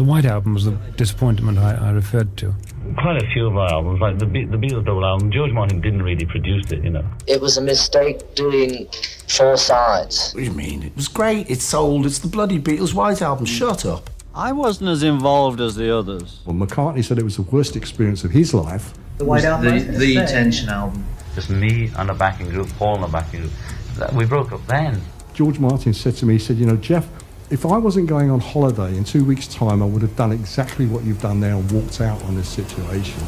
The White Album was the disappointment I referred to. Quite a few of our albums, like the Beatles double album, George Martin didn't really produce it, you know. It was a mistake doing 4 sides. What do you mean? It was great, it's sold, it's the bloody Beatles White Album, shut up. I wasn't as involved as the others. Well, McCartney said it was the worst experience of his life. The White Album? The Tension album. Just me and a backing group, Paul and a backing group. We broke up then. George Martin said to me, he said, you know, Geoff, if I wasn't going on holiday in 2 weeks' time, I would have done exactly what you've done there and walked out on this situation.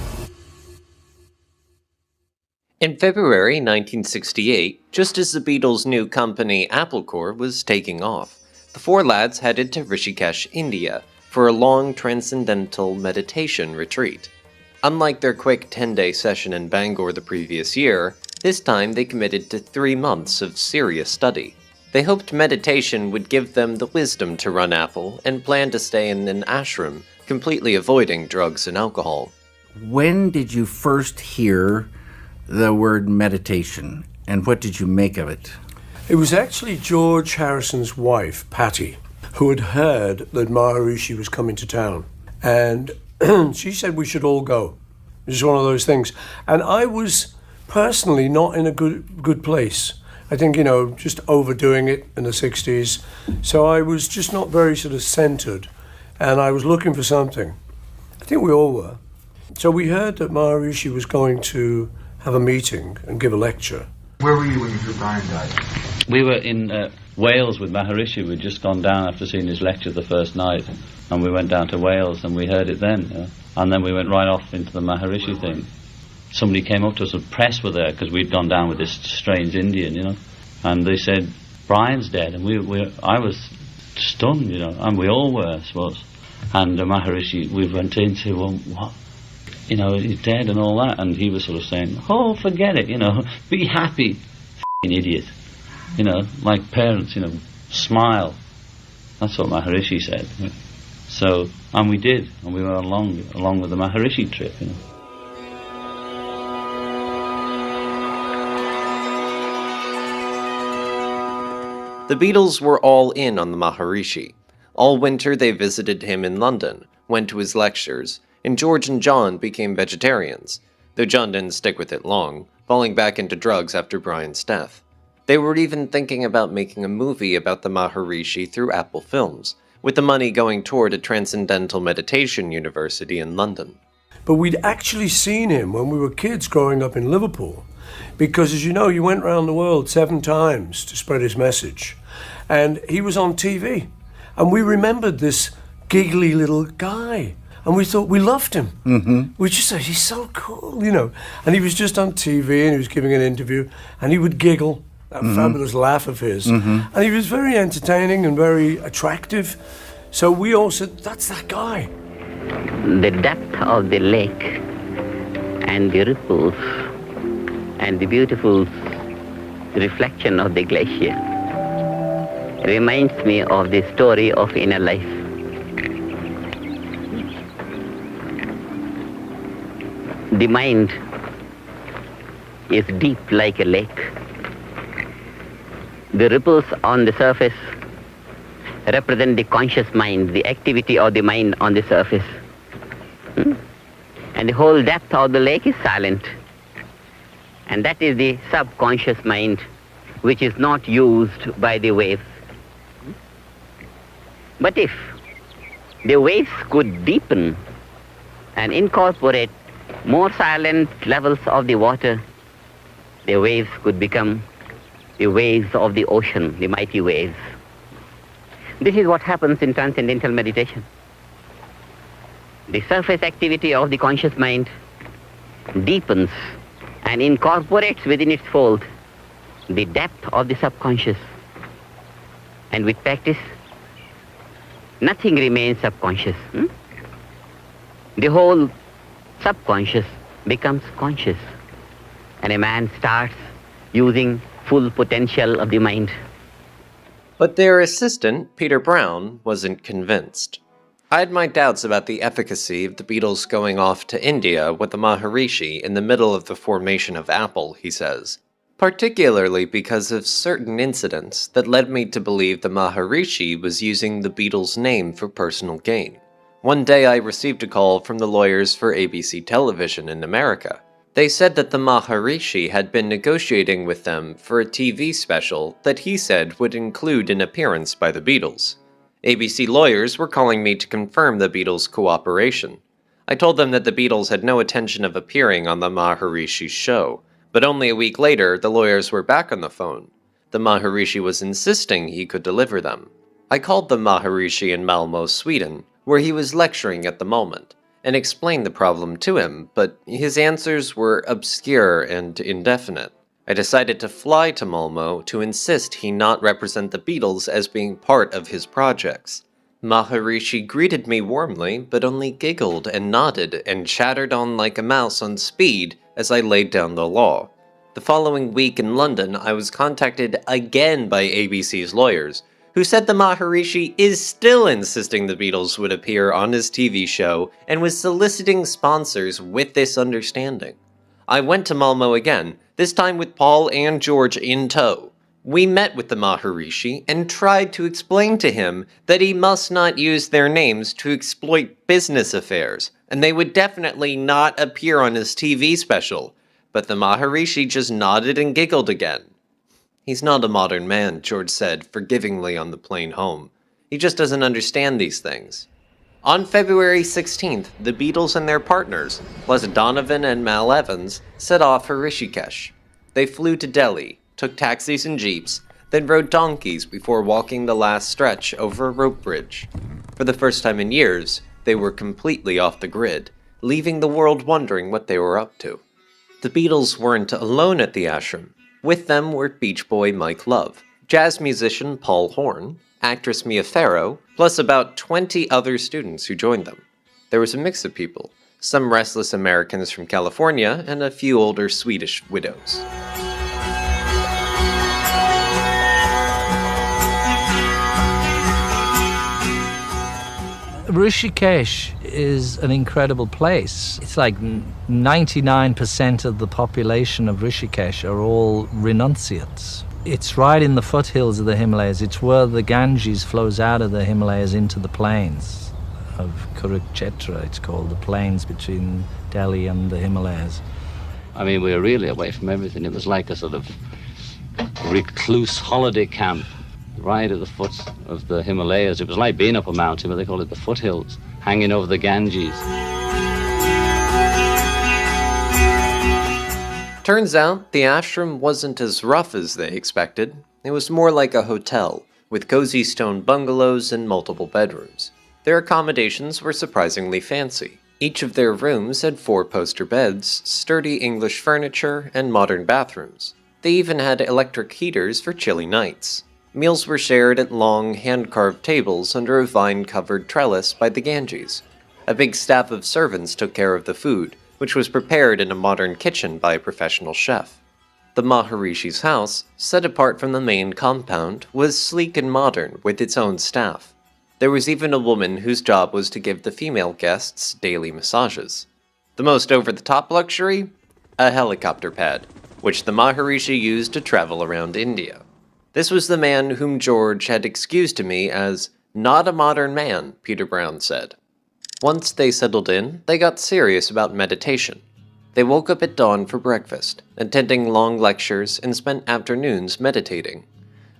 In February 1968, just as the Beatles' new company Apple Corps was taking off, the 4 lads headed to Rishikesh, India, for a long transcendental meditation retreat. Unlike their quick 10-day session in Bangor the previous year, this time they committed to 3 months of serious study. They hoped meditation would give them the wisdom to run Apple and planned to stay in an ashram, completely avoiding drugs and alcohol. When did you first hear the word meditation, and what did you make of it? It was actually George Harrison's wife, Patty, who had heard that Maharishi was coming to town. And she said we should all go. It was one of those things. And I was personally not in a good place. I think, you know, just overdoing it in the 60s. So I was just not very sort of centered. And I was looking for something. I think we all were. So we heard that Maharishi was going to have a meeting and give a lecture. Where were you when you heard Brian died? We were in Wales with Maharishi. We'd just gone down after seeing his lecture the first night, and we went down to Wales and we heard it then. And then we went right off into the Maharishi thing. Somebody came up to us, the press were there, because we'd gone down with this strange Indian, you know, and they said, Brian's dead, and I was stunned, you know, and we all were, I suppose. And Maharishi, we went into, well, what? You know, he's dead and all that, and he was sort of saying, oh, forget it, you know, be happy, f***ing idiot. You know, like parents, you know, smile. That's what Maharishi said. So, and we did, and we were along with the Maharishi trip, you know. The Beatles were all in on the Maharishi. All winter they visited him in London, went to his lectures, and George and John became vegetarians, though John didn't stick with it long, falling back into drugs after Brian's death. They were even thinking about making a movie about the Maharishi through Apple Films, with the money going toward a transcendental meditation university in London. But we'd actually seen him when we were kids growing up in Liverpool, because as you know, he went around the world 7 times to spread his message. And he was on TV. And we remembered this giggly little guy. And we thought we loved him. Mm-hmm. We just said, he's so cool, you know. And he was just on TV and he was giving an interview and he would giggle, that fabulous laugh of his. Mm-hmm. And he was very entertaining and very attractive. So we all said, that's that guy. The depth of the lake and the ripples and the beautiful reflection of the glacier reminds me of the story of inner life. The mind is deep like a lake. The ripples on the surface represent the conscious mind, the activity of the mind on the surface. And the whole depth of the lake is silent. And that is the subconscious mind, which is not used by the waves. But if the waves could deepen and incorporate more silent levels of the water, the waves could become the waves of the ocean, the mighty waves. This is what happens in transcendental meditation. The surface activity of the conscious mind deepens and incorporates within its fold the depth of the subconscious. And with practice, nothing remains subconscious. The whole subconscious becomes conscious, and a man starts using full potential of the mind. But their assistant, Peter Brown, wasn't convinced. I had my doubts about the efficacy of the Beatles going off to India with the Maharishi in the middle of the formation of Apple, he says, particularly because of certain incidents that led me to believe the Maharishi was using the Beatles' name for personal gain. One day I received a call from the lawyers for ABC Television in America. They said that the Maharishi had been negotiating with them for a TV special that he said would include an appearance by the Beatles. ABC lawyers were calling me to confirm the Beatles' cooperation. I told them that the Beatles had no intention of appearing on the Maharishi's show, but only a week later the lawyers were back on the phone. The Maharishi was insisting he could deliver them. I called the Maharishi in Malmö, Sweden, where he was lecturing at the moment, and explained the problem to him, but his answers were obscure and indefinite. I decided to fly to Malmö to insist he not represent the Beatles as being part of his projects. Maharishi greeted me warmly, but only giggled and nodded and chattered on like a mouse on speed as I laid down the law. The following week in London, I was contacted again by ABC's lawyers, who said the Maharishi is still insisting the Beatles would appear on his TV show and was soliciting sponsors with this understanding. I went to Malmö again, this time with Paul and George in tow. We met with the Maharishi and tried to explain to him that he must not use their names to exploit business affairs, and they would definitely not appear on his TV special. But the Maharishi just nodded and giggled again. He's not a modern man, George said forgivingly on the plane home. He just doesn't understand these things. On February 16th, the Beatles and their partners, plus Donovan and Mal Evans, set off for Rishikesh. They flew to Delhi, took taxis and jeeps, then rode donkeys before walking the last stretch over a rope bridge. For the first time in years, they were completely off the grid, leaving the world wondering what they were up to. The Beatles weren't alone at the ashram. With them were Beach Boy Mike Love, jazz musician Paul Horn, actress Mia Farrow, plus about 20 other students who joined them. There was a mix of people, some restless Americans from California and a few older Swedish widows. Rishikesh is an incredible place. It's like 99% of the population of Rishikesh are all renunciates. It's right in the foothills of the Himalayas. It's where the Ganges flows out of the Himalayas into the plains of Kurukshetra, it's called, the plains between Delhi and the Himalayas. I mean, we were really away from everything. It was like a sort of recluse holiday camp right at the foot of the Himalayas. It was like being up a mountain, but they call it the foothills, hanging over the Ganges. Turns out, the ashram wasn't as rough as they expected. It was more like a hotel, with cozy stone bungalows and multiple bedrooms. Their accommodations were surprisingly fancy. Each of their rooms had 4-poster beds, sturdy English furniture, and modern bathrooms. They even had electric heaters for chilly nights. Meals were shared at long, hand-carved tables under a vine-covered trellis by the Ganges. A big staff of servants took care of the food, which was prepared in a modern kitchen by a professional chef. The Maharishi's house, set apart from the main compound, was sleek and modern with its own staff. There was even a woman whose job was to give the female guests daily massages. The most over-the-top luxury? A helicopter pad, which the Maharishi used to travel around India. This was the man whom George had excused to me as not a modern man, Peter Brown said. Once they settled in, they got serious about meditation. They woke up at dawn for breakfast, attending long lectures, and spent afternoons meditating.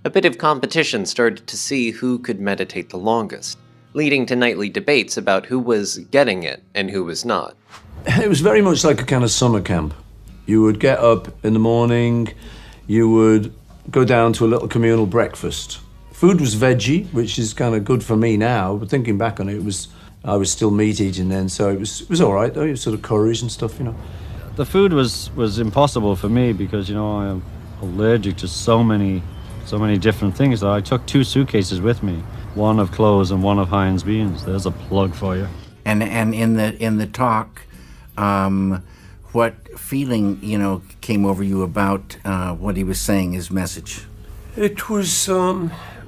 A bit of competition started to see who could meditate the longest, leading to nightly debates about who was getting it and who was not. It was very much like a kind of summer camp. You would get up in the morning, you would go down to a little communal breakfast. Food was veggie, which is kind of good for me now, but thinking back on it, I was still meat eating then, so it was all right though. It was sort of curries and stuff, you know. The food was impossible for me because, you know, I'm allergic to so many different things that I took 2 suitcases with me, one of clothes and one of Heinz beans. There's a plug for you. And in the talk, what feeling, came over you about what he was saying, his message? It was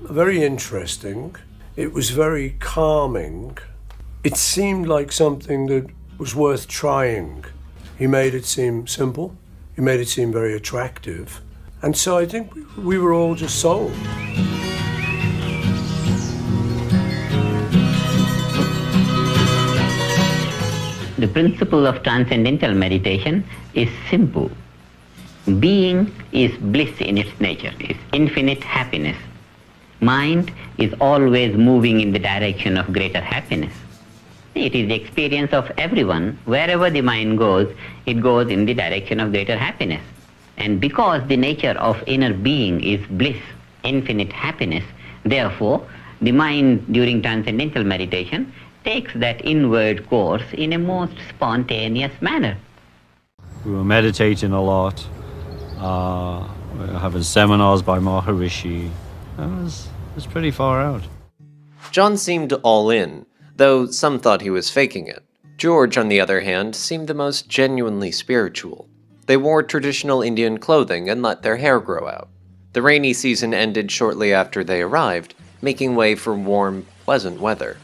very interesting. It was very calming. It seemed like something that was worth trying. He made it seem simple. He made it seem very attractive. And so I think we were all just sold. The principle of transcendental meditation is simple. Being is bliss in its nature, is infinite happiness. Mind is always moving in the direction of greater happiness. It is the experience of everyone. Wherever the mind goes, it goes in the direction of greater happiness. And because the nature of inner being is bliss, infinite happiness, therefore, the mind during transcendental meditation takes that inward course in a most spontaneous manner. We were meditating a lot, we were having seminars by Maharishi. It was pretty far out. John seemed all in, though some thought he was faking it. George, on the other hand, seemed the most genuinely spiritual. They wore traditional Indian clothing and let their hair grow out. The rainy season ended shortly after they arrived, making way for warm, pleasant weather.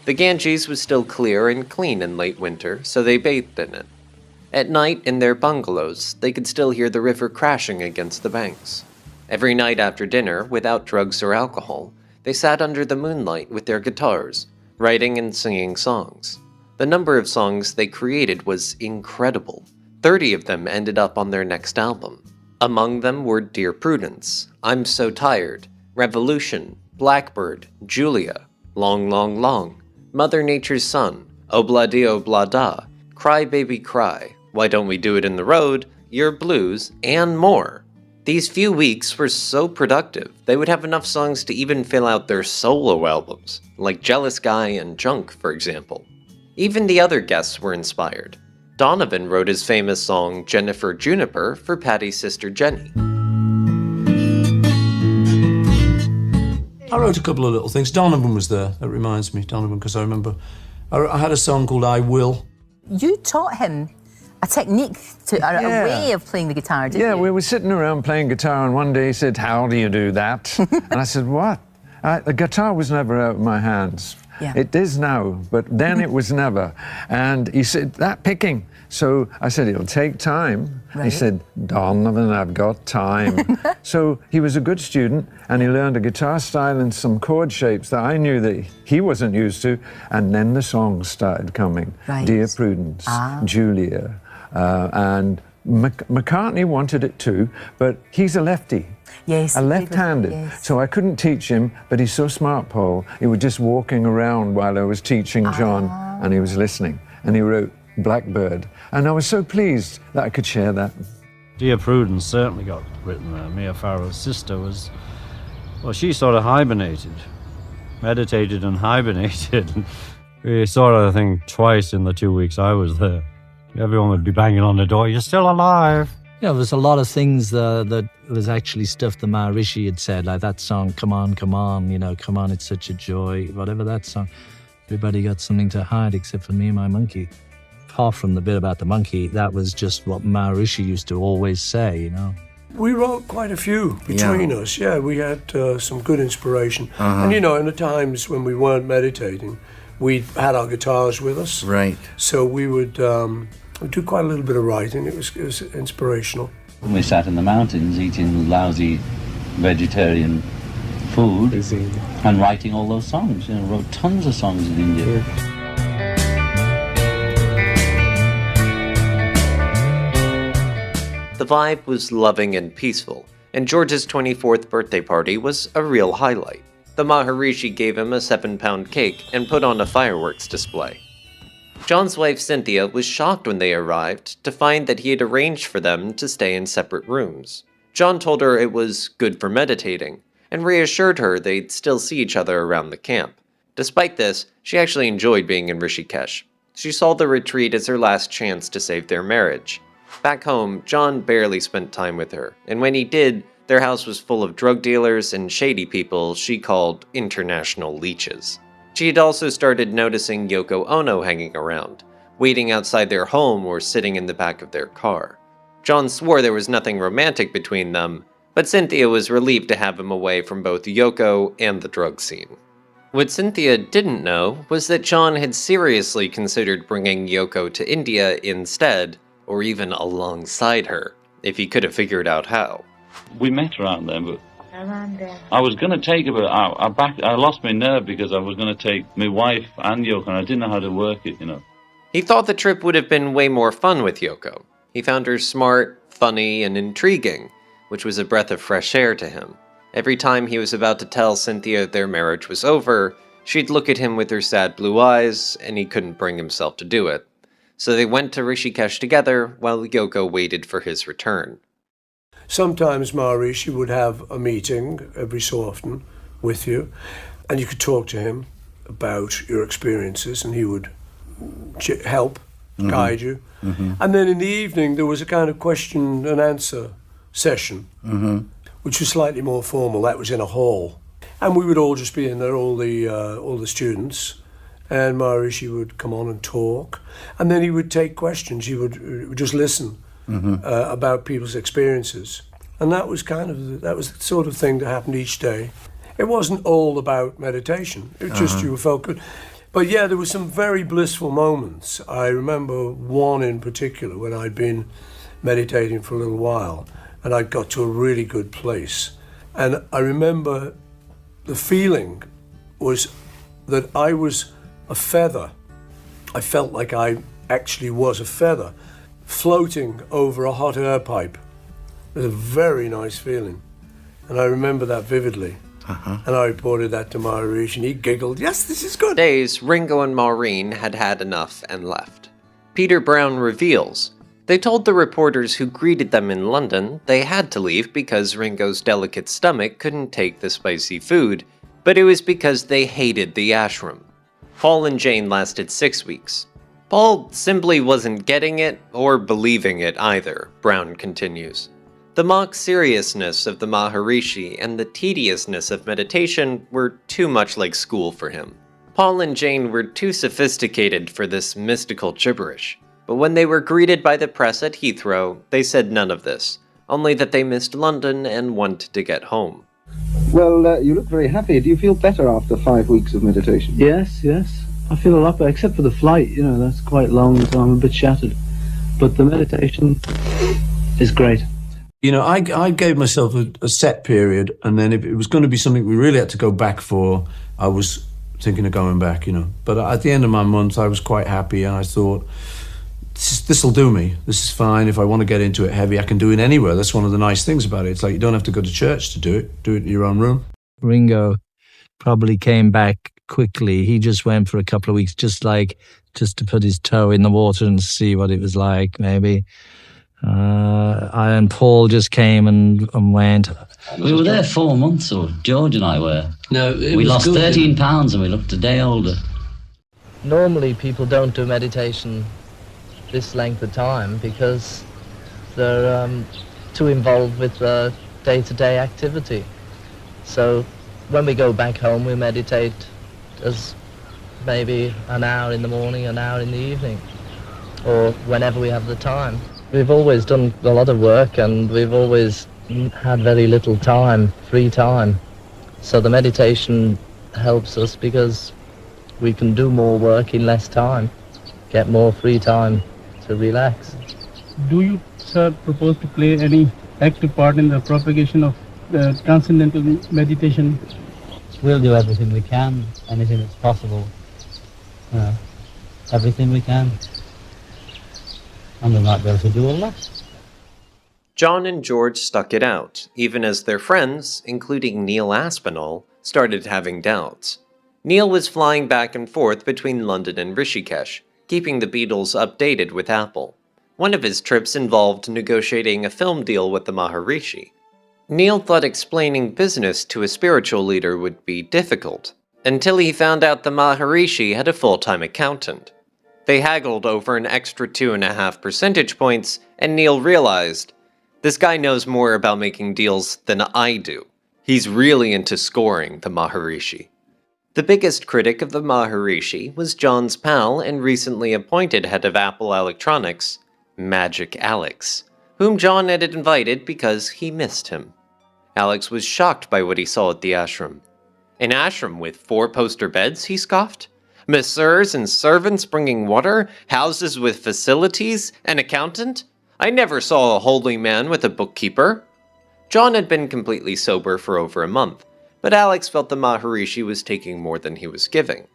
The Ganges was still clear and clean in late winter, so they bathed in it. At night, in their bungalows, they could still hear the river crashing against the banks. Every night after dinner, without drugs or alcohol, they sat under the moonlight with their guitars, writing and singing songs. The number of songs they created was incredible. 30 of them ended up on their next album. Among them were Dear Prudence, I'm So Tired, Revolution, Blackbird, Julia, Long, Long, Long, Mother Nature's Son, Obla-di Obla-da, Cry Baby Cry, Why Don't We Do It in the Road, Yer Blues, and more. These few weeks were so productive, they would have enough songs to even fill out their solo albums, like Jealous Guy and Junk, for example. Even the other guests were inspired. Donovan wrote his famous song Jennifer Juniper for Patty's sister Jenny. I wrote a couple of little things. Donovan was there. That reminds me, Donovan, because I remember I had a song called I Will. You taught him a technique, a way of playing the guitar, didn't you? Yeah, we were sitting around playing guitar, and one day he said, how do you do that? And I said, what? The guitar was never out of my hands. Yeah. It is now, but then it was never. And he said, that picking. So I said, it'll take time. Right. He said, Donovan, I've got time. So he was a good student, and he learned a guitar style and some chord shapes that I knew that he wasn't used to. And then the songs started coming. Right. Dear Prudence, Julia, and McCartney wanted it too, but he's a lefty. Yes. A left-handed, yes. so I couldn't teach him, but he's so smart, Paul. He was just walking around while I was teaching John, and he was listening, and he wrote Blackbird, and I was so pleased that I could share that. Dear Prudence certainly got written there. Mia Farrow's sister was, well, she sort of hibernated, meditated and hibernated. We saw it, I think, twice in the 2 weeks I was there. Everyone would be banging on the door, you're still alive. You know, there's a lot of things that was actually stuff that Maharishi had said, like that song, Come On, you know, come on, it's such a joy, whatever that song. Everybody got something to hide except for me and my monkey. Apart from the bit about the monkey, that was just what Maharishi used to always say, you know. We wrote quite a few between us, we had some good inspiration. And you know, in the times when we weren't meditating, we had our guitars with us. Right. So we would do quite a little bit of writing. It was inspirational. We sat in the mountains eating lousy vegetarian food and writing all those songs. You know, wrote tons of songs in India. The vibe was loving and peaceful, and George's 24th birthday party was a real highlight. The Maharishi gave him a 7-pound cake and put on a fireworks display. John's wife Cynthia was shocked when they arrived to find that he had arranged for them to stay in separate rooms. John told her it was good for meditating, and reassured her they'd still see each other around the camp. Despite this, she actually enjoyed being in Rishikesh. She saw the retreat as her last chance to save their marriage. Back home, John barely spent time with her, and when he did, their house was full of drug dealers and shady people she called international leeches. She had also started noticing Yoko Ono hanging around, waiting outside their home or sitting in the back of their car. John swore there was nothing romantic between them, but Cynthia was relieved to have him away from both Yoko and the drug scene. What Cynthia didn't know was that John had seriously considered bringing Yoko to India instead, or even alongside her, if he could have figured out how. We met around there, but I was going to take her, but I lost my nerve because I was going to take my wife and Yoko, and I didn't know how to work it, you know. He thought the trip would have been way more fun with Yoko. He found her smart, funny, and intriguing, which was a breath of fresh air to him. Every time he was about to tell Cynthia their marriage was over, she'd look at him with her sad blue eyes, and he couldn't bring himself to do it. So they went to Rishikesh together while Yoko waited for his return. Sometimes Maharishi would have a meeting every so often with you, and you could talk to him about your experiences, and he would help, guide you. And then in the evening, there was a kind of question and answer session, which was slightly more formal. That was in a hall. And we would all just be in there, all the students, and Maharishi would come on and talk. And then he would take questions. He would just listen about people's experiences. And that was the sort of thing that happened each day. It wasn't all about meditation. It was just you felt good. But yeah, there were some very blissful moments. I remember one in particular when I'd been meditating for a little while and I got to a really good place. And I remember the feeling was that I was a feather. I felt like I actually was a feather floating over a hot air pipe. It was a very nice feeling. And I remember that vividly. And I reported that to Maharishi, and he giggled, "Yes, this is good." Days, Ringo and Maureen had had enough and left. Peter Brown reveals, they told the reporters who greeted them in London they had to leave because Ringo's delicate stomach couldn't take the spicy food, but it was because they hated the ashram. Paul and Jane lasted 6 weeks. Paul simply wasn't getting it or believing it either, Brown continues. The mock seriousness of the Maharishi and the tediousness of meditation were too much like school for him. Paul and Jane were too sophisticated for this mystical gibberish, but when they were greeted by the press at Heathrow, they said none of this, only that they missed London and wanted to get home. Well, you look very happy. Do you feel better after 5 weeks of meditation? Yes. I feel a lot better, except for the flight, that's quite long, so I'm a bit shattered. But the meditation is great. I gave myself a set period, and then if it was going to be something we really had to go back for, I was thinking of going back, But at the end of my month, I was quite happy, and I thought, this will do me. This is fine. If I want to get into it heavy, I can do it anywhere. That's one of the nice things about it. It's like you don't have to go to church to do it. Do it in your own room. Ringo probably came back quickly. He just went for a couple of weeks, just to put his toe in the water and see what it was like, maybe. And Paul just came and went. We were there 4 months, or George and I were. No, we lost 13 pounds and we looked a day older. Normally people don't do meditation this length of time because they're too involved with day-to-day activity. So when we go back home, we meditate as maybe an hour in the morning, an hour in the evening, or whenever we have the time. We've always done a lot of work and we've always had very little time, free time. So the meditation helps us because we can do more work in less time, get more free time to relax. Do you, sir, propose to play any active part in the propagation of the transcendental meditation? We'll do everything we can, anything that's possible. Everything we can. And we might be able to do all that. John and George stuck it out, even as their friends, including Neil Aspinall, started having doubts. Neil was flying back and forth between London and Rishikesh, keeping the Beatles updated with Apple. One of his trips involved negotiating a film deal with the Maharishi. Neil thought explaining business to a spiritual leader would be difficult, until he found out the Maharishi had a full-time accountant. They haggled over an extra 2.5 percentage points, and Neil realized, this guy knows more about making deals than I do. He's really into scoring the Maharishi. The biggest critic of the Maharishi was John's pal and recently appointed head of Apple Electronics, Magic Alex, whom John had invited because he missed him. Alex was shocked by what he saw at the ashram. An ashram with 4-poster beds, he scoffed? Masseurs and servants bringing water, houses with facilities, an accountant? I never saw a holy man with a bookkeeper. John had been completely sober for over a month, but Alex felt the Maharishi was taking more than he was giving.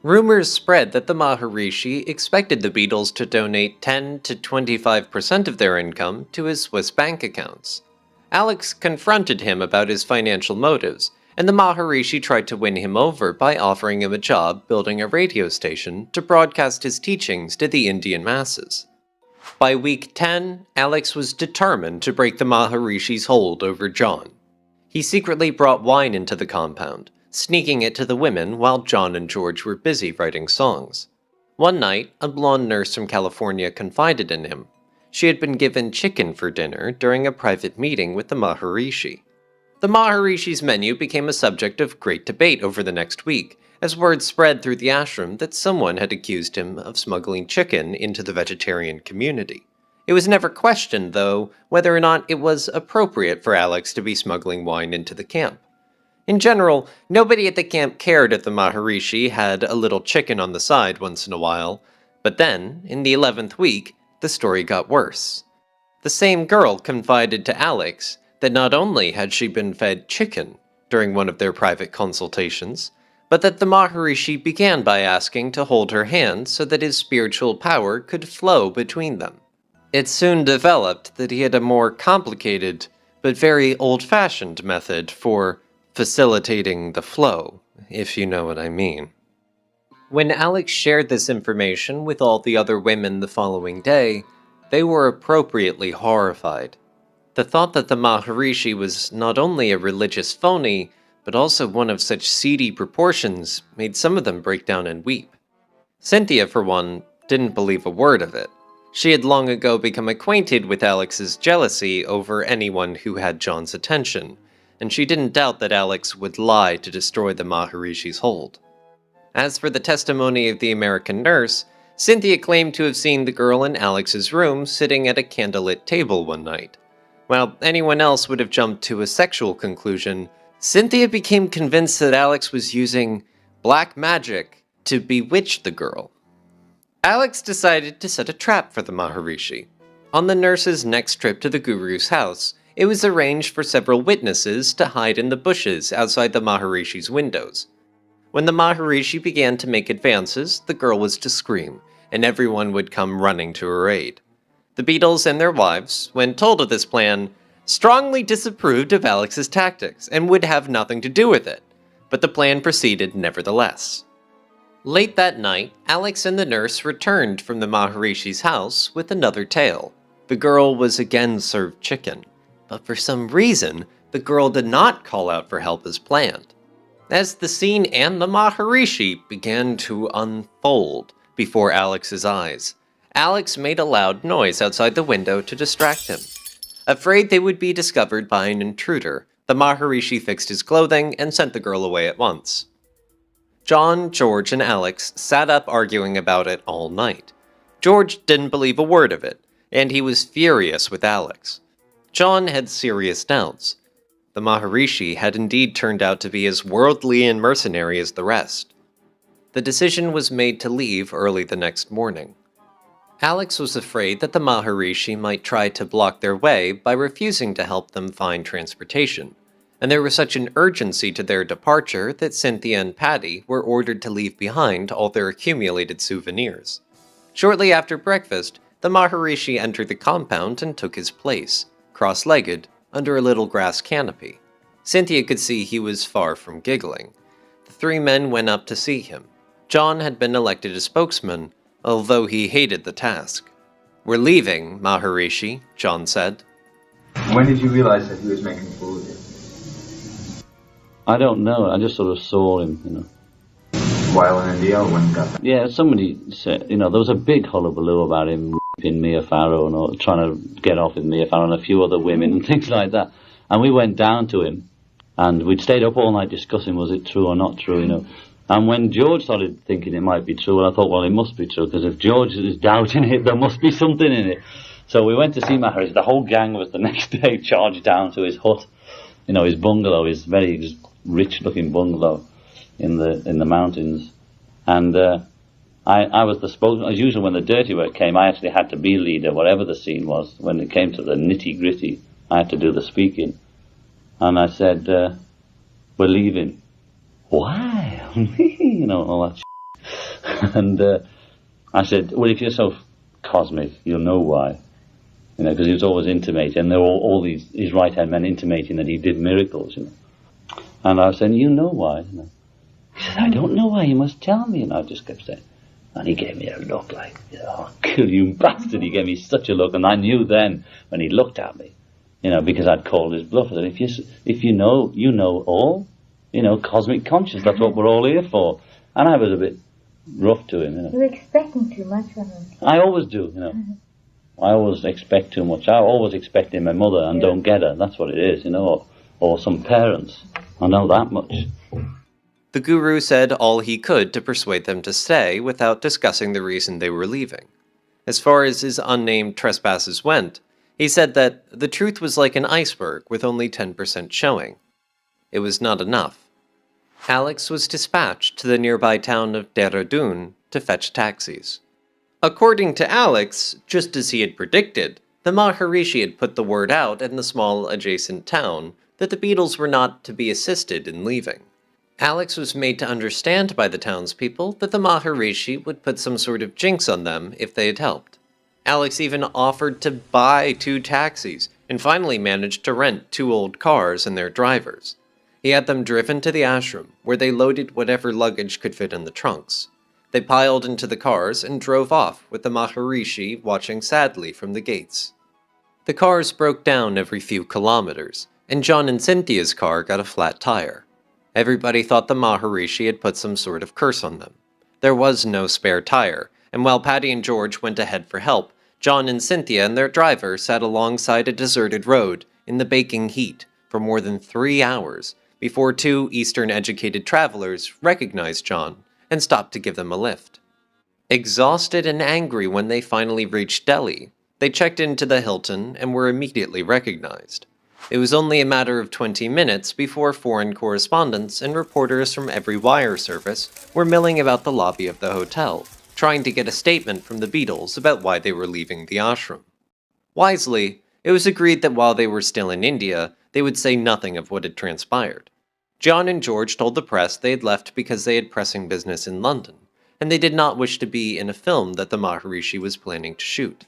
Rumors spread that the Maharishi expected the Beatles to donate 10 to 25% of their income to his Swiss bank accounts. Alex confronted him about his financial motives, and the Maharishi tried to win him over by offering him a job building a radio station to broadcast his teachings to the Indian masses. By week 10, Alex was determined to break the Maharishi's hold over John. He secretly brought wine into the compound, sneaking it to the women while John and George were busy writing songs. One night, a blonde nurse from California confided in him. She had been given chicken for dinner during a private meeting with the Maharishi. The Maharishi's menu became a subject of great debate over the next week, as word spread through the ashram that someone had accused him of smuggling chicken into the vegetarian community. It was never questioned, though, whether or not it was appropriate for Alex to be smuggling wine into the camp. In general, nobody at the camp cared if the Maharishi had a little chicken on the side once in a while, but then, in the 11th week, the story got worse. The same girl confided to Alex that not only had she been fed chicken during one of their private consultations, but that the Maharishi began by asking to hold her hand so that his spiritual power could flow between them. It soon developed that he had a more complicated, but very old-fashioned method for facilitating the flow, if you know what I mean. When Alex shared this information with all the other women the following day, they were appropriately horrified. The thought that the Maharishi was not only a religious phony, but also one of such seedy proportions made some of them break down and weep. Cynthia, for one, didn't believe a word of it. She had long ago become acquainted with Alex's jealousy over anyone who had John's attention, and she didn't doubt that Alex would lie to destroy the Maharishi's hold. As for the testimony of the American nurse, Cynthia claimed to have seen the girl in Alex's room sitting at a candlelit table one night. While anyone else would have jumped to a sexual conclusion, Cynthia became convinced that Alex was using black magic to bewitch the girl. Alex decided to set a trap for the Maharishi. On the nurse's next trip to the guru's house, it was arranged for several witnesses to hide in the bushes outside the Maharishi's windows. When the Maharishi began to make advances, the girl was to scream, and everyone would come running to her aid. The Beatles and their wives, when told of this plan, strongly disapproved of Alex's tactics and would have nothing to do with it, but the plan proceeded nevertheless. Late that night, Alex and the nurse returned from the Maharishi's house with another tale. The girl was again served chicken, but for some reason, the girl did not call out for help as planned. As the scene and the Maharishi began to unfold before Alex's eyes, Alex made a loud noise outside the window to distract him. Afraid they would be discovered by an intruder, the Maharishi fixed his clothing and sent the girl away at once. John, George, and Alex sat up arguing about it all night. George didn't believe a word of it, and he was furious with Alex. John had serious doubts. The Maharishi had indeed turned out to be as worldly and mercenary as the rest. The decision was made to leave early the next morning. Alex was afraid that the Maharishi might try to block their way by refusing to help them find transportation, and there was such an urgency to their departure that Cynthia and Patty were ordered to leave behind all their accumulated souvenirs. Shortly after breakfast, the Maharishi entered the compound and took his place, cross-legged, under a little grass canopy. Cynthia could see he was far from giggling. The three men went up to see him. John had been elected a spokesman, although he hated the task. "We're leaving, Maharishi," John said. When did you realize that he was making a fool of you? I don't know. I just sort of saw him, you know. While in India, or when he got back? Yeah, somebody said, you know, there was a big hullabaloo about him raping Mia Farrow and all, trying to get off with Mia Farrow and a few other women and things like that. And we went down to him, and we'd stayed up all night discussing was it true or not true, you know. And when George started thinking it might be true, well, I thought, well, it must be true, because if George is doubting it, there must be something in it. So we went to see Maharishi. The whole gang was the next day charged down to his hut, you know, his bungalow, his very rich-looking bungalow in the mountains. And I was the spokesman. As usual, when the dirty work came, I actually had to be leader, whatever the scene was. When it came to the nitty-gritty, I had to do the speaking. And I said, we're leaving. Why? You know, all that shit. And I said, well, if you're so cosmic, you'll know why. You know, because he was always intimating, and there were all his right-hand men intimating that he did miracles, you know. And I was saying, you know why, you know. He said, I don't know why, you must tell me. And I just kept saying, and he gave me a look like, oh, kill you bastard. He gave me such a look, and I knew then, when he looked at me, you know, because I'd called his bluff, that if you know, you know all, you know, cosmic conscious, that's what we're all here for. And I was a bit rough to him, you know. You're expecting too much from him. I always do, you know. I always expect too much. I always expect in my mother and don't get her. That's what it is, you know, or some parents. I know that much. The guru said all he could to persuade them to stay without discussing the reason they were leaving. As far as his unnamed trespasses went, he said that the truth was like an iceberg with only 10% showing. It was not enough. Alex was dispatched to the nearby town of Dehradun to fetch taxis. According to Alex, just as he had predicted, the Maharishi had put the word out in the small adjacent town that the Beatles were not to be assisted in leaving. Alex was made to understand by the townspeople that the Maharishi would put some sort of jinx on them if they had helped. Alex even offered to buy 2 taxis, and finally managed to rent 2 old cars and their drivers. He had them driven to the ashram, where they loaded whatever luggage could fit in the trunks. They piled into the cars and drove off, with the Maharishi watching sadly from the gates. The cars broke down every few kilometers, and John and Cynthia's car got a flat tire. Everybody thought the Maharishi had put some sort of curse on them. There was no spare tire, and while Patty and George went ahead for help, John and Cynthia and their driver sat alongside a deserted road in the baking heat for more than 3 hours before 2 Eastern-educated travelers recognized John and stopped to give them a lift. Exhausted and angry when they finally reached Delhi, they checked into the Hilton and were immediately recognized. It was only a matter of 20 minutes before foreign correspondents and reporters from every wire service were milling about the lobby of the hotel, trying to get a statement from the Beatles about why they were leaving the ashram. Wisely, it was agreed that while they were still in India, they would say nothing of what had transpired. John and George told the press they had left because they had pressing business in London, and they did not wish to be in a film that the Maharishi was planning to shoot.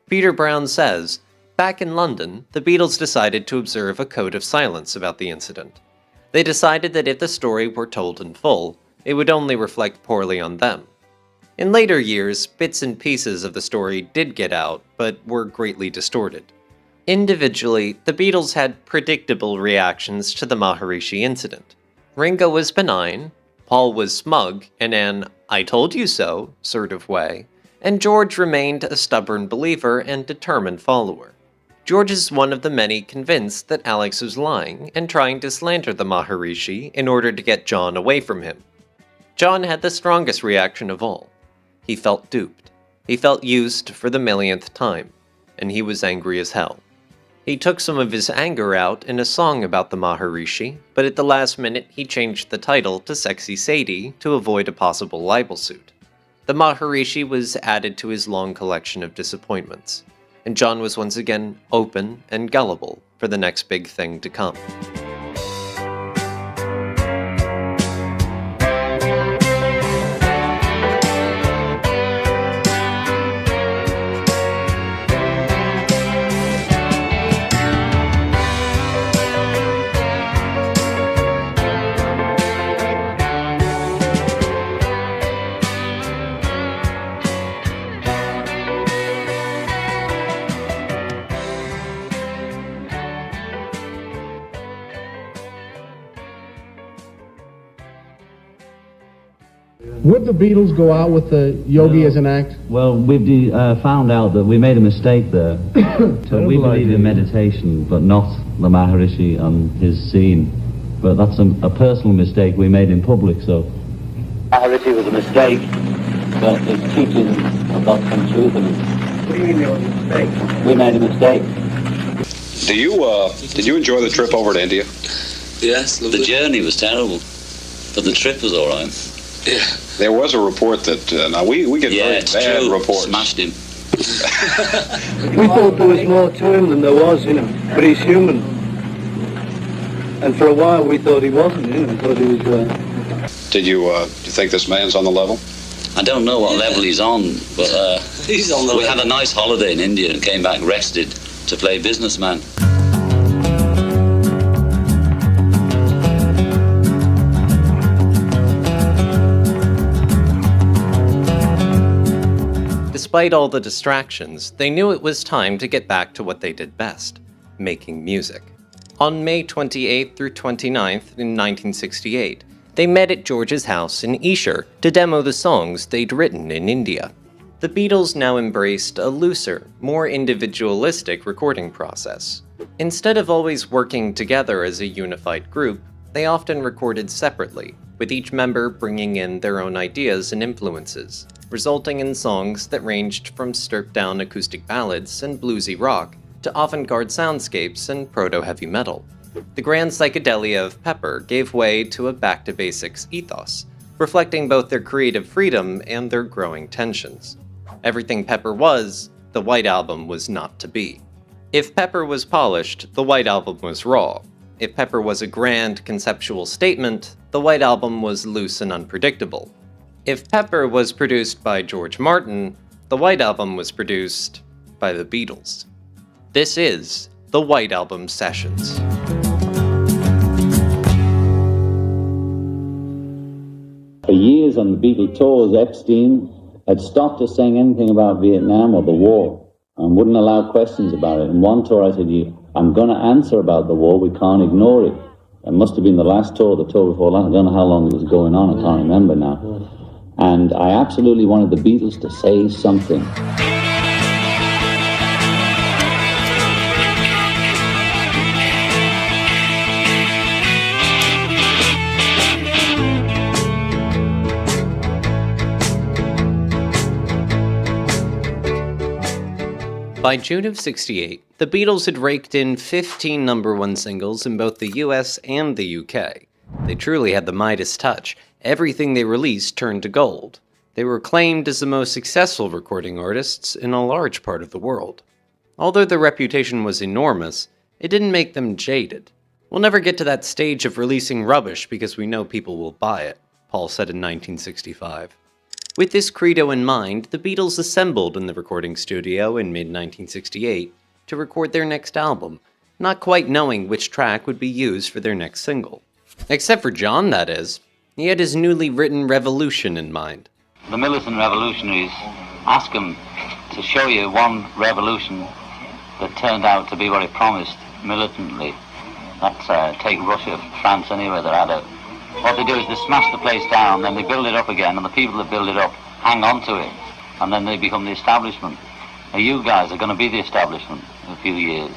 Peter Brown says, back in London, the Beatles decided to observe a code of silence about the incident. They decided that if the story were told in full, it would only reflect poorly on them. In later years, bits and pieces of the story did get out, but were greatly distorted. Individually, the Beatles had predictable reactions to the Maharishi incident. Ringo was benign, Paul was smug in an "I told you so" sort of way, and George remained a stubborn believer and determined follower. George is one of the many convinced that Alex was lying and trying to slander the Maharishi in order to get John away from him. John had the strongest reaction of all. He felt duped. He felt used for the millionth time, and he was angry as hell. He took some of his anger out in a song about the Maharishi, but at the last minute he changed the title to Sexy Sadie to avoid a possible libel suit. The Maharishi was added to his long collection of disappointments, and John was once again open and gullible for the next big thing to come. Would the Beatles go out with the yogi as an act? Well, we've found out that we made a mistake there. So we believe in meditation, but not the Maharishi and his scene. But that's a personal mistake we made in public, so... Maharishi was a mistake, but his teachings have got some truth in it. What do you mean there was a mistake? We made a mistake. Did you enjoy the trip over to India? Yes, the journey was terrible, but the trip was all right. Yeah. There was a report that, now we get very bad reports. Smashed him. We thought there was more to him than there was, but he's human. And for a while we thought he wasn't, thought he was... Do you think this man's on the level? I don't know what level he's on, but He's on the we level. had a nice holiday in India and came back rested to play businessman. Despite all the distractions, they knew it was time to get back to what they did best, making music. On May 28th through 29th in 1968, they met at George's house in Esher to demo the songs they'd written in India. The Beatles now embraced a looser, more individualistic recording process. Instead of always working together as a unified group, they often recorded separately, with each member bringing in their own ideas and influences, resulting in songs that ranged from stripped-down acoustic ballads and bluesy rock to avant-garde soundscapes and proto-heavy metal. The grand psychedelia of Pepper gave way to a back-to-basics ethos, reflecting both their creative freedom and their growing tensions. Everything Pepper was, the White Album was not to be. If Pepper was polished, the White Album was raw. If Pepper was a grand, conceptual statement, the White Album was loose and unpredictable. If Pepper was produced by George Martin, the White Album was produced by the Beatles. This is the White Album Sessions. For years on the Beatle tours, Epstein had stopped us saying anything about Vietnam or the war and wouldn't allow questions about it. And one tour I said, I'm going to answer about the war, we can't ignore it. It must have been the last tour, the tour before last, I don't know how long it was going on, I can't remember now. And I absolutely wanted the Beatles to say something. By June of '68, the Beatles had raked in 15 #1 singles in both the US and the UK. They truly had the Midas touch. Everything they released turned to gold. They were acclaimed as the most successful recording artists in a large part of the world. Although their reputation was enormous, it didn't make them jaded. We'll never get to that stage of releasing rubbish because we know people will buy it, Paul said in 1965. With this credo in mind, the Beatles assembled in the recording studio in mid-1968 to record their next album, not quite knowing which track would be used for their next single. Except for John, that is. He had his newly written Revolution in mind. The militant revolutionaries ask them to show you one revolution that turned out to be what it promised militantly. That's take Russia, France, anywhere they're at it. What they do is they smash the place down, then they build it up again, and the people that build it up hang on to it, and then they become the establishment. Now you guys are going to be the establishment in a few years.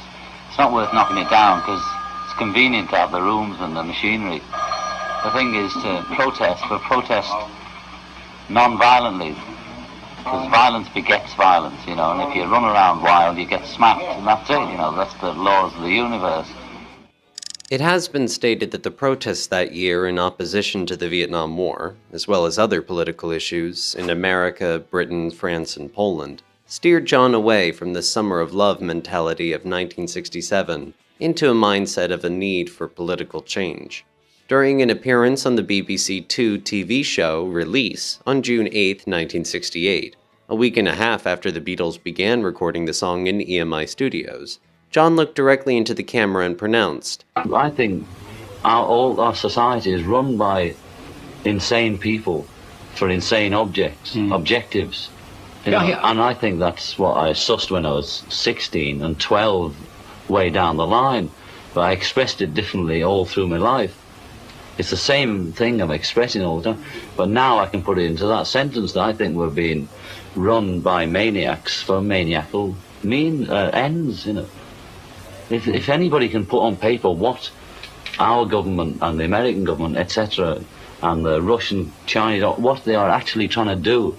It's not worth knocking it down because it's convenient to have the rooms and the machinery. The thing is to protest, but protest non-violently, because violence begets violence, you know, and if you run around wild, you get smacked, and that's it, you know, that's the laws of the universe. It has been stated that the protests that year in opposition to the Vietnam War, as well as other political issues in America, Britain, France, and Poland, steered John away from the summer of love mentality of 1967 into a mindset of a need for political change. During an appearance on the BBC Two TV show Release on June 8, 1968, a week and a half after the Beatles began recording the song in EMI Studios, John looked directly into the camera and pronounced, I think all our society is run by insane people for insane objectives. You know, and I think that's what I sussed when I was 16 and 12 way down the line, but I expressed it differently all through my life. It's the same thing I'm expressing all the time, but now I can put it into that sentence that I think we're being run by maniacs for maniacal ends, you know. If anybody can put on paper what our government and the American government, etc., and the Russian, Chinese, what they are actually trying to do,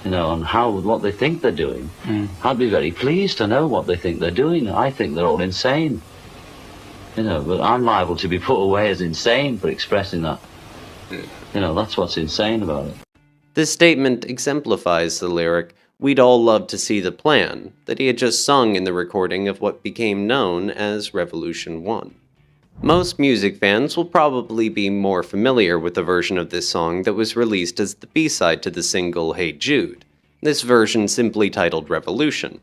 you know, and what they think they're doing, I'd be very pleased to know what they think they're doing. I think they're all insane, you know, but I'm liable to be put away as insane for expressing that. You know, that's what's insane about it. This statement exemplifies the lyric, "We'd all love to see the plan," that he had just sung in the recording of what became known as Revolution 1. Most music fans will probably be more familiar with the version of this song that was released as the B-side to the single Hey Jude, this version simply titled Revolution.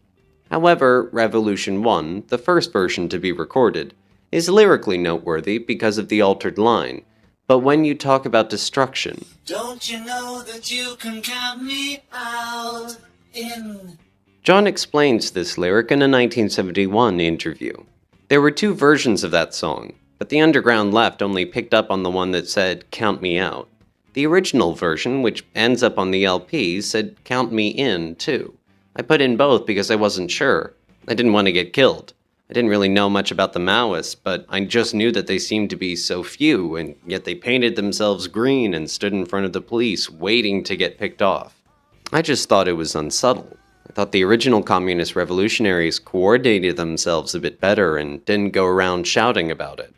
However, Revolution 1, the first version to be recorded, is lyrically noteworthy because of the altered line, "But when you talk about destruction, don't you know that you can count me out in..." John explains this lyric in a 1971 interview. There were two versions of that song, but the underground left only picked up on the one that said, "Count me out." The original version, which ends up on the LP, said, "Count me in," too. I put in both because I wasn't sure. I didn't want to get killed. I didn't really know much about the Maoists, but I just knew that they seemed to be so few, and yet they painted themselves green and stood in front of the police, waiting to get picked off. I just thought it was unsubtle. I thought the original communist revolutionaries coordinated themselves a bit better and didn't go around shouting about it.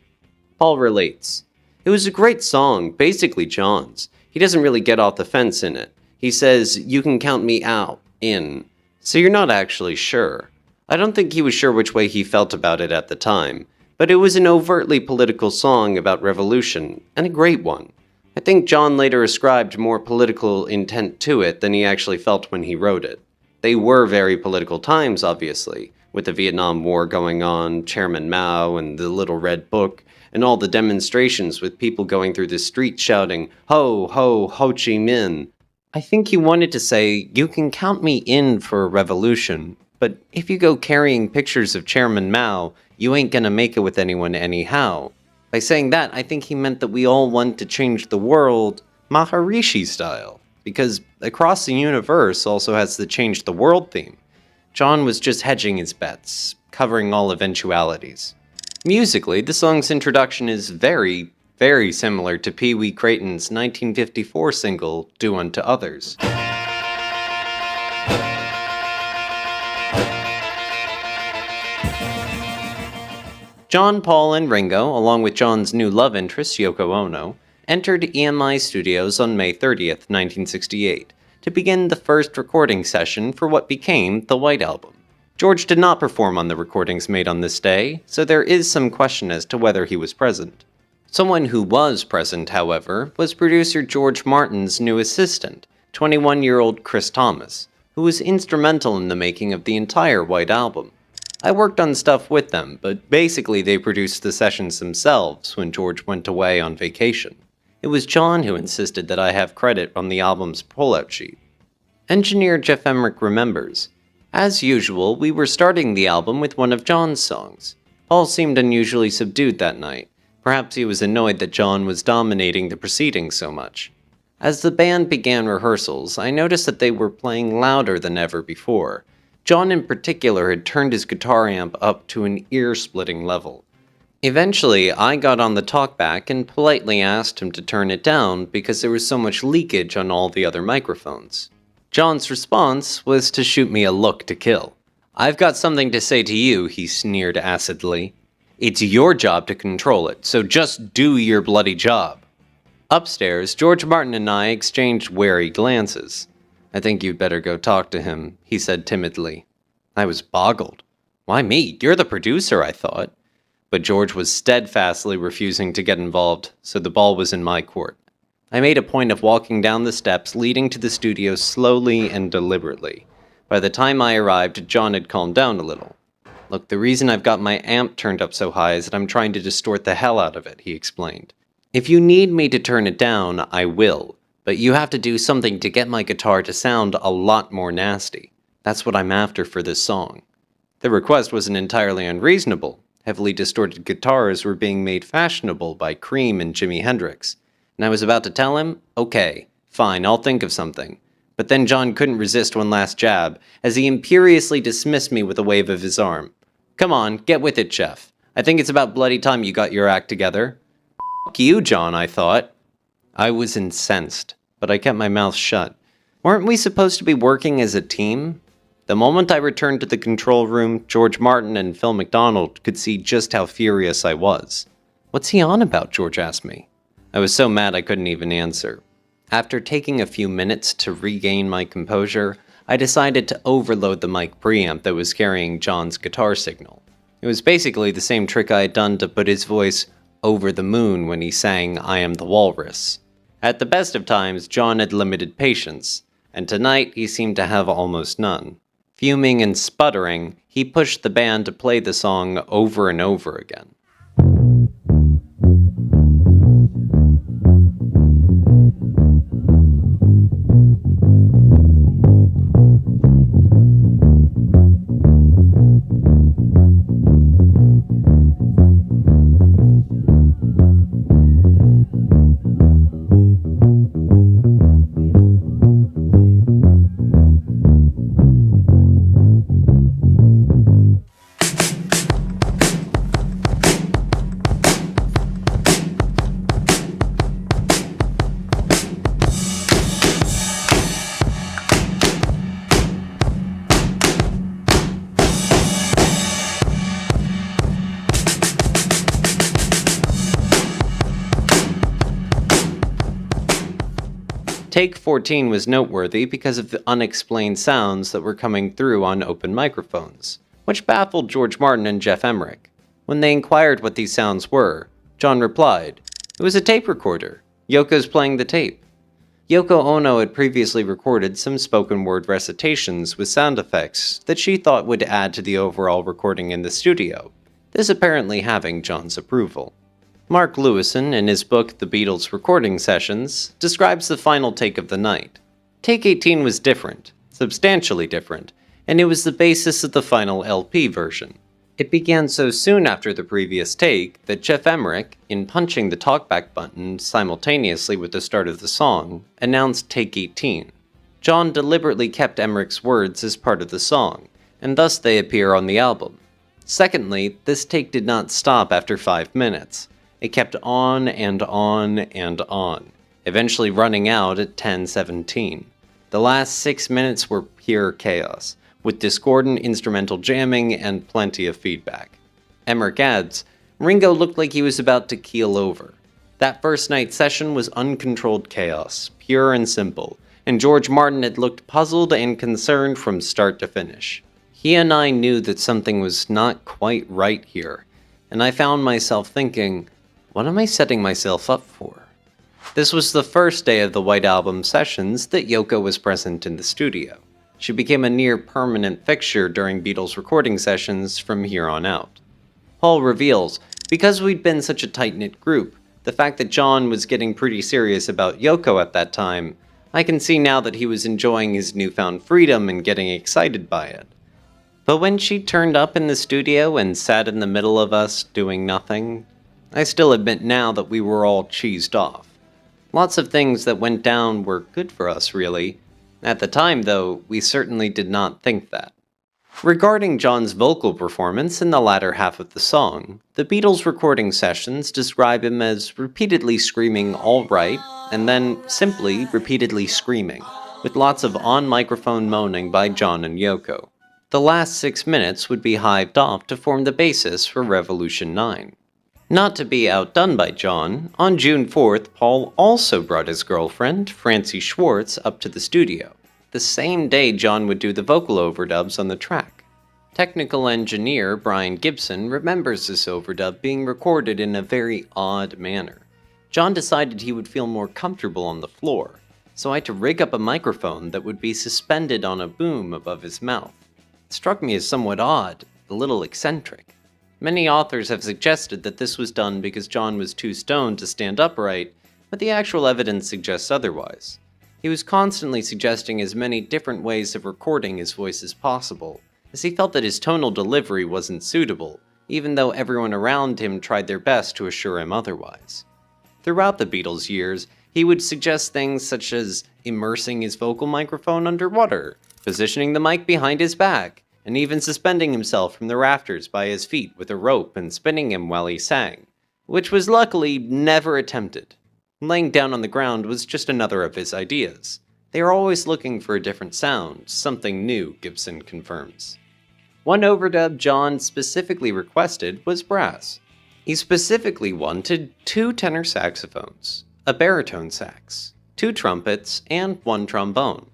Paul relates, "It was a great song, basically John's. He doesn't really get off the fence in it. He says, 'You can count me out, in.' So you're not actually sure." I don't think he was sure which way he felt about it at the time, but it was an overtly political song about revolution, and a great one. I think John later ascribed more political intent to it than he actually felt when he wrote it. They were very political times, obviously, with the Vietnam War going on, Chairman Mao and the Little Red Book, and all the demonstrations with people going through the streets shouting, "Ho, ho, Ho Chi Minh." I think he wanted to say, "You can count me in for a revolution, but if you go carrying pictures of Chairman Mao, you ain't gonna make it with anyone anyhow." By saying that, I think he meant that we all want to change the world Maharishi style, because Across the Universe also has the Change the World theme. John was just hedging his bets, covering all eventualities. Musically, the song's introduction is very, very similar to Pee Wee Crayton's 1954 single, "Do Unto Others." John, Paul, and Ringo, along with John's new love interest, Yoko Ono, entered EMI Studios on May 30th, 1968, to begin the first recording session for what became the White Album. George did not perform on the recordings made on this day, so there is some question as to whether he was present. Someone who was present, however, was producer George Martin's new assistant, 21-year-old Chris Thomas, who was instrumental in the making of the entire White Album. I worked on stuff with them, but basically they produced the sessions themselves when George went away on vacation. It was John who insisted that I have credit on the album's pullout sheet. Engineer Geoff Emerick remembers, "As usual, we were starting the album with one of John's songs. Paul seemed unusually subdued that night. Perhaps he was annoyed that John was dominating the proceedings so much. As the band began rehearsals, I noticed that they were playing louder than ever before. John in particular had turned his guitar amp up to an ear-splitting level. Eventually, I got on the talkback and politely asked him to turn it down because there was so much leakage on all the other microphones. John's response was to shoot me a look to kill. 'I've got something to say to you,' he sneered acidly. 'It's your job to control it, so just do your bloody job.' Upstairs, George Martin and I exchanged wary glances. 'I think you'd better go talk to him,' he said timidly. I was boggled. 'Why me? You're the producer,' I thought. But George was steadfastly refusing to get involved, so the ball was in my court. I made a point of walking down the steps leading to the studio slowly and deliberately. By the time I arrived, John had calmed down a little. 'Look, the reason I've got my amp turned up so high is that I'm trying to distort the hell out of it,' he explained. 'If you need me to turn it down, I will, but you have to do something to get my guitar to sound a lot more nasty. That's what I'm after for this song.' The request wasn't entirely unreasonable. Heavily distorted guitars were being made fashionable by Cream and Jimi Hendrix. And I was about to tell him, okay, fine, I'll think of something. But then John couldn't resist one last jab, as he imperiously dismissed me with a wave of his arm. 'Come on, get with it, Jeff. I think it's about bloody time you got your act together.' 'F*** you, John,' I thought. I was incensed, but I kept my mouth shut. Weren't we supposed to be working as a team? The moment I returned to the control room, George Martin and Phil McDonald could see just how furious I was. 'What's he on about?' George asked me. I was so mad I couldn't even answer. After taking a few minutes to regain my composure, I decided to overload the mic preamp that was carrying John's guitar signal. It was basically the same trick I had done to put his voice Over the Moon when he sang I Am the Walrus. At the best of times, John had limited patience, and tonight he seemed to have almost none. Fuming and sputtering, he pushed the band to play the song over and over again. Take 14 was noteworthy because of the unexplained sounds that were coming through on open microphones, which baffled George Martin and Geoff Emerick. When they inquired what these sounds were, John replied, "It was a tape recorder. Yoko's playing the tape." Yoko Ono had previously recorded some spoken word recitations with sound effects that she thought would add to the overall recording in the studio, this apparently having John's approval. Mark Lewison, in his book The Beatles Recording Sessions, describes the final take of the night. Take 18 was different, substantially different, and it was the basis of the final LP version. It began so soon after the previous take that Geoff Emerick, in punching the talkback button simultaneously with the start of the song, announced Take 18. John deliberately kept Emmerick's words as part of the song, and thus they appear on the album. Secondly, this take did not stop after 5 minutes. It kept on and on and on, eventually running out at 10:17. The last 6 minutes were pure chaos, with discordant instrumental jamming and plenty of feedback. Emerick adds, Ringo looked like he was about to keel over. That first night session was uncontrolled chaos, pure and simple, and George Martin had looked puzzled and concerned from start to finish. He and I knew that something was not quite right here, and I found myself thinking, what am I setting myself up for? This was the first day of the White Album sessions that Yoko was present in the studio. She became a near-permanent fixture during Beatles recording sessions from here on out. Paul reveals, because we'd been such a tight-knit group, the fact that John was getting pretty serious about Yoko at that time, I can see now that he was enjoying his newfound freedom and getting excited by it. But when she turned up in the studio and sat in the middle of us doing nothing, I still admit now that we were all cheesed off. Lots of things that went down were good for us, really. At the time, though, we certainly did not think that. Regarding John's vocal performance in the latter half of the song, the Beatles recording sessions describe him as repeatedly screaming all right, and then simply repeatedly screaming, with lots of on-microphone moaning by John and Yoko. The last 6 minutes would be hived off to form the basis for Revolution 9. Not to be outdone by John, on June 4th, Paul also brought his girlfriend, Francie Schwartz, up to the studio. The same day John would do the vocal overdubs on the track. Technical engineer Brian Gibson remembers this overdub being recorded in a very odd manner. John decided he would feel more comfortable on the floor, so I had to rig up a microphone that would be suspended on a boom above his mouth. It struck me as somewhat odd, a little eccentric. Many authors have suggested that this was done because John was too stoned to stand upright, but the actual evidence suggests otherwise. He was constantly suggesting as many different ways of recording his voice as possible, as he felt that his tonal delivery wasn't suitable, even though everyone around him tried their best to assure him otherwise. Throughout the Beatles' years, he would suggest things such as immersing his vocal microphone underwater, positioning the mic behind his back, and even suspending himself from the rafters by his feet with a rope and spinning him while he sang, which was luckily never attempted. Laying down on the ground was just another of his ideas. They are always looking for a different sound, something new, Gibson confirms. One overdub John specifically requested was brass. He specifically wanted 2 tenor saxophones, a baritone sax, 2 trumpets, and 1 trombone.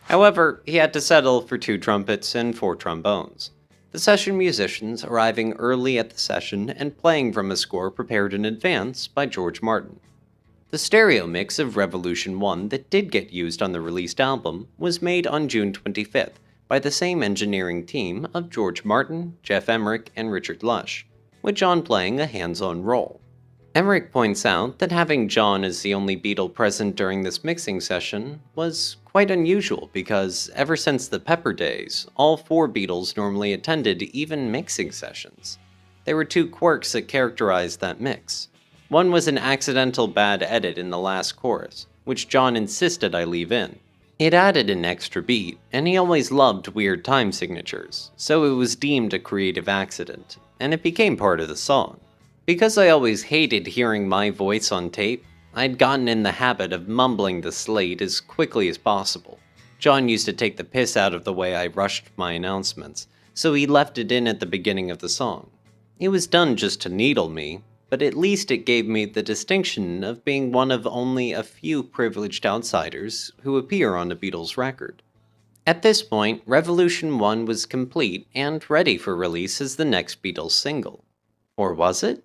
However, he had to settle for 2 trumpets and 4 trombones. the session musicians arriving early at the session and playing from a score prepared in advance by George Martin. The stereo mix of Revolution 1 that did get used on the released album was made on June 25th by the same engineering team of George Martin, Geoff Emerick, and Richard Lush, with John playing a hands-on role. Emerick points out that having John as the only Beatle present during this mixing session was quite unusual because ever since the Pepper days, all 4 Beatles normally attended even mixing sessions. There were 2 quirks that characterized that mix. One was an accidental bad edit in the last chorus, which John insisted I leave in. It added an extra beat, and he always loved weird time signatures, so it was deemed a creative accident, and it became part of the song. Because I always hated hearing my voice on tape, I'd gotten in the habit of mumbling the slate as quickly as possible. John used to take the piss out of the way I rushed my announcements, so he left it in at the beginning of the song. It was done just to needle me, but at least it gave me the distinction of being one of only a few privileged outsiders who appear on a Beatles record. At this point, Revolution 1 was complete and ready for release as the next Beatles single. Or was it?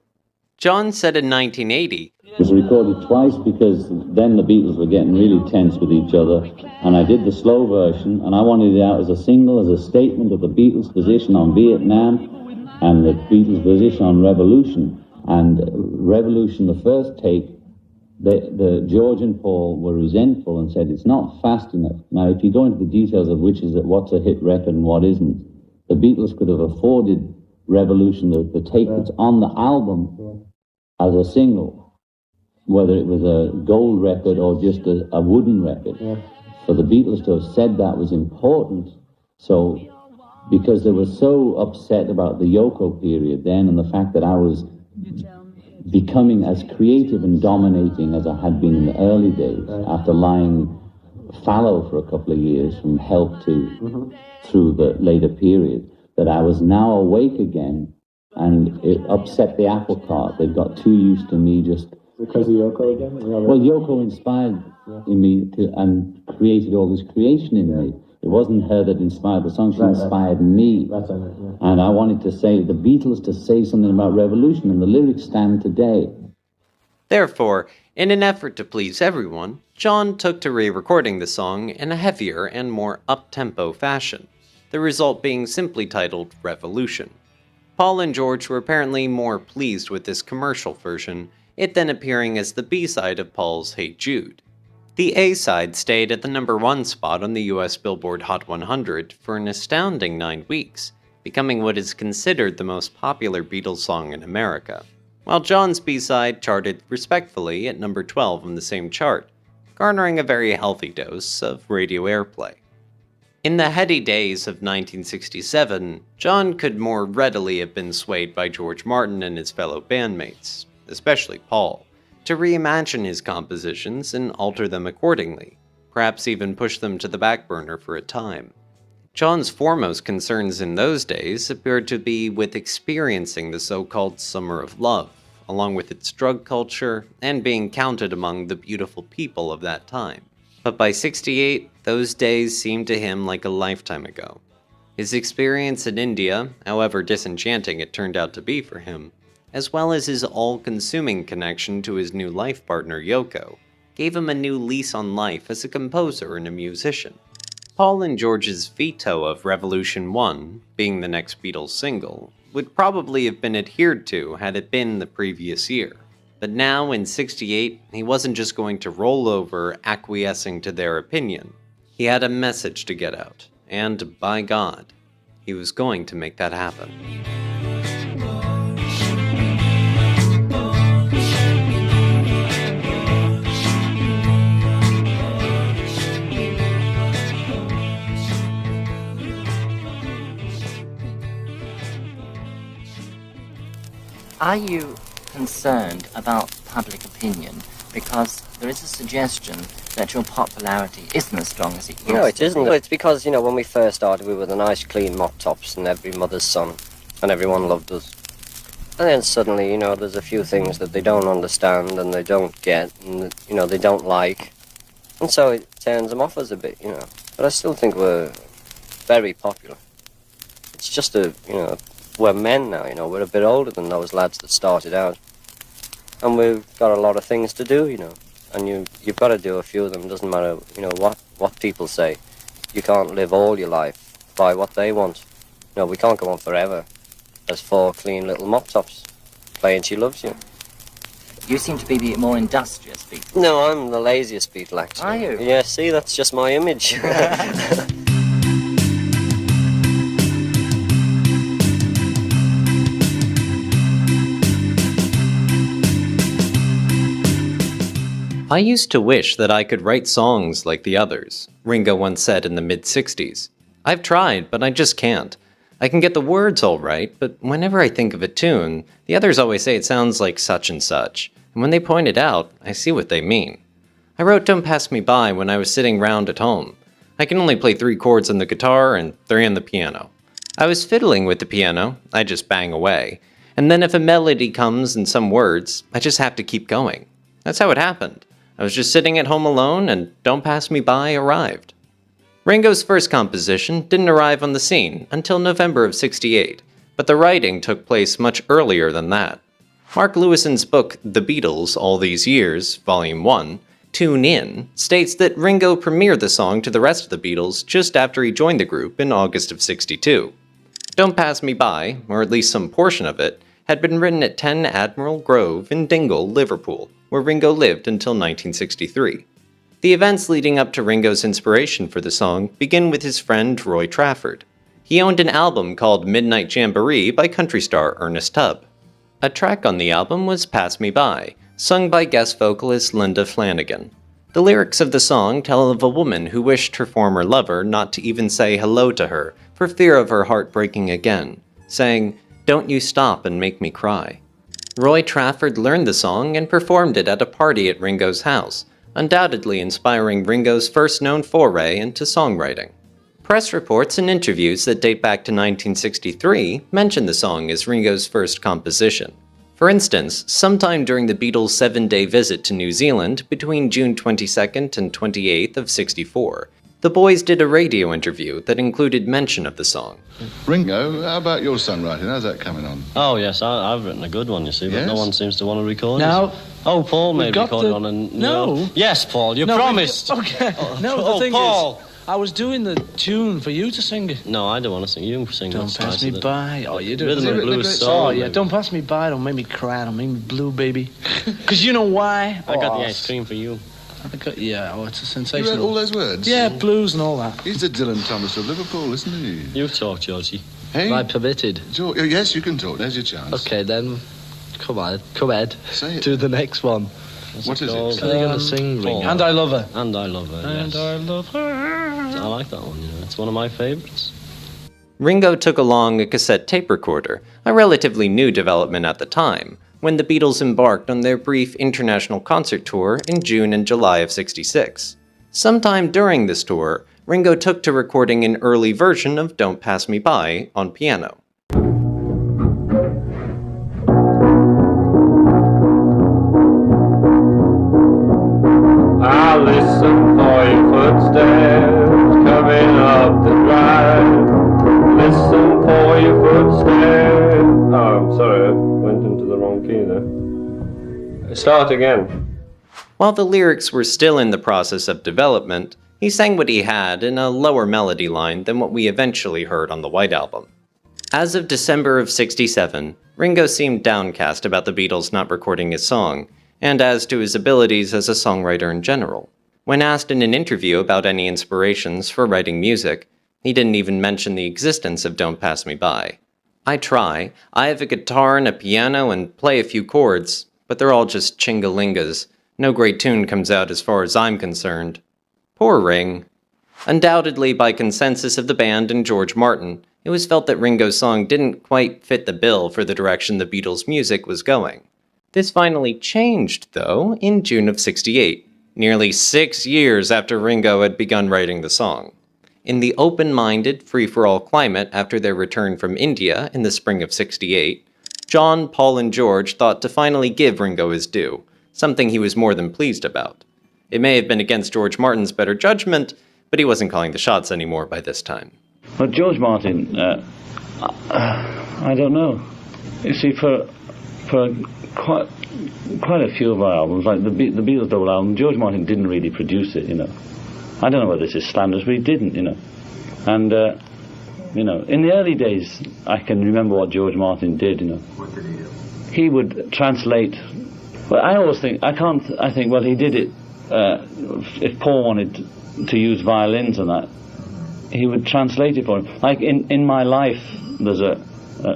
John said in 1980, It was recorded twice because then the Beatles were getting really tense with each other, and I did the slow version, and I wanted it out as a single, as a statement of the Beatles' position on Vietnam and the Beatles' position on Revolution. And Revolution, the first take, the George and Paul were resentful and said it's not fast enough. Now, if you go into the details of what's a hit record and what isn't, the Beatles could have afforded Revolution, the take that's on the album, as a single, whether it was a gold record or just a wooden record. For the Beatles to have said that was important, so because they were so upset about the Yoko period then and the fact that I was becoming as creative and dominating as I had been in the early days, after lying fallow for a couple of years from Help to through the later period, that I was now awake again, and it upset the apple cart. They got too used to me just... Because of Yoko again? Well, Yoko inspired in me and created all this creation in me. It wasn't her that inspired the song, she inspired me. And I wanted to say, the Beatles to say something about revolution, and the lyrics stand today. Therefore, in an effort to please everyone, John took to re-recording the song in a heavier and more up-tempo fashion, the result being simply titled Revolution. Paul and George were apparently more pleased with this commercial version, it then appearing as the B-side of Paul's Hey Jude. The A-side stayed at the #1 spot on the US Billboard Hot 100 for an astounding 9 weeks, becoming what is considered the most popular Beatles song in America, while John's B-side charted respectfully at number 12 on the same chart, garnering a very healthy dose of radio airplay. In the heady days of 1967, John could more readily have been swayed by George Martin and his fellow bandmates, especially Paul, to reimagine his compositions and alter them accordingly, perhaps even push them to the back burner for a time. John's foremost concerns in those days appeared to be with experiencing the so-called Summer of Love, along with its drug culture and being counted among the beautiful people of that time. But by '68, those days seemed to him like a lifetime ago. His experience in India, however disenchanting it turned out to be for him, as well as his all-consuming connection to his new life partner Yoko, gave him a new lease on life as a composer and a musician. Paul and George's veto of Revolution 1, being the next Beatles single, would probably have been adhered to had it been the previous year. But now, in '68, he wasn't just going to roll over, acquiescing to their opinion. He had a message to get out, and by God, he was going to make that happen. Are you concerned about public opinion? Because there is a suggestion that your popularity isn't as strong as it used to be. No, it isn't. It's because, when we first started, we were the nice, clean mop tops and every mother's son, and everyone loved us. And then suddenly, there's a few things that they don't understand and they don't get and, they don't like. And so it turns them off us a bit, But I still think we're very popular. it's just we're men now, we're a bit older than those lads that started out. And we've got a lot of things to do, and you've got to do a few of them. It doesn't matter, what people say. You can't live all your life by what they want. We can't go on forever as 4 clean little mop tops playing She Loves You. You seem to be the more industrious Beatle. No, I'm the laziest Beatle, actually. Are you? Yeah, see, that's just my image. I used to wish that I could write songs like the others, Ringo once said in the mid-60s. I've tried, but I just can't. I can get the words all right, but whenever I think of a tune, the others always say it sounds like such and such, and when they point it out, I see what they mean. I wrote Don't Pass Me By when I was sitting round at home. I can only play 3 chords on the guitar and 3 on the piano. I was fiddling with the piano, I just bang away, and then if a melody comes and some words, I just have to keep going. That's how it happened. I was just sitting at home alone, and Don't Pass Me By arrived. Ringo's first composition didn't arrive on the scene until November of '68, but the writing took place much earlier than that. Mark Lewison's book The Beatles All These Years, Volume 1, Tune In, states that Ringo premiered the song to the rest of the Beatles just after he joined the group in August of '62. Don't Pass Me By, or at least some portion of it, had been written at 10 Admiral Grove in Dingle, Liverpool, where Ringo lived until 1963. The events leading up to Ringo's inspiration for the song begin with his friend Roy Trafford. He owned an album called Midnight Jamboree by country star Ernest Tubb. A track on the album was Pass Me By, sung by guest vocalist Linda Flanagan. The lyrics of the song tell of a woman who wished her former lover not to even say hello to her for fear of her heart breaking again, saying, "Don't you stop and make me cry." Roy Trafford learned the song and performed it at a party at Ringo's house, undoubtedly inspiring Ringo's first known foray into songwriting. Press reports and interviews that date back to 1963 mention the song as Ringo's first composition. For instance, sometime during the Beatles' 7-day visit to New Zealand between June 22nd and 28th of '64, the boys did a radio interview that included mention of the song. Ringo, how about your songwriting? How's that coming on? Oh, yes, I've written a good one, you see, but Yes? no one seems to want to record Now, it. Oh, Paul may we've got record the- one and... No. Yes, Paul, you No, promised. Okay. No, Oh, the thing Paul. is, I was doing the tune for you to sing it. No, I don't want to sing. You sing. Don't that's pass nice me of it. by. Oh, you do. Rhythm and blues song. Oh, yeah. maybe. Don't pass me by. Don't make me cry. Don't make me blue, baby. Because you know why? I got the ice cream for you. Yeah, oh, it's a You sensational. wrote all those words? Yeah, blues and all that. He's the Dylan Thomas of Liverpool, isn't he? You talk, Georgie. Hey? Am I permitted? George, oh, yes, you can talk. There's your chance. Okay, then. Come on, Ed. Say it. Do the next one. What is called? it? Are you going to sing, Ringo? Paul. And I love her. And I love her, And yes. I love her. I like that one, you know. It's one of my favourites. Ringo took along a cassette tape recorder, a relatively new development at the time, when the Beatles embarked on their brief international concert tour in June and July of '66. Sometime during this tour, Ringo took to recording an early version of Don't Pass Me By on piano. I listen for your footsteps coming up the drive. Listen for your footsteps. Oh, I'm sorry, I went into the wrong key there. Start again. While the lyrics were still in the process of development, he sang what he had in a lower melody line than what we eventually heard on the White Album. As of December of '67, Ringo seemed downcast about the Beatles not recording his song, and as to his abilities as a songwriter in general. When asked in an interview about any inspirations for writing music, he didn't even mention the existence of Don't Pass Me By. I try, I have a guitar and a piano and play a few chords, but they're all just chingalingas. No great tune comes out as far as I'm concerned. Poor Ring. Undoubtedly by consensus of the band and George Martin, it was felt that Ringo's song didn't quite fit the bill for the direction the Beatles' music was going. This finally changed, though, in June of '68, nearly 6 years after Ringo had begun writing the song. In the open-minded, free-for-all climate after their return from India in the spring of '68, John, Paul, and George thought to finally give Ringo his due, something he was more than pleased about. It may have been against George Martin's better judgment, but he wasn't calling the shots anymore by this time. Well, George Martin I don't know. You see, for quite a few of our albums, like the Beatles double album, George Martin didn't really produce it, you know. I don't know whether this is slanderous, but he didn't, you know. And, you know, in the early days, I can remember what George Martin did, you know. What did he do? He would translate. Well, I always think, I think, well, he did it, if Paul wanted to use violins and that, he would translate it for him. Like in My Life, there's an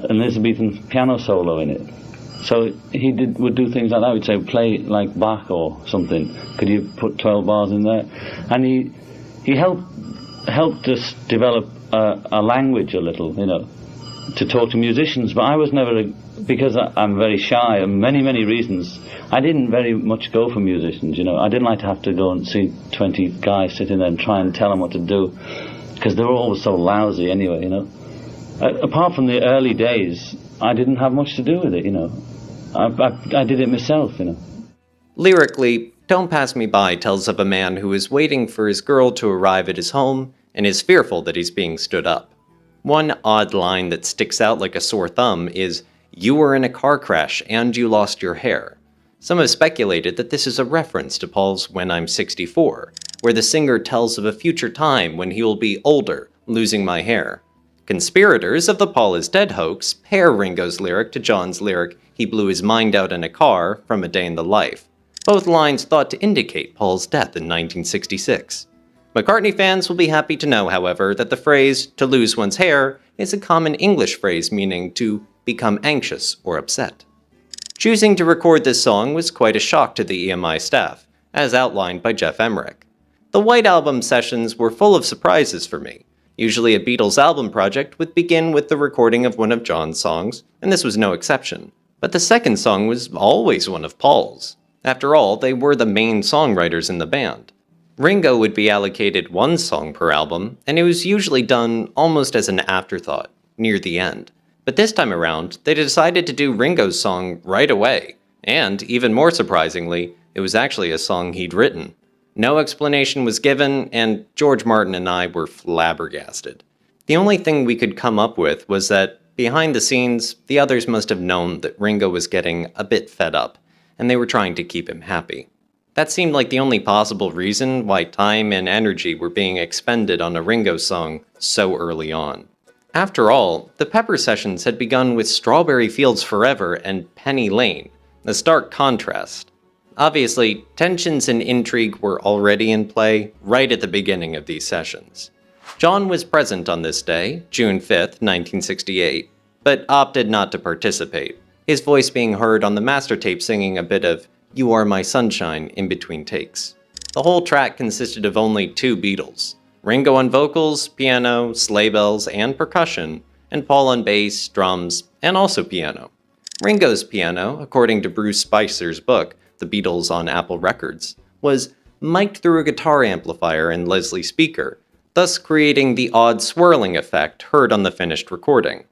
Elizabethan piano solo in it. So he would do things like that. He'd say, play like Bach or something. Could you put 12 bars in there? And he helped us develop a language a little, you know, to talk to musicians. But I was never, because I'm very shy, and many reasons, I didn't very much go for musicians, you know. I didn't like to have to go and see 20 guys sitting there and try and tell them what to do, because they were always so lousy anyway, you know. Apart from the early days, I didn't have much to do with it, you know. I did it myself, you know. Lyrically, Don't Pass Me By tells of a man who is waiting for his girl to arrive at his home and is fearful that he's being stood up. One odd line that sticks out like a sore thumb is, "You were in a car crash and you lost your hair." Some have speculated that this is a reference to Paul's When I'm 64, where the singer tells of a future time when he will be older, losing my hair. Conspirators of the Paul is Dead hoax pair Ringo's lyric to John's lyric, "He blew his mind out in a car" from A Day in the Life. Both lines thought to indicate Paul's death in 1966. McCartney fans will be happy to know, however, that the phrase, "to lose one's hair," is a common English phrase meaning to become anxious or upset. Choosing to record this song was quite a shock to the EMI staff, as outlined by Geoff Emerick. The White Album sessions were full of surprises for me. Usually a Beatles album project would begin with the recording of one of John's songs, and this was no exception. But the second song was always one of Paul's. After all, they were the main songwriters in the band. Ringo would be allocated one song per album, and it was usually done almost as an afterthought, near the end. But this time around, they decided to do Ringo's song right away, and, even more surprisingly, it was actually a song he'd written. No explanation was given, and George Martin and I were flabbergasted. The only thing we could come up with was that, behind the scenes, the others must have known that Ringo was getting a bit fed up, and they were trying to keep him happy. That seemed like the only possible reason why time and energy were being expended on a Ringo song so early on. After all, the Pepper sessions had begun with Strawberry Fields Forever and Penny Lane, a stark contrast. Obviously, tensions and intrigue were already in play right at the beginning of these sessions. John was present on this day, June 5th, 1968, but opted not to participate, his voice being heard on the master tape singing a bit of "You Are My Sunshine" in between takes. The whole track consisted of only two Beatles, Ringo on vocals, piano, sleigh bells, and percussion, and Paul on bass, drums, and also piano. Ringo's piano, according to Bruce Spicer's book, The Beatles on Apple Records, was mic'd through a guitar amplifier and Leslie speaker, thus creating the odd swirling effect heard on the finished recording.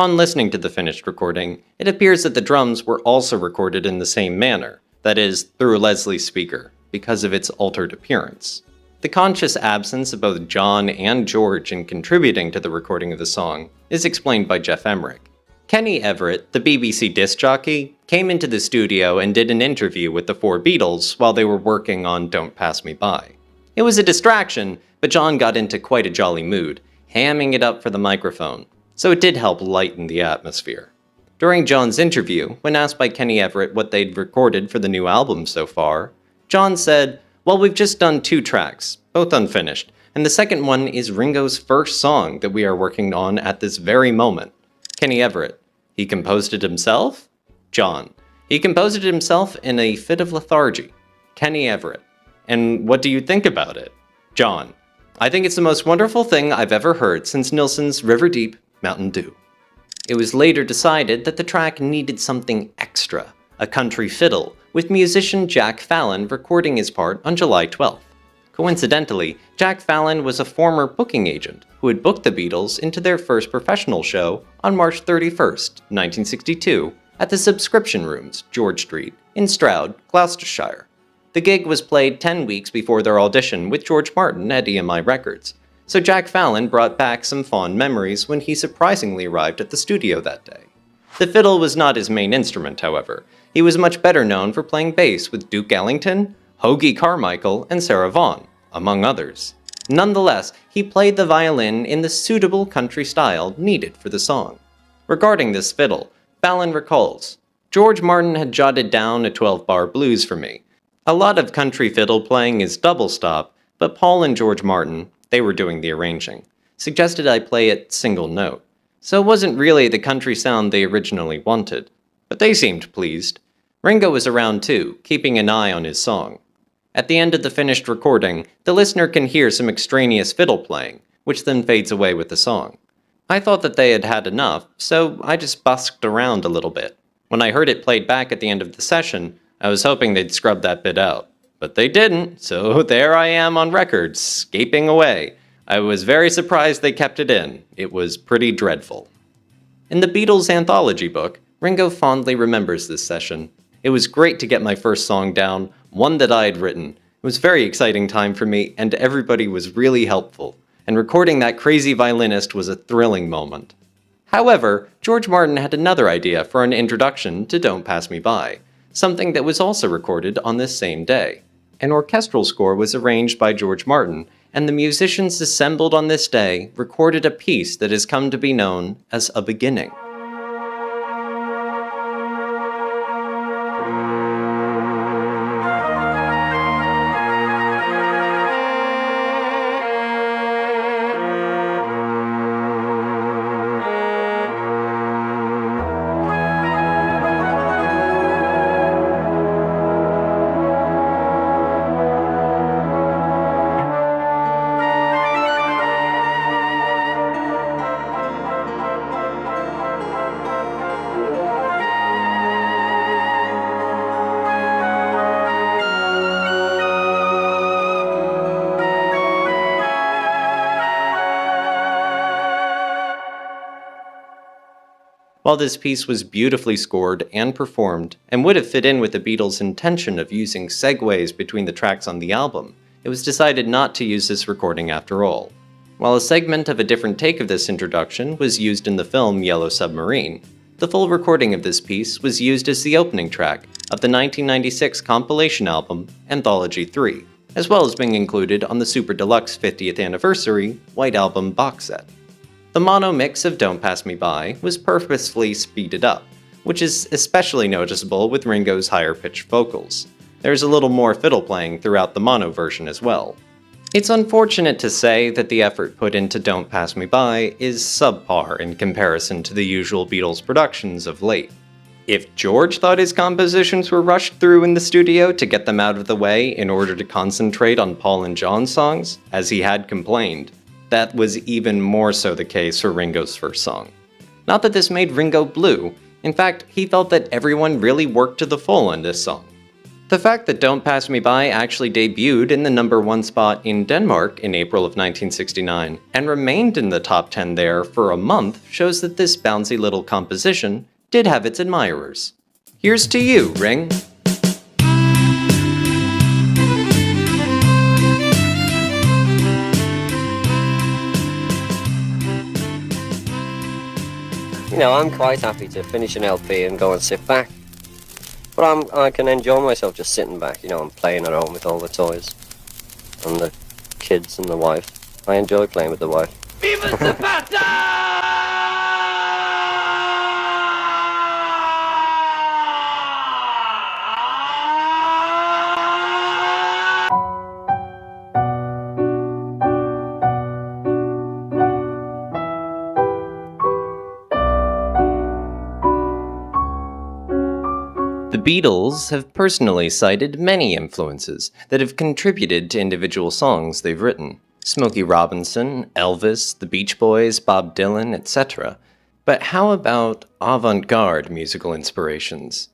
Upon listening to the finished recording, it appears that the drums were also recorded in the same manner, that is, through a Leslie speaker, because of its altered appearance. The conscious absence of both John and George in contributing to the recording of the song is explained by Geoff Emerick. Kenny Everett, the BBC disc jockey, came into the studio and did an interview with the four Beatles while they were working on Don't Pass Me By. It was a distraction, but John got into quite a jolly mood, hamming it up for the microphone, so it did help lighten the atmosphere. During John's interview, when asked by Kenny Everett what they'd recorded for the new album so far, John said, "Well, we've just done 2 tracks, both unfinished, and the second one is Ringo's first song that we are working on at this very moment." Kenny Everett: "He composed it himself?" John: "He composed it himself in a fit of lethargy." Kenny Everett: "And what do you think about it?" John: "I think it's the most wonderful thing I've ever heard since Nilsson's River Deep, Mountain Dew." It was later decided that the track needed something extra, a country fiddle, with musician Jack Fallon recording his part on July 12th. Coincidentally, Jack Fallon was a former booking agent who had booked the Beatles into their first professional show on March 31st, 1962, at the Subscription Rooms, George Street, in Stroud, Gloucestershire. The gig was played 10 weeks before their audition with George Martin at EMI Records, so Jack Fallon brought back some fond memories when he surprisingly arrived at the studio that day. The fiddle was not his main instrument, however. He was much better known for playing bass with Duke Ellington, Hoagie Carmichael, and Sarah Vaughan, among others. Nonetheless, he played the violin in the suitable country style needed for the song. Regarding this fiddle, Fallon recalls, "George Martin had jotted down a 12-bar blues for me. A lot of country fiddle playing is double stop, but Paul and George Martin, they were doing the arranging, suggested I play it single note. So it wasn't really the country sound they originally wanted, but they seemed pleased. Ringo was around too, keeping an eye on his song. At the end of the finished recording, the listener can hear some extraneous fiddle playing, which then fades away with the song. I thought that they had had enough, so I just busked around a little bit. When I heard it played back at the end of the session, I was hoping they'd scrub that bit out. But they didn't, so there I am on record, scaping away. I was very surprised they kept it in. It was pretty dreadful." In the Beatles anthology book, Ringo fondly remembers this session. "It was great to get my first song down, one that I had written. It was a very exciting time for me, and everybody was really helpful. And recording that crazy violinist was a thrilling moment." However, George Martin had another idea for an introduction to Don't Pass Me By, something that was also recorded on this same day. An orchestral score was arranged by George Martin, and the musicians assembled on this day recorded a piece that has come to be known as A Beginning. While this piece was beautifully scored and performed, and would have fit in with the Beatles' intention of using segues between the tracks on the album, it was decided not to use this recording after all. While a segment of a different take of this introduction was used in the film Yellow Submarine, the full recording of this piece was used as the opening track of the 1996 compilation album Anthology 3, as well as being included on the Super Deluxe 50th Anniversary White Album box set. The mono mix of Don't Pass Me By was purposefully speeded up, which is especially noticeable with Ringo's higher-pitched vocals. There's a little more fiddle playing throughout the mono version as well. It's unfortunate to say that the effort put into Don't Pass Me By is subpar in comparison to the usual Beatles productions of late. If George thought his compositions were rushed through in the studio to get them out of the way in order to concentrate on Paul and John's songs, as he had complained, that was even more so the case for Ringo's first song. Not that this made Ringo blue, in fact, he felt that everyone really worked to the full on this song. The fact that Don't Pass Me By actually debuted in the #1 spot in Denmark in April of 1969 and remained in the top 10 there for a month shows that this bouncy little composition did have its admirers. Here's to you, Ring. You know, I'm quite happy to finish an LP and go and sit back. But I can enjoy myself just sitting back, you know, and playing at home with all the toys. And the kids and the wife. I enjoy playing with the wife. The Beatles have personally cited many influences that have contributed to individual songs they've written. Smokey Robinson, Elvis, the Beach Boys, Bob Dylan, etc. But how about avant-garde musical inspirations?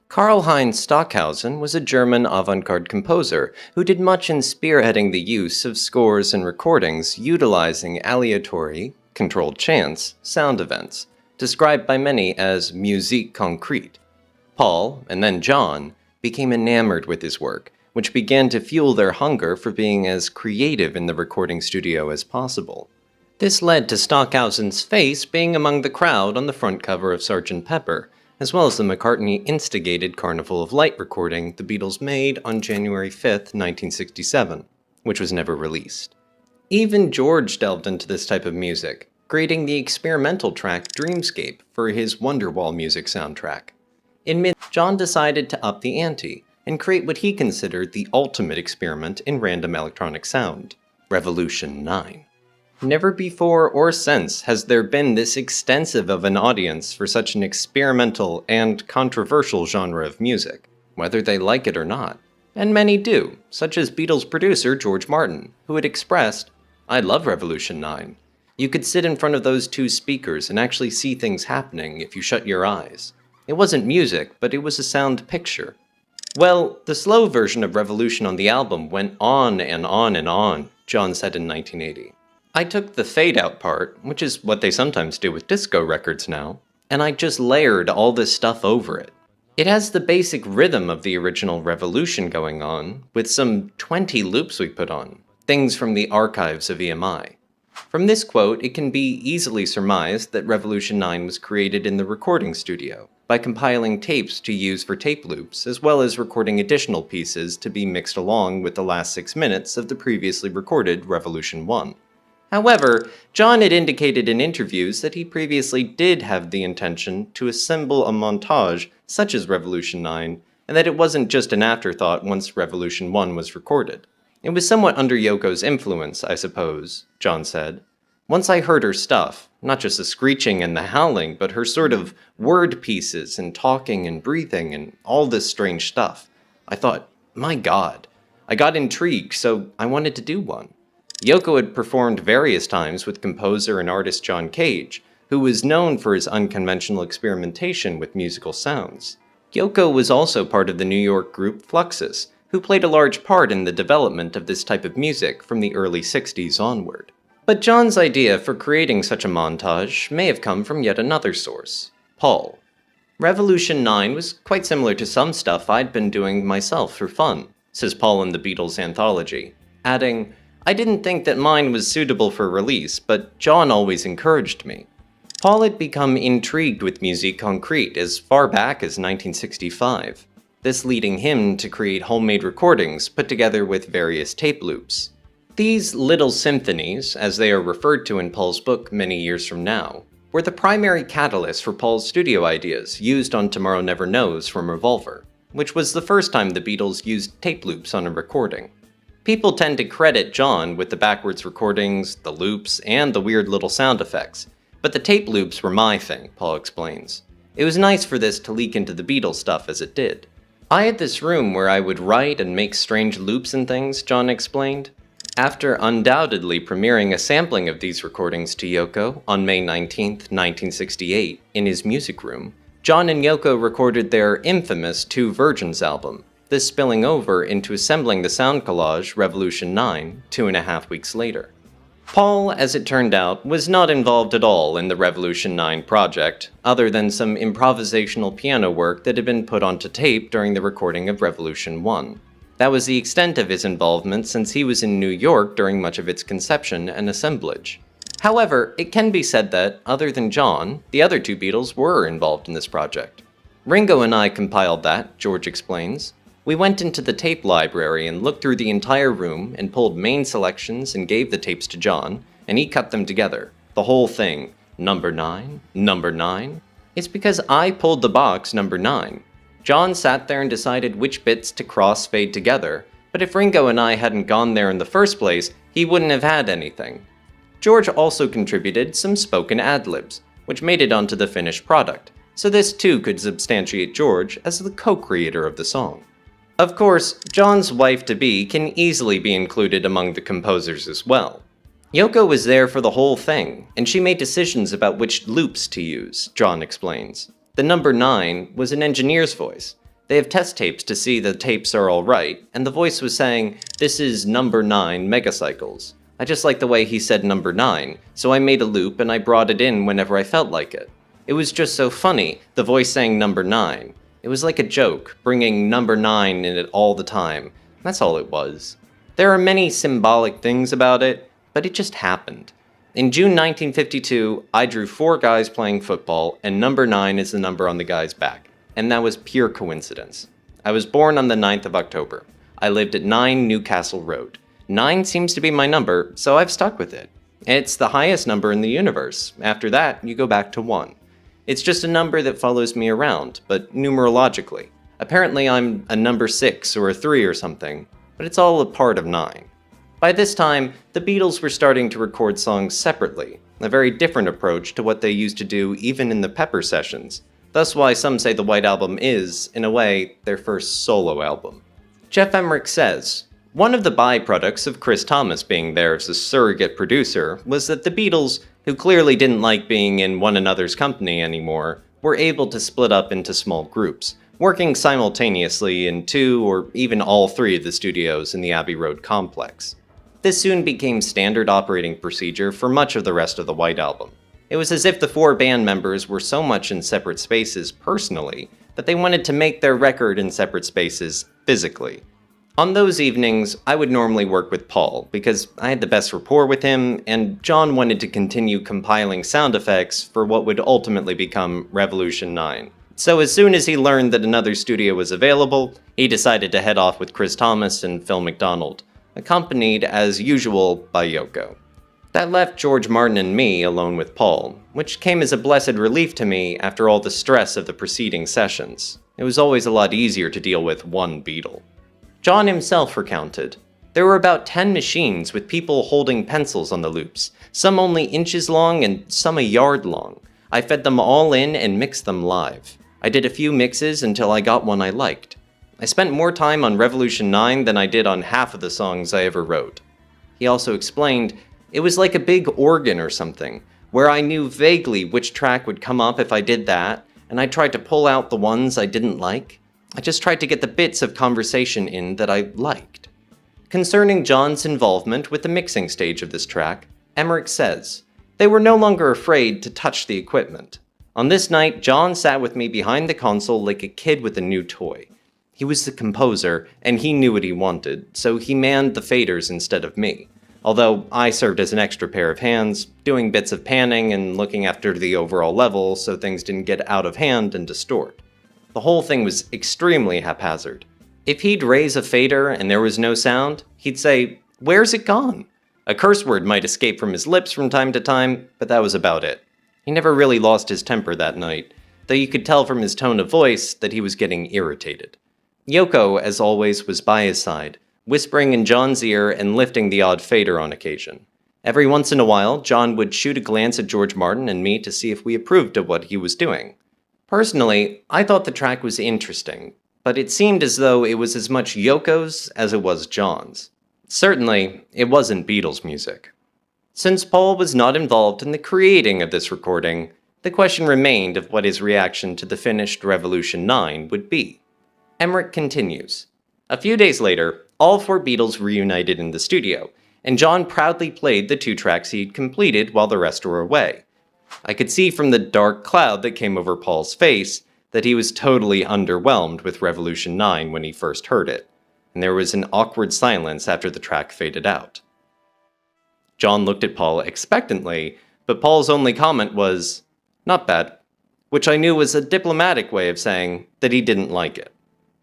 Karl-Heinz Stockhausen was a German avant-garde composer who did much in spearheading the use of scores and recordings utilizing aleatory, controlled chance, sound events, described by many as musique concrète. Paul, and then John, became enamored with his work, which began to fuel their hunger for being as creative in the recording studio as possible. This led to Stockhausen's face being among the crowd on the front cover of Sgt. Pepper, as well as the McCartney-instigated Carnival of Light recording the Beatles made on January 5, 1967, which was never released. Even George delved into this type of music, creating the experimental track Dreamscape for his Wonderwall music soundtrack. In mid, John decided to up the ante and create what he considered the ultimate experiment in random electronic sound, Revolution 9. Never before or since has there been this extensive of an audience for such an experimental and controversial genre of music, whether they like it or not. And many do, such as Beatles producer George Martin, who had expressed, "I love Revolution 9. You could sit in front of those two speakers and actually see things happening if you shut your eyes. It wasn't music, but it was a sound picture." Well, the slow version of Revolution on the album went on and on and on, John said in 1980. "I took the fade-out part, which is what they sometimes do with disco records now, and I just layered all this stuff over it. It has the basic rhythm of the original Revolution going on, with some 20 loops we put on, things from the archives of EMI. From this quote, it can be easily surmised that Revolution 9 was created in the recording studio, by compiling tapes to use for tape loops, as well as recording additional pieces to be mixed along with the last 6 minutes of the previously recorded Revolution 1. However, John had indicated in interviews that he previously did have the intention to assemble a montage such as Revolution 9, and that it wasn't just an afterthought once Revolution 1 was recorded. It was somewhat under Yoko's influence, I suppose, John said. Once I heard her stuff, not just the screeching and the howling, but her sort of word pieces and talking and breathing and all this strange stuff, I thought, my God. I got intrigued, so I wanted to do one. Yoko had performed various times with composer and artist John Cage, who was known for his unconventional experimentation with musical sounds. Yoko was also part of the New York group Fluxus, who played a large part in the development of this type of music from the early 60s onward. But John's idea for creating such a montage may have come from yet another source, Paul. Revolution 9 was quite similar to some stuff I'd been doing myself for fun, says Paul in the Beatles anthology, adding, I didn't think that mine was suitable for release, but John always encouraged me. Paul had become intrigued with musique concrète as far back as 1965, this leading him to create homemade recordings put together with various tape loops. These little symphonies, as they are referred to in Paul's book many years from now, were the primary catalyst for Paul's studio ideas used on Tomorrow Never Knows from Revolver, which was the first time the Beatles used tape loops on a recording. People tend to credit John with the backwards recordings, the loops, and the weird little sound effects, but the tape loops were my thing, Paul explains. It was nice for this to leak into the Beatles stuff as it did. I had this room where I would write and make strange loops and things, John explained. After undoubtedly premiering a sampling of these recordings to Yoko on May 19, 1968, in his music room, John and Yoko recorded their infamous Two Virgins album, this spilling over into assembling the sound collage Revolution 9 2.5 weeks later. Paul, as it turned out, was not involved at all in the Revolution 9 project, other than some improvisational piano work that had been put onto tape during the recording of Revolution 1. That was the extent of his involvement since he was in New York during much of its conception and assemblage. However, it can be said that, other than John, the other two Beatles were involved in this project. Ringo and I compiled that, George explains. We went into the tape library and looked through the entire room and pulled main selections and gave the tapes to John, and he cut them together. The whole thing. Number 9, number 9. It's because I pulled the box number 9. John sat there and decided which bits to cross-fade together, but if Ringo and I hadn't gone there in the first place, he wouldn't have had anything. George also contributed some spoken ad-libs, which made it onto the finished product, so this too could substantiate George as the co-creator of the song. Of course, John's wife-to-be can easily be included among the composers as well. Yoko was there for the whole thing, and she made decisions about which loops to use, John explains. The number 9 was an engineer's voice. They have test tapes to see the tapes are all right, and the voice was saying, "This is number 9 megacycles." I just liked the way he said number 9, so I made a loop and I brought it in whenever I felt like it. It was just so funny, the voice saying number 9. It was like a joke, bringing number 9 in it all the time. That's all it was. There are many symbolic things about it, but it just happened. In June 1952, I drew 4 guys playing football, and number 9 is the number on the guy's back. And that was pure coincidence. I was born on the 9th of October. I lived at 9 Newcastle Road. 9 seems to be my number, so I've stuck with it. It's the highest number in the universe. After that, you go back to 1. It's just a number that follows me around, but numerologically. Apparently I'm a number 6 or a 3 or something, but it's all a part of 9. By this time, the Beatles were starting to record songs separately, a very different approach to what they used to do even in the Pepper sessions. Thus why some say the White Album is, in a way, their first solo album. Geoff Emerick says, "One of the byproducts of Chris Thomas being there as a surrogate producer was that the Beatles, who clearly didn't like being in one another's company anymore, were able to split up into small groups, working simultaneously in 2 or even all 3 of the studios in the Abbey Road complex. This soon became standard operating procedure for much of the rest of the White Album. It was as if the 4 band members were so much in separate spaces personally that they wanted to make their record in separate spaces physically. On those evenings, I would normally work with Paul because I had the best rapport with him, and John wanted to continue compiling sound effects for what would ultimately become Revolution 9. So as soon as he learned that another studio was available, he decided to head off with Chris Thomas and Phil McDonald, accompanied as usual by Yoko. That left George Martin and me alone with Paul, which came as a blessed relief to me after all the stress of the preceding sessions. It was always a lot easier to deal with one Beatle. John himself recounted, "There were about 10 machines with people holding pencils on the loops, some only inches long and some a yard long. I fed them all in and mixed them live. I did a few mixes until I got one I liked. I spent more time on Revolution 9 than I did on half of the songs I ever wrote." He also explained, "It was like a big organ or something, where I knew vaguely which track would come up if I did that, and I tried to pull out the ones I didn't like. I just tried to get the bits of conversation in that I liked." Concerning John's involvement with the mixing stage of this track, Emerick says, "They were no longer afraid to touch the equipment. On this night, John sat with me behind the console like a kid with a new toy. He was the composer, and he knew what he wanted, so he manned the faders instead of me. Although I served as an extra pair of hands, doing bits of panning and looking after the overall level so things didn't get out of hand and distort. The whole thing was extremely haphazard. If he'd raise a fader and there was no sound, he'd say, 'Where's it gone?' A curse word might escape from his lips from time to time, but that was about it. He never really lost his temper that night, though you could tell from his tone of voice that he was getting irritated. Yoko, as always, was by his side, whispering in John's ear and lifting the odd fader on occasion. Every once in a while, John would shoot a glance at George Martin and me to see if we approved of what he was doing. Personally, I thought the track was interesting, but it seemed as though it was as much Yoko's as it was John's. Certainly, it wasn't Beatles music. Since Paul was not involved in the creating of this recording, the question remained of what his reaction to the finished Revolution 9 would be. Emerick continues, A few days later, all four Beatles reunited in the studio, and John proudly played the 2 tracks he'd completed while the rest were away. I could see from the dark cloud that came over Paul's face that he was totally underwhelmed with Revolution 9 when he first heard it, and there was an awkward silence after the track faded out. John looked at Paul expectantly, but Paul's only comment was, "Not bad," which I knew was a diplomatic way of saying that he didn't like it.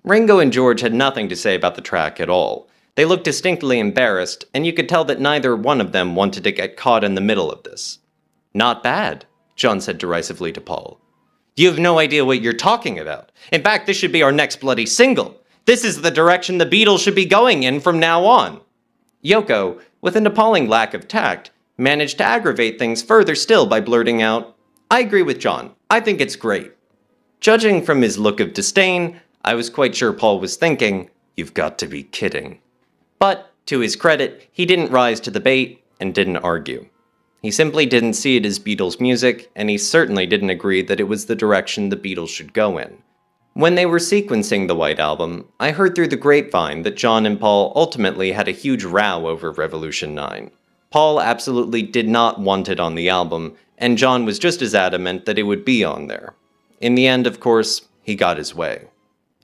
Ringo and George had nothing to say about the track at all. They looked distinctly embarrassed, and you could tell that neither one of them wanted to get caught in the middle of this. "Not bad," John said derisively to Paul. "You have no idea what you're talking about. In fact, this should be our next bloody single. This is the direction the Beatles should be going in from now on." Yoko, with an appalling lack of tact, managed to aggravate things further still by blurting out, "I agree with John. I think it's great." Judging from his look of disdain, I was quite sure Paul was thinking, "You've got to be kidding." But, to his credit, he didn't rise to the bait and didn't argue. He simply didn't see it as Beatles music, and he certainly didn't agree that it was the direction the Beatles should go in. When they were sequencing the White Album, I heard through the grapevine that John and Paul ultimately had a huge row over Revolution 9. Paul absolutely did not want it on the album, and John was just as adamant that it would be on there. In the end, of course, he got his way.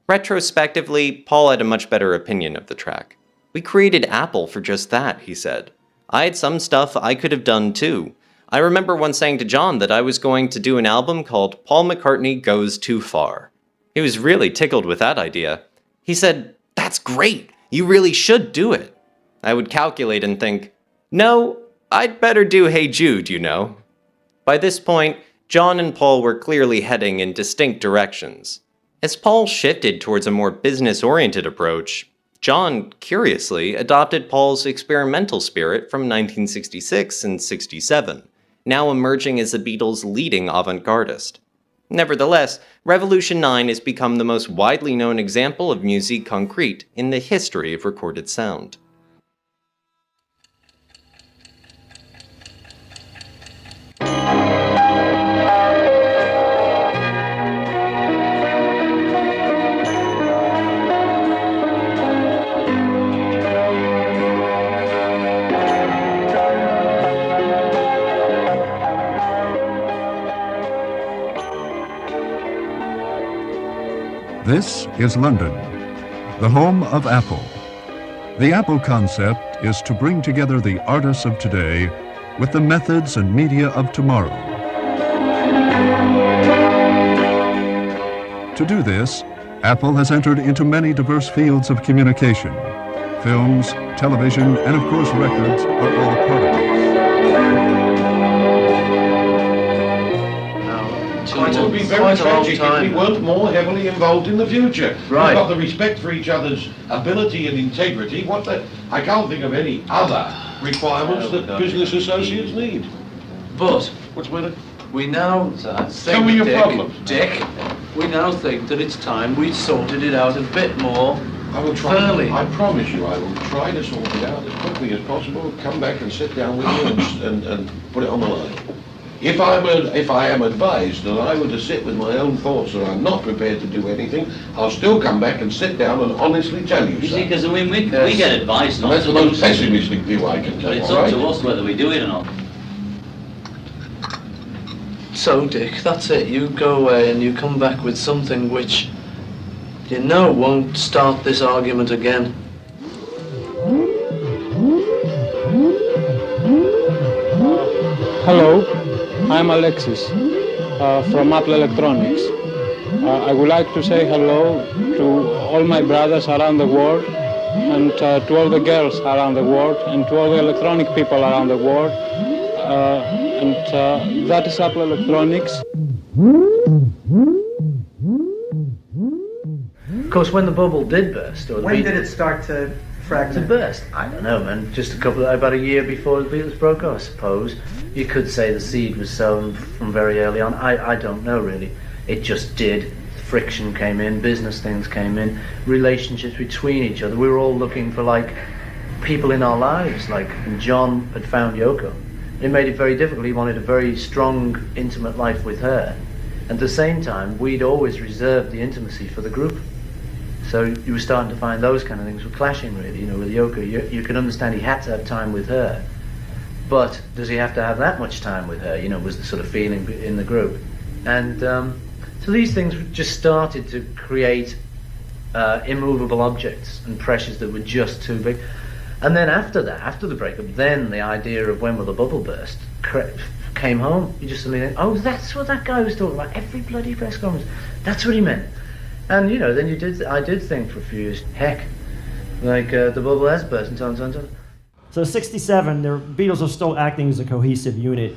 Retrospectively, Paul had a much better opinion of the track. "We created Apple for just that," he said. "I had some stuff I could have done too. I remember once saying to John that I was going to do an album called Paul McCartney Goes Too Far. He was really tickled with that idea. He said, 'That's great, you really should do it.' I would calculate and think, 'No, I'd better do Hey Jude, you know.'" By this point, John and Paul were clearly heading in distinct directions. As Paul shifted towards a more business-oriented approach, John, curiously, adopted Paul's experimental spirit from 1966 and 67, now emerging as the Beatles' leading avant-gardist. Nevertheless, Revolution 9 has become the most widely known example of musique concrète in the history of recorded sound. This is London, the home of Apple. The Apple concept is to bring together the artists of today with the methods and media of tomorrow. To do this, Apple has entered into many diverse fields of communication. Films, television, and of course records are all part of this. It would be very tragic if we weren't more heavily involved in the future. Right. We've got the respect for each other's ability and integrity. I can't think of any other requirements that business associates need. But what's with it? We now Tell me your problems. Dick, we now think that it's time we sorted it out a bit more I will try. fairly. I promise you, I will try to sort it out as quickly as possible. Come back and sit down with you and put it on the line. If I am advised that I were to sit with my own thoughts and I'm not prepared to do anything, I'll still come back and sit down and honestly tell you. You see, because we get advice not That's to the do most pessimistic view I can but take. it's all up right? to us whether we do it or not. So, Dick, that's it. You go away and you come back with something which you know won't start this argument again. Hello, I'm Alexis from Apple Electronics. I would like to say hello to all my brothers around the world and to all the girls around the world and to all the electronic people around the world. And that is Apple Electronics. Of course, when the bubble did burst, or when did it start to fragment? To burst? I don't know, man. Just about a year before the Beatles broke up, I suppose. You could say the seed was sown from very early on. I don't know, really. It just did. Friction came in, business things came in, relationships between each other. We were all looking for, like, people in our lives. Like, and John had found Yoko. It made it very difficult. He wanted a very strong, intimate life with her. At the same time, we'd always reserved the intimacy for the group. So you were starting to find those kind of things were clashing, really, you know, with Yoko. You can understand he had to have time with her, but does he have to have that much time with her, you know, was the sort of feeling in the group. And so these things just started to create immovable objects and pressures that were just too big. And then after that, after the breakup, then the idea of when will the bubble burst came home. You just suddenly think, oh, that's what that guy was talking about, every bloody press conference. That's what he meant. And, you know, then I did think for a few years, heck, like the bubble has burst and so on, so on, so on. So 67, the Beatles are still acting as a cohesive unit.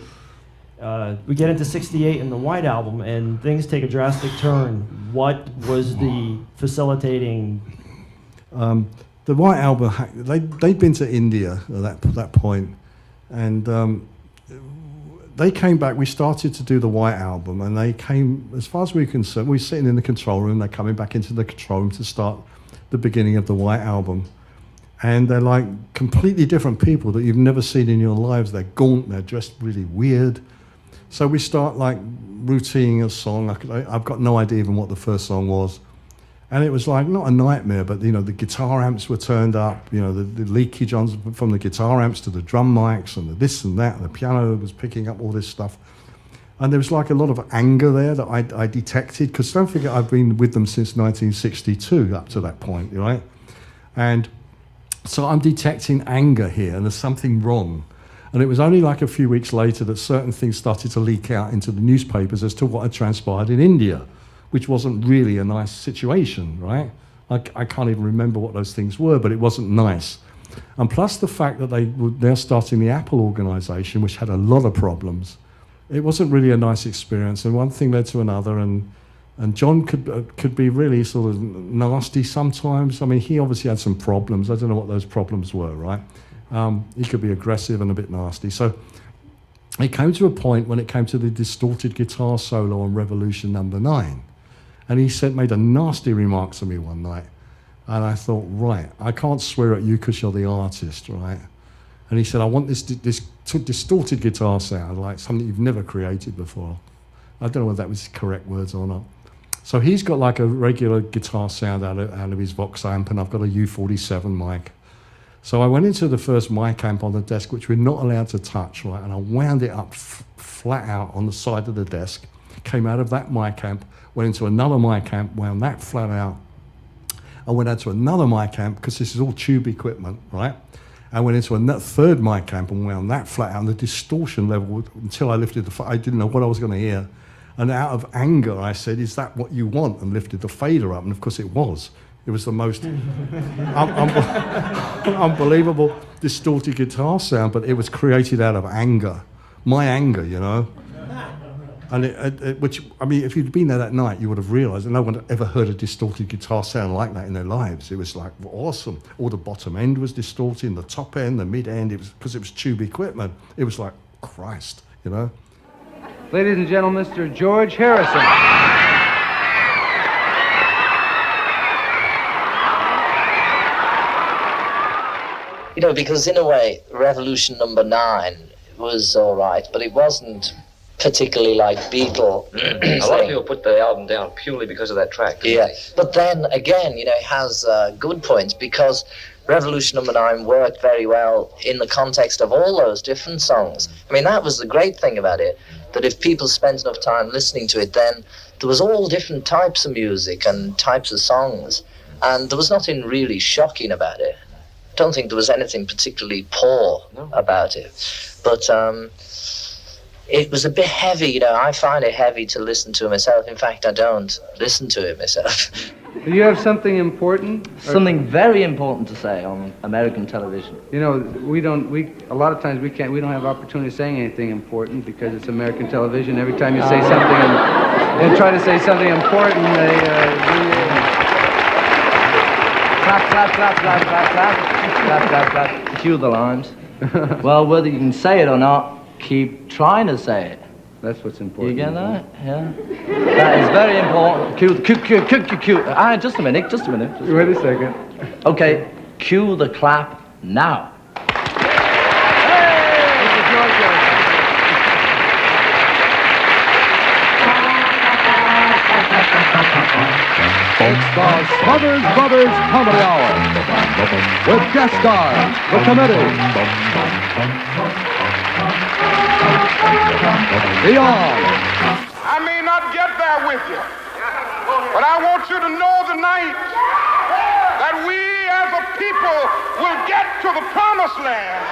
We get into 68 in the White Album, and things take a drastic turn. What was the facilitating? The White Album, they'd been to India at that point, and they came back. We started to do the White Album, and they came, as far as we were concerned, we were sitting in the control room, they're coming back into the control room to start the beginning of the White Album. And they're like completely different people that you've never seen in your lives. They're gaunt, they're dressed really weird. So we start like routining a song. I've got no idea even what the first song was. And it was like, not a nightmare, but you know, the guitar amps were turned up, you know, the leakage on from the guitar amps to the drum mics and the this and that, and the piano was picking up all this stuff. And there was like a lot of anger there that I detected, because don't forget, I've been with them since 1962 up to that point, right? And so I'm detecting anger here, and there's something wrong. And it was only like a few weeks later that certain things started to leak out into the newspapers as to what had transpired in India, which wasn't really a nice situation, right? I can't even remember what those things were, but it wasn't nice. And plus the fact that they're starting the Apple organization, which had a lot of problems. It wasn't really a nice experience, and one thing led to another, and John could be really sort of nasty sometimes. I mean, he obviously had some problems. I don't know what those problems were, right? He could be aggressive and a bit nasty. So it came to a point when it came to the distorted guitar solo on Revolution number 9. And he made a nasty remark to me one night. And I thought, right, I can't swear at you because you're the artist, right? And he said, I want this distorted guitar sound, like something you've never created before. I don't know whether that was correct words or not. So he's got like a regular guitar sound out of his Vox amp, and I've got a U47 mic. So I went into the first mic amp on the desk, which we're not allowed to touch, right? And I wound it up flat out on the side of the desk, came out of that mic amp, went into another mic amp, wound that flat out. I went out to another mic amp, because this is all tube equipment, right? I went into a third mic amp and wound that flat out, and the distortion level, until I lifted I didn't know what I was going to hear. And out of anger, I said, is that what you want? And lifted the fader up, and of course it was. It was the most unbelievable distorted guitar sound, but it was created out of anger. My anger, you know? And which, I mean, if you'd been there that night, you would have realised that no one had ever heard a distorted guitar sound like that in their lives. It was like awesome. All the bottom end was distorted, the top end, the mid end, because it was tube equipment. It was like, Christ, you know? Ladies and gentlemen, Mr. George Harrison. You know, because in a way, Revolution number 9 was all right, but it wasn't particularly like Beatle. A lot of people put the album down purely because of that track. Yeah, but then again, you know, it has good points, because Revolution number 9 worked very well in the context of all those different songs. I mean, that was the great thing about it, that if people spent enough time listening to it, then there was all different types of music and types of songs, and there was nothing really shocking about it. I don't think there was anything particularly poor about it, but it was a bit heavy, you know. I find it heavy to listen to myself. In fact, I don't listen to it myself. Do you have something important? Something very important to say on American television. You know, a lot of times we don't have opportunity of saying anything important because it's American television. Every time you say something and try to say something important, they clap, clap, clap, clap, clap, clap, clap, clap, clap. Cue the lines. Well, whether you can say it or not, keep trying to say it. That's what's important. You get that? Yeah. That is very important. Cue. Just a minute. Wait a second. Okay, cue the clap now. It's the Smothers Brothers Comedy Hour with guest stars, the committee, Beyond. I may not get there with you, but I want you to know tonight that we as a people will get to the promised land.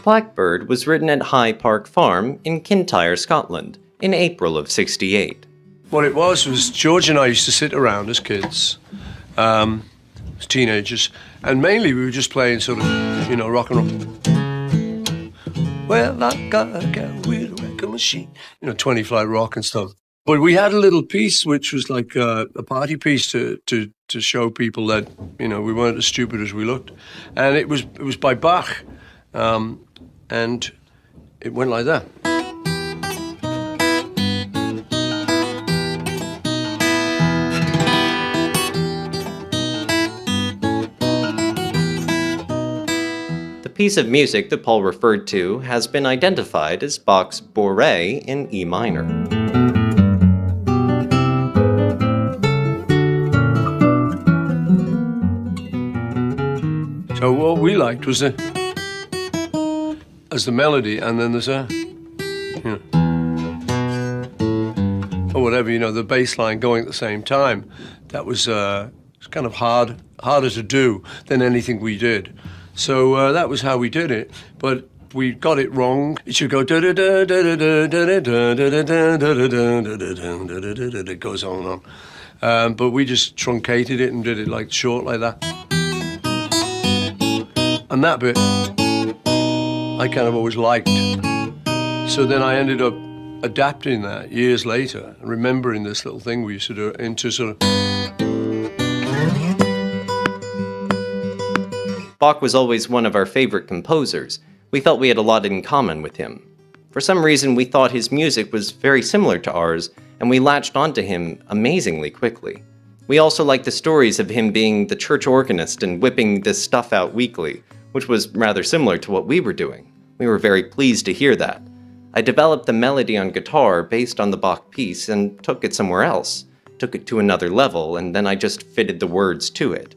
Blackbird was written at High Park Farm in Kintyre, Scotland, in April of '68. What it was George and I used to sit around as kids, as teenagers, and mainly we were just playing sort of, rock and roll. Well, I got a gal with a record machine, 20 Flight Rock and stuff. But we had a little piece which was like a party piece to show people that, we weren't as stupid as we looked. And it was by Bach. And it went like that. The piece of music that Paul referred to has been identified as Bach's Bourrée in E minor. So what we liked was as the melody, and then there's or whatever, the bass line going at the same time. That was kind of harder to do than anything we did. So that was how we did it, but we got it wrong. It should go it goes on and on. But we just truncated it and did it like short like that. And that bit I kind of always liked. So then I ended up adapting that years later, remembering this little thing we used to do into sort of... Bach was always one of our favorite composers. We felt we had a lot in common with him. For some reason, we thought his music was very similar to ours, and we latched onto him amazingly quickly. We also liked the stories of him being the church organist and whipping this stuff out weekly, which was rather similar to what we were doing. We were very pleased to hear that. I developed the melody on guitar based on the Bach piece and took it somewhere else, took it to another level, and then I just fitted the words to it.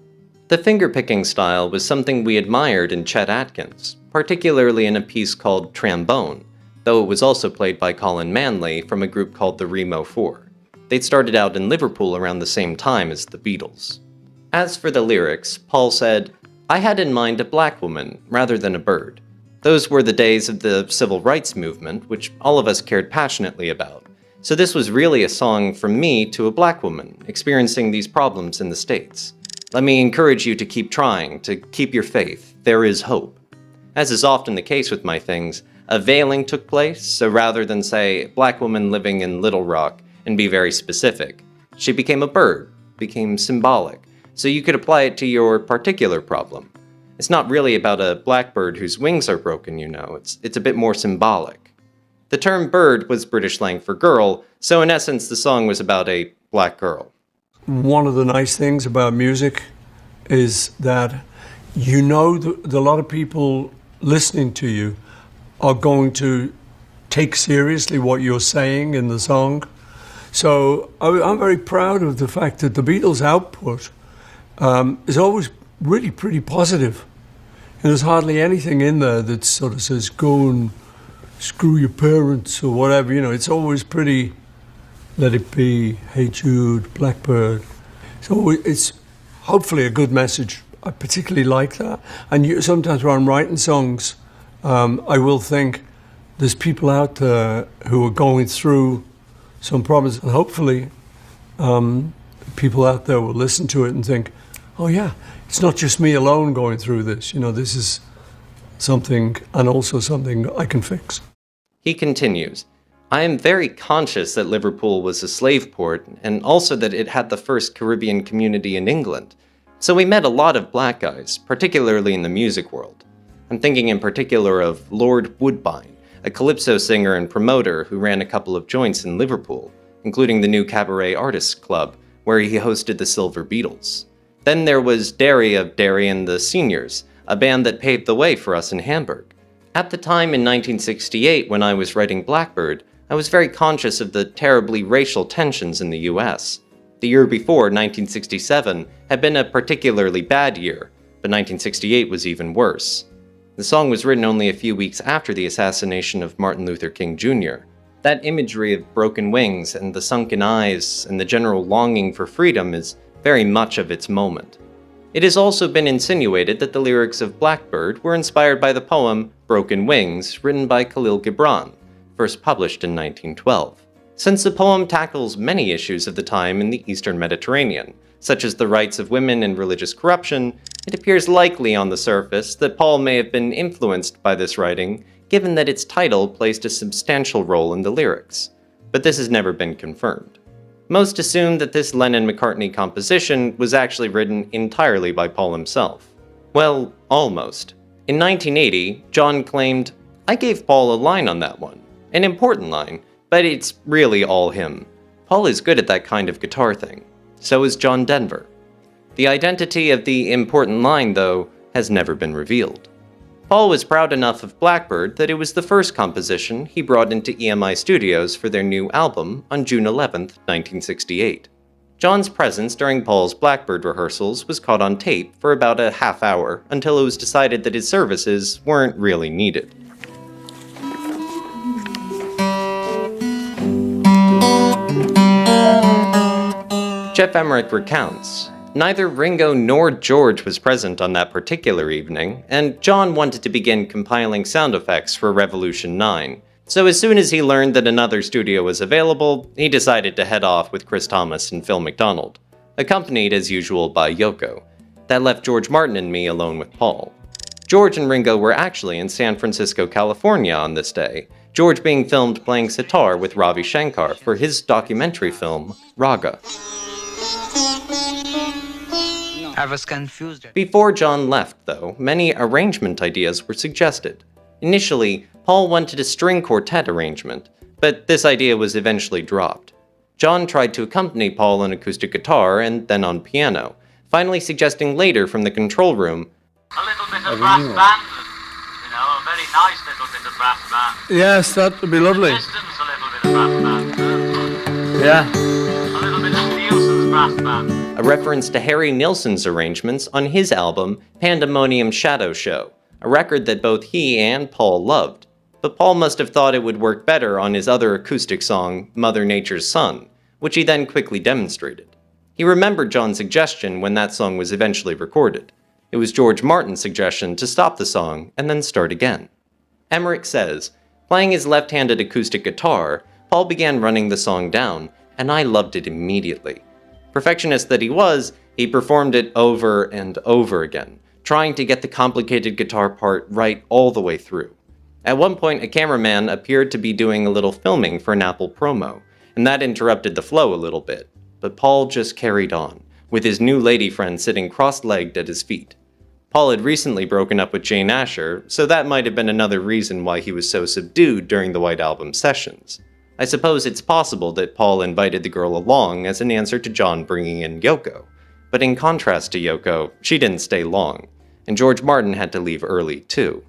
The finger-picking style was something we admired in Chet Atkins, particularly in a piece called Trombone, though it was also played by Colin Manley from a group called the Remo 4. They'd started out in Liverpool around the same time as the Beatles. As for the lyrics, Paul said, "I had in mind a black woman rather than a bird. Those were the days of the civil rights movement, which all of us cared passionately about. So this was really a song from me to a black woman experiencing these problems in the States. Let me encourage you to keep trying, to keep your faith. There is hope." As is often the case with my things, a veiling took place, so rather than say, black woman living in Little Rock, and be very specific, she became a bird, became symbolic, so you could apply it to your particular problem. It's not really about a blackbird whose wings are broken, it's a bit more symbolic. The term bird was British slang for girl, so in essence the song was about a black girl. One of the nice things about music is that that a lot of people listening to you are going to take seriously what you're saying in the song. So I'm very proud of the fact that the Beatles' output is always really pretty positive. And there's hardly anything in there that sort of says, go and screw your parents or whatever. It's always pretty, let it be, hey Jude, Blackbird. So it's hopefully a good message. I particularly like that. And sometimes when I'm writing songs, I will think there's people out there who are going through some problems. And hopefully people out there will listen to it and think, oh yeah, it's not just me alone going through this. This is something, and also something I can fix. He continues, "I am very conscious that Liverpool was a slave port, and also that it had the first Caribbean community in England. So we met a lot of black guys, particularly in the music world. I'm thinking in particular of Lord Woodbine, a calypso singer and promoter who ran a couple of joints in Liverpool, including the new Cabaret Artists Club, where he hosted the Silver Beatles. Then there was Derry of Derry and the Seniors, a band that paved the way for us in Hamburg. At the time in 1968 when I was writing Blackbird, I was very conscious of the terribly racial tensions in the US. The year before, 1967, had been a particularly bad year, but 1968 was even worse. The song was written only a few weeks after the assassination of Martin Luther King Jr. That imagery of broken wings and the sunken eyes and the general longing for freedom is very much of its moment. It has also been insinuated that the lyrics of Blackbird were inspired by the poem Broken Wings, written by Khalil Gibran, first published in 1912. Since the poem tackles many issues of the time in the Eastern Mediterranean, such as the rights of women and religious corruption, it appears likely on the surface that Paul may have been influenced by this writing, given that its title placed a substantial role in the lyrics. But this has never been confirmed. Most assume that this Lennon-McCartney composition was actually written entirely by Paul himself. Well, almost. In 1980, John claimed, "I gave Paul a line on that one. An important line, but it's really all him. Paul is good at that kind of guitar thing. So is John Denver." The identity of the important line, though, has never been revealed. Paul was proud enough of Blackbird that it was the first composition he brought into EMI Studios for their new album on June 11, 1968. John's presence during Paul's Blackbird rehearsals was caught on tape for about a half hour until it was decided that his services weren't really needed. Geoff Emerick recounts, "Neither Ringo nor George was present on that particular evening, and John wanted to begin compiling sound effects for Revolution 9. So as soon as he learned that another studio was available, he decided to head off with Chris Thomas and Phil McDonald, accompanied as usual by Yoko. That left George Martin and me alone with Paul. George and Ringo were actually in San Francisco, California on this day, George being filmed playing sitar with Ravi Shankar for his documentary film, Raga. I was confused. Before John left, though, many arrangement ideas were suggested. Initially, Paul wanted a string quartet arrangement, but this idea was eventually dropped. John tried to accompany Paul on acoustic guitar and then on piano, finally suggesting later from the control room, A little bit of brass band, you know, a very nice little bit of brass band. Yes, that would be lovely. Distance, a little bit of brass band. Yeah. A little bit of Nielsen's brass band. a reference to Harry Nilsson's arrangements on his album Pandemonium Shadow Show, a record that both he and Paul loved. But Paul must have thought it would work better on his other acoustic song, Mother Nature's Son, which he then quickly demonstrated. He remembered John's suggestion when that song was eventually recorded. It was George Martin's suggestion to stop the song and then start again. Emerick says, playing his left-handed acoustic guitar, Paul began running the song down, and I loved it immediately. Perfectionist that he was, he performed it over and over again, trying to get the complicated guitar part right all the way through. At one point, a cameraman appeared to be doing a little filming for an Apple promo, and that interrupted the flow a little bit. But Paul just carried on, with his new lady friend sitting cross-legged at his feet. Paul had recently broken up with Jane Asher, so that might have been another reason why he was so subdued during the White Album sessions. I suppose it's possible that Paul invited the girl along as an answer to John bringing in Yoko. But in contrast to Yoko, she didn't stay long, and George Martin had to leave early too.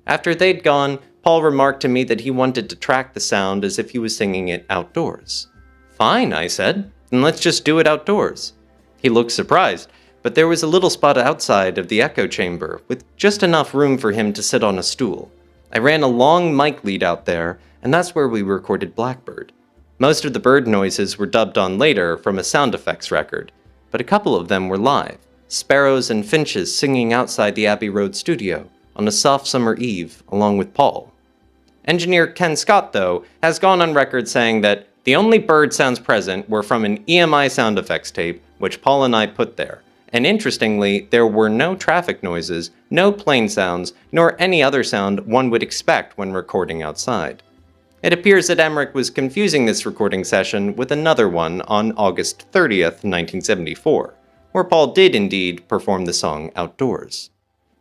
After they'd gone, Paul remarked to me that he wanted to track the sound as if he was singing it outdoors. Fine, I said, then let's just do it outdoors. He looked surprised, but there was a little spot outside of the echo chamber with just enough room for him to sit on a stool. I ran a long mic lead out there, and that's where we recorded Blackbird. Most of the bird noises were dubbed on later from a sound effects record, but a couple of them were live, sparrows and finches singing outside the Abbey Road studio on a soft summer eve along with Paul. Engineer Ken Scott, though, has gone on record saying that the only bird sounds present were from an EMI sound effects tape, which Paul and I put there. And interestingly, there were no traffic noises, no plane sounds, nor any other sound one would expect when recording outside. It appears that Emerick was confusing this recording session with another one on August 30th, 1974, where Paul did indeed perform the song outdoors.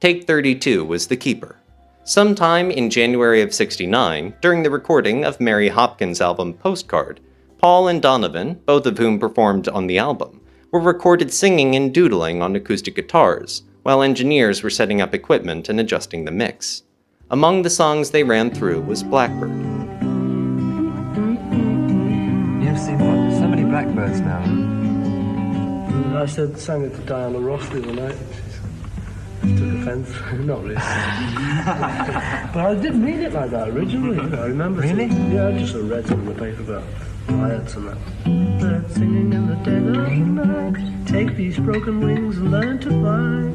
Take 32 was the keeper. Sometime in January of '69, during the recording of Mary Hopkins' album Postcard, Paul and Donovan, both of whom performed on the album, were recorded singing and doodling on acoustic guitars, while engineers were setting up equipment and adjusting the mix. Among the songs they ran through was Blackbird. You've seen so many blackbirds now. I sang it to Diana Ross the other night. She took offence. Not really. But I didn't mean it like that originally. I remember. Really? Yeah, I just read it in the paper about riots and that. Birds singing in the dead of night. Take these broken wings and learn to fly.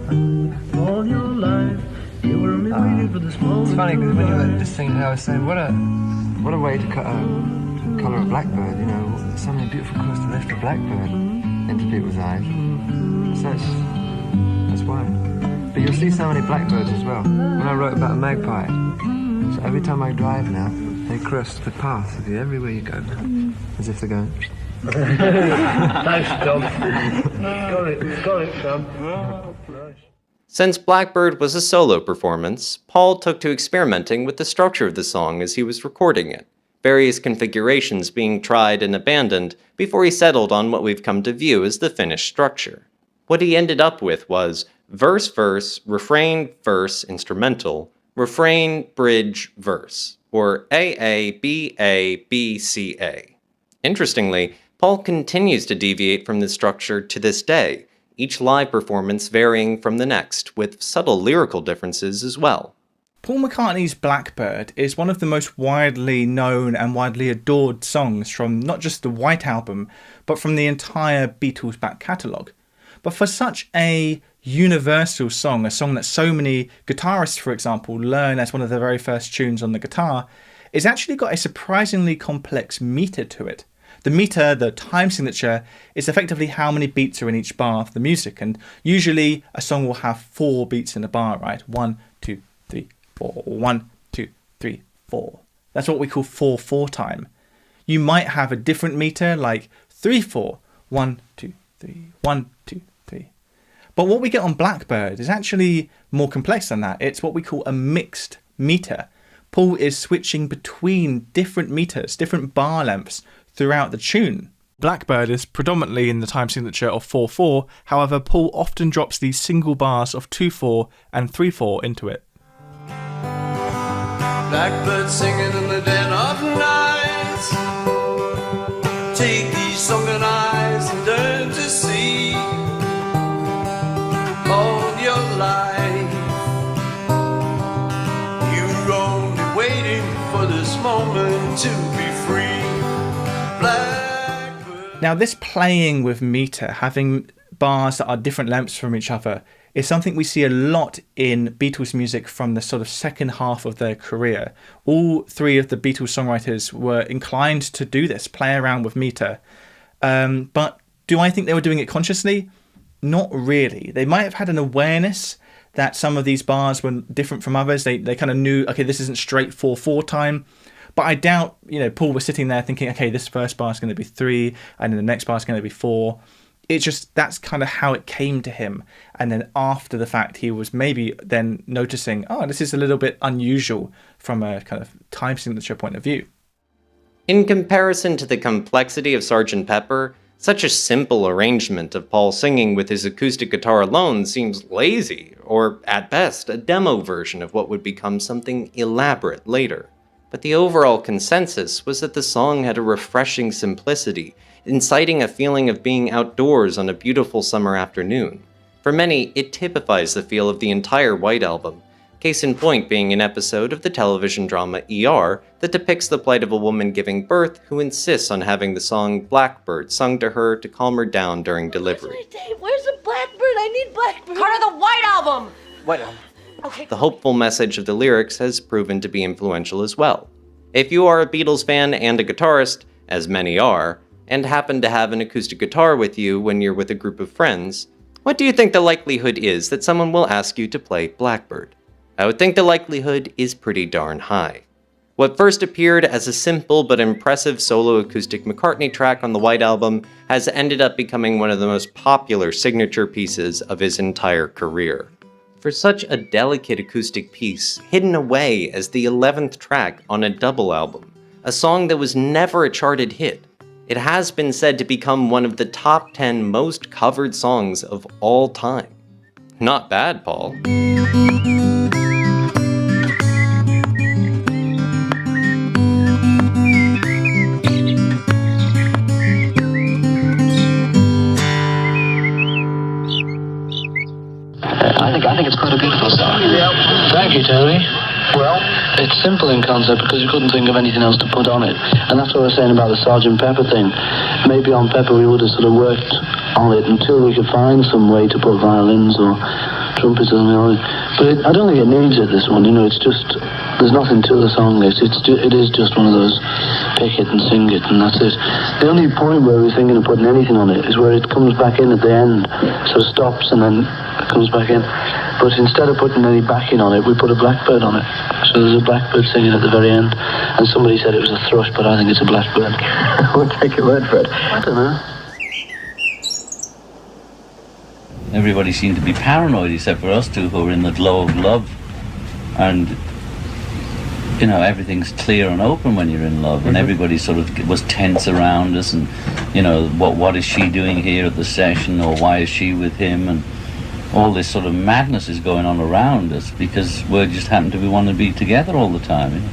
All your life, you were only waiting for this moment. It's funny because when you were just singing, I was saying, what a way to colour a blackbird. You know, so many beautiful colours to lift a blackbird into people's eyes. So that's why. But you'll see so many blackbirds as well. When I wrote about a magpie, so every time I drive now, they cross the path with you everywhere you go, as if they're going. Thanks, Tom. Got it, Tom. Since Blackbird was a solo performance, Paul took to experimenting with the structure of the song as he was recording it, various configurations being tried and abandoned before he settled on what we've come to view as the finished structure. What he ended up with was verse-verse, refrain-verse, instrumental, refrain-bridge, verse, or AA-BA-BCA. Interestingly, Paul continues to deviate from this structure to this day, each live performance varying from the next, with subtle lyrical differences as well. Paul McCartney's Blackbird is one of the most widely known and widely adored songs from not just the White Album, but from the entire Beatles back catalogue. But for such a universal song, a song that so many guitarists, for example, learn as one of their very first tunes on the guitar, it's actually got a surprisingly complex meter to it. The meter, the time signature, is effectively how many beats are in each bar of the music, and usually a song will have 4 beats in a bar, right? 1, 2, 3, 4, 1, 2, 3, 4. That's what we call 4/4 time. You might have a different meter like 3/4, 1, 2, 3, 1, 2, 3. But what we get on Blackbird is actually more complex than that. It's what we call a mixed meter. Paul is switching between different meters, different bar lengths throughout the tune. Blackbird is predominantly in the time signature of 4/4, however Paul often drops these single bars of 2/4 and 3/4 into it. Blackbird singing in the dead of night. Take these sunken eyes and learn to see. All your life you're only waiting for this moment to be free. Blackbird. Now this playing with meter, having bars that are different lengths from each other, is something we see a lot in Beatles music from the sort of second half of their career. All 3 of the Beatles songwriters were inclined to do this, play around with meter. But do I think they were doing it consciously? Not really. They might have had an awareness that some of these bars were different from others. They kind of knew, okay, this isn't straight 4/4 time. But I doubt, Paul was sitting there thinking, okay, this first bar is going to be 3, and then the next bar is going to be 4. It's just, that's kind of how it came to him. And then after the fact, he was maybe then noticing, oh, this is a little bit unusual from a kind of time signature point of view. In comparison to the complexity of Sgt. Pepper, such a simple arrangement of Paul singing with his acoustic guitar alone seems lazy, or at best, a demo version of what would become something elaborate later. But the overall consensus was that the song had a refreshing simplicity, inciting a feeling of being outdoors on a beautiful summer afternoon. For many, it typifies the feel of the entire White Album, case in point being an episode of the television drama ER that depicts the plight of a woman giving birth who insists on having the song Blackbird sung to her to calm her down during delivery. Where's the Blackbird? I need Blackbird. Part of the White Album. White Album. Okay. The hopeful message of the lyrics has proven to be influential as well. If you are a Beatles fan and a guitarist, as many are, and happen to have an acoustic guitar with you when you're with a group of friends, what do you think the likelihood is that someone will ask you to play Blackbird? I would think the likelihood is pretty darn high. What first appeared as a simple but impressive solo acoustic McCartney track on the White Album has ended up becoming one of the most popular signature pieces of his entire career. For such a delicate acoustic piece, hidden away as the 11th track on a double album, a song that was never a charted hit, it has been said to become one of the top 10 most covered songs of all time. Not bad, Paul. interesting concept because we couldn't think of anything else to put on it. And that's what I was saying about the Sgt. Pepper thing. Maybe on Pepper we would have sort of worked on it until we could find some way to put violins or trumpets or something on it. But I don't think it needs it, this one, you know, it's just, there's nothing to the song list. It is just one of those pick it and sing it and that's it. The only point where we're thinking of putting anything on it is where it comes back in at the end. So it stops and then it comes back in. But instead of putting any backing on it, we put a blackbird on it. So there's a blackbird singing at the very end. And somebody said it was a thrush, but I think it's a blackbird. We'll take your word for it. I don't know. Everybody seemed to be paranoid except for us two who were in the glow of love. And, you know, everything's clear and open when you're in love. And everybody sort of was tense around us. And, you know, what is she doing here at the session? Or why is she with him? And all this sort of madness is going on around us because we just happen to want to be together all the time, you know.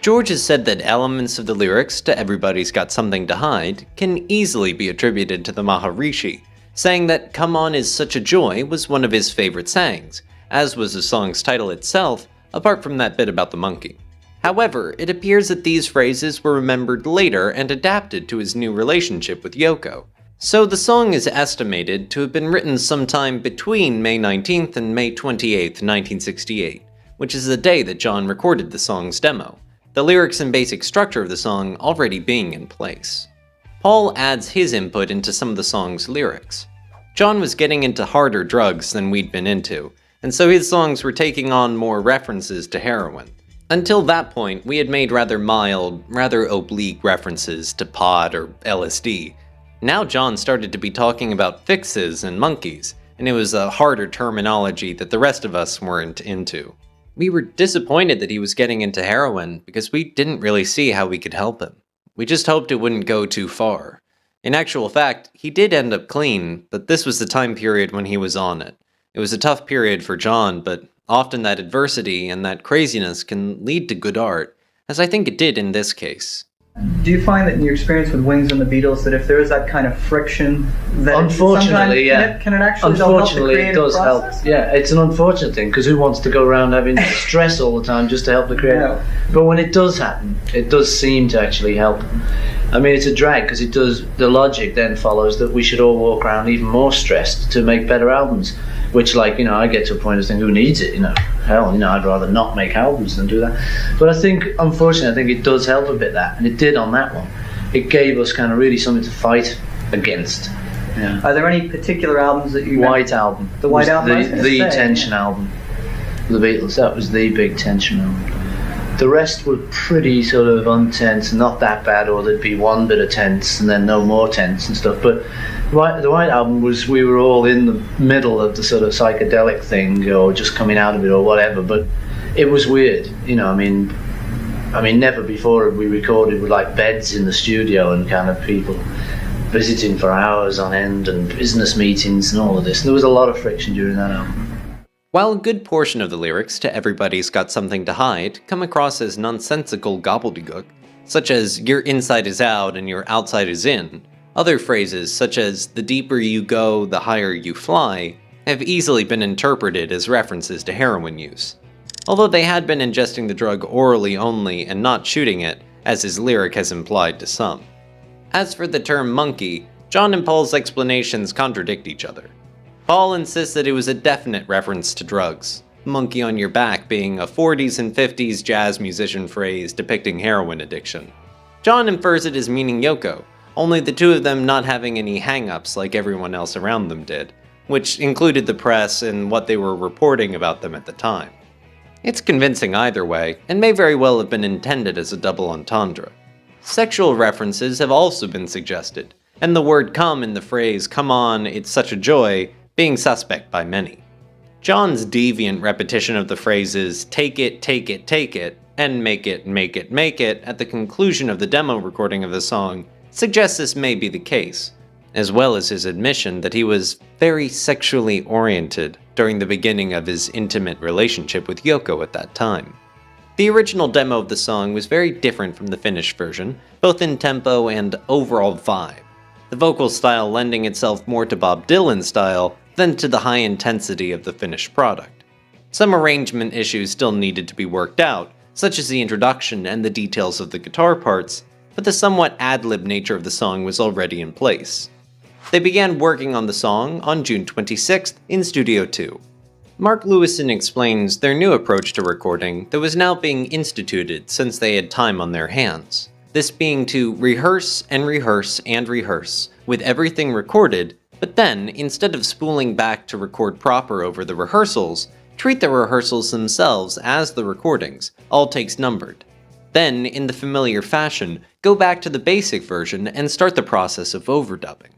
George has said that elements of the lyrics to Everybody's Got Something to Hide can easily be attributed to the Maharishi, saying that Come On Is Such a Joy was one of his favorite sayings, as was the song's title itself, apart from that bit about the monkey. However, it appears that these phrases were remembered later and adapted to his new relationship with Yoko. So the song is estimated to have been written sometime between May 19th and May 28th, 1968, which is the day that John recorded the song's demo, the lyrics and basic structure of the song already being in place. Paul adds his input into some of the song's lyrics. John was getting into harder drugs than we'd been into, and so his songs were taking on more references to heroin. Until that point, we had made rather mild, rather oblique references to pot or LSD. Now John started to be talking about fixes and monkeys, and it was a harder terminology that the rest of us weren't into. We were disappointed that he was getting into heroin because we didn't really see how we could help him. We just hoped it wouldn't go too far. In actual fact, he did end up clean, but this was the time period when he was on it. It was a tough period for John, but often that adversity and that craziness can lead to good art, as I think it did in this case. Do you find that in your experience with Wings and the Beatles that if there is that kind of friction, that unfortunately, yeah, can it actually unfortunately help the it does process? help. Yeah, it's an unfortunate thing because who wants to go around having stress all the time just to help the creative? Yeah. But when it does happen, it does seem to actually help. I mean, it's a drag because it does. The logic then follows that we should all walk around even more stressed to make better albums. Which, like, you know, I get to a point of thinking, who needs it? You know, hell, you know, I'd rather not make albums than do that. But I think, unfortunately, I think it does help a bit that, and it did on that one. It gave us kind of really something to fight against. Yeah. Are there any particular albums that you... White Album. The White Album? The Tension album. The Beatles, that was the big Tension album. The rest were pretty sort of untense, not that bad, or there'd be one bit of tense and then no more tense and stuff. But the White Album was, we were all in the middle of the sort of psychedelic thing, or just coming out of it, or whatever. But it was weird, you know. I mean, never before had we recorded with like beds in the studio and kind of people visiting for hours on end and business meetings and all of this. And there was a lot of friction during that album. While a good portion of the lyrics to Everybody's Got Something to Hide come across as nonsensical gobbledygook, such as your inside is out and your outside is in, other phrases such as the deeper you go, the higher you fly, have easily been interpreted as references to heroin use. Although they had been ingesting the drug orally only and not shooting it, as his lyric has implied to some. As for the term monkey, John and Paul's explanations contradict each other. Paul insists that it was a definite reference to drugs, monkey on your back being a 40s and 50s jazz musician phrase depicting heroin addiction. John infers it as meaning Yoko, only the two of them not having any hang-ups like everyone else around them did, which included the press and what they were reporting about them at the time. It's convincing either way, and may very well have been intended as a double entendre. Sexual references have also been suggested, and the word come in the phrase "come on, it's such a joy" being suspect by many. John's deviant repetition of the phrases take it, take it, take it, and make it, make it, make it at the conclusion of the demo recording of the song suggests this may be the case, as well as his admission that he was very sexually oriented during the beginning of his intimate relationship with Yoko at that time. The original demo of the song was very different from the finished version, both in tempo and overall vibe, the vocal style lending itself more to Bob Dylan's style than to the high intensity of the finished product. Some arrangement issues still needed to be worked out, such as the introduction and the details of the guitar parts, but the somewhat ad-lib nature of the song was already in place. They began working on the song on June 26th in Studio 2. Mark Lewison explains their new approach to recording that was now being instituted since they had time on their hands. This being to rehearse and rehearse and rehearse, with everything recorded, but then, instead of spooling back to record proper over the rehearsals, treat the rehearsals themselves as the recordings, all takes numbered. Then, in the familiar fashion, go back to the basic version and start the process of overdubbing.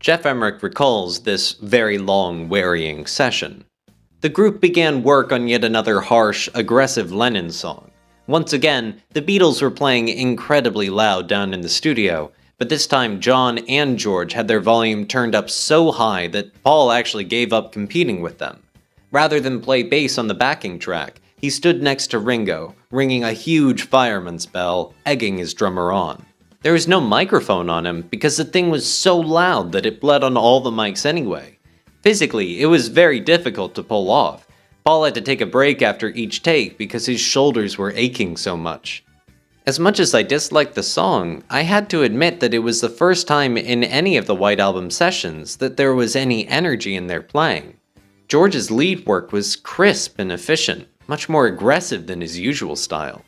Geoff Emerick recalls this very long, wearying session. The group began work on yet another harsh, aggressive Lennon song. Once again, the Beatles were playing incredibly loud down in the studio, but this time John and George had their volume turned up so high that Paul actually gave up competing with them. Rather than play bass on the backing track, he stood next to Ringo, ringing a huge fireman's bell, egging his drummer on. There was no microphone on him because the thing was so loud that it bled on all the mics anyway. Physically, it was very difficult to pull off. Paul had to take a break after each take because his shoulders were aching so much. As much as I disliked the song, I had to admit that it was the first time in any of the White Album sessions that there was any energy in their playing. George's lead work was crisp and efficient, much more aggressive than his usual style.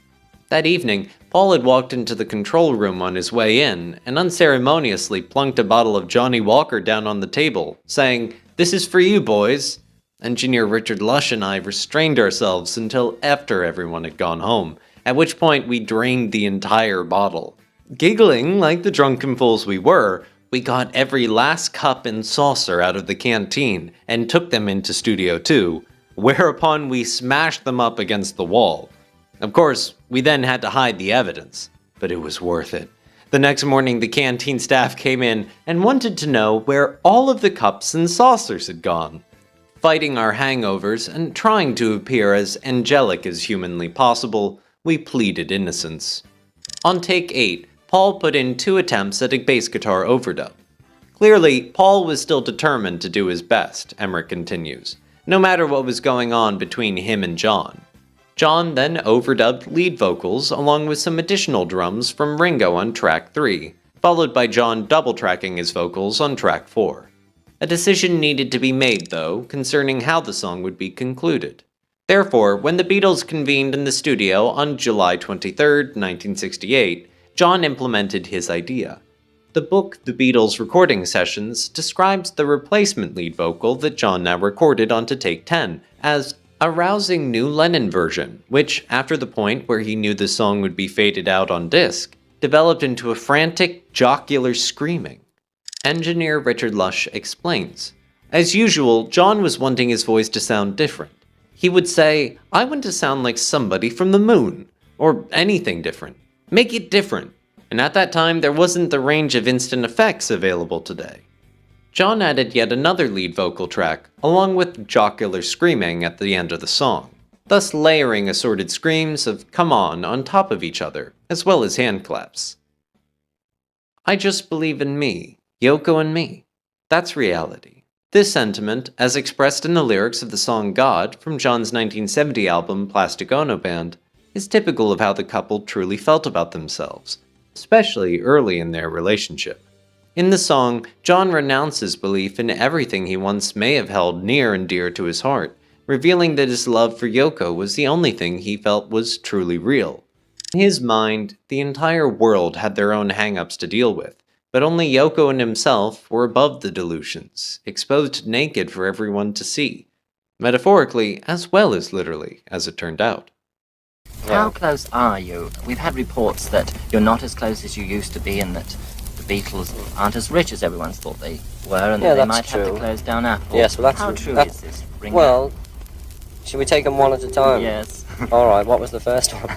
That evening, Paul had walked into the control room on his way in and unceremoniously plunked a bottle of Johnny Walker down on the table, saying, "This is for you, boys." Engineer Richard Lush and I restrained ourselves until after everyone had gone home, at which point we drained the entire bottle. Giggling like the drunken fools we were, we got every last cup and saucer out of the canteen and took them into Studio 2, whereupon we smashed them up against the wall. Of course, we then had to hide the evidence, but it was worth it. The next morning, the canteen staff came in and wanted to know where all of the cups and saucers had gone. Fighting our hangovers and trying to appear as angelic as humanly possible, we pleaded innocence. On take 8, Paul put in 2 attempts at a bass guitar overdub. Clearly, Paul was still determined to do his best, Emerick continues, no matter what was going on between him and John. John then overdubbed lead vocals along with some additional drums from Ringo on track 3, followed by John double-tracking his vocals on track 4. A decision needed to be made, though, concerning how the song would be concluded. Therefore, when the Beatles convened in the studio on July 23, 1968, John implemented his idea. The book The Beatles Recording Sessions describes the replacement lead vocal that John now recorded onto take 10 as a rousing new Lennon version, which, after the point where he knew the song would be faded out on disc, developed into a frantic, jocular screaming. Engineer Richard Lush explains, "As usual, John was wanting his voice to sound different. He would say, 'I want to sound like somebody from the moon,' or anything different. Make it different. And at that time, there wasn't the range of instant effects available today." John added yet another lead vocal track, along with jocular screaming at the end of the song, thus layering assorted screams of "come on top of each other, as well as hand claps. "I just believe in me, Yoko and me. That's reality." This sentiment, as expressed in the lyrics of the song God from John's 1970 album Plastic Ono Band, is typical of how the couple truly felt about themselves, especially early in their relationship. In the song, John renounces belief in everything he once may have held near and dear to his heart, revealing that his love for Yoko was the only thing he felt was truly real. In his mind, the entire world had their own hang-ups to deal with, but only Yoko and himself were above the delusions, exposed naked for everyone to see, metaphorically as well as literally, as it turned out. How close are you? We've had reports that you're not as close as you used to be and that the Beatles aren't as rich as everyone's thought they were and that they might have to close down Apple. Yes, well, that's How true that's, is this, Ringo? Well, should we take them one at a time? Yes. All right, what was the first one?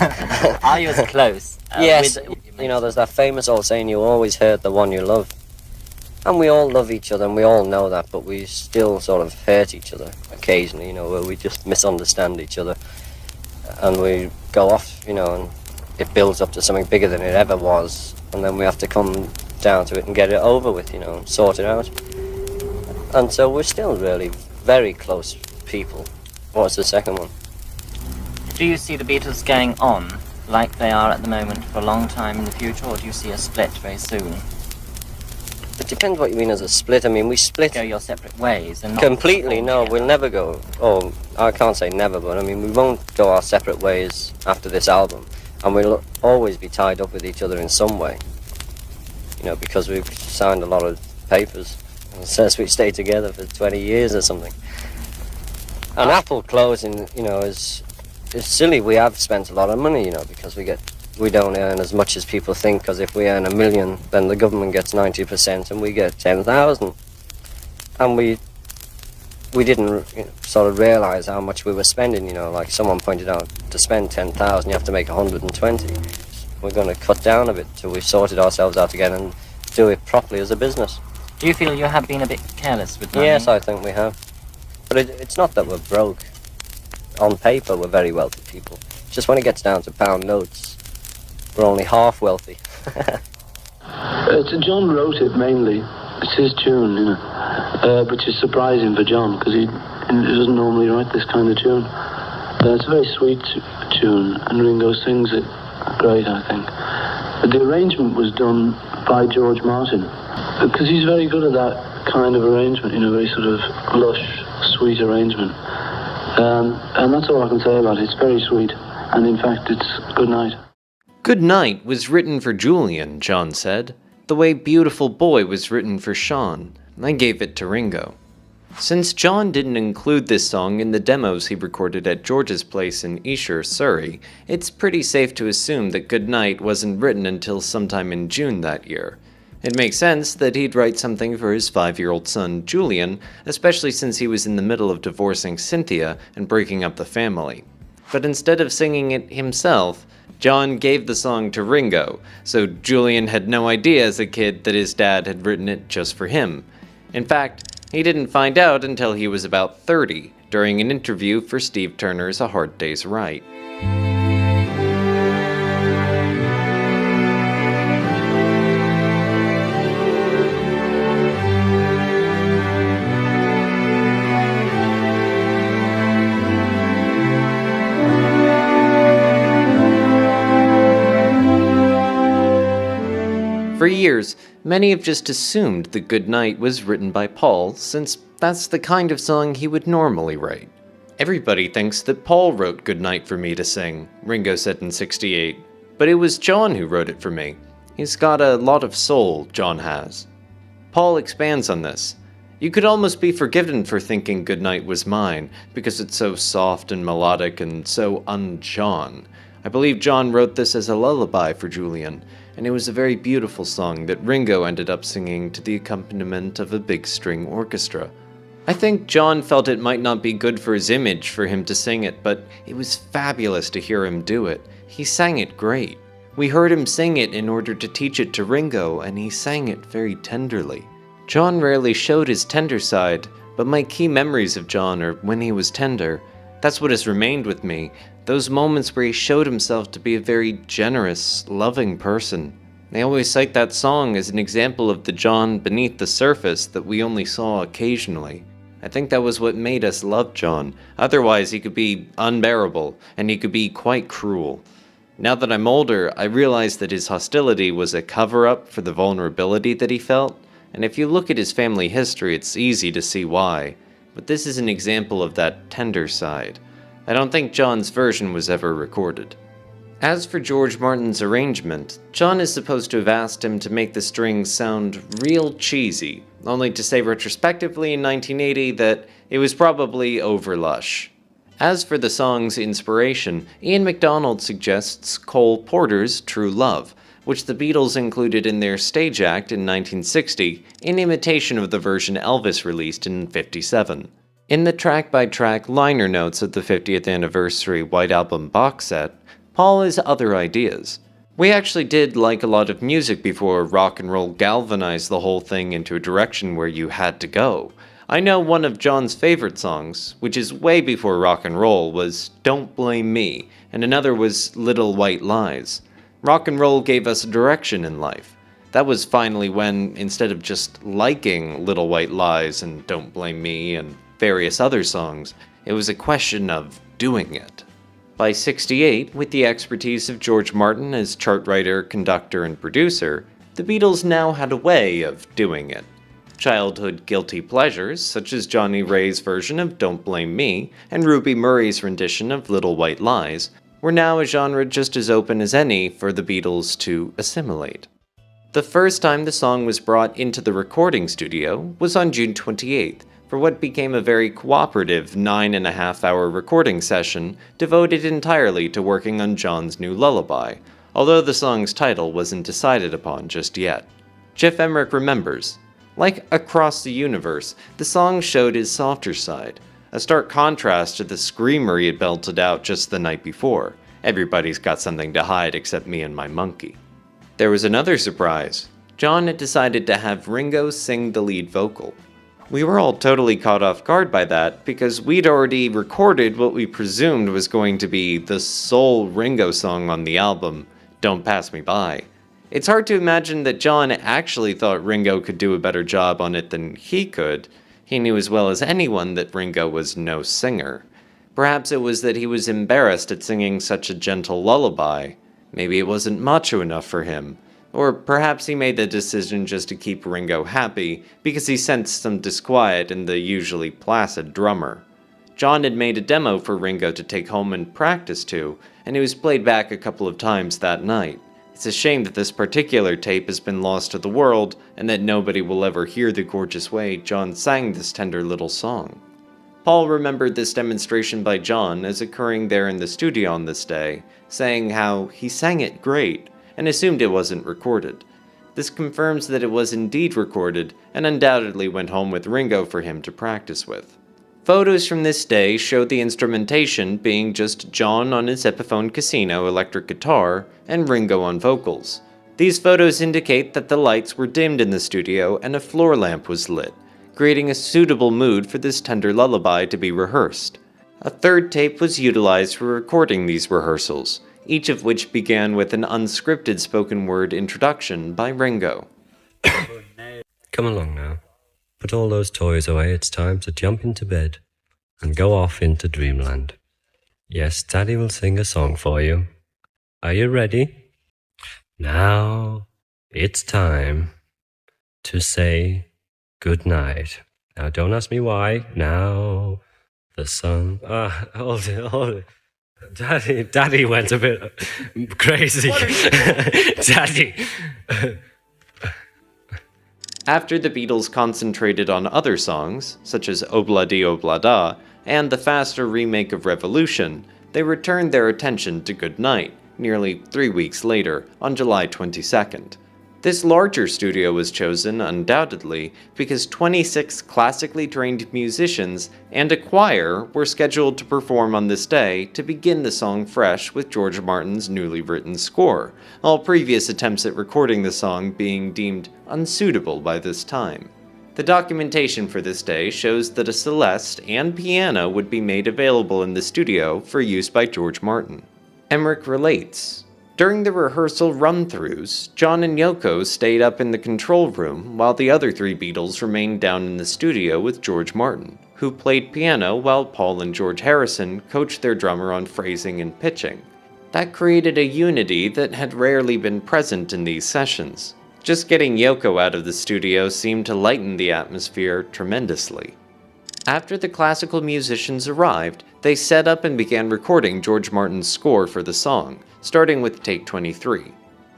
Are you as close? Yes, you know, there's that famous old saying, you always hurt the one you love. And we all love each other, and we all know that, but we still sort of hurt each other occasionally, you know, where we just misunderstand each other. And we go off, you know, and it builds up to something bigger than it ever was, and then we have to come down to it and get it over with, you know, and sort it out. And so we're still really very close people. What's the second one? Do you see the Beatles going on like they are at the moment for a long time in the future, or do you see a split very soon? It depends what you mean as a split. I mean, we split... Go your separate ways and not... Completely, no, we'll never go... Oh, I can't say never, but I mean, we won't go our separate ways after this album. And we'll always be tied up with each other in some way. You know, because we've signed a lot of papers. It says we stay together for 20 years or something. And Apple closing, you know, is silly. We have spent a lot of money, you know, because we don't earn as much as people think, because if we earn $1 million, then the government gets 90% and we get 10,000. And we didn't sort of realise how much we were spending, you know, like someone pointed out, to spend 10,000 you have to make 120. We're going to cut down a bit till we've sorted ourselves out again and do it properly as a business. Do you feel you have been a bit careless with money? Yes, I think we have. But it's not that we're broke. On paper, we're very wealthy people. Just when it gets down to pound notes, we're only half wealthy. John wrote it mainly. It's his tune, you know, which is surprising for John, because he doesn't normally write this kind of tune. It's a very sweet tune, and Ringo sings it great, I think. But the arrangement was done by George Martin, because he's very good at that kind of arrangement, you know, very sort of lush, sweet arrangement. And that's all I can say about it. It's very sweet, and in fact, it's Good Night. Good Night was written for Julian, John said, the way Beautiful Boy was written for Sean. I gave it to Ringo. Since John didn't include this song in the demos he recorded at George's place in Esher, Surrey, it's pretty safe to assume that Good Night wasn't written until sometime in June that year. It makes sense that he'd write something for his 5-year-old son, Julian, especially since he was in the middle of divorcing Cynthia and breaking up the family. But instead of singing it himself, John gave the song to Ringo, so Julian had no idea as a kid that his dad had written it just for him. In fact, he didn't find out until he was about 30, during an interview for Steve Turner's A Hard Day's Right. For years, many have just assumed that Good Night was written by Paul, since that's the kind of song he would normally write. Everybody thinks that Paul wrote Good Night for me to sing, Ringo said in '68, but it was John who wrote it for me. He's got a lot of soul, John has. Paul expands on this. You could almost be forgiven for thinking Goodnight Was Mine, because it's so soft and melodic and so un-John. I believe John wrote this as a lullaby for Julian, and it was a very beautiful song that Ringo ended up singing to the accompaniment of a big string orchestra. I think John felt it might not be good for his image for him to sing it, but it was fabulous to hear him do it. He sang it great. We heard him sing it in order to teach it to Ringo, and he sang it very tenderly. John rarely showed his tender side, but my key memories of John are when he was tender. That's what has remained with me, those moments where he showed himself to be a very generous, loving person. They always cite that song as an example of the John beneath the surface that we only saw occasionally. I think that was what made us love John. Otherwise, he could be unbearable, and he could be quite cruel. Now that I'm older, I realize that his hostility was a cover-up for the vulnerability that he felt, and if you look at his family history, it's easy to see why. But this is an example of that tender side. I don't think John's version was ever recorded. As for George Martin's arrangement, John is supposed to have asked him to make the strings sound real cheesy, only to say retrospectively in 1980 that it was probably over-lush. As for the song's inspiration, Ian MacDonald suggests Cole Porter's True Love, which the Beatles included in their stage act in 1960, in imitation of the version Elvis released in 1957. In the track-by-track liner notes of the 50th anniversary White Album box set, Paul has other ideas. We actually did like a lot of music before rock and roll galvanized the whole thing into a direction where you had to go. I know one of John's favorite songs, which is way before rock and roll, was Don't Blame Me, and another was Little White Lies. Rock and roll gave us a direction in life. That was finally when, instead of just liking Little White Lies and Don't Blame Me and various other songs, it was a question of doing it. By 1968, with the expertise of George Martin as chart writer, conductor, and producer, the Beatles now had a way of doing it. Childhood guilty pleasures, such as Johnny Ray's version of Don't Blame Me and Ruby Murray's rendition of Little White Lies, were now a genre just as open as any for the Beatles to assimilate. The first time the song was brought into the recording studio was on June 28th, for what became a very cooperative 9.5-hour recording session devoted entirely to working on John's new lullaby, although the song's title wasn't decided upon just yet. Geoff Emerick remembers, like Across the Universe, the song showed his softer side, a stark contrast to the screamer he had belted out just the night before. Everybody's got something to hide except me and my monkey. There was another surprise. John had decided to have Ringo sing the lead vocal. We were all totally caught off guard by that because we'd already recorded what we presumed was going to be the sole Ringo song on the album, Don't Pass Me By. It's hard to imagine that John actually thought Ringo could do a better job on it than he could. He knew as well as anyone that Ringo was no singer. Perhaps it was that he was embarrassed at singing such a gentle lullaby. Maybe it wasn't macho enough for him. Or perhaps he made the decision just to keep Ringo happy because he sensed some disquiet in the usually placid drummer. John had made a demo for Ringo to take home and practice to, and it was played back a couple of times that night. It's a shame that this particular tape has been lost to the world, and that nobody will ever hear the gorgeous way John sang this tender little song. Paul remembered this demonstration by John as occurring there in the studio on this day, saying how he sang it great, and assumed it wasn't recorded. This confirms that it was indeed recorded, and undoubtedly went home with Ringo for him to practice with. Photos from this day showed the instrumentation being just John on his Epiphone Casino electric guitar and Ringo on vocals. These photos indicate that the lights were dimmed in the studio and a floor lamp was lit, creating a suitable mood for this tender lullaby to be rehearsed. A third tape was utilized for recording these rehearsals, each of which began with an unscripted spoken word introduction by Ringo. Come along now. Put all those toys away, it's time to jump into bed and go off into dreamland. Yes, Daddy will sing a song for you. Are you ready? Now, it's time to say good night. Now, don't ask me why. Now, the sun... hold it. Daddy went a bit crazy. Daddy. After the Beatles concentrated on other songs, such as Obla Di Obla Da, and the faster remake of Revolution, they returned their attention to Good Night, nearly 3 weeks later, on July 22nd. This larger studio was chosen, undoubtedly, because 26 classically trained musicians and a choir were scheduled to perform on this day to begin the song fresh with George Martin's newly written score, all previous attempts at recording the song being deemed unsuitable by this time. The documentation for this day shows that a celeste and piano would be made available in the studio for use by George Martin. Emerick relates, "During the rehearsal run-throughs, John and Yoko stayed up in the control room while the other three Beatles remained down in the studio with George Martin, who played piano while Paul and George Harrison coached their drummer on phrasing and pitching. That created a unity that had rarely been present in these sessions. Just getting Yoko out of the studio seemed to lighten the atmosphere tremendously." After the classical musicians arrived, they set up and began recording George Martin's score for the song, starting with take 23.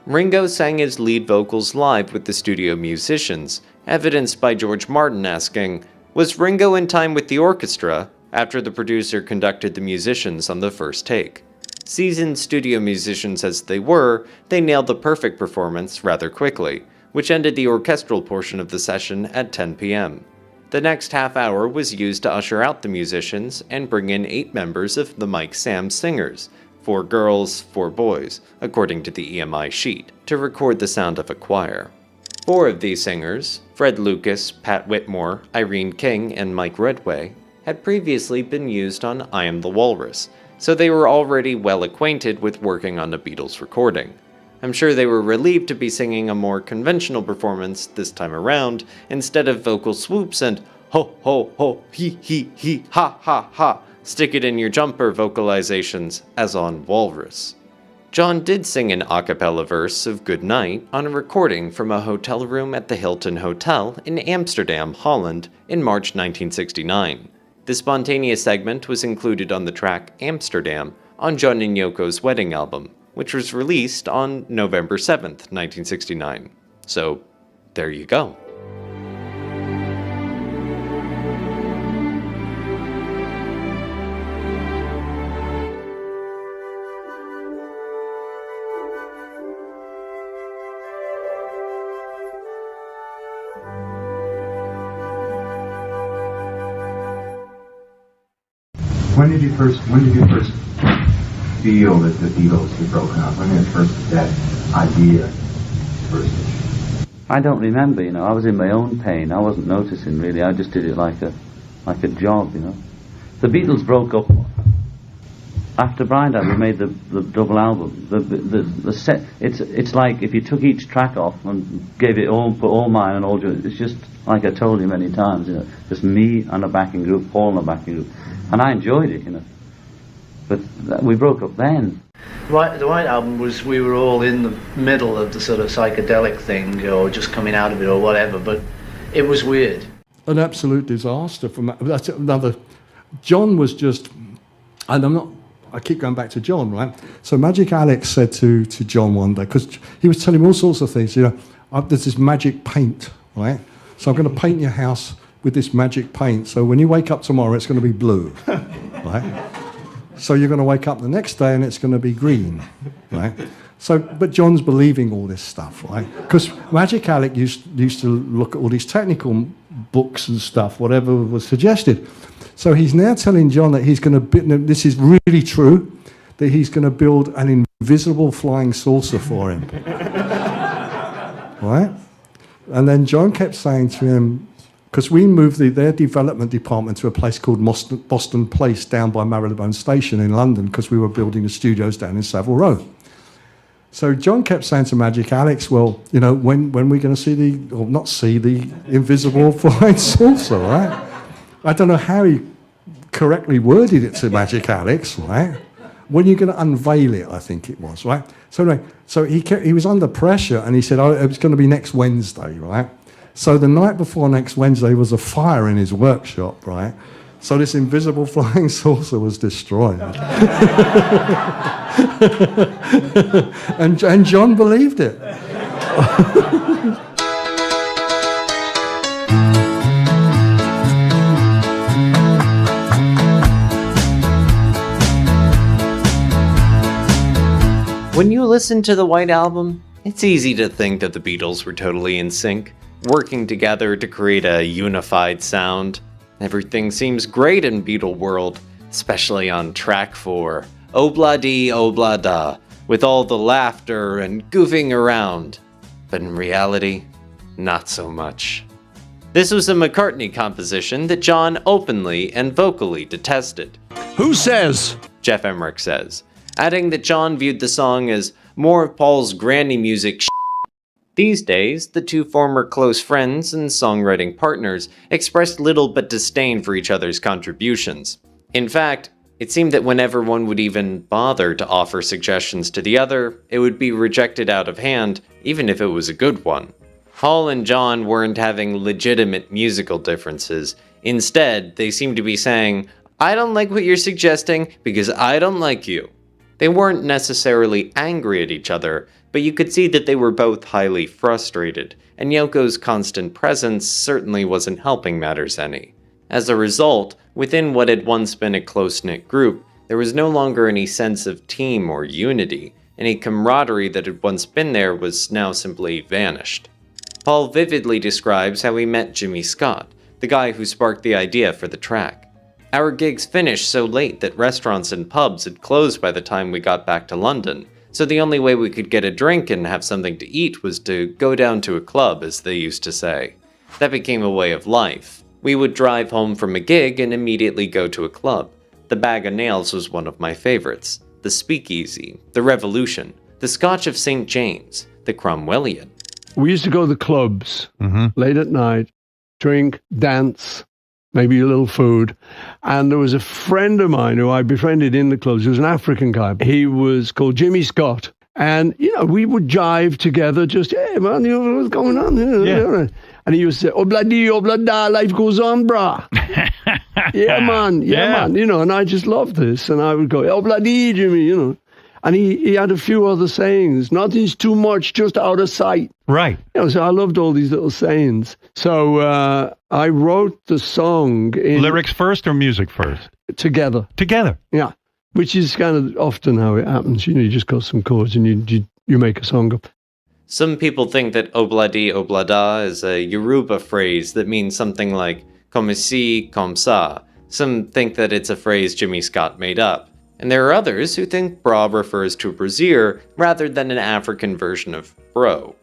Ringo sang his lead vocals live with the studio musicians, evidenced by George Martin asking, "Was Ringo in time with the orchestra?" after the producer conducted the musicians on the first take. Seasoned studio musicians as they were, they nailed the perfect performance rather quickly, which ended the orchestral portion of the session at 10 p.m. The next half hour was used to usher out the musicians and bring in 8 members of the Mike Sam Singers, 4 girls, 4 boys, according to the EMI sheet, to record the sound of a choir. 4 of these singers, Fred Lucas, Pat Whitmore, Irene King, and Mike Redway, had previously been used on I Am the Walrus, so they were already well acquainted with working on a Beatles recording. I'm sure they were relieved to be singing a more conventional performance this time around, instead of vocal swoops and ho ho ho he ha ha ha stick it in your jumper vocalizations as on Walrus. John did sing an a cappella verse of Good Night on a recording from a hotel room at the Hilton Hotel in Amsterdam, Holland in March 1969. The spontaneous segment was included on the track Amsterdam on John and Yoko's wedding album, which was released on November 7th, 1969. So, there you go. When did you first feel that the Beatles had broken up? When did that idea first? I don't remember, I was in my own pain. I wasn't noticing really. I just did it like a job, The Beatles broke up after Blind Album. We made the double album. The set. It's like if you took each track off and gave it all, put all mine and all yours. It's just like I told you many times, just me and a backing group, Paul and a backing group, and I enjoyed it, But we broke up then. The White Album was, we were all in the middle of the sort of psychedelic thing, or just coming out of it, or whatever, but it was weird. An absolute disaster. That's another. John was just, and I keep going back to John, right? So Magic Alex said to John one day, because he was telling him all sorts of things, there's this magic paint, right? So I'm going to paint your house with this magic paint, so when you wake up tomorrow, it's going to be blue, right? So you're going to wake up the next day and it's going to be green, right? So, but John's believing all this stuff, right? Because Magic Alex used to look at all these technical books and stuff, whatever was suggested. So he's now telling John that he's going to, this is really true, that he's going to build an invisible flying saucer for him, right? And then John kept saying to him, because we moved their development department to a place called Boston Place down by Marylebone Station in London, because we were building the studios down in Savile Row. So John kept saying to Magic Alex, well, when we're going to see the invisible flying saucer, right? I don't know how he correctly worded it to Magic Alex, right? When you're going to unveil it, I think it was, right? So anyway, he was under pressure, and he said, it's going to be next Wednesday, right? So the night before next Wednesday was a fire in his workshop, right? So this invisible flying saucer was destroyed. and John believed it. When you listen to the White Album, it's easy to think that the Beatles were totally in sync, working together to create a unified sound. Everything seems great in Beatle world, especially on track 4, Obla-dee, Obla-da, with all the laughter and goofing around. But in reality, not so much. This was a McCartney composition that John openly and vocally detested. Who says? Geoff Emerick says, adding that John viewed the song as more of Paul's granny music shit. These days, the two former close friends and songwriting partners expressed little but disdain for each other's contributions. In fact, it seemed that whenever one would even bother to offer suggestions to the other, it would be rejected out of hand, even if it was a good one. Paul and John weren't having legitimate musical differences. Instead, they seemed to be saying, "I don't like what you're suggesting because I don't like you." They weren't necessarily angry at each other, but you could see that they were both highly frustrated, and Yoko's constant presence certainly wasn't helping matters any. As a result, within what had once been a close-knit group, there was no longer any sense of team or unity. Any camaraderie that had once been there was now simply vanished. Paul vividly describes how he met Jimmy Scott, the guy who sparked the idea for the track. Our gigs finished so late that restaurants and pubs had closed by the time we got back to London, so the only way we could get a drink and have something to eat was to go down to a club, as they used to say. That became a way of life. We would drive home from a gig and immediately go to a club. The Bag of Nails was one of my favorites. The Speakeasy, the Revolution, the Scotch of St. James, the Cromwellian. We used to go to the clubs late at night, drink, dance, maybe a little food. And there was a friend of mine who I befriended in the clubs. He was an African guy. He was called Jimmy Scott. And, you know, we would jive together, just, hey, man, you know what's going on here? Yeah. And he used to say, obladi, oblada, life goes on, brah. yeah, man, you know, and I just loved this. And I would go, obladi, Jimmy, you know. And he had a few other sayings. Nothing's too much, just out of sight. Right. You know, so I loved all these little sayings. So I wrote the song in... Lyrics first or music first? Together. Together? Yeah. Which is kind of often how it happens. You know, you just got some chords and you make a song up. Some people think that obladi oblada is a Yoruba phrase that means something like comme ci, comme ça. Some think that it's a phrase Jimmy Scott made up. And there are others who think bra refers to brassiere rather than an African version of bro.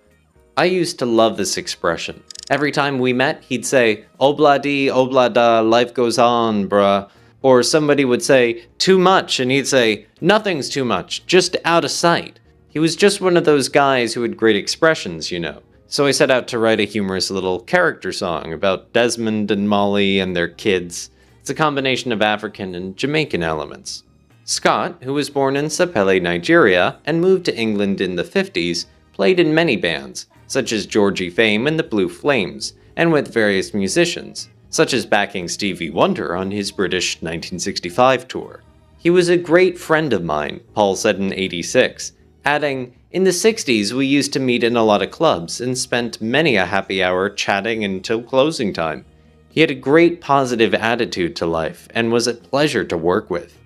I used to love this expression. Every time we met, he'd say, obladi, oblada, life goes on, bruh. Or somebody would say, too much, and he'd say, nothing's too much, just out of sight. He was just one of those guys who had great expressions, you know. So I set out to write a humorous little character song about Desmond and Molly and their kids. It's a combination of African and Jamaican elements. Scott, who was born in Sapele, Nigeria, and moved to England in the 50s, played in many bands, such as Georgie Fame and the Blue Flames, and with various musicians, such as backing Stevie Wonder on his British 1965 tour. He was a great friend of mine, Paul said in '86, adding, in the 60s we used to meet in a lot of clubs and spent many a happy hour chatting until closing time. He had a great positive attitude to life and was a pleasure to work with.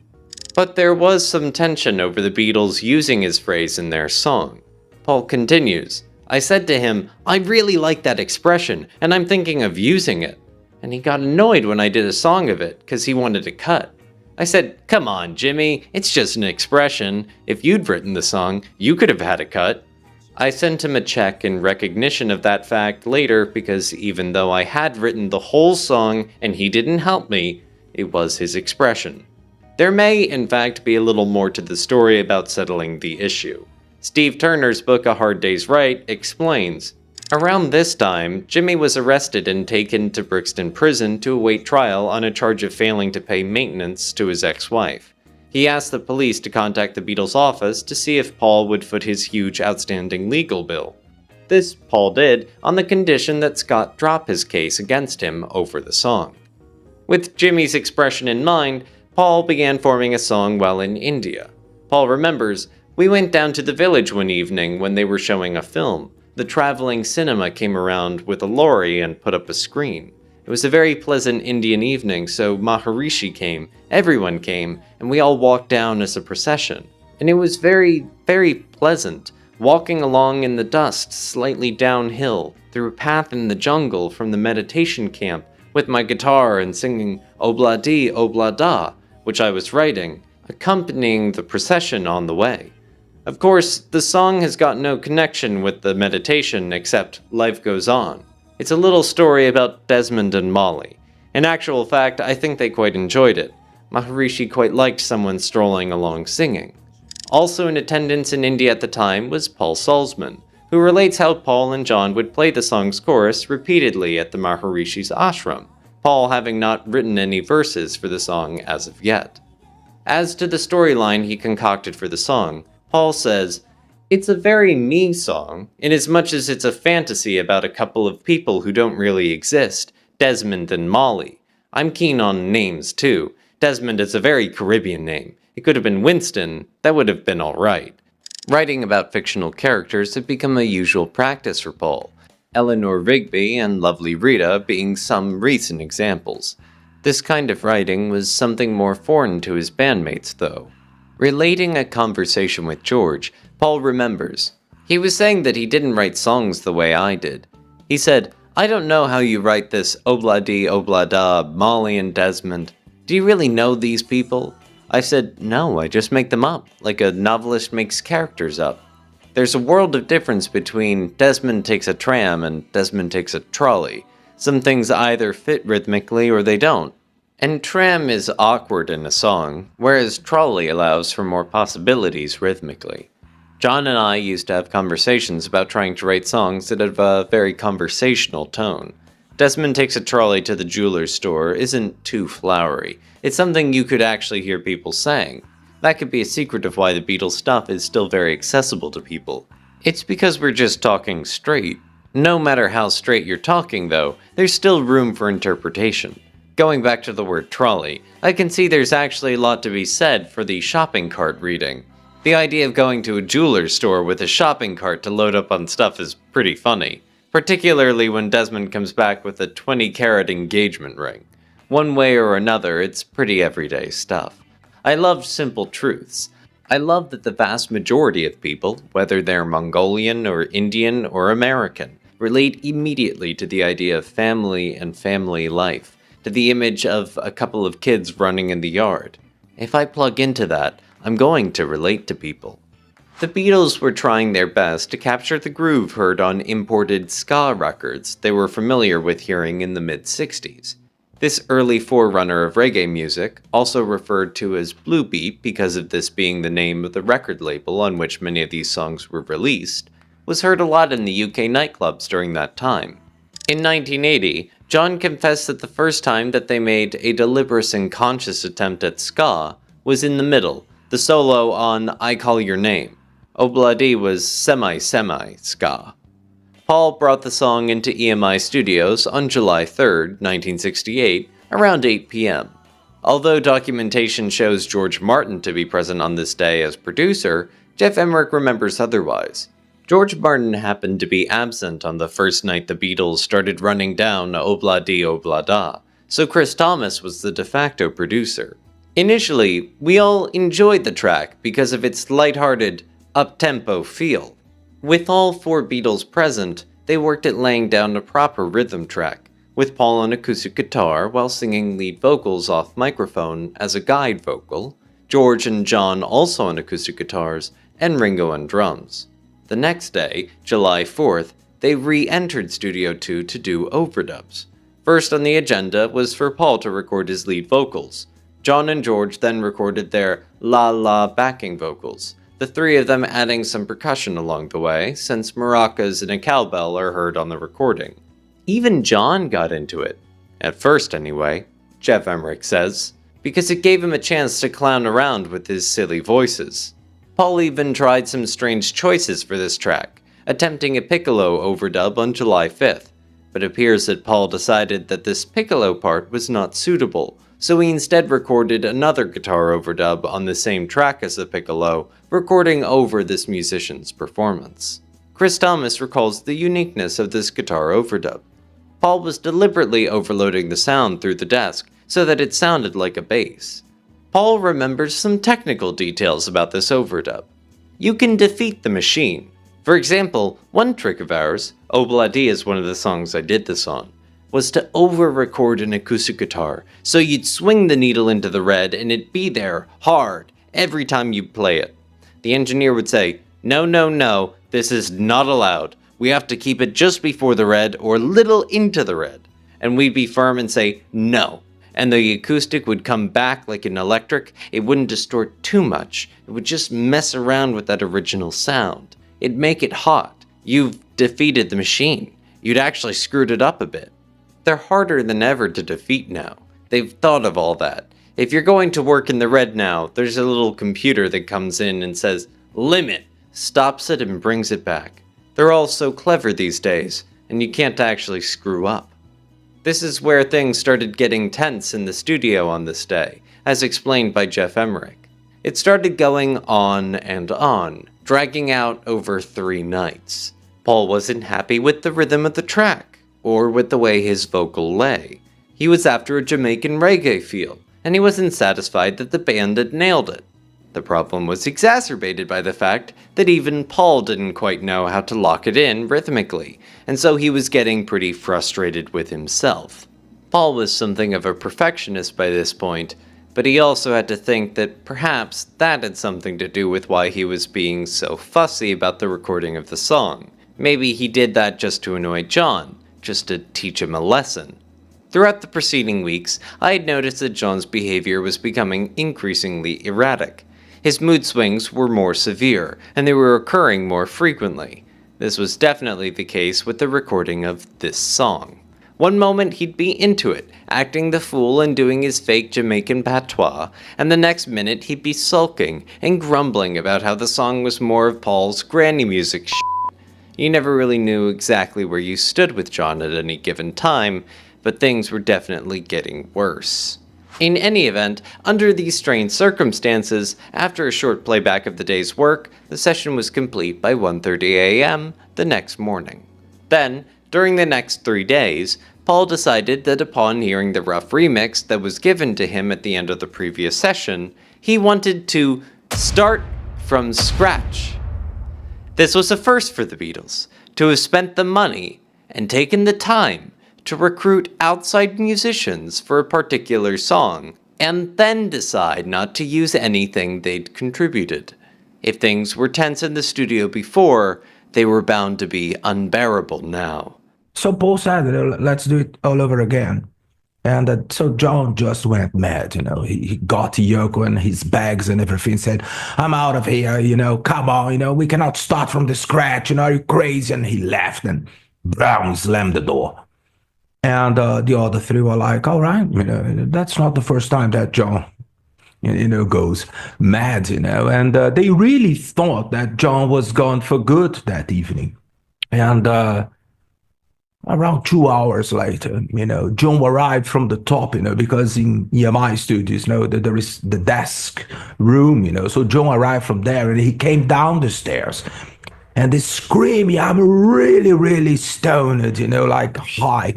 But there was some tension over the Beatles using his phrase in their song. Paul continues, I said to him, I really like that expression, and I'm thinking of using it. And he got annoyed when I did a song of it, because he wanted a cut. I said, come on, Jimmy, it's just an expression. If you'd written the song, you could have had a cut. I sent him a check in recognition of that fact later, because even though I had written the whole song and he didn't help me, it was his expression. There may, in fact, be a little more to the story about settling the issue. Steve Turner's book A Hard Day's Right explains, around this time, Jimmy was arrested and taken to Brixton Prison to await trial on a charge of failing to pay maintenance to his ex-wife. He asked the police to contact the Beatles office to see if Paul would foot his huge outstanding legal bill. This Paul did on the condition that Scott drop his case against him over the song. With Jimmy's expression in mind, Paul began forming a song while in India. Paul remembers, "We went down to the village one evening when they were showing a film. The traveling cinema came around with a lorry and put up a screen. It was a very pleasant Indian evening, so Maharishi came, everyone came, and we all walked down as a procession. And it was very, very pleasant, walking along in the dust, slightly downhill, through a path in the jungle from the meditation camp, with my guitar and singing Obla Di Obla Da, which I was writing, accompanying the procession on the way. Of course, the song has got no connection with the meditation except life goes on. It's a little story about Desmond and Molly. In actual fact, I think they quite enjoyed it. Maharishi quite liked someone strolling along singing." Also in attendance in India at the time was Paul Salzman, who relates how Paul and John would play the song's chorus repeatedly at the Maharishi's ashram, Paul having not written any verses for the song as of yet. As to the storyline he concocted for the song, Paul says, "It's a very me song, inasmuch as it's a fantasy about a couple of people who don't really exist, Desmond and Molly. I'm keen on names too. Desmond is a very Caribbean name. It could have been Winston, that would have been alright." Writing about fictional characters had become a usual practice for Paul, Eleanor Rigby and Lovely Rita being some recent examples. This kind of writing was something more foreign to his bandmates, though. Relating a conversation with George, Paul remembers, "He was saying that he didn't write songs the way I did. He said, 'I don't know how you write this Obla Di Obla Da, Molly and Desmond. Do you really know these people?' I said, 'No, I just make them up, like a novelist makes characters up. There's a world of difference between Desmond takes a tram and Desmond takes a trolley. Some things either fit rhythmically or they don't. And tram is awkward in a song, whereas trolley allows for more possibilities rhythmically.' John and I used to have conversations about trying to write songs that have a very conversational tone. Desmond Takes a Trolley to the Jeweler's Store isn't too flowery. It's something you could actually hear people saying. That could be a secret of why the Beatles stuff is still very accessible to people. It's because we're just talking straight. No matter how straight you're talking, though, there's still room for interpretation. Going back to the word trolley, I can see there's actually a lot to be said for the shopping cart reading. The idea of going to a jeweler's store with a shopping cart to load up on stuff is pretty funny, particularly when Desmond comes back with a 20-carat engagement ring. One way or another, it's pretty everyday stuff. I love simple truths. I love that the vast majority of people, whether they're Mongolian or Indian or American, relate immediately to the idea of family and family life, to the image of a couple of kids running in the yard. If I plug into that, I'm going to relate to people. The Beatles were trying their best to capture the groove heard on imported ska records they were familiar with hearing in the mid-60s. This early forerunner of reggae music, also referred to as Blue Beat because of this being the name of the record label on which many of these songs were released, was heard a lot in the UK nightclubs during that time. In 1980, John confessed that the first time that they made a deliberate and conscious attempt at ska was in the middle, the solo on I Call Your Name. Obla Di was semi ska. Paul brought the song into EMI Studios on July 3, 1968, around 8 p.m. Although documentation shows George Martin to be present on this day as producer, Geoff Emerick remembers otherwise. George Martin happened to be absent on the first night the Beatles started running down Obla Di Obla Da, so Chris Thomas was the de facto producer. Initially, we all enjoyed the track because of its lighthearted, up-tempo feel. With all four Beatles present, they worked at laying down a proper rhythm track, with Paul on acoustic guitar while singing lead vocals off microphone as a guide vocal, George and John also on acoustic guitars, and Ringo on drums. The next day, July 4th, they re-entered Studio 2 to do overdubs. First on the agenda was for Paul to record his lead vocals. John and George then recorded their la-la backing vocals, the three of them adding some percussion along the way, since maracas and a cowbell are heard on the recording. Even John got into it. At first, anyway, Geoff Emerick says, because it gave him a chance to clown around with his silly voices. Paul even tried some strange choices for this track, attempting a piccolo overdub on July 5th. but it appears that Paul decided that this piccolo part was not suitable, so he instead recorded another guitar overdub on the same track as the piccolo, recording over this musician's performance. Chris Thomas recalls the uniqueness of this guitar overdub. Paul was deliberately overloading the sound through the desk so that it sounded like a bass. Paul remembers some technical details about this overdub. You can defeat the machine. For example, one trick of ours, Obladi is one of the songs I did this on, was to over-record an acoustic guitar, so you'd swing the needle into the red and it'd be there, hard, every time you play it. The engineer would say, "No, no, no, this is not allowed. We have to keep it just before the red or little into the red." And we'd be firm and say, "No." And the acoustic would come back like an electric. It wouldn't distort too much. It would just mess around with that original sound. It'd make it hot. You've defeated the machine. You'd actually screwed it up a bit. They're harder than ever to defeat now. They've thought of all that. If you're going to work in the red now, there's a little computer that comes in and says, "Limit," stops it and brings it back. They're all so clever these days, and you can't actually screw up. This is where things started getting tense in the studio on this day, as explained by Geoff Emerick. It started going on, dragging out over 3 nights. Paul wasn't happy with the rhythm of the track, or with the way his vocal lay. He was after a Jamaican reggae feel, and he wasn't satisfied that the band had nailed it. The problem was exacerbated by the fact that even Paul didn't quite know how to lock it in rhythmically, and so he was getting pretty frustrated with himself. Paul was something of a perfectionist by this point, but he also had to think that perhaps that had something to do with why he was being so fussy about the recording of the song. Maybe he did that just to annoy John, just to teach him a lesson. Throughout the preceding weeks, I had noticed that John's behavior was becoming increasingly erratic. His mood swings were more severe, and they were occurring more frequently. This was definitely the case with the recording of this song. One moment he'd be into it, acting the fool and doing his fake Jamaican patois, and the next minute he'd be sulking and grumbling about how the song was more of Paul's granny music shit. You never really knew exactly where you stood with John at any given time, but things were definitely getting worse. In any event, under these strained circumstances, after a short playback of the day's work, the session was complete by 1:30 a.m. the next morning. Then, during the next 3 days, Paul decided that upon hearing the rough remix that was given to him at the end of the previous session, he wanted to start from scratch. This was a first for the Beatles, to have spent the money and taken the time to recruit outside musicians for a particular song, and then decide not to use anything they'd contributed. If things were tense in the studio before, they were bound to be unbearable now. So Paul said, let's do it all over again. And so John just went mad, he got Yoko and his bags and everything, said, "I'm out of here, come on, we cannot start from the scratch, are you crazy?" And he left, and Brown slammed the door. And the other 3 were like, all right, that's not the first time that John, goes mad, and they really thought that John was gone for good that evening. And around 2 hours later, John arrived from the top, because in EMI studios, there is the desk room, so John arrived from there and he came down the stairs. And they screaming, "I'm really, really stoned," like high.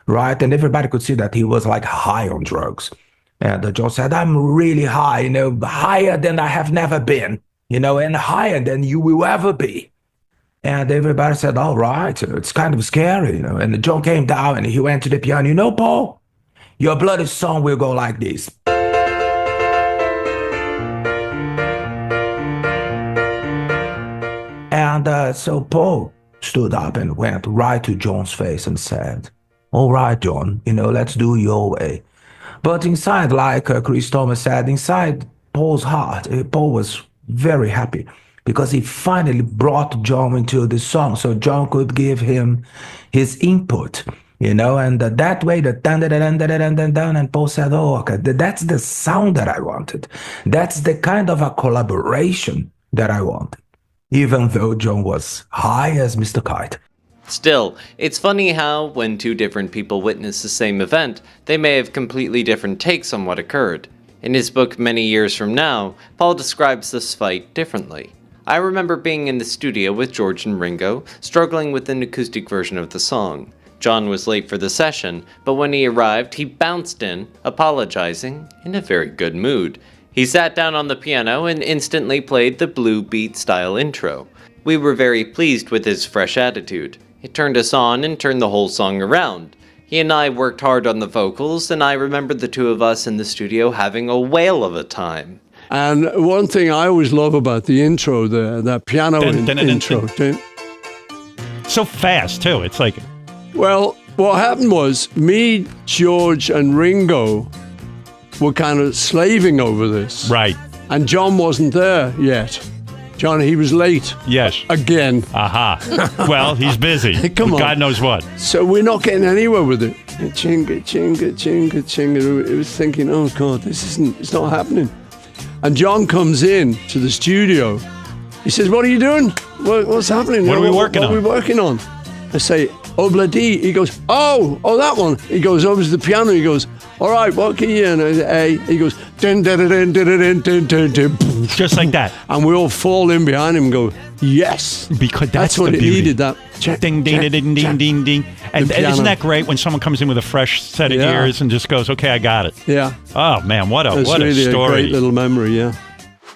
Right, and everybody could see that he was like high on drugs. And John said, "I'm really high, higher than I have never been, and higher than you will ever be." And everybody said, "All right, it's kind of scary, And John came down and he went to the piano. "Paul, your bloody song will go like this." And so Paul stood up and went right to John's face and said, "All right, John, let's do your way." But inside, like Chris Thomas said, inside Paul's heart, Paul was very happy because he finally brought John into the song so John could give him his input, and that way, the dun dun dun dun dun dun dun, and Paul said, "Oh, okay, that's the sound that I wanted. That's the kind of a collaboration that I wanted," even though John was high as Mr. Kite. Still, it's funny how, when two different people witness the same event, they may have completely different takes on what occurred. In his book Many Years From Now, Paul describes this fight differently. I remember being in the studio with George and Ringo, struggling with an acoustic version of the song. John was late for the session, but when he arrived, he bounced in, apologizing, in a very good mood. He sat down on the piano and instantly played the Blue Beat style intro. We were very pleased with his fresh attitude. It turned us on and turned the whole song around. He and I worked hard on the vocals, and I remember the two of us in the studio having a whale of a time. And one thing I always love about the intro there, that piano intro. So fast, too. It's like... Well, what happened was, me, George, and Ringo were kind of slaving over this. Right. And John wasn't there yet. John, he was late. Yes. Again. Aha. Well, he's busy. Come on. God knows what. So we're not getting anywhere with it. Chinga, chinga, chinga, chinga. It was thinking, oh, God, it's not happening. And John comes in to the studio. He says, what are you doing? What's happening? What are we working on? What are we working on? I say, Obla D. He goes, oh, that one. He goes over to the piano. He goes, all right, what key? And I say, A. He goes, dun, dun, dun, dun, dun, dun, dun, dun. Just like that. And we all fall in behind him and go, yes. Because that's what the it beauty. needed, that. Ding, ding, ding, ding, ding, ding. And isn't that great when someone comes in with a fresh set of ears and just goes, okay, I got it. Yeah. Oh, man, what a really story. A great little memory, yeah.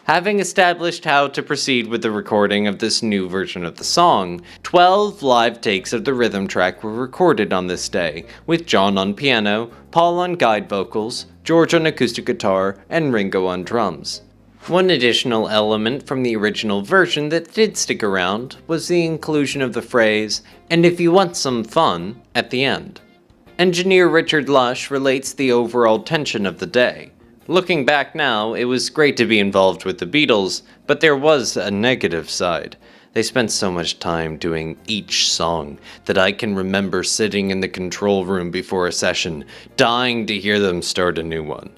Having established how to proceed with the recording of this new version of the song, 12 live takes of the rhythm track were recorded on this day, with John on piano, Paul on guide vocals, George on acoustic guitar, and Ringo on drums. One additional element from the original version that did stick around was the inclusion of the phrase, "and if you want some fun," at the end. Engineer Richard Lush relates the overall tension of the day. Looking back now, it was great to be involved with the Beatles, but there was a negative side. They spent so much time doing each song that I can remember sitting in the control room before a session, dying to hear them start a new one.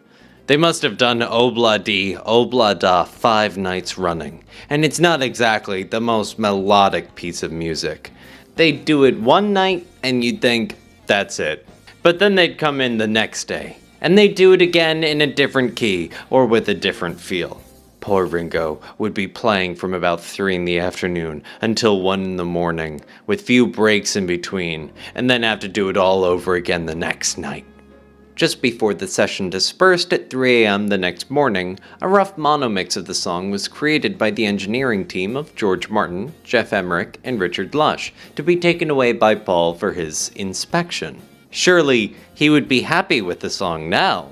They must have done Obla Di, Obla Da 5 nights running, and it's not exactly the most melodic piece of music. They'd do it one night, and you'd think, that's it. But then they'd come in the next day, and they'd do it again in a different key, or with a different feel. Poor Ringo would be playing from about 3 in the afternoon until 1 in the morning, with few breaks in between, and then have to do it all over again the next night. Just before the session dispersed at 3 a.m. the next morning, a rough mono mix of the song was created by the engineering team of George Martin, Geoff Emerick, and Richard Lush, to be taken away by Paul for his inspection. Surely, he would be happy with the song now.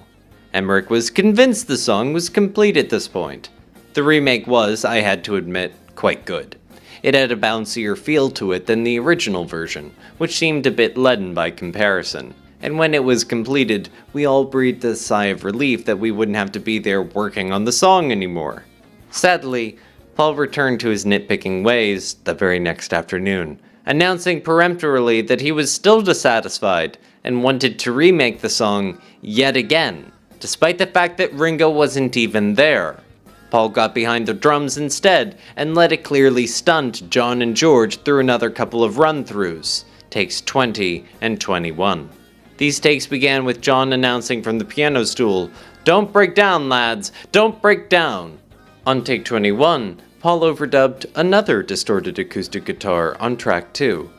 Emerick was convinced the song was complete at this point. The remake was, I had to admit, quite good. It had a bouncier feel to it than the original version, which seemed a bit leaden by comparison. And when it was completed, we all breathed a sigh of relief that we wouldn't have to be there working on the song anymore. Sadly, Paul returned to his nitpicking ways the very next afternoon, announcing peremptorily that he was still dissatisfied and wanted to remake the song yet again, despite the fact that Ringo wasn't even there. Paul got behind the drums instead and let it clearly stunned John and George through another couple of run-throughs, takes 20 and 21. These takes began with John announcing from the piano stool, "Don't break down, lads, don't break down." On take 21, Paul overdubbed another distorted acoustic guitar on track 2,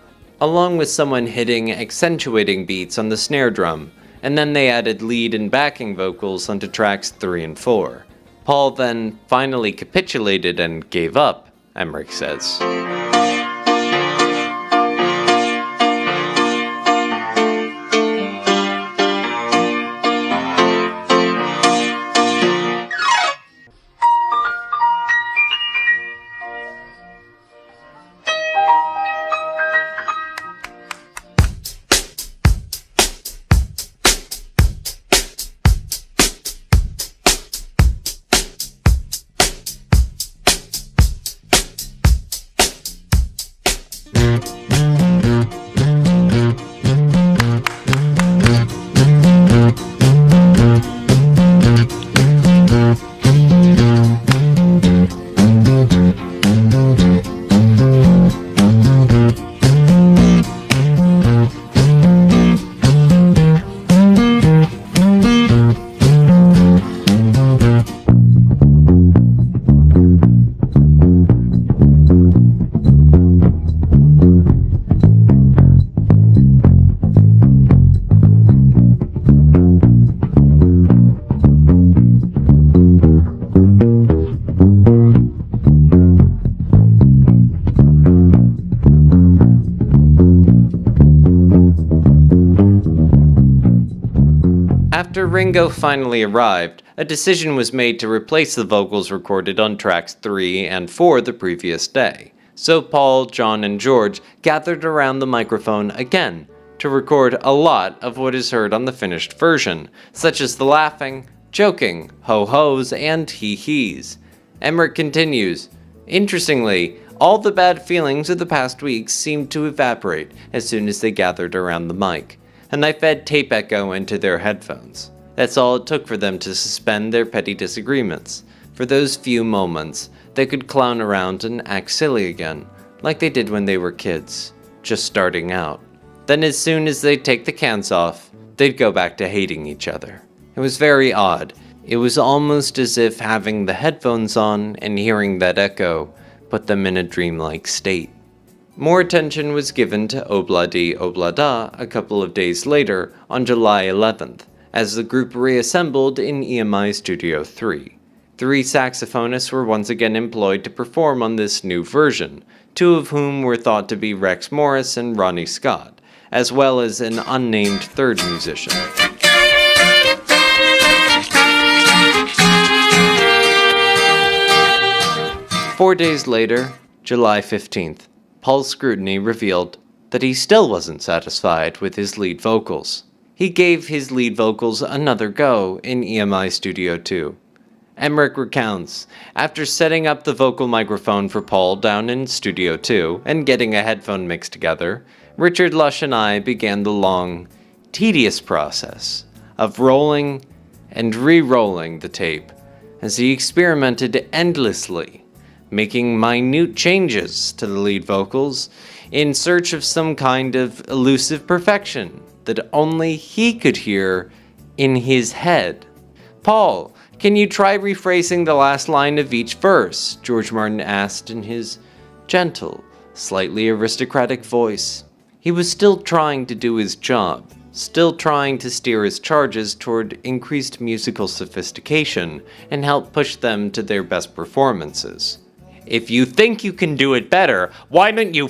along with someone hitting accentuating beats on the snare drum, and then they added lead and backing vocals onto tracks 3 and 4. Paul then finally capitulated and gave up, Emerick says. After Ringo finally arrived, a decision was made to replace the vocals recorded on tracks 3 and 4 the previous day. So Paul, John, and George gathered around the microphone again to record a lot of what is heard on the finished version, such as the laughing, joking, ho-hos, and hee-hees. Emerick continues, "Interestingly, all the bad feelings of the past weeks seemed to evaporate as soon as they gathered around the mic, and I fed tape echo into their headphones. That's all it took for them to suspend their petty disagreements. For those few moments, they could clown around and act silly again, like they did when they were kids, just starting out. Then as soon as they'd take the cans off, they'd go back to hating each other. It was very odd. It was almost as if having the headphones on and hearing that echo put them in a dreamlike state." More attention was given to Obladi Oblada a couple of days later, on July 11th, as the group reassembled in EMI Studio 3. 3 saxophonists were once again employed to perform on this new version, 2 of whom were thought to be Rex Morris and Ronnie Scott, as well as an unnamed third musician. Four days later, July 15th, Paul's scrutiny revealed that he still wasn't satisfied with his lead vocals. He gave his lead vocals another go in EMI Studio 2. Emerick recounts, after setting up the vocal microphone for Paul down in Studio 2 and getting a headphone mix together, Richard Lush and I began the long, tedious process of rolling and re-rolling the tape as he experimented endlessly, making minute changes to the lead vocals in search of some kind of elusive perfection that only he could hear in his head. "Paul, can you try rephrasing the last line of each verse?" George Martin asked in his gentle, slightly aristocratic voice. He was still trying to do his job, still trying to steer his charges toward increased musical sophistication and help push them to their best performances. "If you think you can do it better, why don't you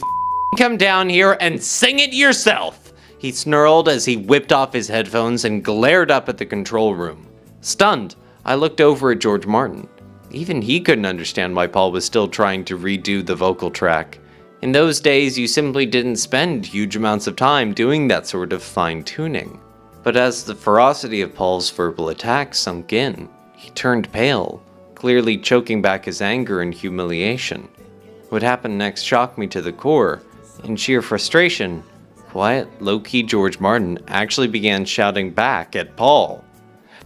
come down here and sing it yourself?" he snarled as he whipped off his headphones and glared up at the control room. Stunned, I looked over at George Martin. Even he couldn't understand why Paul was still trying to redo the vocal track. In those days, you simply didn't spend huge amounts of time doing that sort of fine-tuning. But as the ferocity of Paul's verbal attack sunk in, he turned pale, clearly choking back his anger and humiliation. What happened next shocked me to the core. In sheer frustration, quiet, low-key George Martin actually began shouting back at Paul.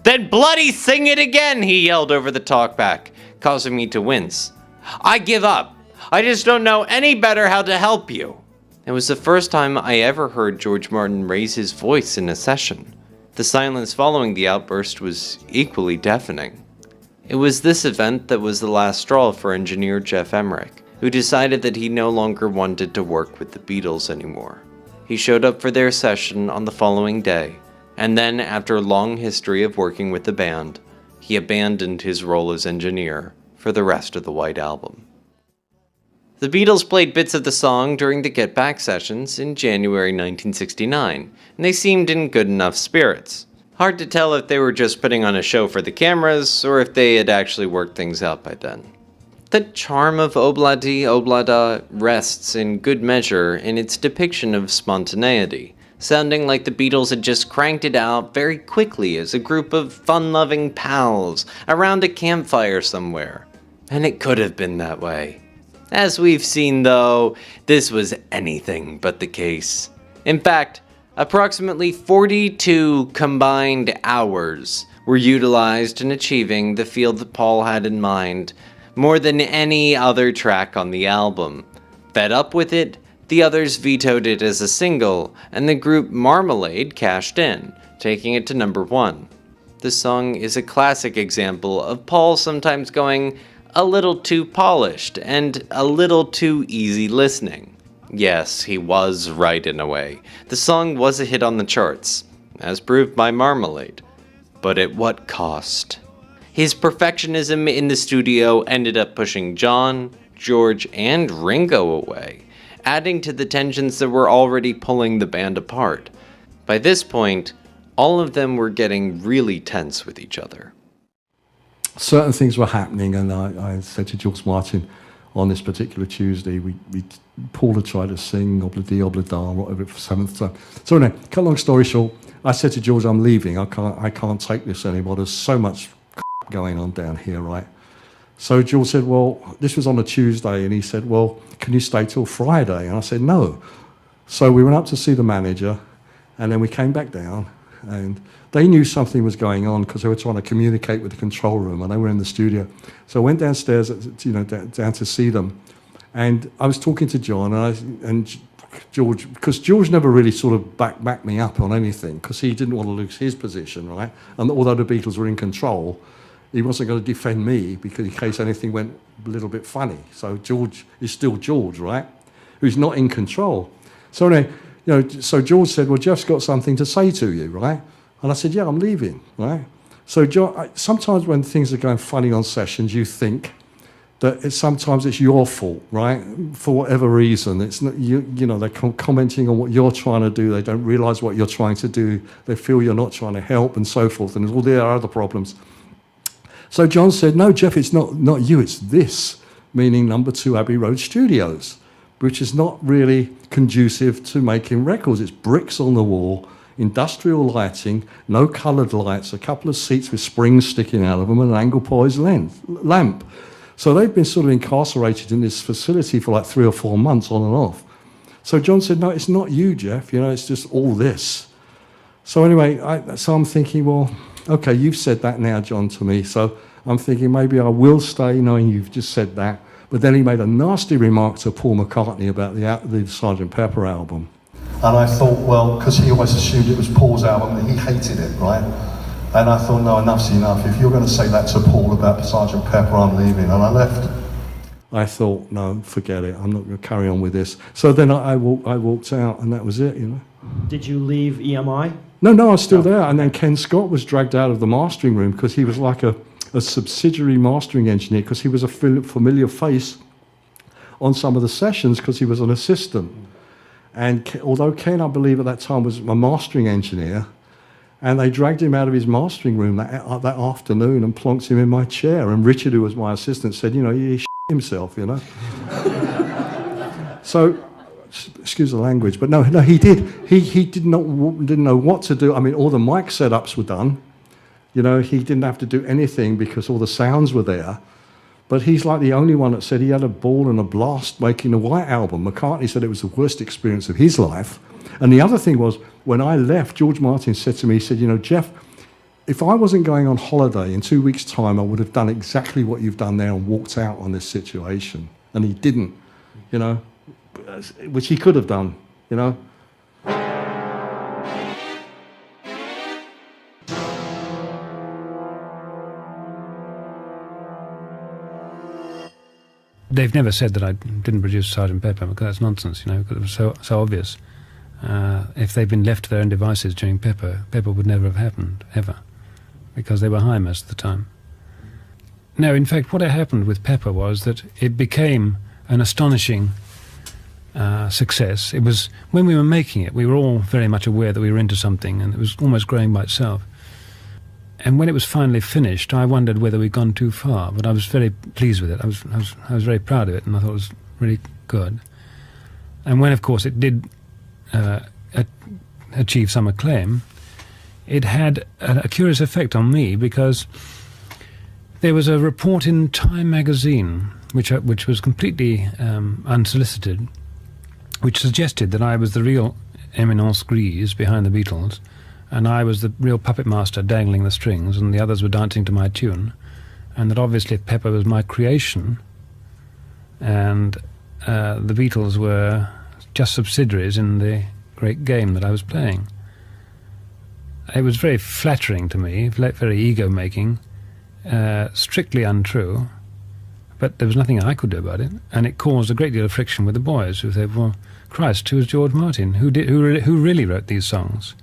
"Then bloody sing it again!" he yelled over the talkback, causing me to wince. "I give up. I just don't know any better how to help you." It was the first time I ever heard George Martin raise his voice in a session. The silence following the outburst was equally deafening. It was this event that was the last straw for engineer Geoff Emerick, who decided that he no longer wanted to work with the Beatles anymore. He showed up for their session on the following day, and then, after a long history of working with the band, he abandoned his role as engineer for the rest of the White Album. The Beatles played bits of the song during the Get Back sessions in January 1969, and they seemed in good enough spirits. Hard to tell if they were just putting on a show for the cameras, or if they had actually worked things out by then. The charm of Obladi Oblada rests in good measure in its depiction of spontaneity, sounding like the Beatles had just cranked it out very quickly as a group of fun-loving pals around a campfire somewhere. And it could have been that way. As we've seen though, this was anything but the case. In fact, approximately 42 combined hours were utilized in achieving the feel that Paul had in mind, more than any other track on the album. Fed up with it, the others vetoed it as a single, and the group Marmalade cashed in, taking it to number 1. The song is a classic example of Paul sometimes going a little too polished and a little too easy listening. Yes, he was right in a way. The song was a hit on the charts, as proved by Marmalade. But at what cost? His perfectionism in the studio ended up pushing John, George, and Ringo away, adding to the tensions that were already pulling the band apart. By this point, all of them were getting really tense with each other. Certain things were happening, and I said to George Martin on this particular Tuesday, Paul had tried to sing Obla-dee, Obla-da, whatever, for 7th time. So anyway, cut long story short, I said to George, I'm leaving. I can't take this anymore. There's so much going on down here, right? So George said, well, this was on a Tuesday, and he said, well, can you stay till Friday? And I said, no. So we went up to see the manager, and then we came back down, and they knew something was going on because they were trying to communicate with the control room, and they were in the studio. So I went downstairs, down to see them, and I was talking to John and George, because George never really sort of backed me up on anything, because he didn't want to lose his position, right? And although the Beatles were in control, he wasn't going to defend me because in case anything went a little bit funny. So George is still George, right? Who's not in control. So anyway, so George said, well, Geoff's got something to say to you, right? And I said, yeah, I'm leaving, right? So sometimes when things are going funny on sessions, you think that sometimes it's your fault, right? For whatever reason, it's not they're commenting on what you're trying to do. They don't realise what you're trying to do. They feel you're not trying to help, and so forth. And all there are other problems. So John said, no, Geoff, it's not you, it's this, meaning number 2 Abbey Road Studios, which is not really conducive to making records. It's bricks on the wall, industrial lighting, no coloured lights, a couple of seats with springs sticking out of them, and an angle poised lamp. So they've been sort of incarcerated in this facility for like 3 or 4 months on and off. So John said, no, it's not you, Geoff, it's just all this. So anyway, I'm thinking, well, okay, you've said that now, John, to me, so I'm thinking maybe I will stay, knowing you've just said that. But then he made a nasty remark to Paul McCartney about the Sgt. Pepper album. And I thought, well, because he always assumed it was Paul's album and he hated it, right? And I thought, no, enough's enough. If you're going to say that to Paul about Sgt. Pepper, I'm leaving. And I left. I thought, no, forget it. I'm not going to carry on with this. So then I walked out, and that was it, Did you leave EMI? No, I was still there. And then Ken Scott was dragged out of the mastering room because he was like a subsidiary mastering engineer, because he was a familiar face on some of the sessions because he was an assistant. And although Ken, I believe at that time, was my mastering engineer, and they dragged him out of his mastering room that afternoon and plonked him in my chair. And Richard, who was my assistant, said, he shit himself, So, excuse the language, but no, he did. He didn't know what to do. I mean, all the mic setups were done. He didn't have to do anything because all the sounds were there. But he's like the only one that said he had a ball and a blast making the White Album. McCartney said it was the worst experience of his life. And the other thing was, when I left, George Martin said to me, he said, Geoff, if I wasn't going on holiday in 2 weeks' time, I would have done exactly what you've done there and walked out on this situation. And he didn't, which he could have done, They've never said that I didn't produce Sgt. Pepper, because that's nonsense, because it was so obvious. If they'd been left to their own devices during Pepper would never have happened, ever, because they were high most of the time. No, in fact, what had happened with Pepper was that it became an astonishing success. It was, when we were making it, we were all very much aware that we were into something, and it was almost growing by itself. And when it was finally finished, I wondered whether we'd gone too far, but I was very pleased with it. I was very proud of it, and I thought it was really good. And when, of course, it did achieve some acclaim, it had a curious effect on me, because there was a report in Time magazine, which was completely unsolicited, which suggested that I was the real éminence grise behind the Beatles, and I was the real puppet master dangling the strings, and the others were dancing to my tune, and that obviously Pepper was my creation, and the Beatles were just subsidiaries in the great game that I was playing. It was very flattering to me, very ego-making, strictly untrue, but there was nothing I could do about it, and it caused a great deal of friction with the boys, who said, well, Christ, who was George Martin? Who really wrote these songs?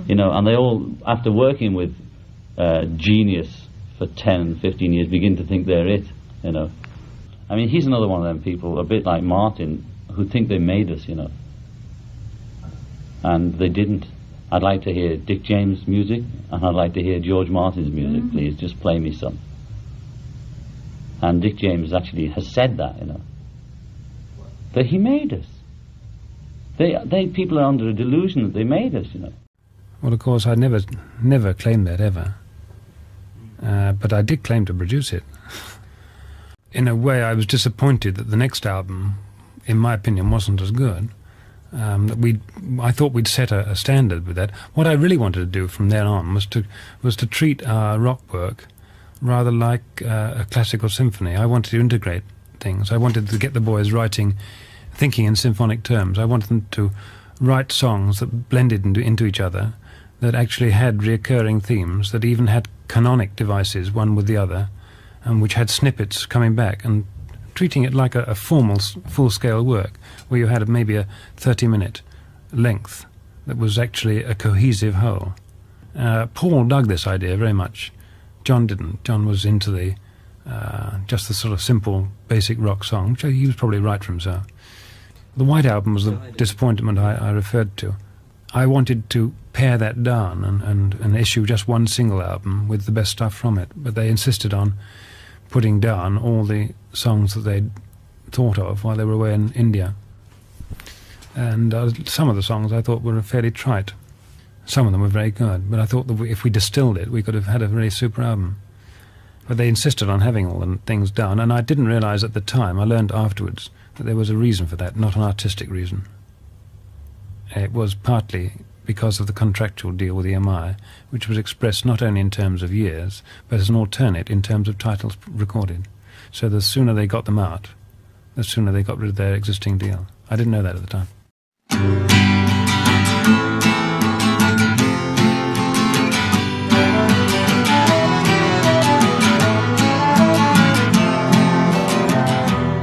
And they all, after working with genius for 10, 15 years, begin to think they're it, I mean, he's another one of them people, a bit like Martin, who think they made us, and they didn't. I'd like to hear Dick James' music, and I'd like to hear George Martin's music, please. Just play me some. And Dick James actually has said that, you know. That he made us. People are under a delusion that they made us, you know. Well, of course, I never claimed that ever. But I did claim to produce it. In a way, I was disappointed that the next album, in my opinion, wasn't as good. I thought we'd set a standard with that. What I really wanted to do from there on was to treat our rock work rather like a classical symphony. I wanted to integrate things. I wanted to get the boys thinking in symphonic terms. I wanted them to write songs that blended into each other, that actually had recurring themes, that even had canonic devices, one with the other, and which had snippets coming back, and treating it like a formal, full-scale work, where you had maybe a 30-minute length that was actually a cohesive whole. Paul dug this idea very much. John didn't. John was into just the sort of simple, basic rock song, which he was probably right for himself. The White Album was the disappointment I referred to. I wanted to pare that down and issue just one single album with the best stuff from it, but they insisted on putting down all the songs that they'd thought of while they were away in India. And some of the songs I thought were fairly trite. Some of them were very good, but I thought that if we distilled it, we could have had a really super album. But they insisted on having all the things done, and I didn't realize at the time, I learned afterwards, that there was a reason for that, not an artistic reason. It was partly because of the contractual deal with EMI, which was expressed not only in terms of years, but as an alternate in terms of titles recorded. So the sooner they got them out, the sooner they got rid of their existing deal. I didn't know that at the time.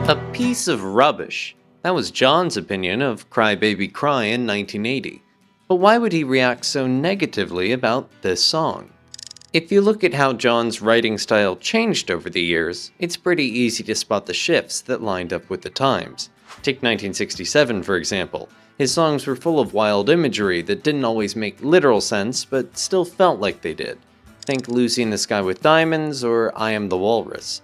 A piece of rubbish. That was John's opinion of Cry Baby Cry in 1980. But why would he react so negatively about this song? If you look at how John's writing style changed over the years, it's pretty easy to spot the shifts that lined up with the times. Take 1967, for example. His songs were full of wild imagery that didn't always make literal sense, but still felt like they did. Think Lucy in the Sky with Diamonds or I Am the Walrus.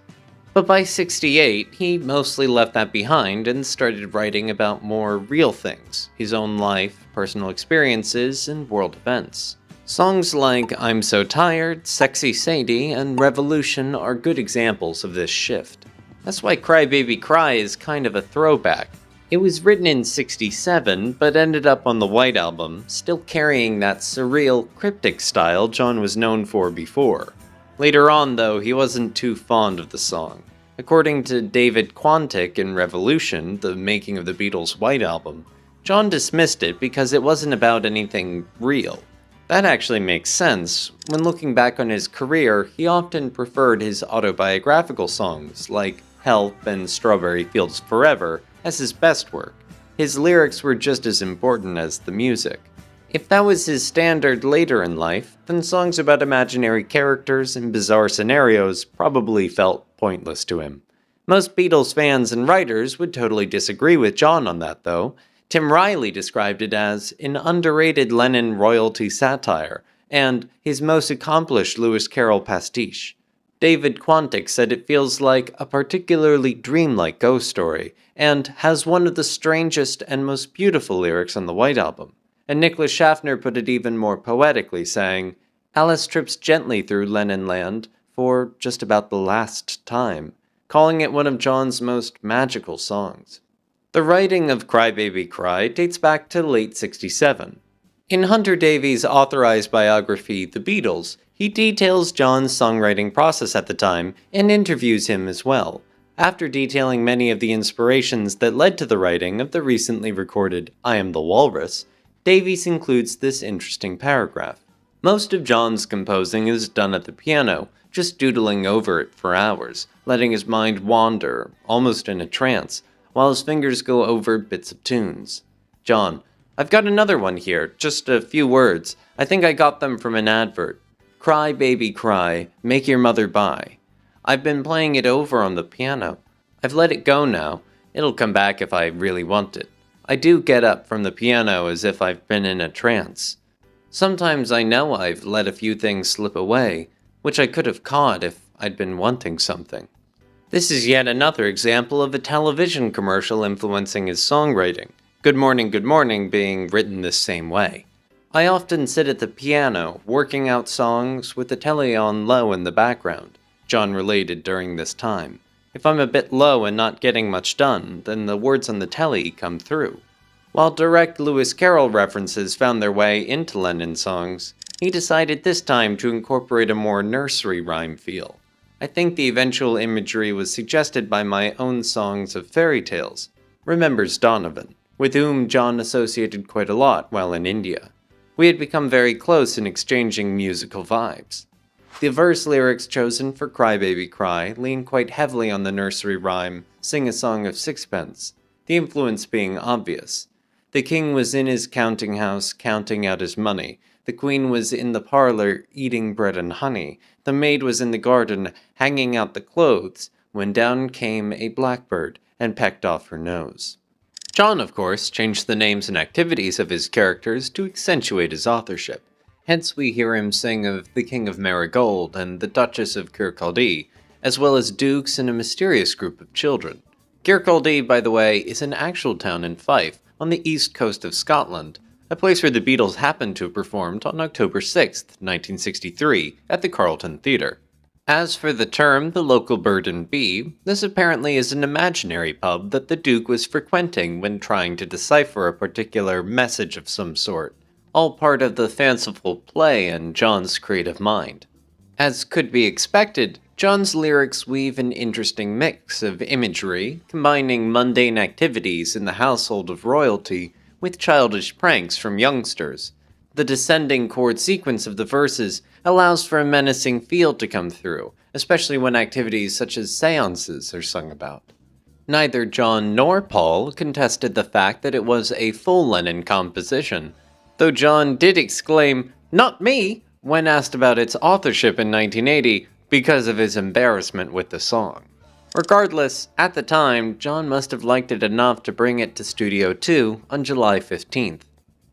But by 68, he mostly left that behind and started writing about more real things, his own life, personal experiences, and world events. Songs like I'm So Tired, Sexy Sadie, and Revolution are good examples of this shift. That's why Cry Baby Cry is kind of a throwback. It was written in 67, but ended up on the White Album, still carrying that surreal, cryptic style John was known for before. Later on, though, he wasn't too fond of the song. According to David Quantick in Revolution, the making of the Beatles' White Album, John dismissed it because it wasn't about anything real. That actually makes sense. When looking back on his career, he often preferred his autobiographical songs, like Help and Strawberry Fields Forever, as his best work. His lyrics were just as important as the music. If that was his standard later in life, then songs about imaginary characters and bizarre scenarios probably felt pointless to him. Most Beatles fans and writers would totally disagree with John on that, though. Tim Riley described it as an underrated Lennon royalty satire, and his most accomplished Lewis Carroll pastiche. David Quantick said it feels like a particularly dreamlike ghost story, and has one of the strangest and most beautiful lyrics on the White Album. And Nicholas Schaffner put it even more poetically, saying, Alice trips gently through Lennon land for just about the last time, calling it one of John's most magical songs. The writing of Cry Baby Cry dates back to late 67. In Hunter Davies' authorized biography, The Beatles, he details John's songwriting process at the time and interviews him as well, after detailing many of the inspirations that led to the writing of the recently recorded I Am the Walrus. Davies includes this interesting paragraph. Most of John's composing is done at the piano, just doodling over it for hours, letting his mind wander, almost in a trance, while his fingers go over bits of tunes. John, I've got another one here, just a few words. I think I got them from an advert. Cry, baby, cry, make your mother buy. I've been playing it over on the piano. I've let it go now. It'll come back if I really want it. I do get up from the piano as if I've been in a trance. Sometimes I know I've let a few things slip away, which I could have caught if I'd been wanting something. This is yet another example of a television commercial influencing his songwriting, Good Morning being written this same way. I often sit at the piano, working out songs with the telly on low in the background, John related during this time. If I'm a bit low and not getting much done, then the words on the telly come through. While direct Lewis Carroll references found their way into Lennon's songs, he decided this time to incorporate a more nursery rhyme feel. I think the eventual imagery was suggested by my own songs of fairy tales, remembers Donovan, with whom John associated quite a lot while in India. We had become very close in exchanging musical vibes. The verse lyrics chosen for Cry Baby Cry lean quite heavily on the nursery rhyme Sing a Song of Sixpence, the influence being obvious. The king was in his counting house counting out his money. The queen was in the parlor eating bread and honey. The maid was in the garden hanging out the clothes when down came a blackbird and pecked off her nose. John, of course, changed the names and activities of his characters to accentuate his authorship. Hence we hear him sing of the King of Marigold and the Duchess of Kirkcaldy, as well as dukes and a mysterious group of children. Kirkcaldy, by the way, is an actual town in Fife, on the east coast of Scotland, a place where the Beatles happened to have performed on October 6, 1963, at the Carlton Theatre. As for the term, the local bird and bee, this apparently is an imaginary pub that the Duke was frequenting when trying to decipher a particular message of some sort, all part of the fanciful play and John's creative mind. As could be expected, John's lyrics weave an interesting mix of imagery, combining mundane activities in the household of royalty with childish pranks from youngsters. The descending chord sequence of the verses allows for a menacing feel to come through, especially when activities such as seances are sung about. Neither John nor Paul contested the fact that it was a full Lennon composition, though John did exclaim, "Not me!" when asked about its authorship in 1980 because of his embarrassment with the song. Regardless, at the time, John must have liked it enough to bring it to Studio 2 on July 15th.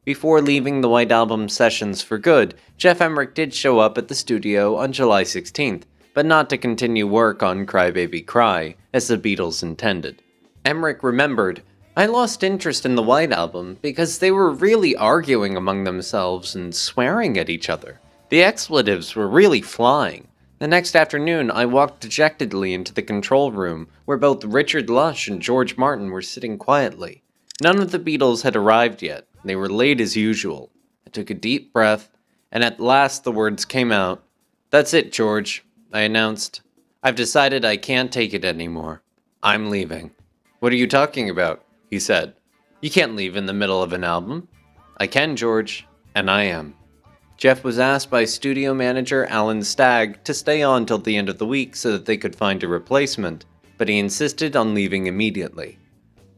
Before leaving the White Album sessions for good, Geoff Emerick did show up at the studio on July 16th, but not to continue work on Cry Baby Cry, as the Beatles intended. Emerick remembered, "I lost interest in the White Album because they were really arguing among themselves and swearing at each other. The expletives were really flying. The next afternoon, I walked dejectedly into the control room, where both Richard Lush and George Martin were sitting quietly. None of the Beatles had arrived yet. They were late as usual. I took a deep breath, and at last the words came out. 'That's it, George,' I announced. 'I've decided I can't take it anymore. I'm leaving.' 'What are you talking about?' he said. 'You can't leave in the middle of an album.' 'I can, George, and I am.' Geoff was asked by studio manager Alan Stagg to stay on till the end of the week so that they could find a replacement, but he insisted on leaving immediately.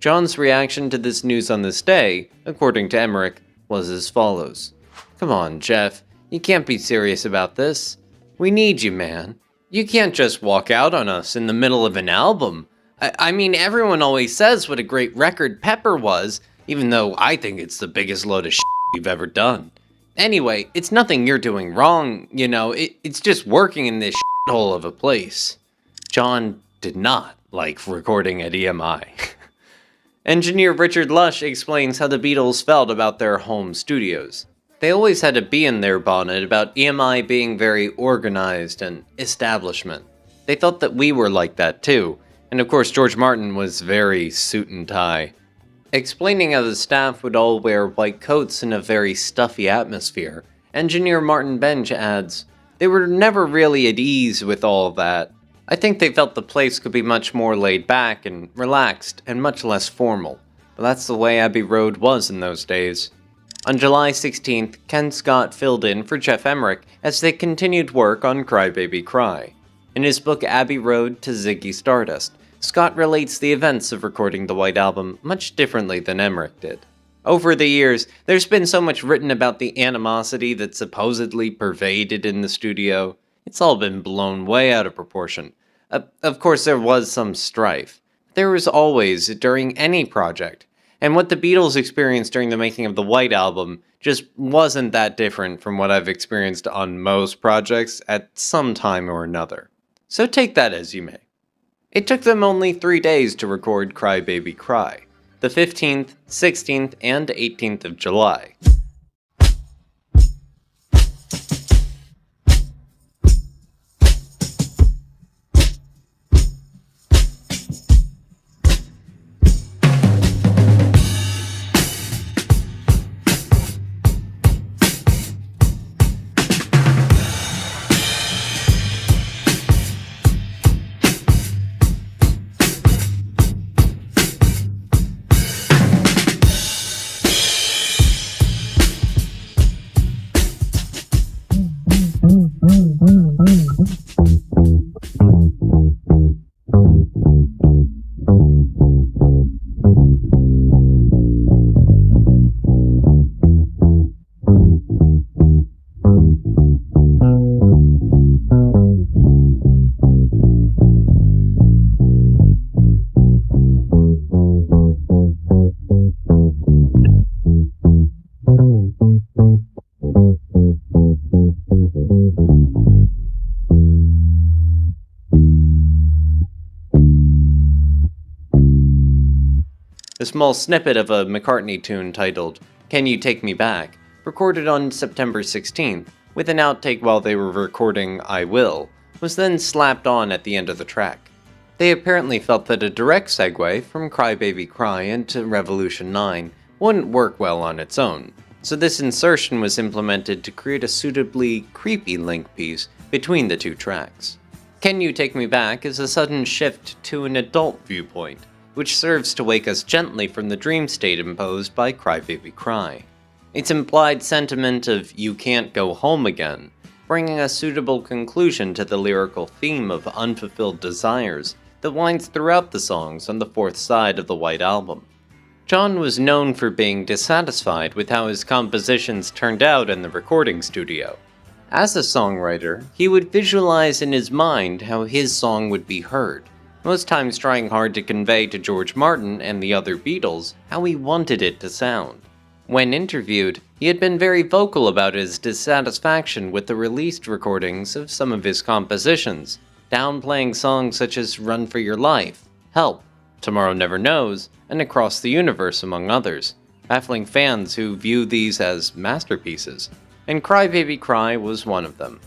John's reaction to this news on this day, according to Emerick, was as follows. "Come on, Geoff, you can't be serious about this. We need you, man. You can't just walk out on us in the middle of an album. I mean, everyone always says what a great record Pepper was, even though I think it's the biggest load of shit you've ever done. Anyway, it's nothing you're doing wrong, you know, it's just working in this shithole of a place." John did not like recording at EMI. Engineer Richard Lush explains how the Beatles felt about their home studios. They always had a bee in their bonnet about EMI being very organized and establishment. They thought that we were like that too, and of course George Martin was very suit and tie. Explaining how the staff would all wear white coats in a very stuffy atmosphere, Engineer Martin Bench adds, "They were never really at ease with all that. I think they felt the place could be much more laid back and relaxed and much less formal, but that's the way Abbey Road was in those days." On July 16th, Ken Scott filled in for Geoff Emerick as they continued work on Cry Baby Cry. In his book Abbey Road to Ziggy Stardust, Scott relates the events of recording the White Album much differently than Emerick did. Over the years, there's been so much written about the animosity that supposedly pervaded in the studio. It's all been blown way out of proportion. Of course, there was some strife. There was always, during any project. And what the Beatles experienced during the making of the White Album just wasn't that different from what I've experienced on most projects at some time or another. So take that as you may. It took them only 3 days to record Cry Baby Cry, the 15th, 16th, and 18th of July. A small snippet of a McCartney tune titled Can You Take Me Back, recorded on September 16th, with an outtake while they were recording I Will, was then slapped on at the end of the track. They apparently felt that a direct segue from Cry Baby Cry into Revolution 9 wouldn't work well on its own, so this insertion was implemented to create a suitably creepy link piece between the two tracks. Can You Take Me Back is a sudden shift to an adult viewpoint, which serves to wake us gently from the dream state imposed by Cry Baby Cry. Its implied sentiment of you can't go home again, bringing a suitable conclusion to the lyrical theme of unfulfilled desires that winds throughout the songs on the fourth side of the White Album. John was known for being dissatisfied with how his compositions turned out in the recording studio. As a songwriter, he would visualize in his mind how his song would be heard, most times trying hard to convey to George Martin and the other Beatles how he wanted it to sound. When interviewed, he had been very vocal about his dissatisfaction with the released recordings of some of his compositions, downplaying songs such as Run for Your Life, Help, Tomorrow Never Knows, and Across the Universe, among others, baffling fans who view these as masterpieces, and Cry Baby Cry was one of them.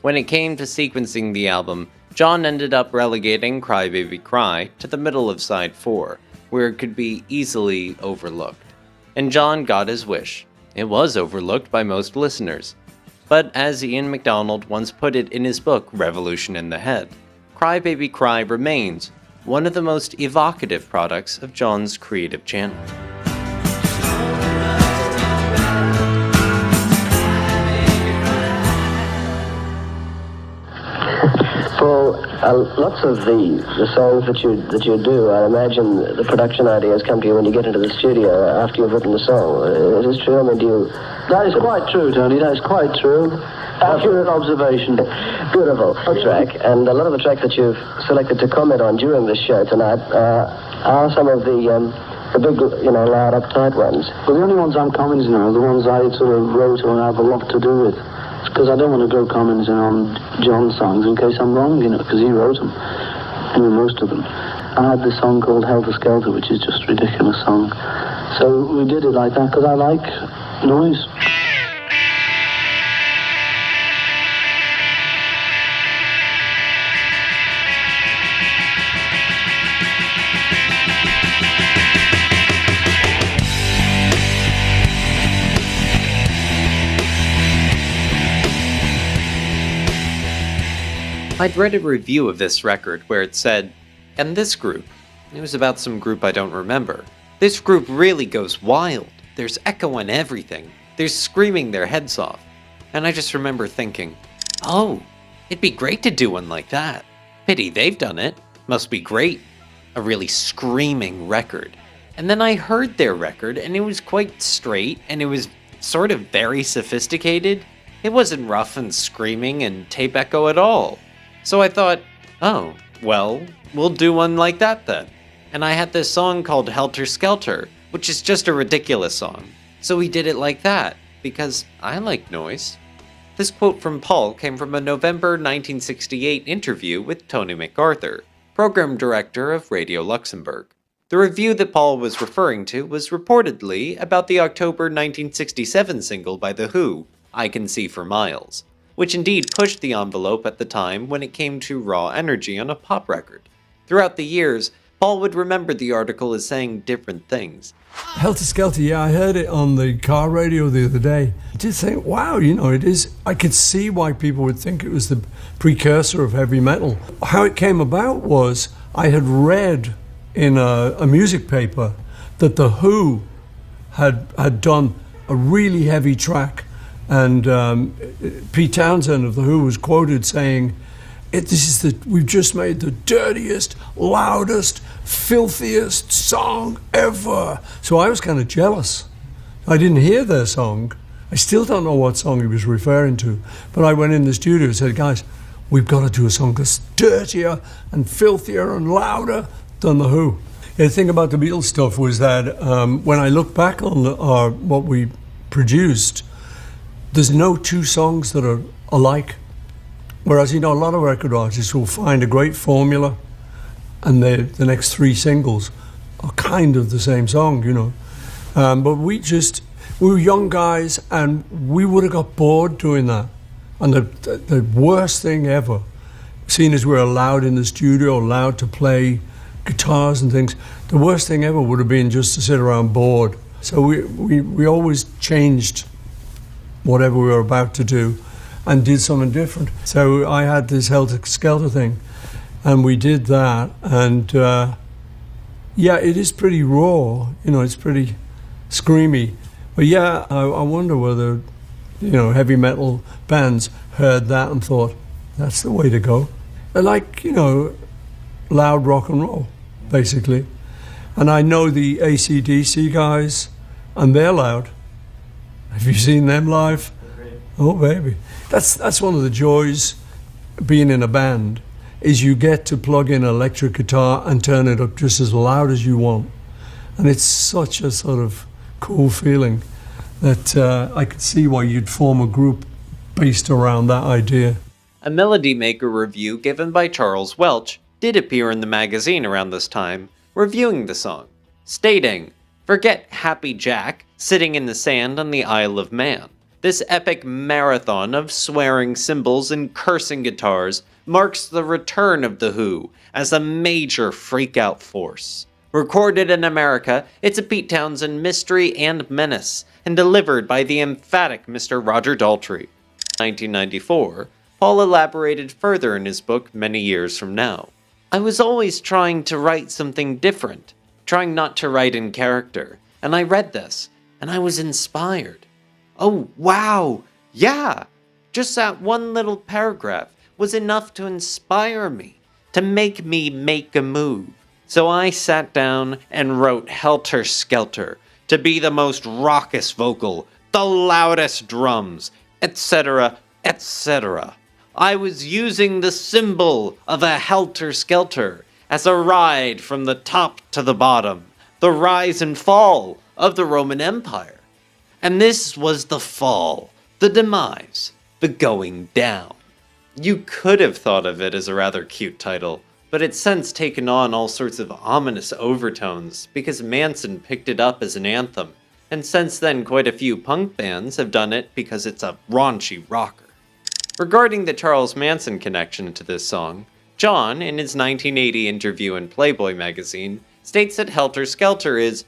When it came to sequencing the album, John ended up relegating Cry Baby Cry to the middle of side 4, where it could be easily overlooked. And John got his wish. It was overlooked by most listeners. But as Ian MacDonald once put it in his book Revolution in the Head, Cry Baby Cry remains one of the most evocative products of John's creative channel. For lots of the songs that you do, I imagine the production ideas come to you when you get into the studio after you've written the song. Is this true? I mean, do you... That is quite true, Tony. That is quite true. Accurate observation. Beautiful track. And a lot of the tracks that you've selected to comment on during this show tonight are some of the big, loud, uptight ones. Well, the only ones I'm commenting on are the ones I sort of wrote or have a lot to do with. Because I don't want to go commenting on John's songs in case I'm wrong, because he wrote them. Most of them. I had this song called Helter Skelter, which is just a ridiculous song. So we did it like that because I like noise. I'd read a review of this record where it said, and this group, it was about some group I don't remember, this group really goes wild. There's echo and everything. They're screaming their heads off. And I just remember thinking, oh, it'd be great to do one like that. Pity they've done it. Must be great. A really screaming record. And then I heard their record and it was quite straight and it was sort of very sophisticated. It wasn't rough and screaming and tape echo at all. So I thought, oh, well, we'll do one like that then. And I had this song called Helter Skelter, which is just a ridiculous song. So we did it like that, because I like noise. This quote from Paul came from a November 1968 interview with Tony MacArthur, program director of Radio Luxembourg. The review that Paul was referring to was reportedly about the October 1967 single by The Who, I Can See for Miles, which indeed pushed the envelope at the time when it came to raw energy on a pop record. Throughout the years, Paul would remember the article as saying different things. Helter Skelter, yeah, I heard it on the car radio the other day. I did think, wow, it is. I could see why people would think it was the precursor of heavy metal. How it came about was I had read in a music paper that The Who had done a really heavy track, and Pete Townsend of The Who was quoted saying, we've just made the dirtiest, loudest, filthiest song ever. So I was kind of jealous. I didn't hear their song. I still don't know what song he was referring to. But I went in the studio and said, guys, we've got to do a song that's dirtier and filthier and louder than The Who. The thing about the Beatles stuff was that when I look back on what we produced, there's no two songs that are alike. Whereas, a lot of record artists will find a great formula and the next three singles are kind of the same song, But we were young guys and we would have got bored doing that. And the worst thing ever, seeing as we're allowed in the studio, allowed to play guitars and things, the worst thing ever would have been just to sit around bored. So we always changed whatever we were about to do and did something different. So I had this Helter Skelter thing, and we did that, and it is pretty raw, it's pretty screamy. But yeah, I wonder whether, heavy metal bands heard that and thought, that's the way to go. They're like, loud rock and roll, basically. And I know the AC/DC guys, and they're loud. Have you seen them live? Oh, baby. That's one of the joys being in a band, is you get to plug in an electric guitar and turn it up just as loud as you want. And it's such a sort of cool feeling that I could see why you'd form a group based around that idea. A Melody Maker review given by Charles Welch did appear in the magazine around this time, reviewing the song, stating, "Forget Happy Jack sitting in the sand on the Isle of Man. This epic marathon of swearing cymbals and cursing guitars marks the return of The Who as a major freak-out force. Recorded in America, it's a Pete Townsend mystery and menace, and delivered by the emphatic Mr. Roger Daltrey." 1994, Paul elaborated further in his book Many Years From Now. "I was always trying to write something different, trying not to write in character, and I read this, and I was inspired. Oh, wow, yeah, just that one little paragraph was enough to inspire me, to make a move. So I sat down and wrote Helter Skelter to be the most raucous vocal, the loudest drums, etc., etc. I was using the symbol of a Helter Skelter as a ride from the top to the bottom, the rise and fall of the Roman Empire. And this was the fall, the demise, the going down." You could have thought of it as a rather cute title, but it's since taken on all sorts of ominous overtones because Manson picked it up as an anthem, and since then quite a few punk bands have done it because it's a raunchy rocker. Regarding the Charles Manson connection to this song, John, in his 1980 interview in Playboy magazine, states that Helter Skelter is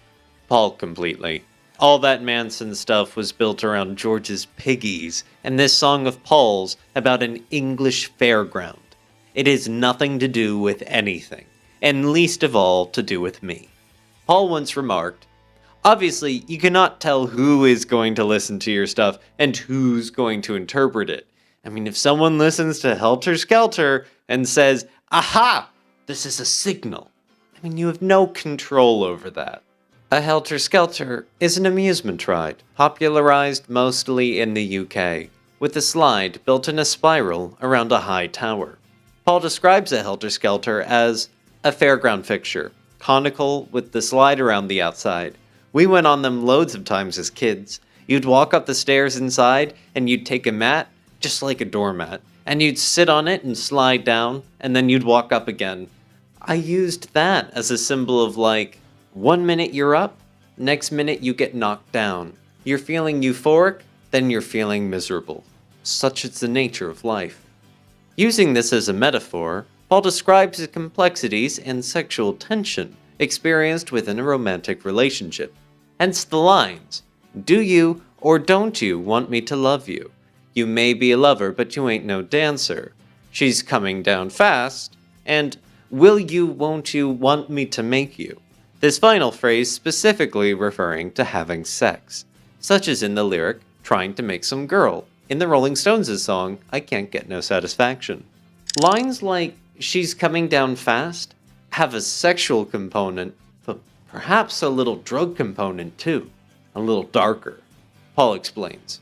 Paul completely. All that Manson stuff was built around George's Piggies, and this song of Paul's about an English fairground. It has nothing to do with anything, and least of all to do with me. Paul once remarked, "Obviously, you cannot tell who is going to listen to your stuff and who's going to interpret it. I mean, if someone listens to Helter Skelter and says, 'Aha! This is a signal,' I mean, you have no control over that." A Helter Skelter is an amusement ride, popularized mostly in the UK, with a slide built in a spiral around a high tower. Paul describes a Helter Skelter as a fairground fixture, conical with the slide around the outside, We went on them loads of times as kids. You'd walk up the stairs inside, and you'd take a mat, just like a doormat, and you'd sit on it and slide down, and then you'd walk up again. I used that as a symbol of like, 1 minute you're up, next minute you get knocked down. You're feeling euphoric, then you're feeling miserable. Such is the nature of life. Using this as a metaphor, Paul describes the complexities and sexual tension experienced within a romantic relationship. Hence the lines, "Do you or don't you want me to love you? You may be a lover, but you ain't no dancer. She's coming down fast," and "Will you, won't you, want me to make you?" This final phrase specifically referring to having sex, such as in the lyric, "Trying to make some girl," in the Rolling Stones' song, "I Can't Get No Satisfaction." Lines like, "She's coming down fast," have a sexual component, but perhaps a little drug component too, a little darker. Paul explains.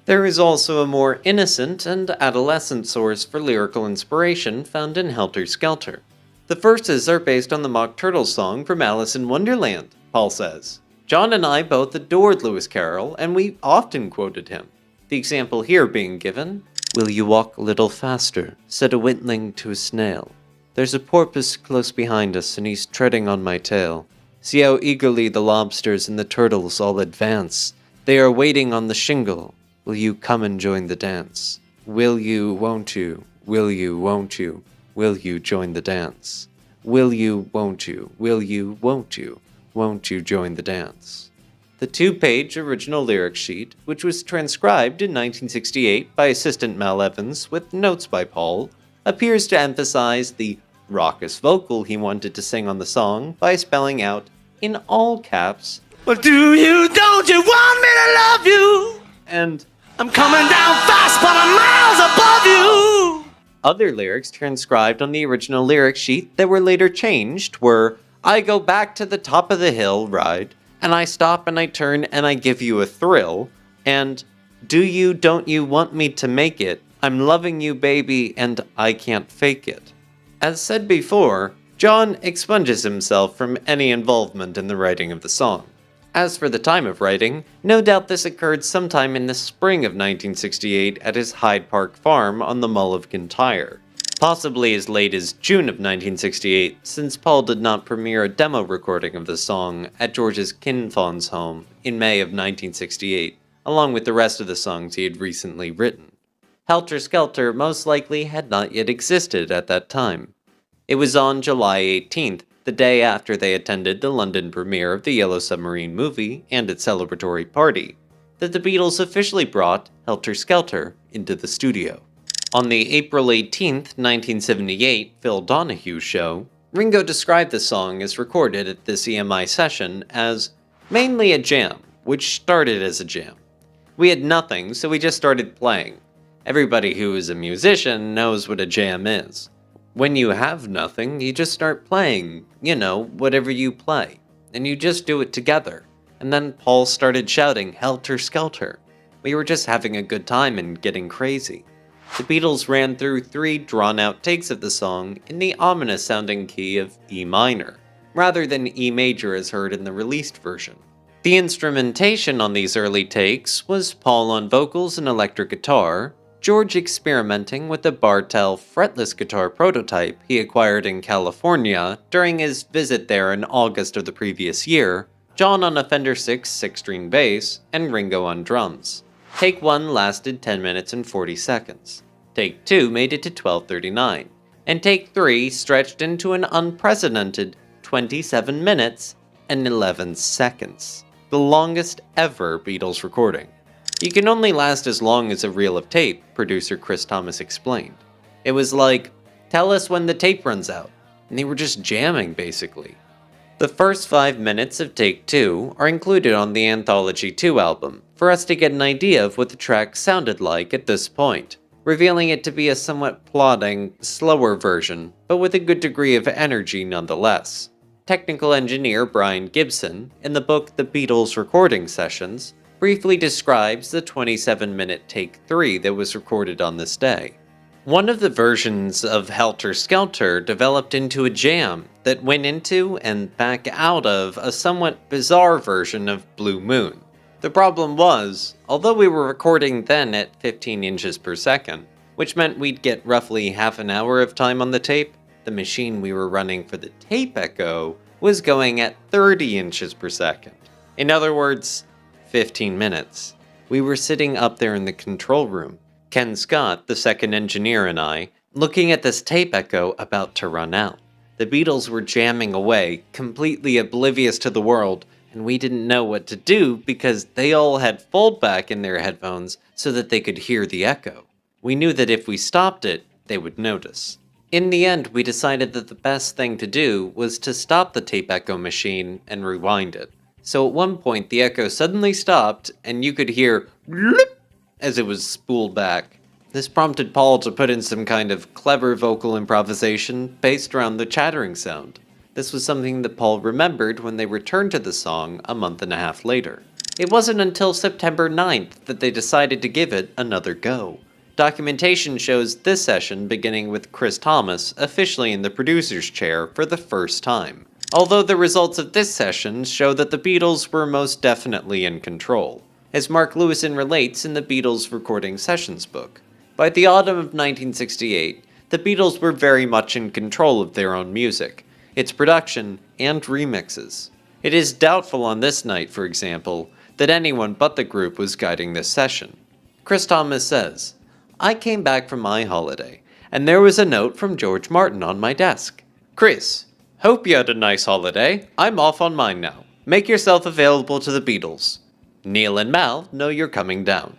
There is also a more innocent and adolescent source for lyrical inspiration found in Helter Skelter. The verses are based on the Mock Turtle song from Alice in Wonderland, Paul says. John and I both adored Lewis Carroll, and we often quoted him. The example here being given, "Will you walk a little faster?" said a wintling to a snail. "There's a porpoise close behind us, and he's treading on my tail. See how eagerly the lobsters and the turtles all advance. They are waiting on the shingle. Will you come and join the dance? Will you, won't you? Will you, won't you? Will you join the dance? Will you, won't you? Will you, won't you? Won't you join the dance?" The 2-page original lyric sheet, which was transcribed in 1968 by assistant Mal Evans with notes by Paul, appears to emphasize the raucous vocal he wanted to sing on the song by spelling out, in all caps, "Well, do you, don't you want me to love you?" And, "I'm coming down fast, but I'm miles above you." Other lyrics transcribed on the original lyric sheet that were later changed were, "I go back to the top of the hill, ride, and I stop and I turn and I give you a thrill," and, "Do you, don't you want me to make it? I'm loving you, baby, and I can't fake it." As said before, John expunges himself from any involvement in the writing of the song. As for the time of writing, no doubt this occurred sometime in the spring of 1968 at his Hyde Park farm on the Mull of Kintyre. Possibly as late as June of 1968, since Paul did not premiere a demo recording of the song at George's Kinfon's home in May of 1968, along with the rest of the songs he had recently written. Helter Skelter most likely had not yet existed at that time. It was on July 18th, the day after they attended the London premiere of the Yellow Submarine movie and its celebratory party, that the Beatles officially brought Helter Skelter into the studio. On the April 18th, 1978 Phil Donahue show, Ringo described the song as recorded at this EMI session as mainly a jam, which started as a jam. We had nothing, so we just started playing. Everybody who is a musician knows what a jam is. When you have nothing, you just start playing, whatever you play, and you just do it together. And then Paul started shouting, "Helter Skelter." We were just having a good time and getting crazy. The Beatles ran through 3 drawn-out takes of the song in the ominous-sounding key of E minor, rather than E major as heard in the released version. The instrumentation on these early takes was Paul on vocals and electric guitar, George experimenting with a Bartel fretless guitar prototype he acquired in California during his visit there in August of the previous year, John on a Fender 6 6-string bass, and Ringo on drums. Take 1 lasted 10 minutes and 40 seconds. Take 2 made it to 12:39, and Take 3 stretched into an unprecedented 27 minutes and 11 seconds, the longest ever Beatles recording. You can only last as long as a reel of tape, producer Chris Thomas explained. It was like, tell us when the tape runs out, and they were just jamming basically. The first 5 minutes of Take 2 are included on the Anthology 2 album, for us to get an idea of what the track sounded like at this point, revealing it to be a somewhat plodding, slower version, but with a good degree of energy nonetheless. Technical engineer Brian Gibson, in the book The Beatles Recording Sessions, briefly describes the 27-minute Take 3 that was recorded on this day. One of the versions of Helter Skelter developed into a jam that went into and back out of a somewhat bizarre version of Blue Moon. The problem was, although we were recording then at 15 inches per second, which meant we'd get roughly half an hour of time on the tape, the machine we were running for the tape echo was going at 30 inches per second. In other words, 15 minutes. We were sitting up there in the control room, Ken Scott, the second engineer, and I, looking at this tape echo about to run out. The Beatles were jamming away, completely oblivious to the world, and we didn't know what to do because they all had foldback in their headphones so that they could hear the echo. We knew that if we stopped it, they would notice. In the end, we decided that the best thing to do was to stop the tape echo machine and rewind it. So at one point, the echo suddenly stopped, and you could hear bloop as it was spooled back. This prompted Paul to put in some kind of clever vocal improvisation based around the chattering sound. This was something that Paul remembered when they returned to the song a month and a half later. It wasn't until September 9th that they decided to give it another go. Documentation shows this session beginning with Chris Thomas officially in the producer's chair for the first time. Although the results of this session show that the Beatles were most definitely in control, as Mark Lewison relates in the Beatles Recording Sessions book. By the autumn of 1968, the Beatles were very much in control of their own music, its production, and remixes. It is doubtful on this night, for example, that anyone but the group was guiding this session. Chris Thomas says, "I came back from my holiday, and there was a note from George Martin on my desk. Chris, hope you had a nice holiday. I'm off on mine now. Make yourself available to the Beatles. Neil and Mal know you're coming down."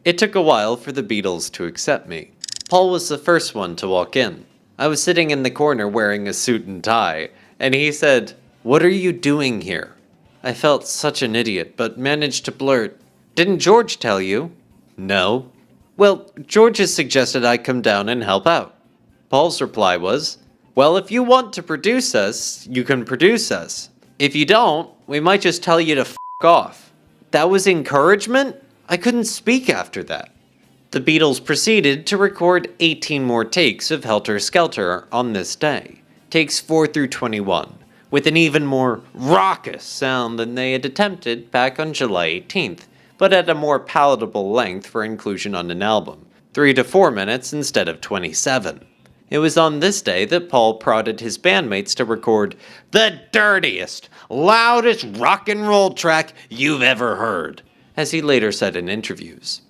It took a while for the Beatles to accept me. Paul was the first one to walk in. I was sitting in the corner wearing a suit and tie, and he said, "What are you doing here?" I felt such an idiot, but managed to blurt, "Didn't George tell you?" "No." "Well, George has suggested I come down and help out." Paul's reply was, "Well, if you want to produce us, you can produce us. If you don't, we might just tell you to f*** off." That was encouragement? I couldn't speak after that. The Beatles proceeded to record 18 more takes of Helter Skelter on this day, takes 4 through 21, with an even more raucous sound than they had attempted back on July 18th, but at a more palatable length for inclusion on an album, 3 to 4 minutes instead of 27. It was on this day that Paul prodded his bandmates to record the dirtiest, loudest rock and roll track you've ever heard, as he later said in interviews.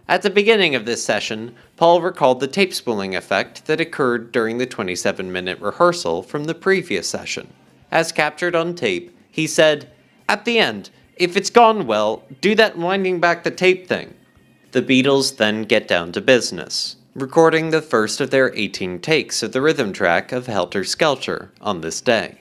At the beginning of this session, Paul recalled the tape spooling effect that occurred during the 27-minute rehearsal from the previous session. As captured on tape, he said, "At the end, if it's gone well, do that winding back the tape thing." The Beatles then get down to business, recording the first of their 18 takes of the rhythm track of Helter Skelter on this day.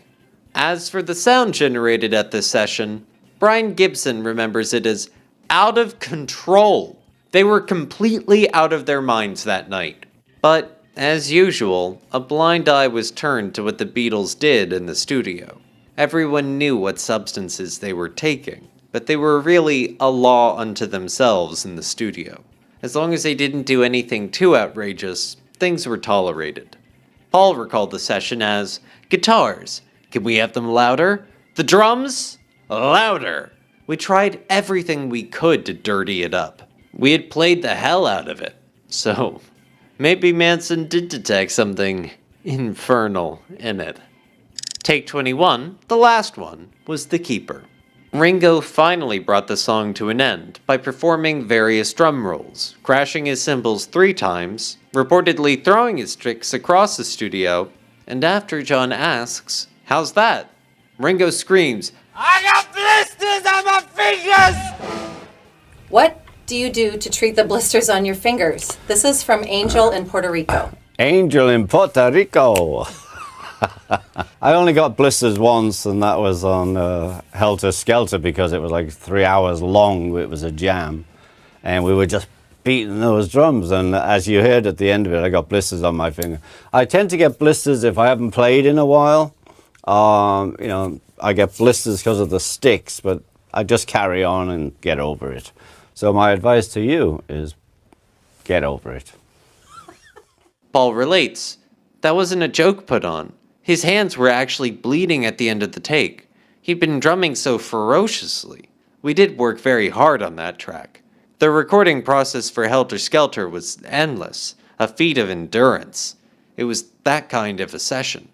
As for the sound generated at this session, Brian Gibson remembers it as out of control. They were completely out of their minds that night. But, as usual, a blind eye was turned to what the Beatles did in the studio. Everyone knew what substances they were taking, but they were really a law unto themselves in the studio. As long as they didn't do anything too outrageous, things were tolerated. Paul recalled the session as, "Guitars, can we have them louder? The drums? Louder!" We tried everything we could to dirty it up. We had played the hell out of it. So, maybe Manson did detect something infernal in it. Take 21, the last one, was the keeper. Ringo finally brought the song to an end by performing various drum rolls, crashing his cymbals 3 times, reportedly throwing his sticks across the studio, and after John asks, "How's that?" Ringo screams, "I got blisters on my fingers!" What do you do to treat the blisters on your fingers? This is from Angel in Puerto Rico. Angel in Puerto Rico. I only got blisters once, and that was on Helter Skelter because it was like 3 hours long. It was a jam, and we were just beating those drums. And as you heard at the end of it, I got blisters on my finger. I tend to get blisters if I haven't played in a while. You know, I get blisters because of the sticks, but I just carry on and get over it. So my advice to you is get over it. Paul relates, "That wasn't a joke put on. His hands were actually bleeding at the end of the take. He'd been drumming so ferociously. We did work very hard on that track. The recording process for Helter Skelter was endless, a feat of endurance. It was that kind of a session."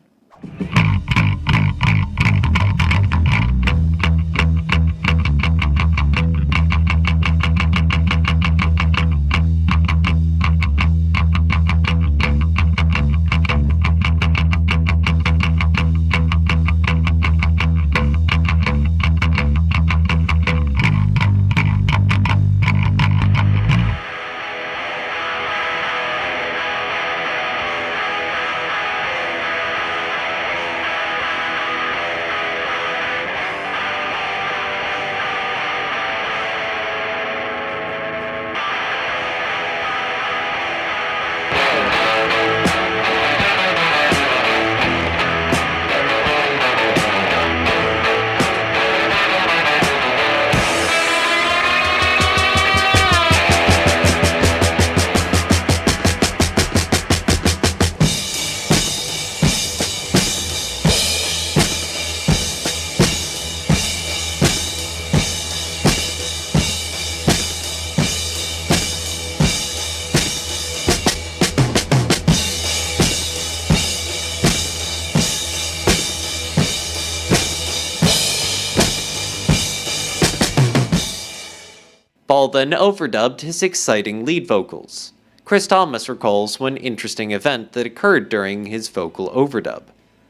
Paul then overdubbed his exciting lead vocals. Chris Thomas recalls one interesting event that occurred during his vocal overdub.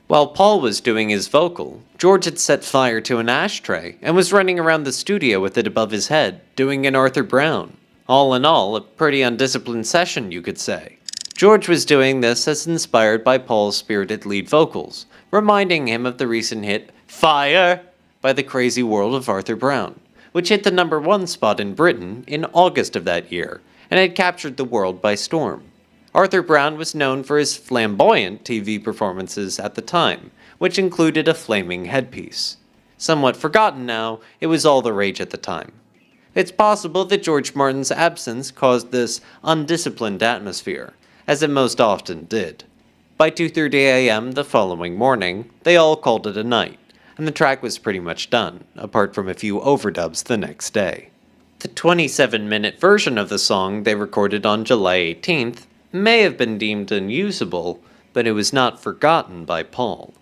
While Paul was doing his vocal, George had set fire to an ashtray and was running around the studio with it above his head, doing an Arthur Brown. All in all, a pretty undisciplined session, you could say. George was doing this as inspired by Paul's spirited lead vocals, reminding him of the recent hit "Fire" by the Crazy World of Arthur Brown, which hit the #1 spot in Britain in August of that year, and had captured the world by storm. Arthur Brown was known for his flamboyant TV performances at the time, which included a flaming headpiece. Somewhat forgotten now, it was all the rage at the time. It's possible that George Martin's absence caused this undisciplined atmosphere, as it most often did. By 2:30 a.m. the following morning, they all called it a night, and the track was pretty much done, apart from a few overdubs the next day. The 27-minute version of the song they recorded on July 18th may have been deemed unusable, but it was not forgotten by Paul.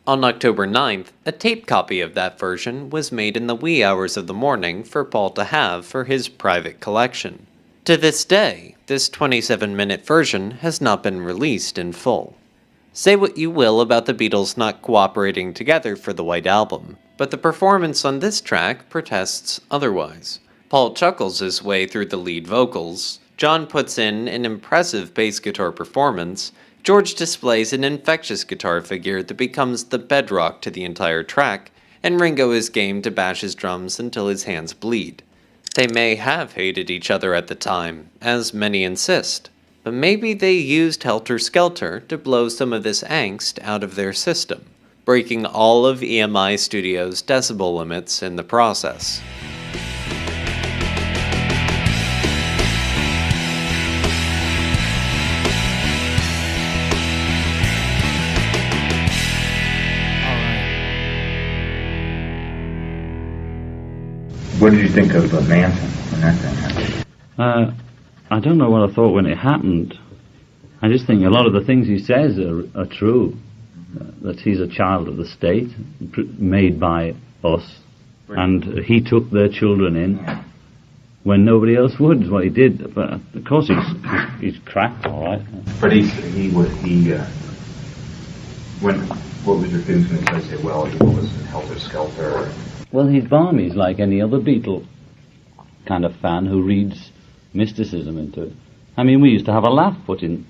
On October 9th, a tape copy of that version was made in the wee hours of the morning for Paul to have for his private collection. To this day, this 27-minute version has not been released in full. Say what you will about the Beatles not cooperating together for the White Album, but the performance on this track protests otherwise. Paul chuckles his way through the lead vocals, John puts in an impressive bass guitar performance, George displays an infectious guitar figure that becomes the bedrock to the entire track, and Ringo is game to bash his drums until his hands bleed. They may have hated each other at the time, as many insist, but maybe they used Helter Skelter to blow some of this angst out of their system, breaking all of EMI Studios' decibel limits in the process. What did you think of Manson when that thing happened? I don't know what I thought when it happened. I just think a lot of the things he says are true. That he's a child of the state, made by us, and he took their children in when nobody else would, is what he did. But of course he's cracked, all right. But what was your feelings when he said, well, he was in Helter Skelter? Well, he's balmy. He's like any other Beatle kind of fan who reads mysticism into it. I mean, we used to have a laugh putting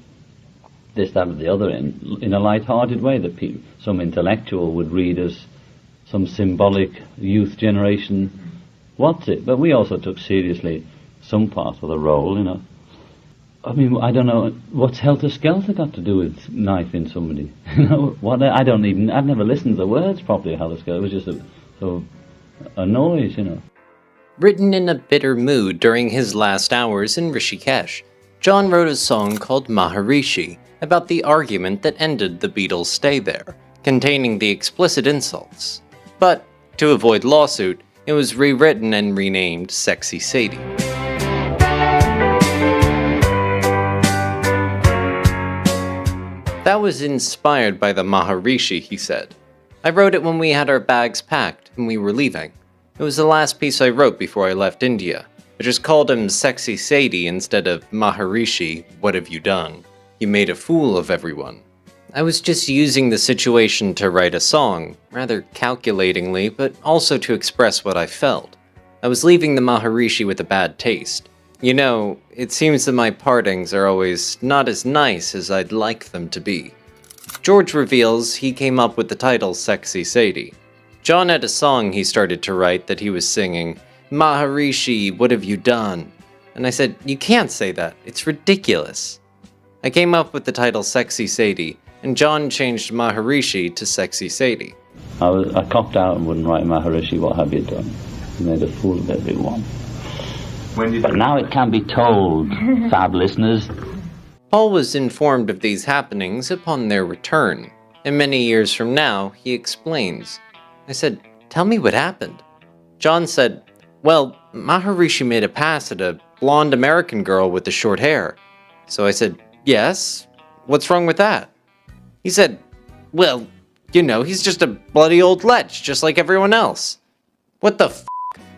this, that, and the other in a light-hearted way that some intellectual would read as some symbolic youth generation what's it. But we also took seriously some part of the role, you know. I mean, I don't know, what's Helter Skelter got to do with knifing somebody? You know, I'd never listened to the words properly of Helter Skelter. It was just a noise, you know. Written in a bitter mood during his last hours in Rishikesh, John wrote a song called Maharishi about the argument that ended the Beatles' stay there, containing the explicit insults. But, to avoid lawsuit, it was rewritten and renamed Sexy Sadie. That was inspired by the Maharishi, he said. I wrote it when we had our bags packed and we were leaving. It was the last piece I wrote before I left India. I just called him Sexy Sadie instead of Maharishi, what have you done? You made a fool of everyone. I was just using the situation to write a song, rather calculatingly, but also to express what I felt. I was leaving the Maharishi with a bad taste. You know, it seems that my partings are always not as nice as I'd like them to be. George reveals he came up with the title Sexy Sadie. John had a song he started to write that he was singing, Maharishi, what have you done? And I said, you can't say that, it's ridiculous. I came up with the title Sexy Sadie, and John changed Maharishi to Sexy Sadie. I cocked out and wouldn't write Maharishi, what have you done? You made a fool of everyone. But now it can be told, fab listeners. Paul was informed of these happenings upon their return, and many years from now, he explains. I said, tell me what happened. John said, well, Maharishi made a pass at a blonde American girl with the short hair. So I said, yes, what's wrong with that? He said, well, you know, he's just a bloody old lech, just like everyone else. What the f***?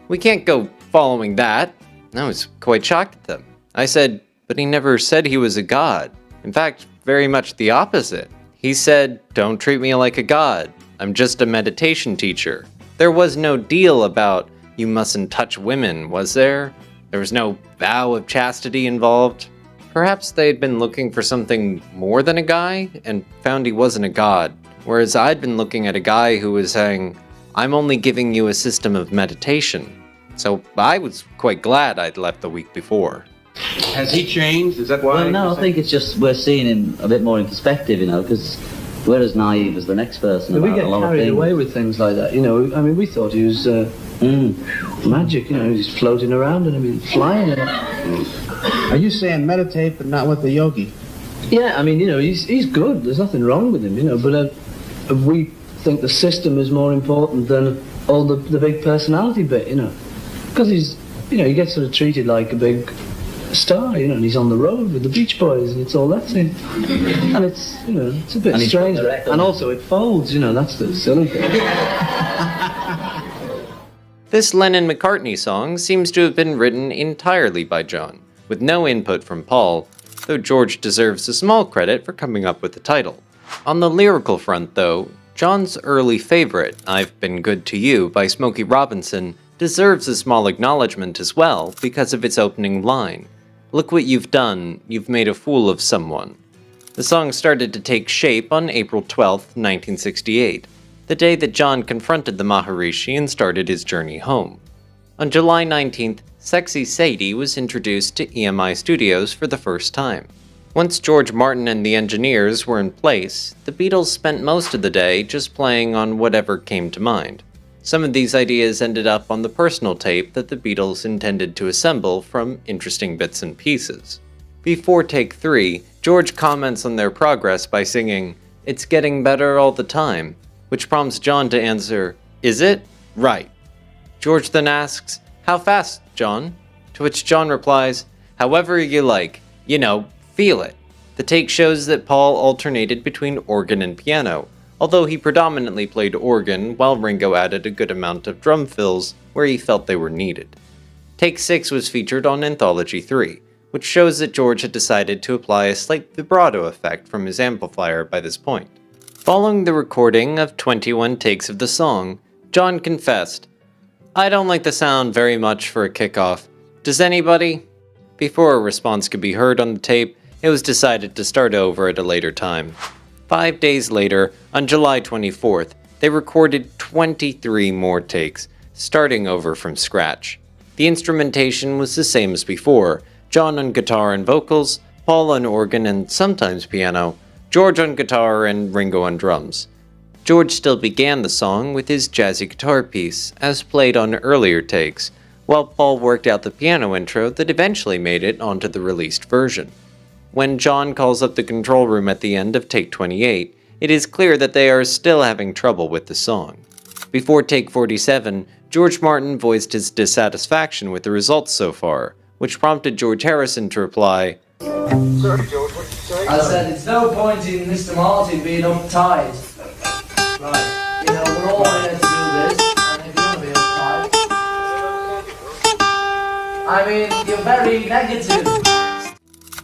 We can't go following that. I was quite shocked at them. I said, but he never said he was a god. In fact, very much the opposite. He said, don't treat me like a god. I'm just a meditation teacher. There was no deal about you mustn't touch women, was there? There was no vow of chastity involved. Perhaps they had been looking for something more than a guy and found he wasn't a god, whereas I'd been looking at a guy who was saying, I'm only giving you a system of meditation. So I was quite glad I'd left the week before. Has he changed? Is that why? Well, no, I think it's just we're seeing him a bit more in perspective, you know, because we're as naive as the next person about We get a lot of carried things. away with things like that, you know. I mean, we thought he was magic, you know, he's floating around and he was flying. Are you saying meditate, but not with the yogi? Yeah, I mean, you know, he's good. There's nothing wrong with him, you know. But we think the system is more important than all the big personality bit, you know. Because he's, you know, he gets sort of treated like a big star, you know, and he's on the road with the Beach Boys, and it's all that thing. And it's, you know, it's a bit And strange. And also it folds, you know, that's the silly thing. This Lennon-McCartney song seems to have been written entirely by John, with no input from Paul, though George deserves a small credit for coming up with the title. On the lyrical front, though, John's early favorite, I've Been Good to You by Smokey Robinson, deserves a small acknowledgement as well because of its opening line. Look what you've done, you've made a fool of someone. The song started to take shape on April 12, 1968, the day that John confronted the Maharishi and started his journey home. On July 19th, Sexy Sadie was introduced to EMI Studios for the first time. Once George Martin and the engineers were in place, the Beatles spent most of the day just playing on whatever came to mind. Some of these ideas ended up on the personal tape that the Beatles intended to assemble from interesting bits and pieces. Before take 3, George comments on their progress by singing, "It's getting better all the time," which prompts John to answer, "Is it? Right." George then asks, "How fast, John?" To which John replies, "However you like, you know, feel it." The take shows that Paul alternated between organ and piano, although he predominantly played organ while Ringo added a good amount of drum fills where he felt they were needed. Take 6 was featured on Anthology 3, which shows that George had decided to apply a slight vibrato effect from his amplifier by this point. Following the recording of 21 takes of the song, John confessed, "I don't like the sound very much for a kickoff. Does anybody?" Before a response could be heard on the tape, it was decided to start over at a later time. 5 days later, on July 24th, they recorded 23 more takes, starting over from scratch. The instrumentation was the same as before, John on guitar and vocals, Paul on organ and sometimes piano, George on guitar and Ringo on drums. George still began the song with his jazzy guitar piece, as played on earlier takes, while Paul worked out the piano intro that eventually made it onto the released version. When John calls up the control room at the end of take 28, it is clear that they are still having trouble with the song. Before take 47, George Martin voiced his dissatisfaction with the results so far, which prompted George Harrison to reply, Sorry, George, what did you say? I said, it's no point in Mr. Martin being uptight. Right, you know, we're all here to do this, and if you want to be uptight... I mean, you're very negative.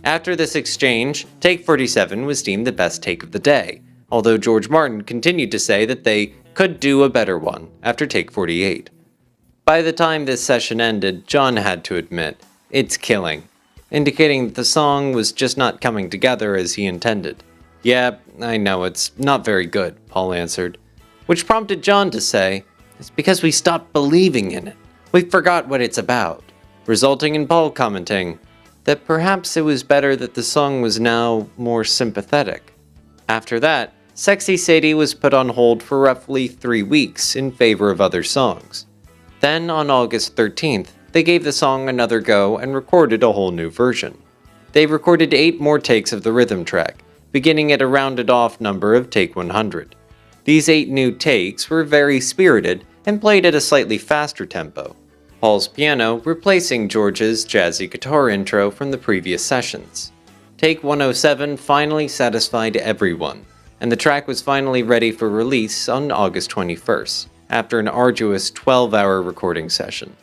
After this exchange, take 47 was deemed the best take of the day, although George Martin continued to say that they could do a better one after take 48. By the time this session ended, John had to admit, it's killing, indicating that the song was just not coming together as he intended. Yeah, I know, it's not very good, Paul answered, which prompted John to say, it's because we stopped believing in it. We forgot what it's about, resulting in Paul commenting that perhaps it was better that the song was now more sympathetic. After that, Sexy Sadie was put on hold for roughly 3 weeks in favor of other songs. Then, on August 13th, they gave the song another go and recorded a whole new version. They recorded 8 more takes of the rhythm track, beginning at a rounded off number of take 100. These 8 new takes were very spirited and played at a slightly faster tempo, Paul's piano replacing George's jazzy guitar intro from the previous sessions. Take 107 finally satisfied everyone, and the track was finally ready for release on August 21st, after an arduous 12-hour recording session.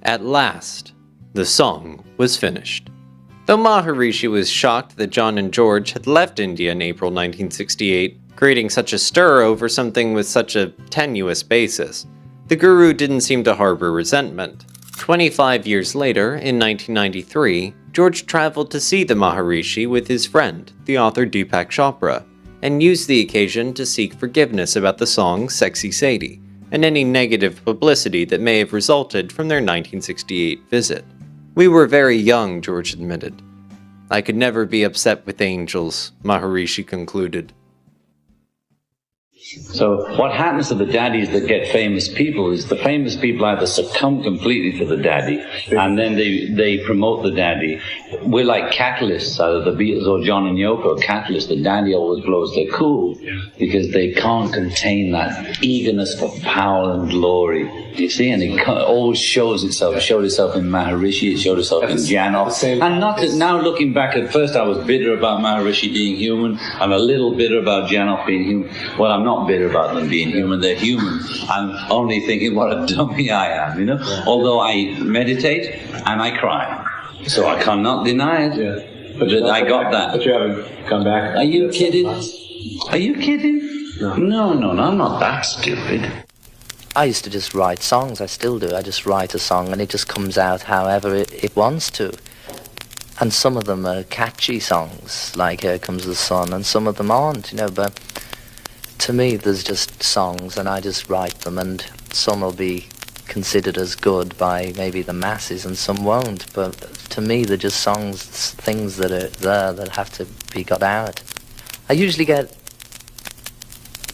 At last, the song was finished. Though Maharishi was shocked that John and George had left India in April 1968, creating such a stir over something with such a tenuous basis, the guru didn't seem to harbor resentment. 25 years later, in 1993, George traveled to see the Maharishi with his friend, the author Deepak Chopra, and used the occasion to seek forgiveness about the song Sexy Sadie, and any negative publicity that may have resulted from their 1968 visit. We were very young, George admitted. I could never be upset with angels, Maharishi concluded. So what happens to the daddies that get famous people is the famous people either succumb completely to the daddy and then they promote the daddy. We're like catalysts, either the Beatles or John and Yoko are catalysts. The daddy always blows their cool because they can't contain that eagerness for power and glory. You see, and it always shows itself. It showed itself in Maharishi, it showed itself in Janoff. And not that now looking back, at first I was bitter about Maharishi being human and a little bitter about Janoff being human. Well, I'm not bitter about them being human, they're human. I'm only thinking what a dummy I am, you know? Although I meditate and I cry. So I cannot deny it. Yeah. But I got that. But you haven't come back. Are you kidding? Are you kidding? No, I'm not that stupid. I used to just write songs, I still do. I just write a song and it just comes out however it wants to. And some of them are catchy songs, like Here Comes the Sun, and some of them aren't, you know, but to me, there's just songs, and I just write them, and some will be considered as good by maybe the masses, and some won't. But to me, they're just songs, things that are there that have to be got out. I usually get,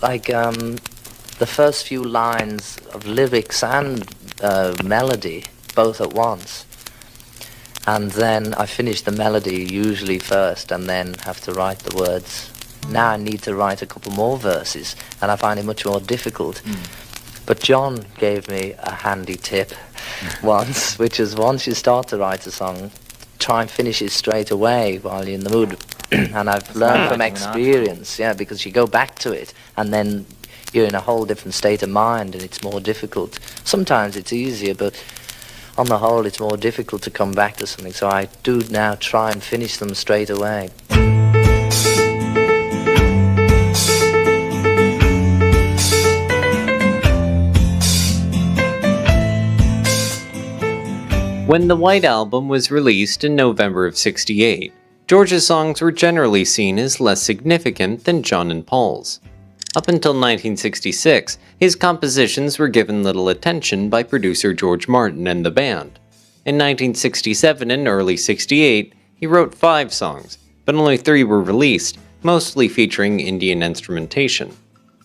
like, the first few lines of lyrics and melody, both at once. And then I finish the melody usually first, and then have to write the words. Now I need to write a couple more verses, and I find it much more difficult. But John gave me a handy tip once, which is once you start to write a song, try and finish it straight away while you're in the mood. And I've learned from experience, yeah, because you go back to it, and then you're in a whole different state of mind, and it's more difficult. Sometimes it's easier, but on the whole, it's more difficult to come back to something. So I do now try and finish them straight away. When the White Album was released in November of '68, George's songs were generally seen as less significant than John and Paul's. Up until 1966, his compositions were given little attention by producer George Martin and the band. In 1967 and early '68, he wrote 5 songs, but only 3 were released, mostly featuring Indian instrumentation.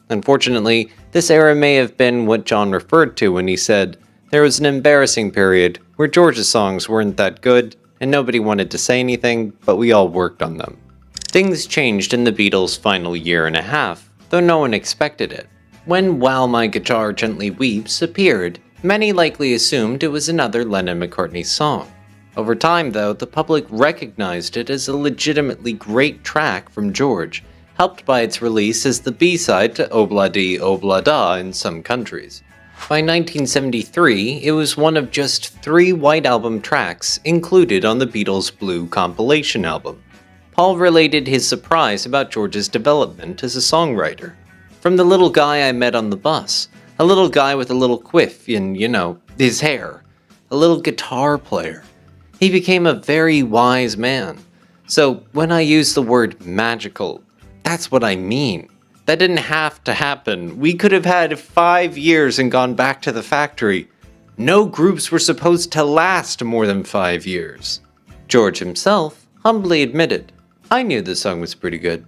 Unfortunately, this era may have been what John referred to when he said, "There was an embarrassing period where George's songs weren't that good, and nobody wanted to say anything, but we all worked on them." Things changed in the Beatles' final year and a half, though no one expected it. When While My Guitar Gently Weeps appeared, many likely assumed it was another Lennon-McCartney song. Over time, though, the public recognized it as a legitimately great track from George, helped by its release as the B-side to Obla Di Obla Da in some countries. By 1973, it was one of just 3 White Album tracks included on the Beatles' Blue compilation album. Paul related his surprise about George's development as a songwriter. "From the little guy I met on the bus, a little guy with a little quiff in, his hair, a little guitar player. He became a very wise man. So when I use the word magical, that's what I mean. That didn't have to happen. We could have had 5 years and gone back to the factory. No groups were supposed to last more than 5 years." George himself humbly admitted, "I knew the song was pretty good."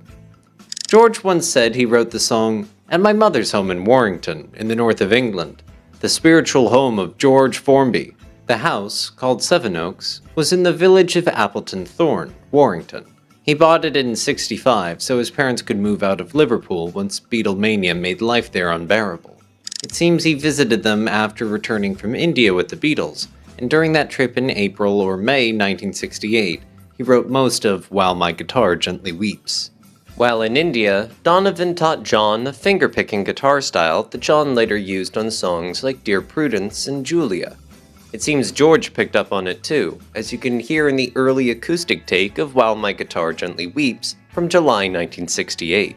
George once said he wrote the song at my mother's home in Warrington, in the north of England, the spiritual home of George Formby. The house, called Sevenoaks, was in the village of Appleton Thorne, Warrington. He bought it in '65 so his parents could move out of Liverpool once Beatlemania made life there unbearable. It seems he visited them after returning from India with the Beatles, and during that trip in April or May 1968, he wrote most of While My Guitar Gently Weeps. While in India, Donovan taught John a finger-picking guitar style that John later used on songs like Dear Prudence and Julia. It seems George picked up on it too, as you can hear in the early acoustic take of While My Guitar Gently Weeps from July 1968.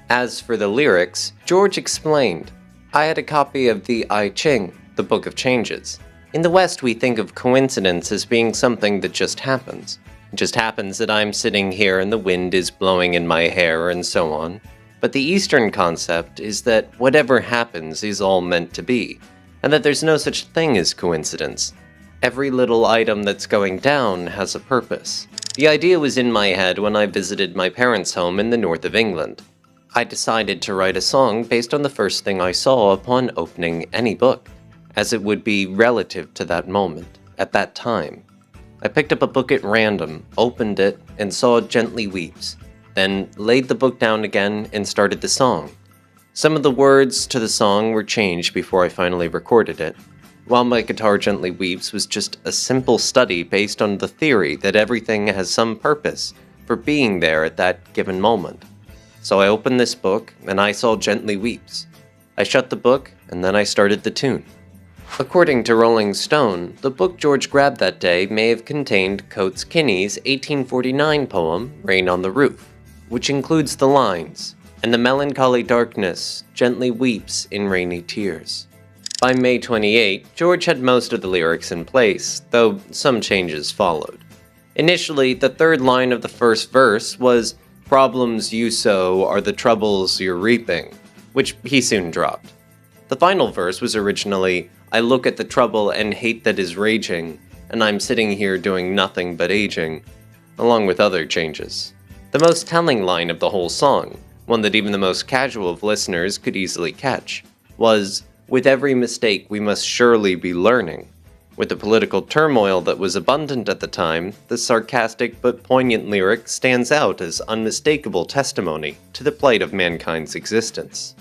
As for the lyrics, George explained, "I had a copy of the I Ching, the Book of Changes. In the West we think of coincidence as being something that just happens. It just happens that I'm sitting here and the wind is blowing in my hair and so on. But the Eastern concept is that whatever happens is all meant to be, and that there's no such thing as coincidence. Every little item that's going down has a purpose." The idea was in my head when I visited my parents' home in the north of England. I decided to write a song based on the first thing I saw upon opening any book, as it would be relative to that moment, at that time. I picked up a book at random, opened it, and saw Gently Weeps, then laid the book down again and started the song. Some of the words to the song were changed before I finally recorded it. While My Guitar Gently Weeps was just a simple study based on the theory that everything has some purpose for being there at that given moment. So I opened this book, and I saw Gently Weeps. I shut the book, and then I started the tune. According to Rolling Stone, the book George grabbed that day may have contained Coates Kinney's 1849 poem, Rain on the Roof, which includes the lines, "And the melancholy darkness gently weeps in rainy tears." By May 28, George had most of the lyrics in place, though some changes followed. Initially, the third line of the first verse was, "Problems you sow are the troubles you're reaping." which he soon dropped. The final verse was originally, "I look at the trouble and hate that is raging, and I'm sitting here doing nothing but aging," along with other changes. The most telling line of the whole song, one that even the most casual of listeners could easily catch, was, "With every mistake we must surely be learning." With the political turmoil that was abundant at the time, the sarcastic but poignant lyric stands out as unmistakable testimony to the plight of mankind's existence.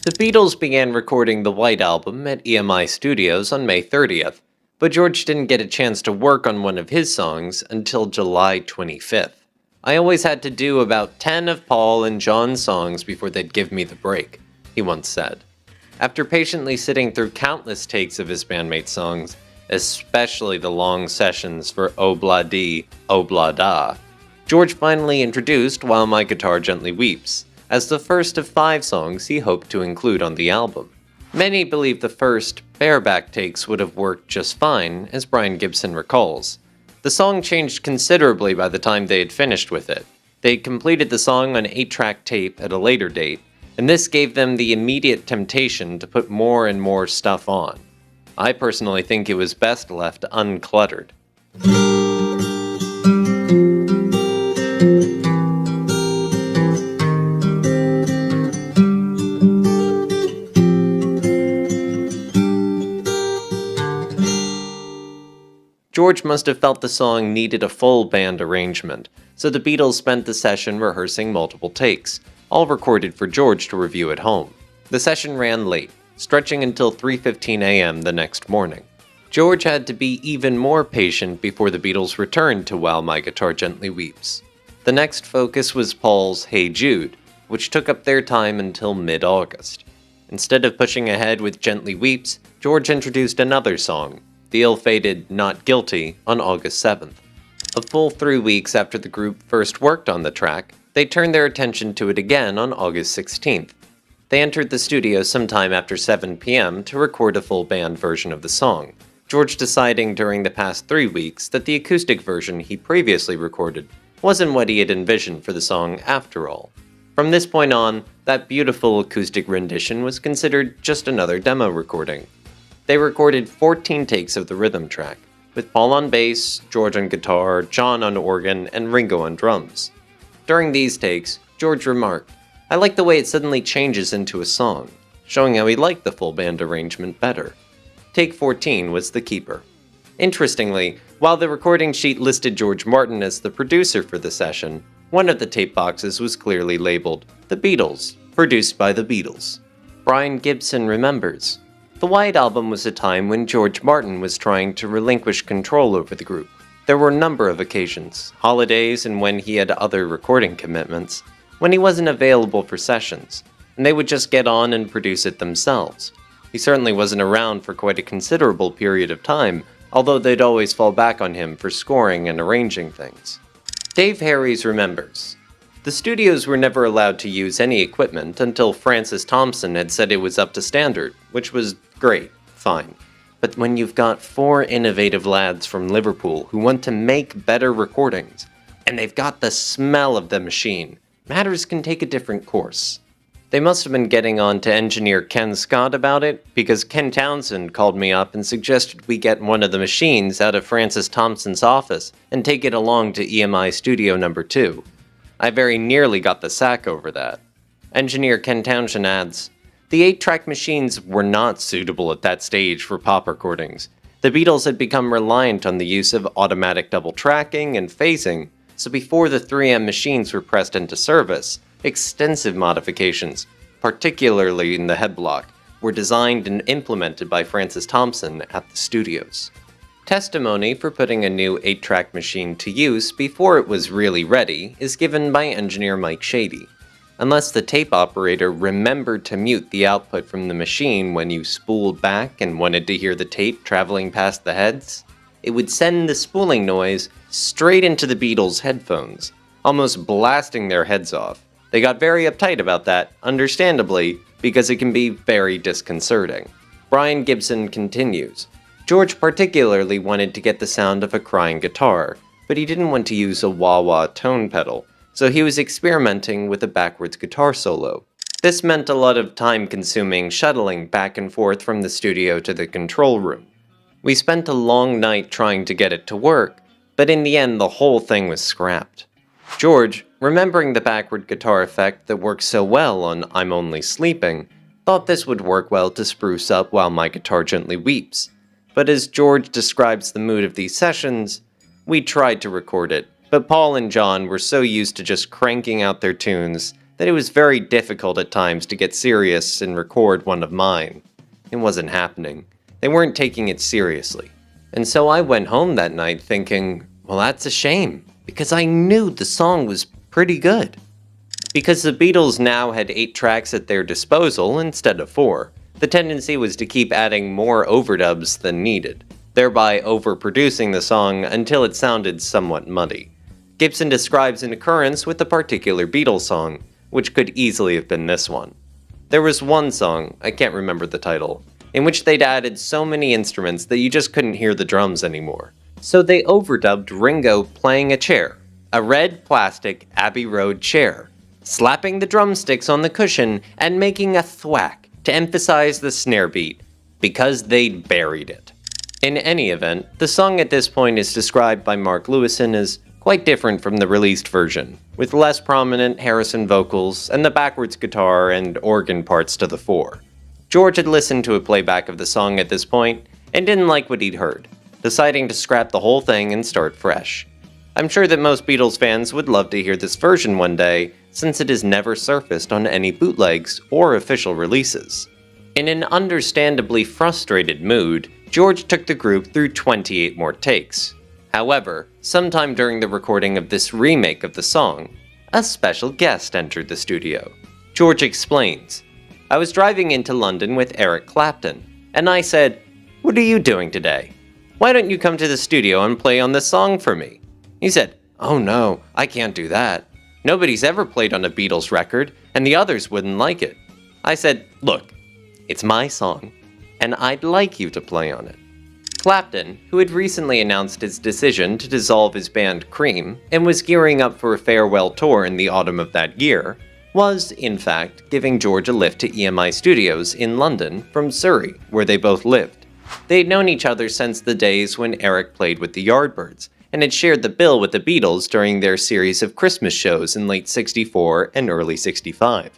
The Beatles began recording the White Album at EMI Studios on May 30th, but George didn't get a chance to work on one of his songs until July 25th. "I always had to do about 10 of Paul and John's songs before they'd give me the break," he once said. After patiently sitting through countless takes of his bandmates' songs, especially the long sessions for Obla Di, Obla Da, George finally introduced While My Guitar Gently Weeps as the first of 5 songs he hoped to include on the album. Many believe the first, bareback takes would have worked just fine, as Brian Gibson recalls. The song changed considerably by the time they had finished with it. They had completed the song on 8-track tape at a later date, and this gave them the immediate temptation to put more and more stuff on. I personally think it was best left uncluttered. George must have felt the song needed a full band arrangement, so the Beatles spent the session rehearsing multiple takes, all recorded for George to review at home. The session ran late, stretching until 3:15 a.m. the next morning. George had to be even more patient before the Beatles returned to While My Guitar Gently Weeps. The next focus was Paul's Hey Jude, which took up their time until mid-August. Instead of pushing ahead with Gently Weeps, George introduced another song, the ill-fated Not Guilty, on August 7th. A full 3 weeks after the group first worked on the track, they turned their attention to it again on August 16th. They entered the studio sometime after 7 p.m. to record a full band version of the song, George deciding during the past 3 weeks that the acoustic version he previously recorded wasn't what he had envisioned for the song after all. From this point on, that beautiful acoustic rendition was considered just another demo recording. They recorded 14 takes of the rhythm track, with Paul on bass, George on guitar, John on organ, and Ringo on drums. During these takes, George remarked, "I like the way it suddenly changes into a song," showing how he liked the full band arrangement better. Take 14 was the keeper. Interestingly, while the recording sheet listed George Martin as the producer for the session, one of the tape boxes was clearly labeled The Beatles, produced by the Beatles. Brian Gibson remembers, "The White Album was a time when George Martin was trying to relinquish control over the group. There were a number of occasions, holidays and when he had other recording commitments, when he wasn't available for sessions, and they would just get on and produce it themselves. He certainly wasn't around for quite a considerable period of time, although they'd always fall back on him for scoring and arranging things." Dave Harries remembers, "The studios were never allowed to use any equipment until Francis Thompson had said it was up to standard, which was great, fine. But when you've got 4 innovative lads from Liverpool who want to make better recordings, and they've got the smell of the machine, matters can take a different course." They must have been getting on to engineer Ken Scott about it, because Ken Townsend called me up and suggested we get one of the machines out of Francis Thompson's office and take it along to EMI Studio No. 2. I very nearly got the sack over that. Engineer Ken Townsend adds, "The 8-track machines were not suitable at that stage for pop recordings. The Beatles had become reliant on the use of automatic double tracking and phasing, so before the 3M machines were pressed into service, extensive modifications, particularly in the head block, were designed and implemented by Francis Thompson at the studios." Testimony for putting a new 8-track machine to use before it was really ready is given by engineer Mike Shady. Unless the tape operator remembered to mute the output from the machine when you spooled back and wanted to hear the tape traveling past the heads, it would send the spooling noise straight into the Beatles' headphones, almost blasting their heads off. They got very uptight about that, understandably, because it can be very disconcerting. Brian Gibson continues, "George particularly wanted to get the sound of a crying guitar, but he didn't want to use a wah-wah tone pedal, so he was experimenting with a backwards guitar solo. This meant a lot of time-consuming shuttling back and forth from the studio to the control room. We spent a long night trying to get it to work, but in the end the whole thing was scrapped. George, remembering the backward guitar effect that works so well on I'm Only Sleeping, thought this would work well to spruce up While My Guitar Gently Weeps. But as George describes the mood of these sessions, we tried to record it, but Paul and John were so used to just cranking out their tunes that it was very difficult at times to get serious and record one of mine. It wasn't happening. They weren't taking it seriously. And so I went home that night thinking, well, that's a shame, because I knew the song was pretty good. Because the Beatles now had 8 tracks at their disposal instead of 4, the tendency was to keep adding more overdubs than needed, thereby overproducing the song until it sounded somewhat muddy. Gibson describes an occurrence with a particular Beatles song, which could easily have been this one. There was one song, I can't remember the title, in which they'd added so many instruments that you just couldn't hear the drums anymore. So they overdubbed Ringo playing a chair, a red plastic Abbey Road chair, slapping the drumsticks on the cushion and making a thwack to emphasize the snare beat, because they'd buried it. In any event, the song at this point is described by Mark Lewison as quite different from the released version, with less prominent Harrison vocals and the backwards guitar and organ parts to the fore. George had listened to a playback of the song at this point and didn't like what he'd heard, deciding to scrap the whole thing and start fresh. I'm sure that most Beatles fans would love to hear this version one day, since it has never surfaced on any bootlegs or official releases. In an understandably frustrated mood, George took the group through 28 more takes. However, sometime during the recording of this remake of the song, a special guest entered the studio. George explains, I was driving into London with Eric Clapton, and I said, "What are you doing today? Why don't you come to the studio and play on this song for me?" He said, "Oh no, I can't do that. Nobody's ever played on a Beatles record, and the others wouldn't like it." I said, "Look, it's my song, and I'd like you to play on it." Clapton, who had recently announced his decision to dissolve his band Cream, and was gearing up for a farewell tour in the autumn of that year, was, in fact, giving George a lift to EMI Studios in London from Surrey, where they both lived. They had known each other since the days when Eric played with the Yardbirds, and had shared the bill with the Beatles during their series of Christmas shows in late '64 and early '65.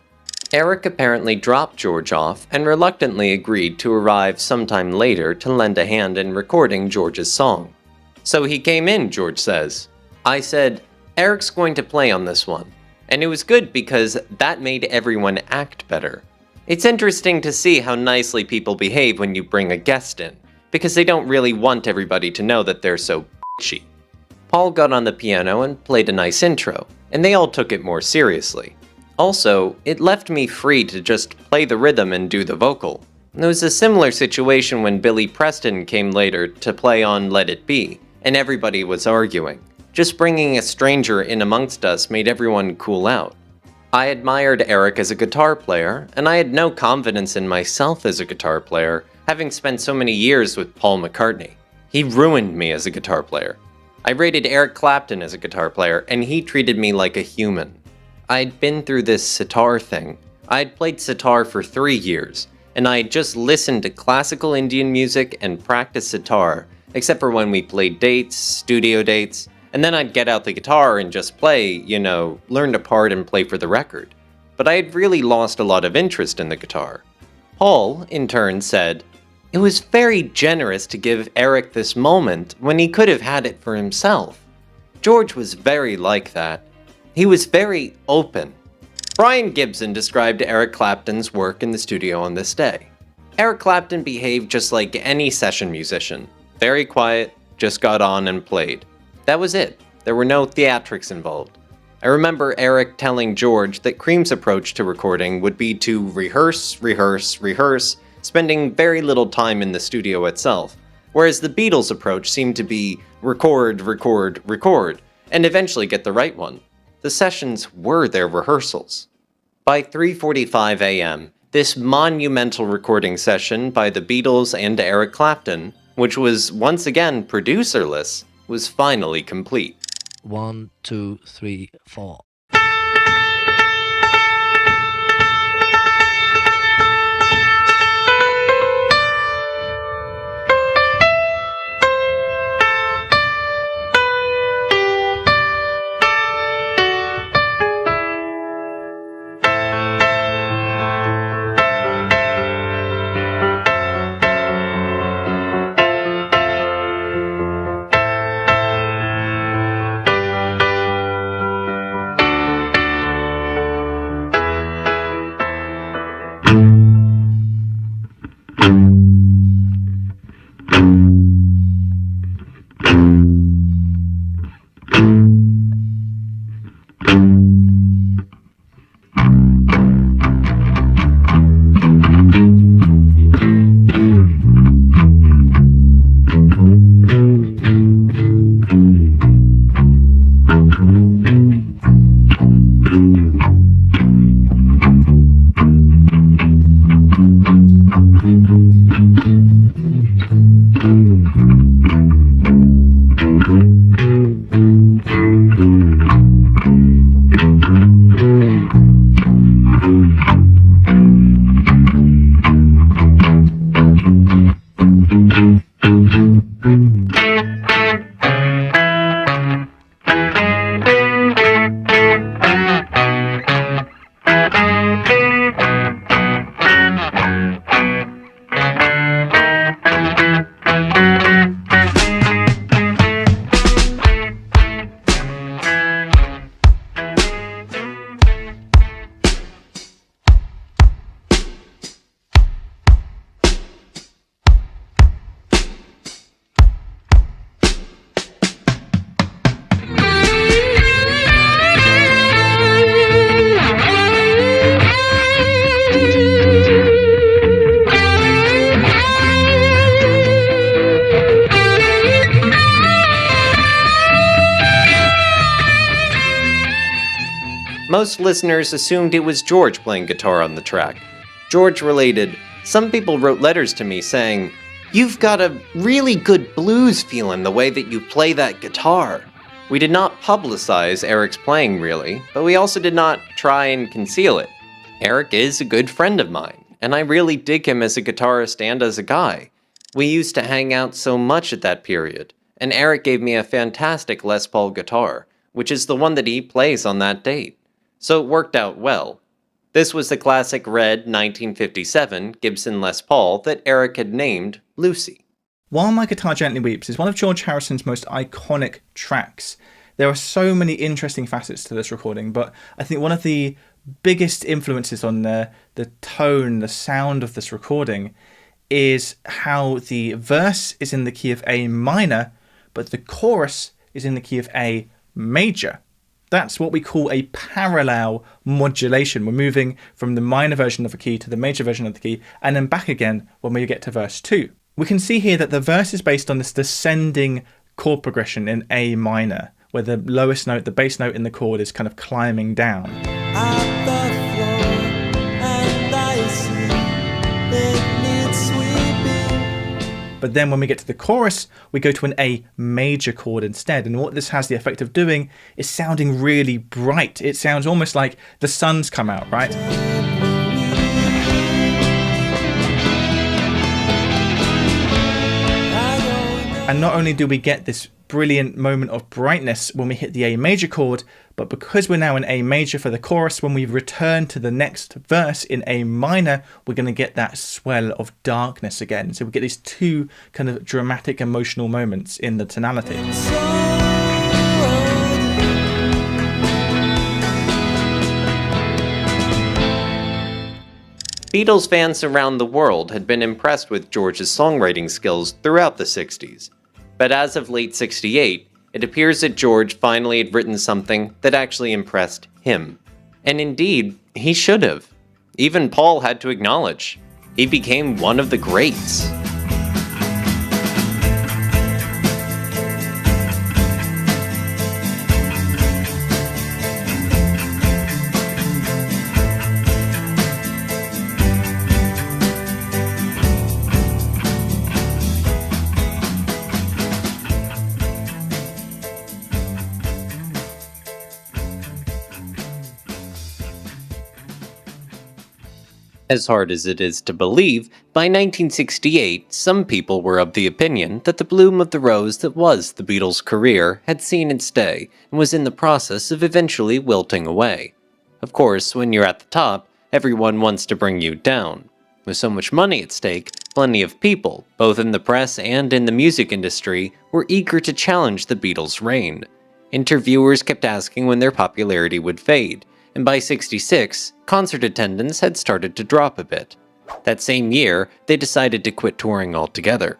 Eric apparently dropped George off and reluctantly agreed to arrive sometime later to lend a hand in recording George's song. So he came in, George says. I said, "Eric's going to play on this one." And it was good because that made everyone act better. It's interesting to see how nicely people behave when you bring a guest in, because they don't really want everybody to know that they're so bitchy. Paul got on the piano and played a nice intro, and they all took it more seriously. Also, it left me free to just play the rhythm and do the vocal. There was a similar situation when Billy Preston came later to play on Let It Be, and everybody was arguing. Just bringing a stranger in amongst us made everyone cool out. I admired Eric as a guitar player, and I had no confidence in myself as a guitar player, having spent so many years with Paul McCartney. He ruined me as a guitar player. I rated Eric Clapton as a guitar player, and he treated me like a human. I'd been through this sitar thing. I'd played sitar for 3 years, and I had just listened to classical Indian music and practiced sitar, except for when we played dates, studio dates, and then I'd get out the guitar and just play, learn a part and play for the record. But I had really lost a lot of interest in the guitar. Paul, in turn, said, "It was very generous to give Eric this moment when he could have had it for himself." George was very like that. He was very open. Brian Gibson described Eric Clapton's work in the studio on this day. Eric Clapton behaved just like any session musician. Very quiet, just got on and played. That was it. There were no theatrics involved. I remember Eric telling George that Cream's approach to recording would be to rehearse, spending very little time in the studio itself, whereas the Beatles' approach seemed to be record, and eventually get the right one. The sessions were their rehearsals. By 3:45 a.m., this monumental recording session by the Beatles and Eric Clapton, which was once again producerless, was finally complete. 1, 2, 3, 4. Most listeners assumed it was George playing guitar on the track. George related, "Some people wrote letters to me saying, 'You've got a really good blues feel in the way that you play that guitar.'" We did not publicize Eric's playing really, but we also did not try and conceal it. Eric is a good friend of mine, and I really dig him as a guitarist and as a guy. We used to hang out so much at that period, and Eric gave me a fantastic Les Paul guitar, which is the one that he plays on that date. So it worked out well. This was the classic red 1957 Gibson Les Paul that Eric had named Lucy. While My Guitar Gently Weeps is one of George Harrison's most iconic tracks. There are so many interesting facets to this recording, but I think one of the biggest influences on the tone, the sound of this recording is how the verse is in the key of A minor, but the chorus is in the key of A major. That's what we call a parallel modulation. We're moving from the minor version of a key to the major version of the key, and then back again when we get to verse 2. We can see here that the verse is based on this descending chord progression in A minor, where the lowest note, the bass note in the chord, is kind of climbing down. But then when we get to the chorus, we go to an A major chord instead. And what this has the effect of doing is sounding really bright. It sounds almost like the sun's come out, right? And not only do we get this brilliant moment of brightness when we hit the A major chord, but because we're now in A major for the chorus, when we return to the next verse in A minor, we're going to get that swell of darkness again. So we get these two kind of dramatic emotional moments in the tonality. Beatles fans around the world had been impressed with George's songwriting skills throughout the 60s. But as of late 68, it appears that George finally had written something that actually impressed him. And indeed, he should have. Even Paul had to acknowledge, he became one of the greats. As hard as it is to believe, by 1968, some people were of the opinion that the bloom of the rose that was the Beatles' career had seen its day and was in the process of eventually wilting away. Of course, when you're at the top, everyone wants to bring you down. With so much money at stake, plenty of people, both in the press and in the music industry, were eager to challenge the Beatles' reign. Interviewers kept asking when their popularity would fade, and by 66, concert attendance had started to drop a bit. That same year, they decided to quit touring altogether.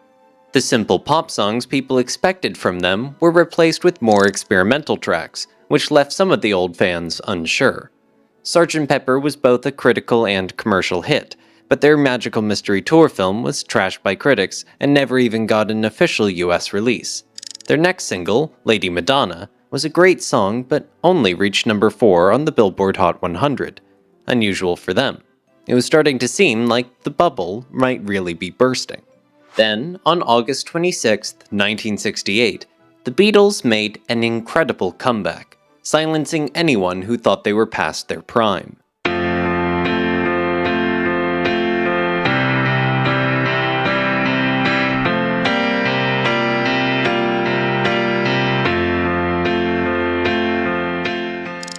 The simple pop songs people expected from them were replaced with more experimental tracks, which left some of the old fans unsure. Sgt. Pepper was both a critical and commercial hit, but their Magical Mystery Tour film was trashed by critics and never even got an official US release. Their next single, Lady Madonna, was a great song, but only reached number 4 on the Billboard Hot 100. Unusual for them. It was starting to seem like the bubble might really be bursting. Then, on August 26, 1968, the Beatles made an incredible comeback, silencing anyone who thought they were past their prime.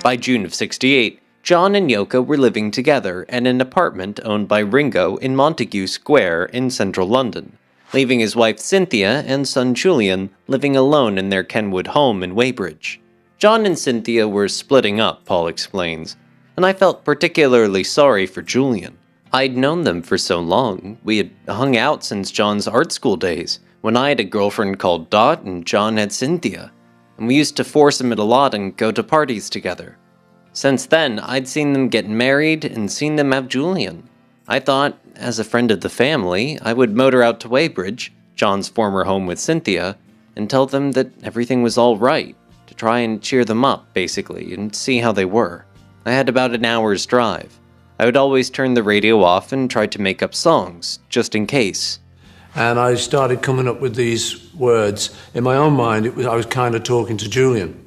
By June of '68, John and Yoko were living together in an apartment owned by Ringo in Montague Square in central London, leaving his wife Cynthia and son Julian living alone in their Kenwood home in Weybridge. John and Cynthia were splitting up, Paul explains, and I felt particularly sorry for Julian. I'd known them for so long. We had hung out since John's art school days, when I had a girlfriend called Dot and John had Cynthia, and we used to foursome it a lot and go to parties together. Since then, I'd seen them get married and seen them have Julian. I thought, as a friend of the family, I would motor out to Weybridge, John's former home with Cynthia, and tell them that everything was all right, to try and cheer them up, basically, and see how they were. I had about an hour's drive. I would always turn the radio off and try to make up songs, just in case. And I started coming up with these words. In my own mind, I was kind of talking to Julian.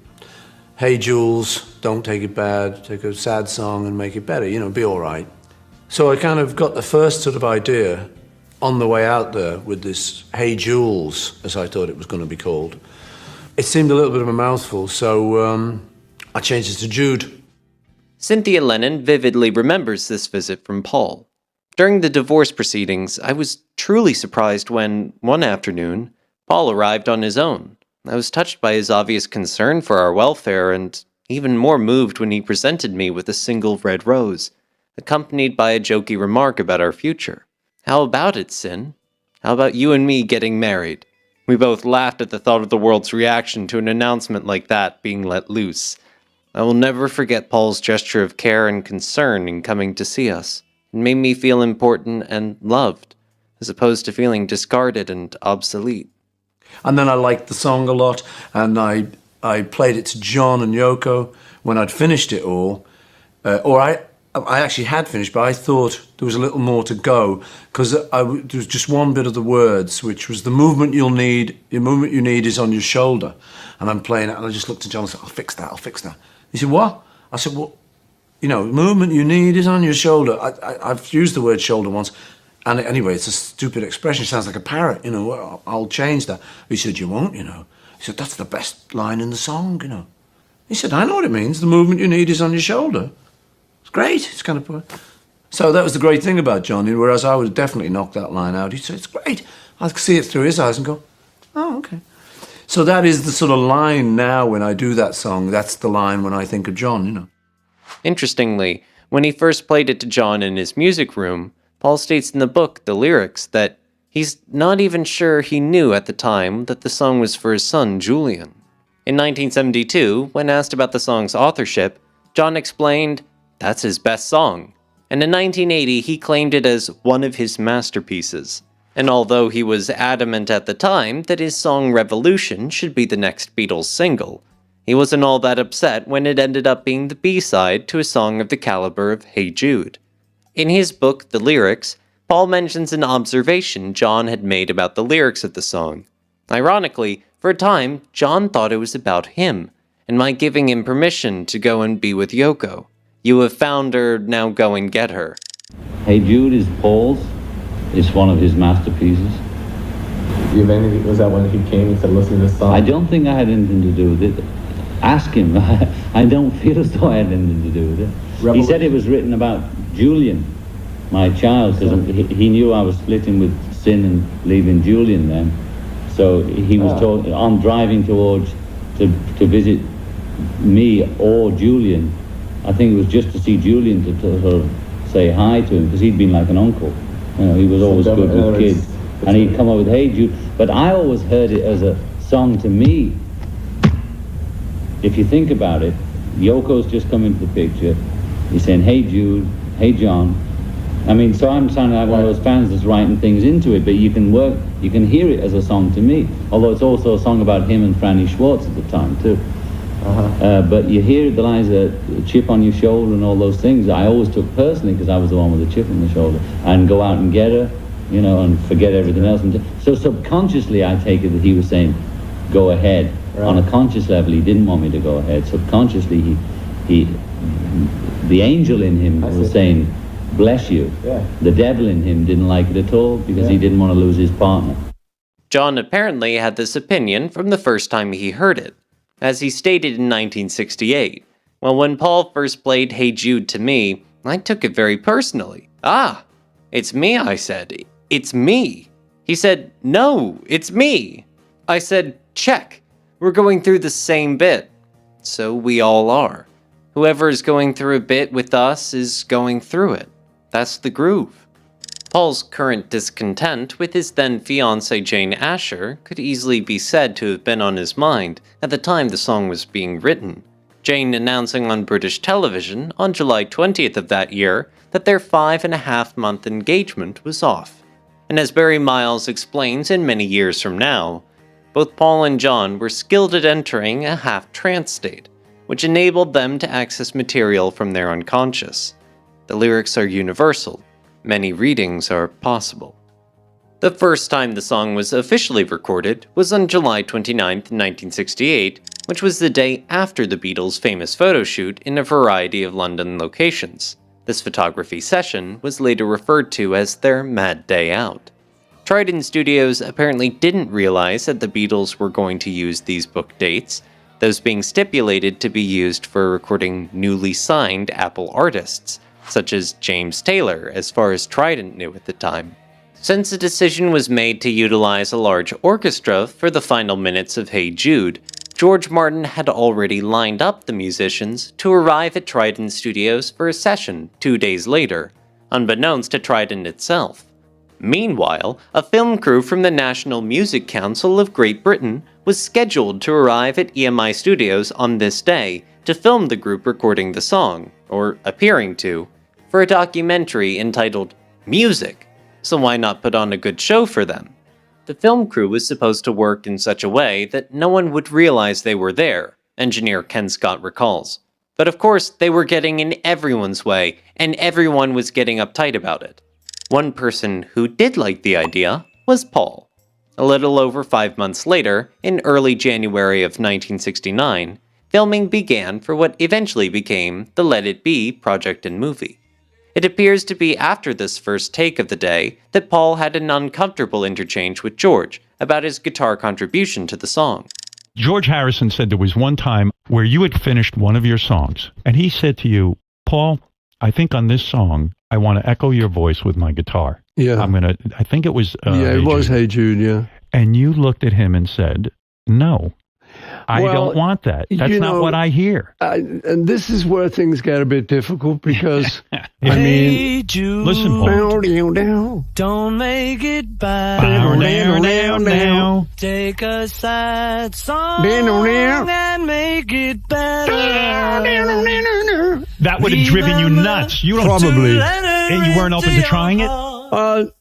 Hey, Jules, don't take it bad. Take a sad song and make it better. Be all right. So I kind of got the first sort of idea on the way out there with this Hey, Jules, as I thought it was going to be called. It seemed a little bit of a mouthful, so I changed it to Jude. Cynthia Lennon vividly remembers this visit from Paul. During the divorce proceedings, I was truly surprised when, one afternoon, Paul arrived on his own. I was touched by his obvious concern for our welfare and even more moved when he presented me with a single red rose, accompanied by a jokey remark about our future. How about it, Cyn? How about you and me getting married? We both laughed at the thought of the world's reaction to an announcement like that being let loose. I will never forget Paul's gesture of care and concern in coming to see us. It made me feel important and loved, as opposed to feeling discarded and obsolete. And then I liked the song a lot, and I played it to John and Yoko when I'd finished it all. I actually had finished, but I thought there was a little more to go, because there was just one bit of the words, which was the movement you need is on your shoulder. And I'm playing it, and I just looked at John and said, I'll fix that. He said, what? I said, well, the movement you need is on your shoulder. I've used the word shoulder once, and anyway, it's a stupid expression. It sounds like a parrot, well, I'll change that. He said, you won't, He said, that's the best line in the song, He said, I know what it means. The movement you need is on your shoulder. It's great. It's kind of... So that was the great thing about Johnny, whereas I would definitely knock that line out. He said, it's great. I could see it through his eyes and go, oh, okay. So that is the sort of line now when I do that song. That's the line when I think of John, Interestingly, when he first played it to John in his music room, Paul states in the book, The Lyrics, that he's not even sure he knew at the time that the song was for his son, Julian. In 1972, when asked about the song's authorship, John explained, that's his best song. And in 1980, he claimed it as one of his masterpieces. And although he was adamant at the time that his song Revolution should be the next Beatles single, he wasn't all that upset when it ended up being the B-side to a song of the caliber of Hey Jude. In his book, The Lyrics, Paul mentions an observation John had made about the lyrics of the song. Ironically, for a time, John thought it was about him, and my giving him permission to go and be with Yoko. You have found her, now go and get her. Hey Jude is Paul's. It's one of his masterpieces. Was that when he came and said, listen to this song? I don't think I had anything to do with it. Ask him. I don't feel as though I had anything to do with it. He said it was written about Julian, my child, because he knew I was splitting with Cyn and leaving Julian then. So he was on driving towards to visit me or Julian. I think it was just to see Julian to sort of say hi to him, because he'd been like an uncle. He was always good with kids. And he'd come up with Hey Jude. But I always heard it as a song to me. If you think about it, Yoko's just come into the picture. He's saying, hey Jude, hey John. I mean, so I'm sounding like one of those fans that's writing things into it, but you can hear it as a song to me. Although it's also a song about him and Franny Schwartz at the time too. But you hear the lines, a chip on your shoulder and all those things. I always took personally, because I was the one with the chip on the shoulder, and go out and get her, and forget everything else. So subconsciously, I take it that he was saying, go ahead. Right. On a conscious level, he didn't want me to go ahead. Subconsciously, the angel in him was saying, bless you. Yeah. The devil in him didn't like it at all, because he didn't want to lose his partner. John apparently had this opinion from the first time he heard it. As he stated in 1968, Well, when Paul first played Hey Jude to me, I took it very personally. "Ah, it's me," I said. "It's me." He said, "No, it's me." I said, "Check. We're going through the same bit." So we all are. Whoever is going through a bit with us is going through it. That's the groove. Paul's current discontent with his then-fiancée Jane Esher could easily be said to have been on his mind at the time the song was being written, Jane announcing on British television on July 20th of that year that their 5.5-month engagement was off. And as Barry Miles explains in Many Years From Now, both Paul and John were skilled at entering a half-trance state, which enabled them to access material from their unconscious. The lyrics are universal. Many readings are possible. The first time the song was officially recorded was on July 29, 1968, which was the day after the Beatles' famous photo shoot in a variety of London locations. This photography session was later referred to as their Mad Day Out. Trident Studios apparently didn't realize that the Beatles were going to use these book dates, those being stipulated to be used for recording newly signed Apple artists, such as James Taylor, as far as Trident knew at the time. Since the decision was made to utilize a large orchestra for the final minutes of Hey Jude, George Martin had already lined up the musicians to arrive at Trident Studios for a session 2 days later, unbeknownst to Trident itself. Meanwhile, a film crew from the National Music Council of Great Britain was scheduled to arrive at EMI Studios on this day to film the group recording the song, or appearing to, for a documentary entitled Music, so why not put on a good show for them? The film crew was supposed to work in such a way that no one would realize they were there, engineer Ken Scott recalls. But of course, they were getting in everyone's way, and everyone was getting uptight about it. One person who did like the idea was Paul. A little over 5 months later, in early January of 1969, filming began for what eventually became the Let It Be project and movie. It appears to be after this first take of the day that Paul had an uncomfortable interchange with George about his guitar contribution to the song. George Harrison said there was one time where you had finished one of your songs, and he said to you, "Paul, I think on this song, I want to echo your voice with my guitar." Yeah. I think it was... it was Hey Jude, yeah. And you looked at him and said, "No, I don't want that. That's not what I hear." And this is where things get a bit difficult because, I mean... Jude, listen, Paul. Don't make it bad. Now. Take a sad song and make it better. That would have driven you nuts. You don't... Probably. And you weren't open to trying it?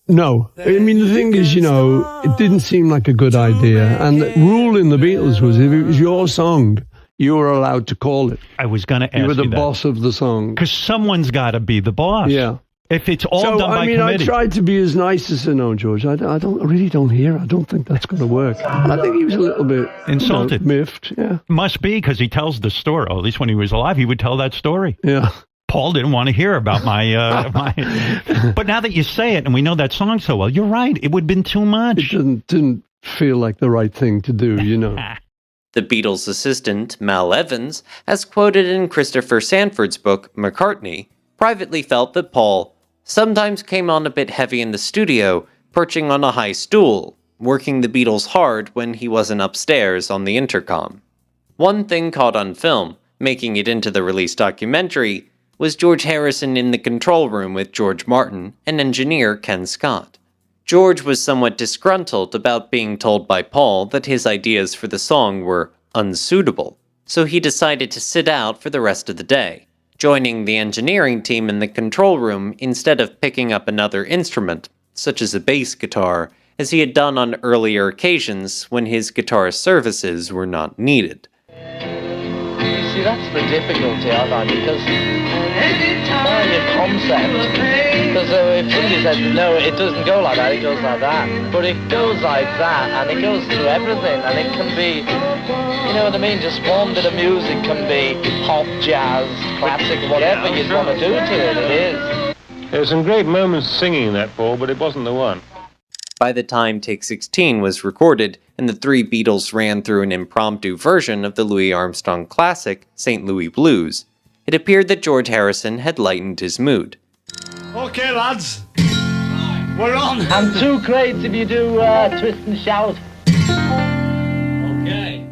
No. I mean, the thing is, it didn't seem like a good idea. And the rule in the Beatles was if it was your song, you were allowed to call it. I was going to ask you You were the boss of the song. Because someone's got to be the boss. Yeah. If it's all done by committee. I tried to be as nice as George. I really don't hear. I don't think that's going to work. I think he was a little bit insulted, miffed. Yeah, must be because he tells the story. Or at least when he was alive, he would tell that story. Yeah. Paul didn't want to hear about my. But now that you say it, and we know that song so well, you're right. It would have been too much. It didn't feel like the right thing to do. The Beatles' assistant, Mal Evans, as quoted in Christopher Sanford's book, McCartney, privately felt that Paul sometimes came on a bit heavy in the studio, perching on a high stool, working the Beatles hard when he wasn't upstairs on the intercom. One thing caught on film, making it into the released documentary, was George Harrison in the control room with George Martin and engineer Ken Scott. George was somewhat disgruntled about being told by Paul that his ideas for the song were unsuitable, so he decided to sit out for the rest of the day, joining the engineering team in the control room instead of picking up another instrument, such as a bass guitar, as he had done on earlier occasions when his guitar services were not needed. You see, that's the difficulty, I find, because finding a concept, because if somebody said, no, it doesn't go like that, it goes like that, but it goes like that, and it goes through everything, and it can be, you know what I mean, just one bit of music can be pop, jazz, classic, whatever you'd want to do to it, it is. There were some great moments singing that, Paul, but it wasn't the one. By the time Take 16 was recorded, and the three Beatles ran through an impromptu version of the Louis Armstrong classic, St. Louis Blues, it appeared that George Harrison had lightened his mood. Okay, lads. We're on. And 2 crates if you do twist and shout. Okay.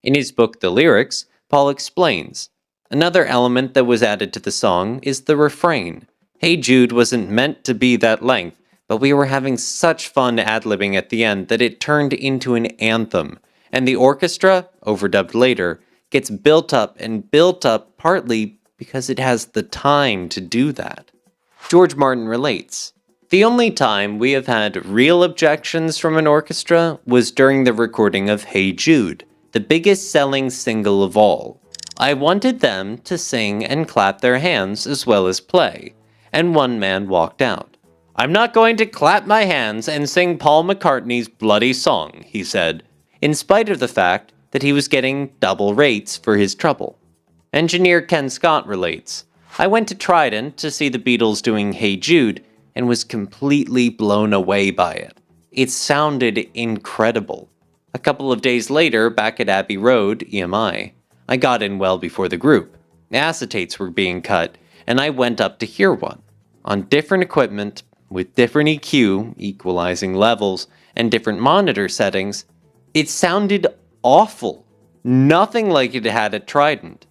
In his book The Lyrics, Paul explains, another element that was added to the song is the refrain. Hey Jude wasn't meant to be that length, but we were having such fun ad-libbing at the end that it turned into an anthem, and the orchestra, overdubbed later, gets built up partly because it has the time to do that. George Martin relates, the only time we have had real objections from an orchestra was during the recording of Hey Jude, the biggest selling single of all. I wanted them to sing and clap their hands as well as play, and one man walked out. I'm not going to clap my hands and sing Paul McCartney's bloody song, he said, in spite of the fact that he was getting double rates for his trouble. Engineer Ken Scott relates, I went to Trident to see the Beatles doing Hey Jude and was completely blown away by it. It sounded incredible. A couple of days later, back at Abbey Road, EMI, I got in well before the group. Acetates were being cut, and I went up to hear one. On different equipment, with different EQ, equalizing levels, and different monitor settings, it sounded awful. Nothing like it had at Trident.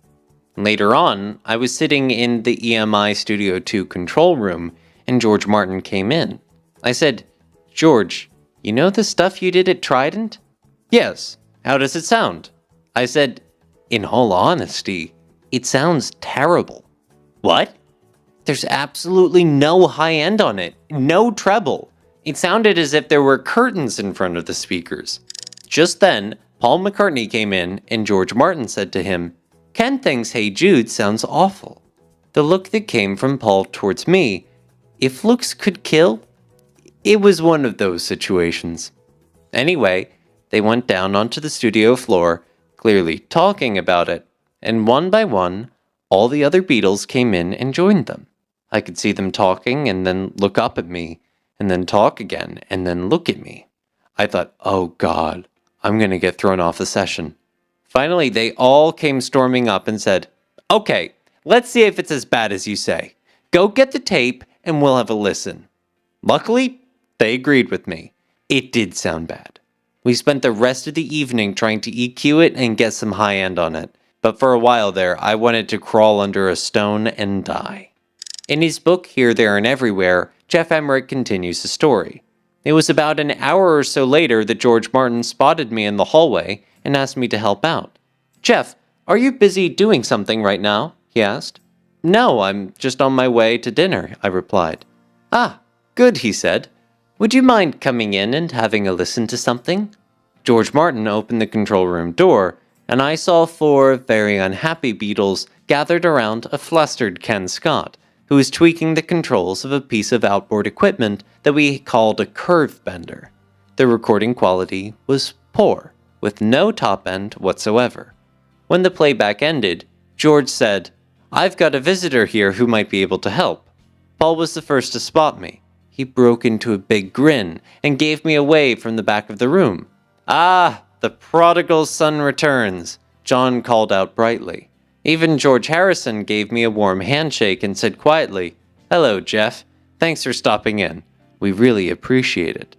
Later on, I was sitting in the EMI Studio 2 control room, and George Martin came in. I said, George, you know the stuff you did at Trident? Yes. How does it sound? I said, in all honesty, it sounds terrible. What? There's absolutely no high end on it, no treble. It sounded as if there were curtains in front of the speakers. Just then, Paul McCartney came in and George Martin said to him, Ken thinks Hey Jude sounds awful. The look that came from Paul towards me, if looks could kill, it was one of those situations. Anyway, they went down onto the studio floor, clearly talking about it, and one by one, all the other Beatles came in and joined them. I could see them talking and then look up at me, and then talk again, and then look at me. I thought, oh God, I'm going to get thrown off the session. Finally, they all came storming up and said, okay, let's see if it's as bad as you say. Go get the tape and we'll have a listen. Luckily, they agreed with me. It did sound bad. We spent the rest of the evening trying to EQ it and get some high end on it, but for a while there, I wanted to crawl under a stone and die. In his book, Here, There, and Everywhere, Geoff Emerick continues the story. It was about an hour or so later that George Martin spotted me in the hallway and asked me to help out. Geoff, are you busy doing something right now? He asked. No, I'm just on my way to dinner, I replied. Ah, good, he said. Would you mind coming in and having a listen to something? George Martin opened the control room door, and I saw 4 very unhappy Beatles gathered around a flustered Ken Scott, who was tweaking the controls of a piece of outboard equipment that we called a curve bender. The recording quality was poor, with no top end whatsoever. When the playback ended, George said, "I've got a visitor here who might be able to help." Paul was the first to spot me. He broke into a big grin and gave me a wave from the back of the room. "Ah, the prodigal son returns," John called out brightly. Even George Harrison gave me a warm handshake and said quietly, "Hello, Geoff. Thanks for stopping in. We really appreciate it."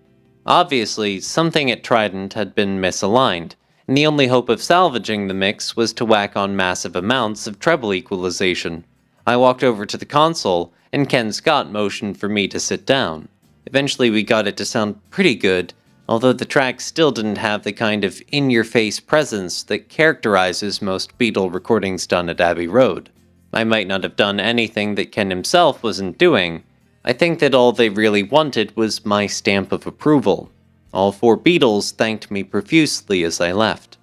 Obviously, something at Trident had been misaligned, and the only hope of salvaging the mix was to whack on massive amounts of treble equalization. I walked over to the console, and Ken Scott motioned for me to sit down. Eventually we got it to sound pretty good, although the track still didn't have the kind of in-your-face presence that characterizes most Beatle recordings done at Abbey Road. I might not have done anything that Ken himself wasn't doing. I think that all they really wanted was my stamp of approval. All 4 Beatles thanked me profusely as I left.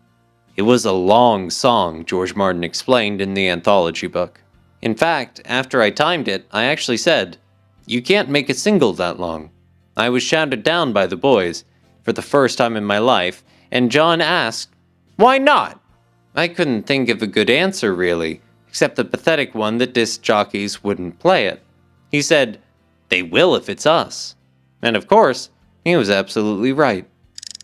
It was a long song, George Martin explained in the anthology book. In fact, after I timed it, I actually said, "You can't make a single that long." I was shouted down by the boys, for the first time in my life, and John asked, "Why not?" I couldn't think of a good answer, really, except the pathetic one that disc jockeys wouldn't play it. He said, "They will if it's us." And of course, he was absolutely right.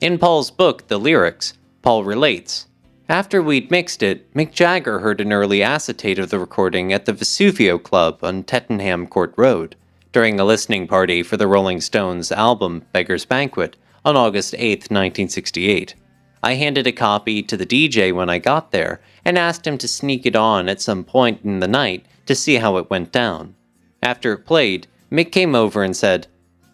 In Paul's book, The Lyrics, Paul relates, "After we'd mixed it, Mick Jagger heard an early acetate of the recording at the Vesuvio Club on Tettenham Court Road, during a listening party for the Rolling Stones album Beggar's Banquet on August 8, 1968. I handed a copy to the DJ when I got there and asked him to sneak it on at some point in the night to see how it went down. After it played, Mick came over and said,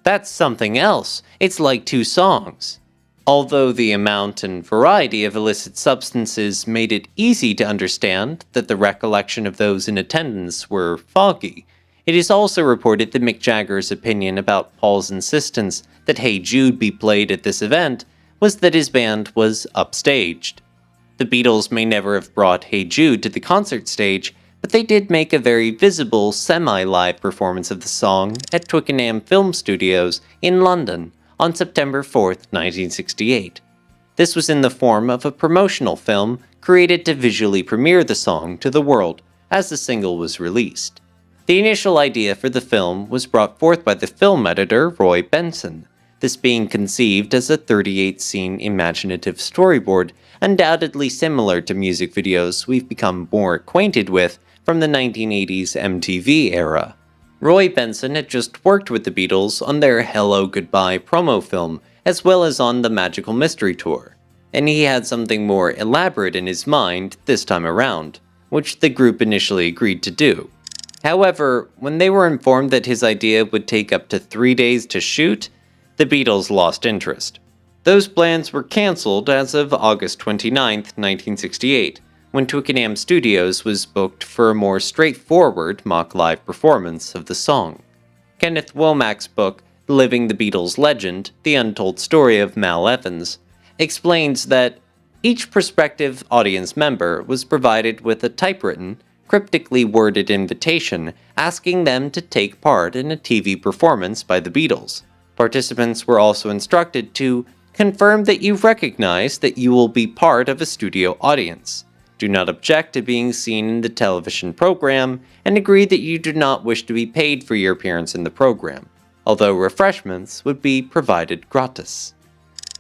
"That's something else. It's like 2 songs." Although the amount and variety of illicit substances made it easy to understand that the recollection of those in attendance were foggy, it is also reported that Mick Jagger's opinion about Paul's insistence that Hey Jude be played at this event was that his band was upstaged. The Beatles may never have brought Hey Jude to the concert stage, but they did make a very visible semi-live performance of the song at Twickenham Film Studios in London on September 4th, 1968. This was in the form of a promotional film created to visually premiere the song to the world as the single was released. The initial idea for the film was brought forth by the film editor Roy Benson, this being conceived as a 38-scene imaginative storyboard undoubtedly similar to music videos we've become more acquainted with from the 1980s MTV era. Roy Benson had just worked with the Beatles on their Hello Goodbye promo film, as well as on the Magical Mystery Tour, and he had something more elaborate in his mind this time around, which the group initially agreed to do. However, when they were informed that his idea would take up to 3 days to shoot, the Beatles lost interest. Those plans were cancelled as of August 29, 1968, when Twickenham Studios was booked for a more straightforward mock live performance of the song. Kenneth Womack's book, Living the Beatles Legend, The Untold Story of Mal Evans, explains that each prospective audience member was provided with a typewritten, cryptically worded invitation asking them to take part in a TV performance by the Beatles. Participants were also instructed to confirm that you recognize that you will be part of a studio audience, do not object to being seen in the television program, and agree that you do not wish to be paid for your appearance in the program, although refreshments would be provided gratis.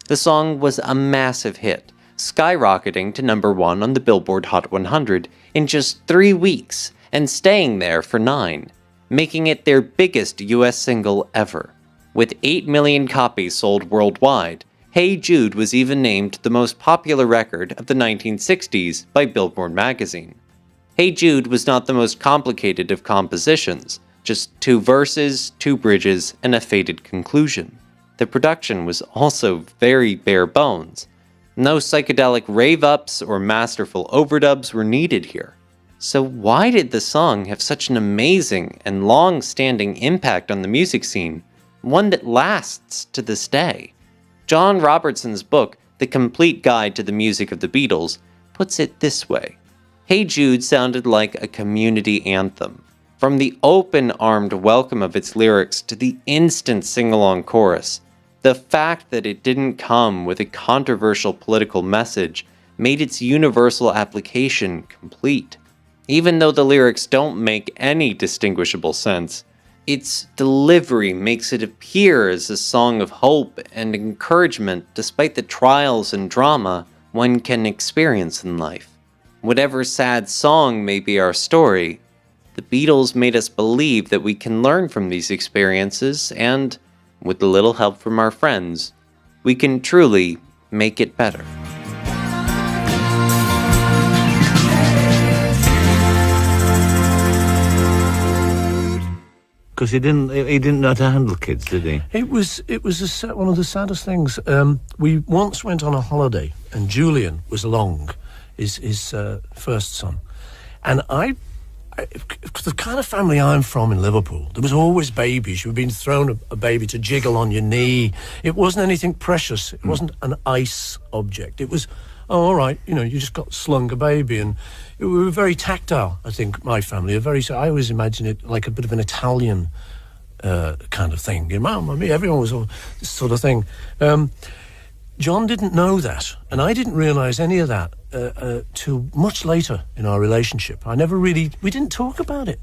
The song was a massive hit, skyrocketing to number 1 on the Billboard Hot 100 in just 3 weeks and staying there for 9, making it their biggest US single ever. With 8 million copies sold worldwide, Hey Jude was even named the most popular record of the 1960s by Billboard magazine. Hey Jude was not the most complicated of compositions, just 2 verses, 2 bridges, and a faded conclusion. The production was also very bare bones. No psychedelic rave-ups or masterful overdubs were needed here. So why did the song have such an amazing and long-standing impact on the music scene, one that lasts to this day? John Robertson's book, The Complete Guide to the Music of the Beatles, puts it this way. Hey Jude sounded like a community anthem, From the open-armed welcome of its lyrics to the instant sing-along chorus, the fact that it didn't come with a controversial political message made its universal application complete. Even though the lyrics don't make any distinguishable sense, its delivery makes it appear as a song of hope and encouragement despite the trials and drama one can experience in life. Whatever sad song may be our story, the Beatles made us believe that we can learn from these experiences and, with a little help from our friends, we can truly make it better. Because he didn't know how to handle kids, did he? It was one of the saddest things. We once went on a holiday, and Julian was along, his first son, and the kind of family I'm from in Liverpool, there was always babies. You've been thrown a baby to jiggle on your knee. It wasn't anything precious. It wasn't an ice object. It was, oh, all right, you just got slung a baby. And we were very tactile, I think, my family. I always imagine it like a bit of an Italian kind of thing. Your mum, me, everyone was all this sort of thing. John didn't know that, and I didn't realise any of that till much later in our relationship. We didn't talk about it.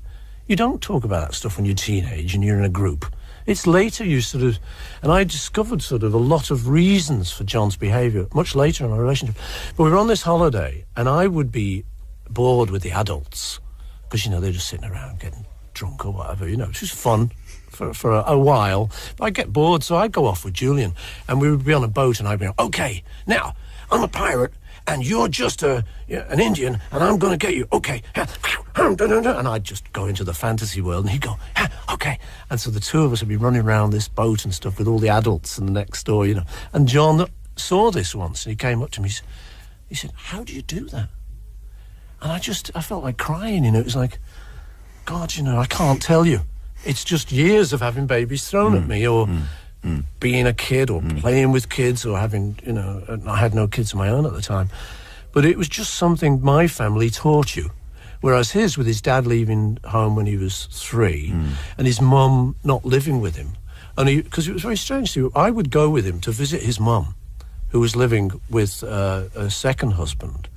You don't talk about that stuff when you're teenage and you're in a group. It's later and I discovered sort of a lot of reasons for John's behaviour much later in our relationship. But we were on this holiday, and I would be bored with the adults, because, they're just sitting around getting drunk or whatever, which was fun for a while. But I'd get bored, so I'd go off with Julian, and we would be on a boat, and I'd be like, okay, now, I'm a pirate, and you're just an Indian, and I'm going to get you, okay. And I'd just go into the fantasy world, and he'd go, okay. And so the two of us would be running around this boat and stuff with all the adults in the next door, And John saw this once, and he came up to me, he said, how do you do that? And I felt like crying, It was like, God, I can't tell you. It's just years of having babies thrown at me, or being a kid, or playing with kids, or having, I had no kids of my own at the time. But it was just something my family taught you. Whereas his, with his dad leaving home when he was 3, and his mum not living with him. And because it was very strange to you, I would go with him to visit his mum, who was living with a second husband,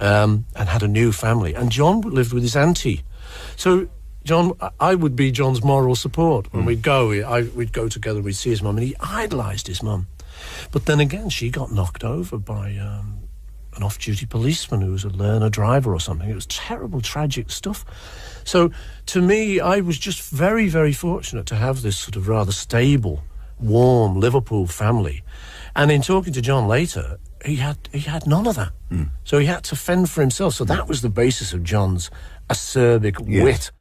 and had a new family. And John lived with his auntie. So I would be John's moral support. When we'd go together, we'd see his mum, and he idolised his mum. But then again, she got knocked over by an off-duty policeman who was a learner driver or something. It was terrible, tragic stuff. So to me, I was just very, very fortunate to have this sort of rather stable, warm Liverpool family. And in talking to John later, he had none of that. So he had to fend for himself. So that was the basis of John's acerbic wit.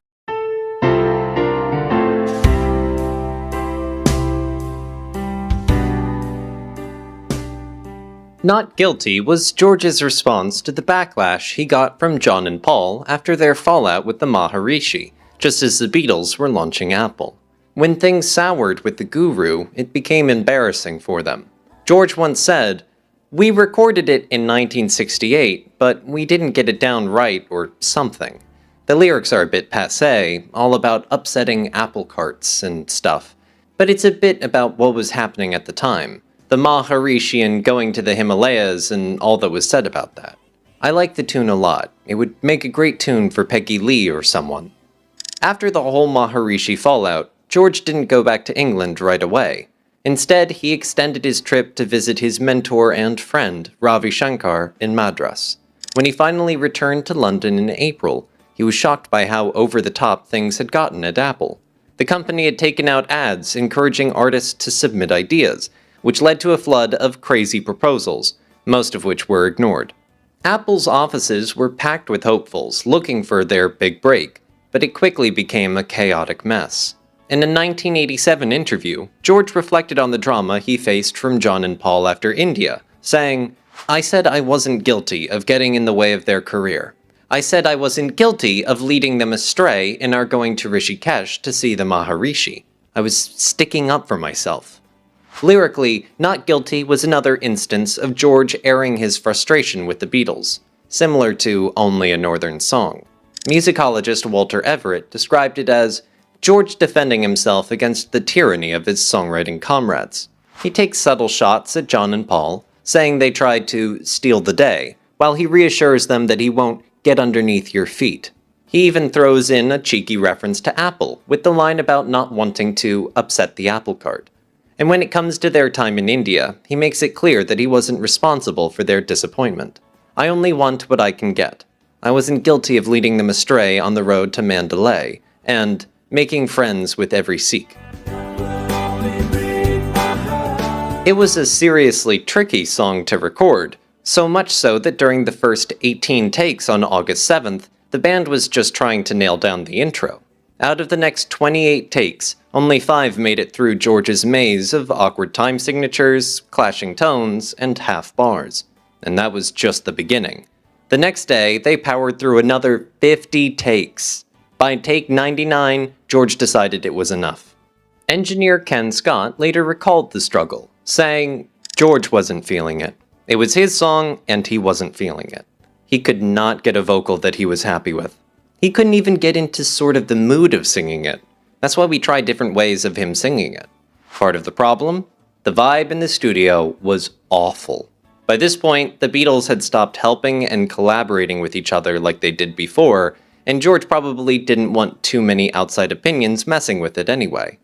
Not Guilty was George's response to the backlash he got from John and Paul after their fallout with the Maharishi, just as the Beatles were launching Apple. When things soured with the Guru, it became embarrassing for them. George once said, "We recorded it in 1968, but we didn't get it down right or something. The lyrics are a bit passé, all about upsetting apple carts and stuff, but it's a bit about what was happening at the time. The Maharishi and going to the Himalayas and all that was said about that. I like the tune a lot. It would make a great tune for Peggy Lee or someone." After the whole Maharishi fallout, George didn't go back to England right away. Instead, he extended his trip to visit his mentor and friend, Ravi Shankar, in Madras. When he finally returned to London in April, he was shocked by how over-the-top things had gotten at Apple. The company had taken out ads encouraging artists to submit ideas, which led to a flood of crazy proposals, most of which were ignored. Apple's offices were packed with hopefuls looking for their big break, but it quickly became a chaotic mess. In a 1987 interview, George reflected on the drama he faced from John and Paul after India, saying, "I said I wasn't guilty of getting in the way of their career. I said I wasn't guilty of leading them astray in our going to Rishikesh to see the Maharishi. I was sticking up for myself." Lyrically, Not Guilty was another instance of George airing his frustration with the Beatles, similar to Only a Northern Song. Musicologist Walter Everett described it as George defending himself against the tyranny of his songwriting comrades. He takes subtle shots at John and Paul, saying they tried to steal the day, while he reassures them that he won't get underneath your feet. He even throws in a cheeky reference to Apple, with the line about not wanting to upset the apple cart. And when it comes to their time in India, he makes it clear that he wasn't responsible for their disappointment. I only want what I can get. I wasn't guilty of leading them astray on the road to Mandalay, and making friends with every Sikh. It was a seriously tricky song to record, so much so that during the first 18 takes on August 7th, the band was just trying to nail down the intro. Out of the next 28 takes, only 5 made it through George's maze of awkward time signatures, clashing tones, and half bars. And that was just the beginning. The next day, they powered through another 50 takes. By take 99, George decided it was enough. Engineer Ken Scott later recalled the struggle, saying, George wasn't feeling it. It was his song, and he wasn't feeling it. He could not get a vocal that he was happy with. He couldn't even get into sort of the mood of singing it. That's why we tried different ways of him singing it. Part of the problem? The vibe in the studio was awful. By this point, the Beatles had stopped helping and collaborating with each other like they did before, and George probably didn't want too many outside opinions messing with it anyway.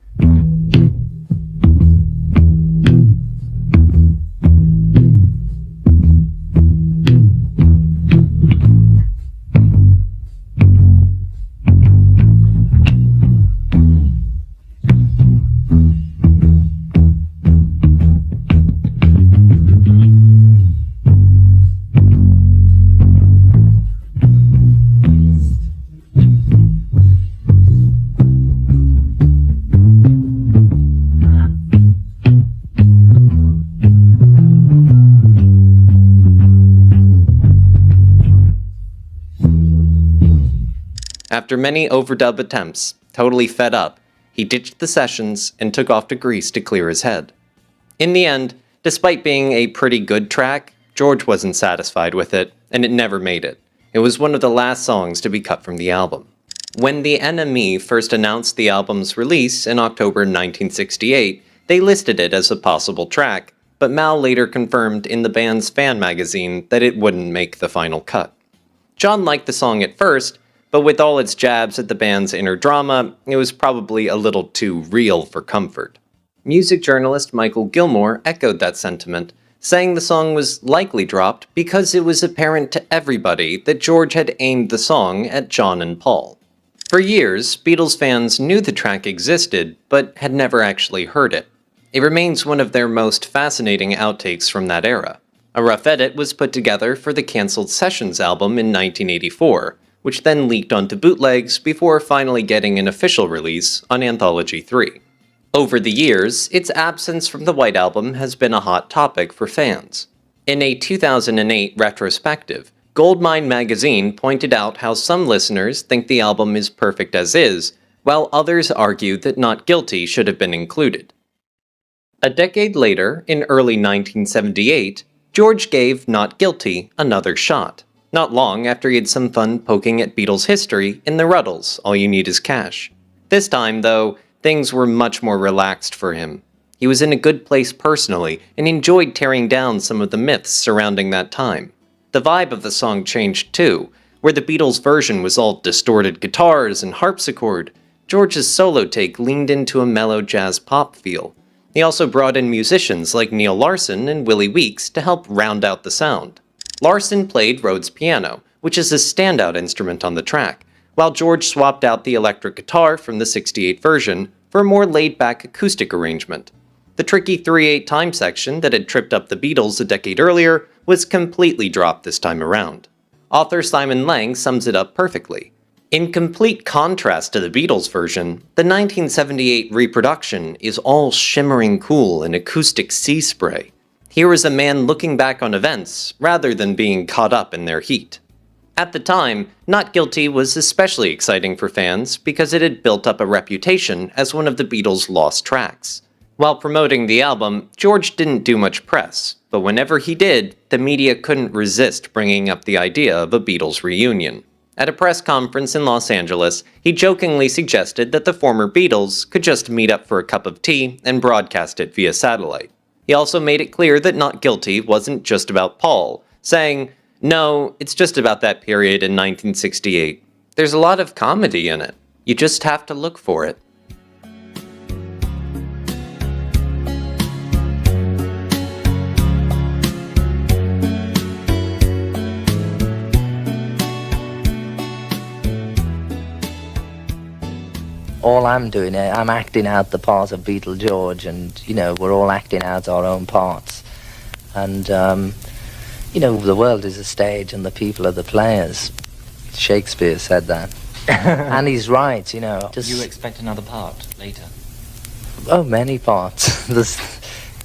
After many overdub attempts, totally fed up, he ditched the sessions and took off to Greece to clear his head. In the end, despite being a pretty good track, George wasn't satisfied with it, and it never made it. It was one of the last songs to be cut from the album. When the NME first announced the album's release in October 1968, they listed it as a possible track, but Mal later confirmed in the band's fan magazine that it wouldn't make the final cut. John liked the song at first, but with all its jabs at the band's inner drama, it was probably a little too real for comfort. Music journalist Michael Gilmore echoed that sentiment, saying the song was likely dropped because it was apparent to everybody that George had aimed the song at John and Paul. For years, Beatles fans knew the track existed, but had never actually heard it. It remains one of their most fascinating outtakes from that era. A rough edit was put together for the cancelled Sessions album in 1984, which then leaked onto bootlegs before finally getting an official release on Anthology 3. Over the years, its absence from the White Album has been a hot topic for fans. In a 2008 retrospective, Goldmine magazine pointed out how some listeners think the album is perfect as is, while others argue that Not Guilty should have been included. A decade later, in early 1978, George gave Not Guilty another shot. Not long after he had some fun poking at Beatles history in the Ruddles, All You Need Is Cash. This time, though, things were much more relaxed for him. He was in a good place personally, and enjoyed tearing down some of the myths surrounding that time. The vibe of the song changed too, where the Beatles' version was all distorted guitars and harpsichord. George's solo take leaned into a mellow jazz pop feel. He also brought in musicians like Neil Larson and Willie Weeks to help round out the sound. Larson played Rhodes piano, which is a standout instrument on the track, while George swapped out the electric guitar from the '68 version for a more laid-back acoustic arrangement. The tricky 3/8 time section that had tripped up the Beatles a decade earlier was completely dropped this time around. Author Simon Lang sums it up perfectly. In complete contrast to the Beatles version, the 1978 reproduction is all shimmering cool and acoustic sea spray. Here is a man looking back on events, rather than being caught up in their heat. At the time, Not Guilty was especially exciting for fans because it had built up a reputation as one of the Beatles' lost tracks. While promoting the album, George didn't do much press, but whenever he did, the media couldn't resist bringing up the idea of a Beatles reunion. At a press conference in Los Angeles, he jokingly suggested that the former Beatles could just meet up for a cup of tea and broadcast it via satellite. He also made it clear that Not Guilty wasn't just about Paul, saying, "No, it's just about that period in 1968. There's a lot of comedy in it. You just have to look for it." All I'm doing, I'm acting out the part of Beatle George, and, we're all acting out our own parts. And, the world is a stage and the people are the players. Shakespeare said that. And he's right, Just, You expect another part later? Oh, many parts.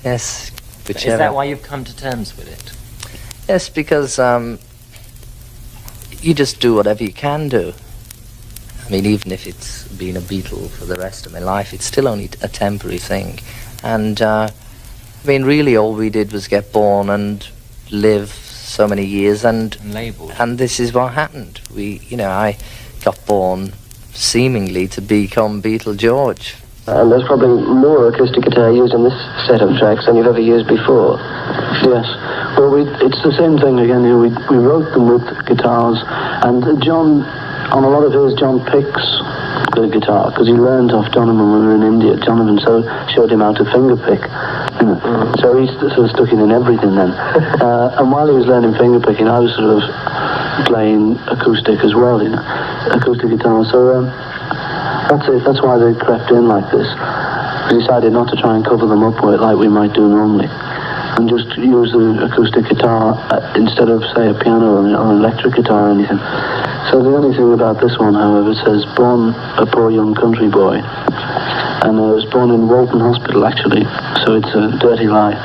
Yes. Is that why you've come to terms with it? Yes, because you just do whatever you can do. I mean, even if it's been a Beatle for the rest of my life, it's still only a temporary thing. And, really all we did was get born and live so many years, and labelled. And this is what happened. I got born seemingly to become Beatle George. And there's probably more acoustic guitar used in this set of tracks than you've ever used before. Yes. Well, it's the same thing again. We wrote them with guitars, and John, on a lot of his, John picks the guitar, because he learned off Donovan when we were in India. Donovan showed him how to finger pick. So he sort of stuck it in everything then. And while he was learning finger picking, I was sort of playing acoustic as well, acoustic guitar. So that's it. That's why they crept in like this. We decided not to try and cover them up with it like we might do normally, and just use the acoustic guitar instead of, say, a piano or an electric guitar or anything. So the only thing about this one, however, says, "Born a poor young country boy." And I was born in Walton Hospital, actually, so it's a dirty lie.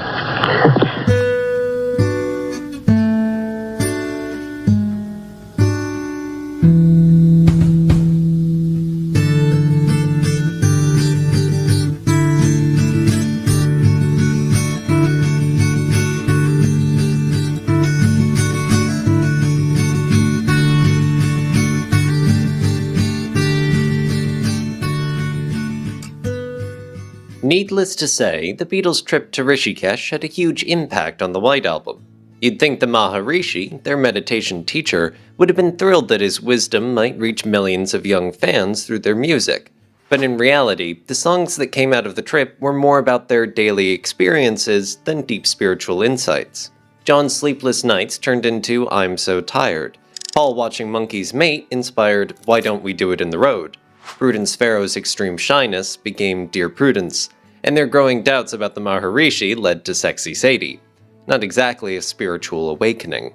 Needless to say, the Beatles' trip to Rishikesh had a huge impact on the White Album. You'd think the Maharishi, their meditation teacher, would have been thrilled that his wisdom might reach millions of young fans through their music. But in reality, the songs that came out of the trip were more about their daily experiences than deep spiritual insights. John's sleepless nights turned into I'm So Tired. Paul watching monkeys mate inspired Why Don't We Do It in the Road. Prudence Farrow's extreme shyness became Dear Prudence, and their growing doubts about the Maharishi led to Sexy Sadie. Not exactly a spiritual awakening.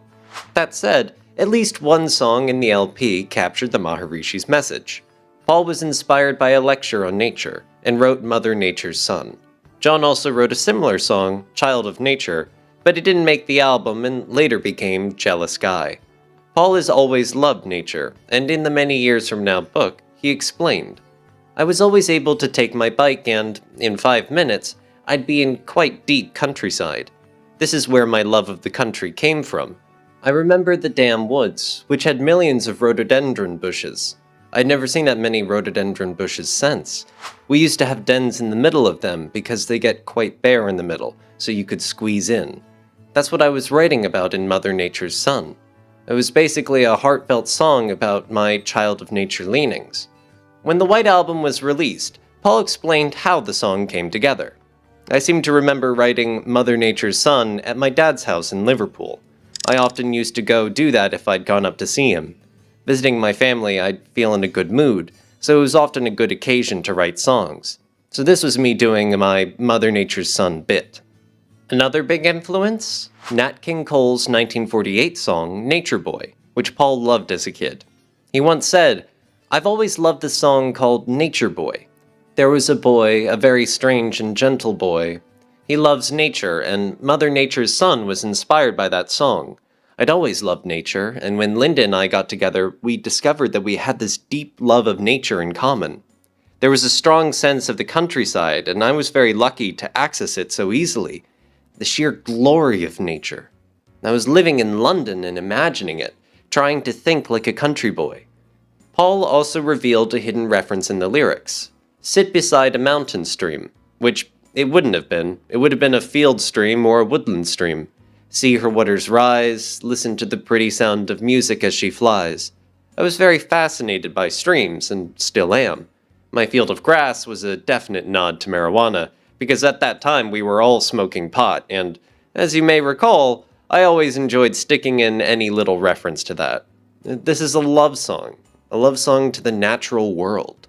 That said, at least one song in the LP captured the Maharishi's message. Paul was inspired by a lecture on nature, and wrote Mother Nature's Son. John also wrote a similar song, Child of Nature, but it didn't make the album and later became Jealous Guy. Paul has always loved nature, and in the Many Years From Now book, he explained, I was always able to take my bike and, in 5 minutes, I'd be in quite deep countryside. This is where my love of the country came from. I remember the damn woods, which had millions of rhododendron bushes. I'd never seen that many rhododendron bushes since. We used to have dens in the middle of them because they get quite bare in the middle, so you could squeeze in. That's what I was writing about in Mother Nature's Son. It was basically a heartfelt song about my child of nature leanings. When the White Album was released, Paul explained how the song came together. I seem to remember writing Mother Nature's Son at my dad's house in Liverpool. I often used to go do that if I'd gone up to see him. Visiting my family, I'd feel in a good mood, so it was often a good occasion to write songs. So this was me doing my Mother Nature's Son bit. Another big influence? Nat King Cole's 1948 song, Nature Boy, which Paul loved as a kid. He once said, I've always loved the song called Nature Boy. There was a boy, a very strange and gentle boy. He loves nature, and Mother Nature's Son was inspired by that song. I'd always loved nature, and when Linda and I got together, we discovered that we had this deep love of nature in common. There was a strong sense of the countryside, and I was very lucky to access it so easily. The sheer glory of nature. I was living in London and imagining it, trying to think like a country boy. Paul also revealed a hidden reference in the lyrics. Sit beside a mountain stream, which it wouldn't have been. It would have been a field stream or a woodland stream. See her waters rise, listen to the pretty sound of music as she flies. I was very fascinated by streams, and still am. My field of grass was a definite nod to marijuana, because at that time we were all smoking pot, and, as you may recall, I always enjoyed sticking in any little reference to that. This is a love song to the natural world.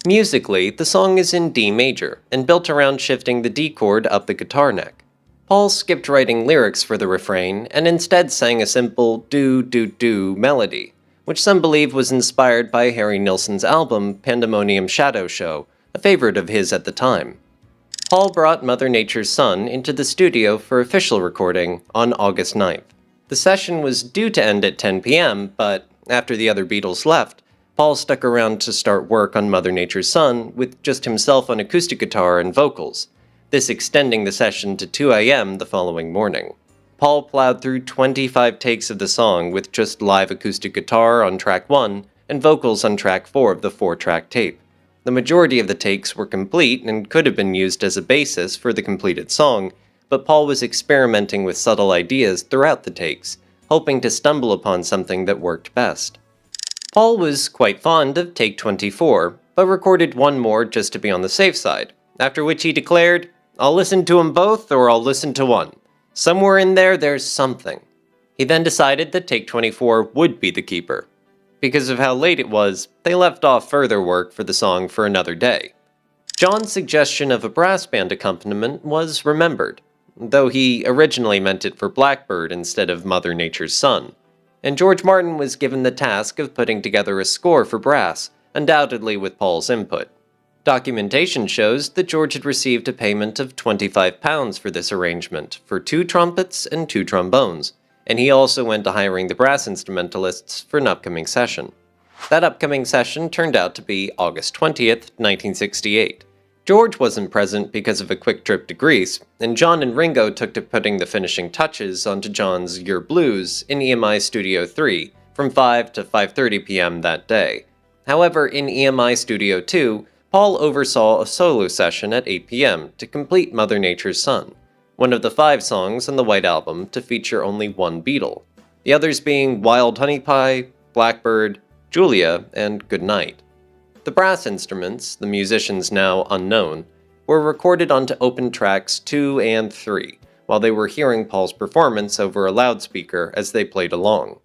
Musically, the song is in D major, and built around shifting the D chord up the guitar neck. Paul skipped writing lyrics for the refrain, and instead sang a simple do-do-do melody, which some believe was inspired by Harry Nilsson's album Pandemonium Shadow Show, a favorite of his at the time. Paul brought Mother Nature's Son into the studio for official recording on August 9th. The session was due to end at 10 p.m., but after the other Beatles left, Paul stuck around to start work on Mother Nature's Son with just himself on acoustic guitar and vocals, this extending the session to 2 a.m. the following morning. Paul plowed through 25 takes of the song with just live acoustic guitar on track 1 and vocals on track 4 of the 4-track tape. The majority of the takes were complete and could have been used as a basis for the completed song, but Paul was experimenting with subtle ideas throughout the takes, hoping to stumble upon something that worked best. Paul was quite fond of take 24, but recorded one more just to be on the safe side, after which he declared, "I'll listen to 'em both or I'll listen to one. Somewhere in there, there's something." He then decided that take 24 would be the keeper. Because of how late it was, they left off further work for the song for another day. John's suggestion of a brass band accompaniment was remembered, though he originally meant it for Blackbird instead of Mother Nature's Son, and George Martin was given the task of putting together a score for brass, undoubtedly with Paul's input. Documentation shows that George had received a payment of £25 for this arrangement, for 2 trumpets and 2 trombones, and he also went to hiring the brass instrumentalists for an upcoming session. That upcoming session turned out to be August 20th, 1968. George wasn't present because of a quick trip to Greece, and John and Ringo took to putting the finishing touches onto John's Yer Blues in EMI Studio 3 from 5 to 5:30 p.m. that day. However, in EMI Studio 2, Paul oversaw a solo session at 8 p.m. to complete Mother Nature's Son, one of the 5 songs on the White Album to feature only one Beatle, the others being Wild Honey Pie, Blackbird, Julia, and Good Night. The brass instruments, the musicians now unknown, were recorded onto open tracks 2 and 3, while they were hearing Paul's performance over a loudspeaker as they played along.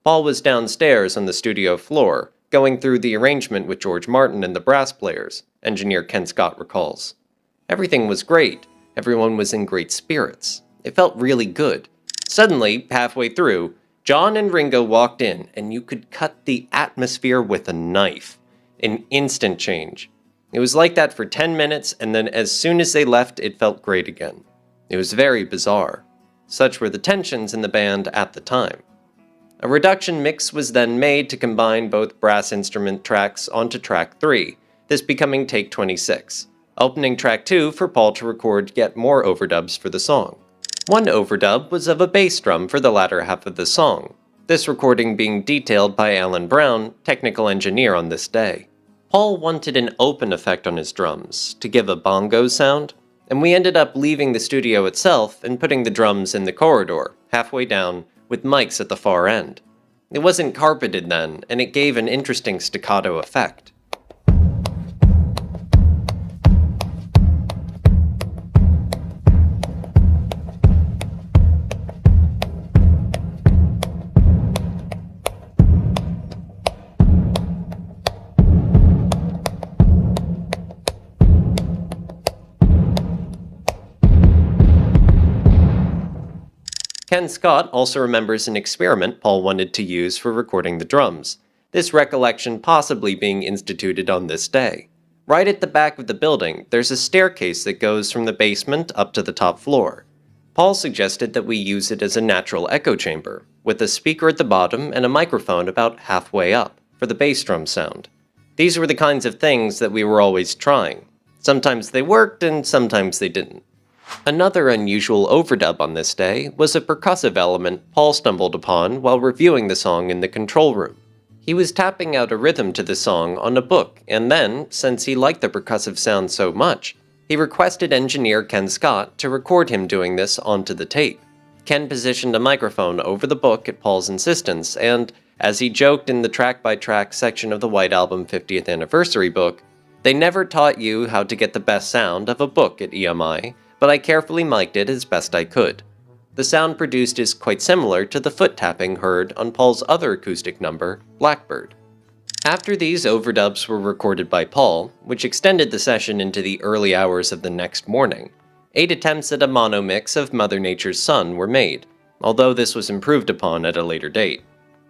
Paul was downstairs on the studio floor, going through the arrangement with George Martin and the brass players, engineer Ken Scott recalls. Everything was great. Everyone was in great spirits. It felt really good. Suddenly, halfway through, John and Ringo walked in, and you could cut the atmosphere with a knife. An instant change. It was like that for 10 minutes, and then as soon as they left, it felt great again. It was very bizarre. Such were the tensions in the band at the time. A reduction mix was then made to combine both brass instrument tracks onto track 3, this becoming take 26, opening track 2 for Paul to record yet more overdubs for the song. One overdub was of a bass drum for the latter half of the song, this recording being detailed by Alan Brown, technical engineer on this day. Paul wanted an open effect on his drums, to give a bongo sound, and we ended up leaving the studio itself and putting the drums in the corridor, halfway down, with mics at the far end. It wasn't carpeted then, and it gave an interesting staccato effect. Ken Scott also remembers an experiment Paul wanted to use for recording the drums, this recollection possibly being instituted on this day. Right at the back of the building, there's a staircase that goes from the basement up to the top floor. Paul suggested that we use it as a natural echo chamber, with a speaker at the bottom and a microphone about halfway up, for the bass drum sound. These were the kinds of things that we were always trying. Sometimes they worked and sometimes they didn't. Another unusual overdub on this day was a percussive element Paul stumbled upon while reviewing the song in the control room. He was tapping out a rhythm to the song on a book, and then, since he liked the percussive sound so much, he requested engineer Ken Scott to record him doing this onto the tape. Ken positioned a microphone over the book at Paul's insistence, and, as he joked in the track-by-track section of the White Album 50th Anniversary book, "They never taught you how to get the best sound of a book at EMI, but I carefully mic'd it as best I could." The sound produced is quite similar to the foot tapping heard on Paul's other acoustic number, Blackbird. After these overdubs were recorded by Paul, which extended the session into the early hours of the next morning, 8 attempts at a mono mix of Mother Nature's Son were made, although this was improved upon at a later date.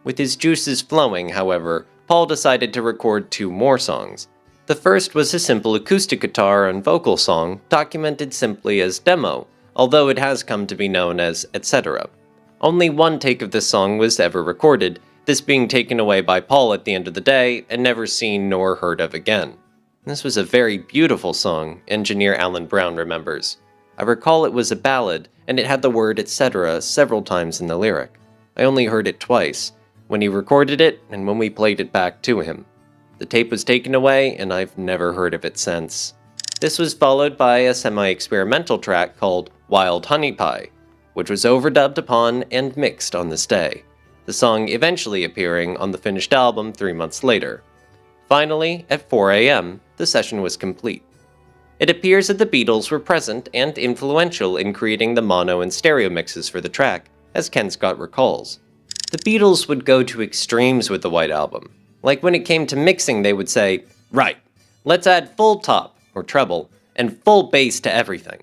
With his juices flowing, however, Paul decided to record 2 more songs. The first was a simple acoustic guitar and vocal song, documented simply as Demo, although it has come to be known as Etc. Only one take of this song was ever recorded, this being taken away by Paul at the end of the day and never seen nor heard of again. This was a very beautiful song, engineer Alan Brown remembers. I recall it was a ballad, and it had the word etc. several times in the lyric. I only heard it twice, when he recorded it and when we played it back to him. The tape was taken away, and I've never heard of it since. This was followed by a semi-experimental track called Wild Honey Pie, which was overdubbed upon and mixed on this day, the song eventually appearing on the finished album 3 months later. Finally, at 4 a.m., the session was complete. It appears that the Beatles were present and influential in creating the mono and stereo mixes for the track, as Ken Scott recalls. The Beatles would go to extremes with the White Album. Like when it came to mixing, they would say, "Right, let's add full top, or treble, and full bass to everything."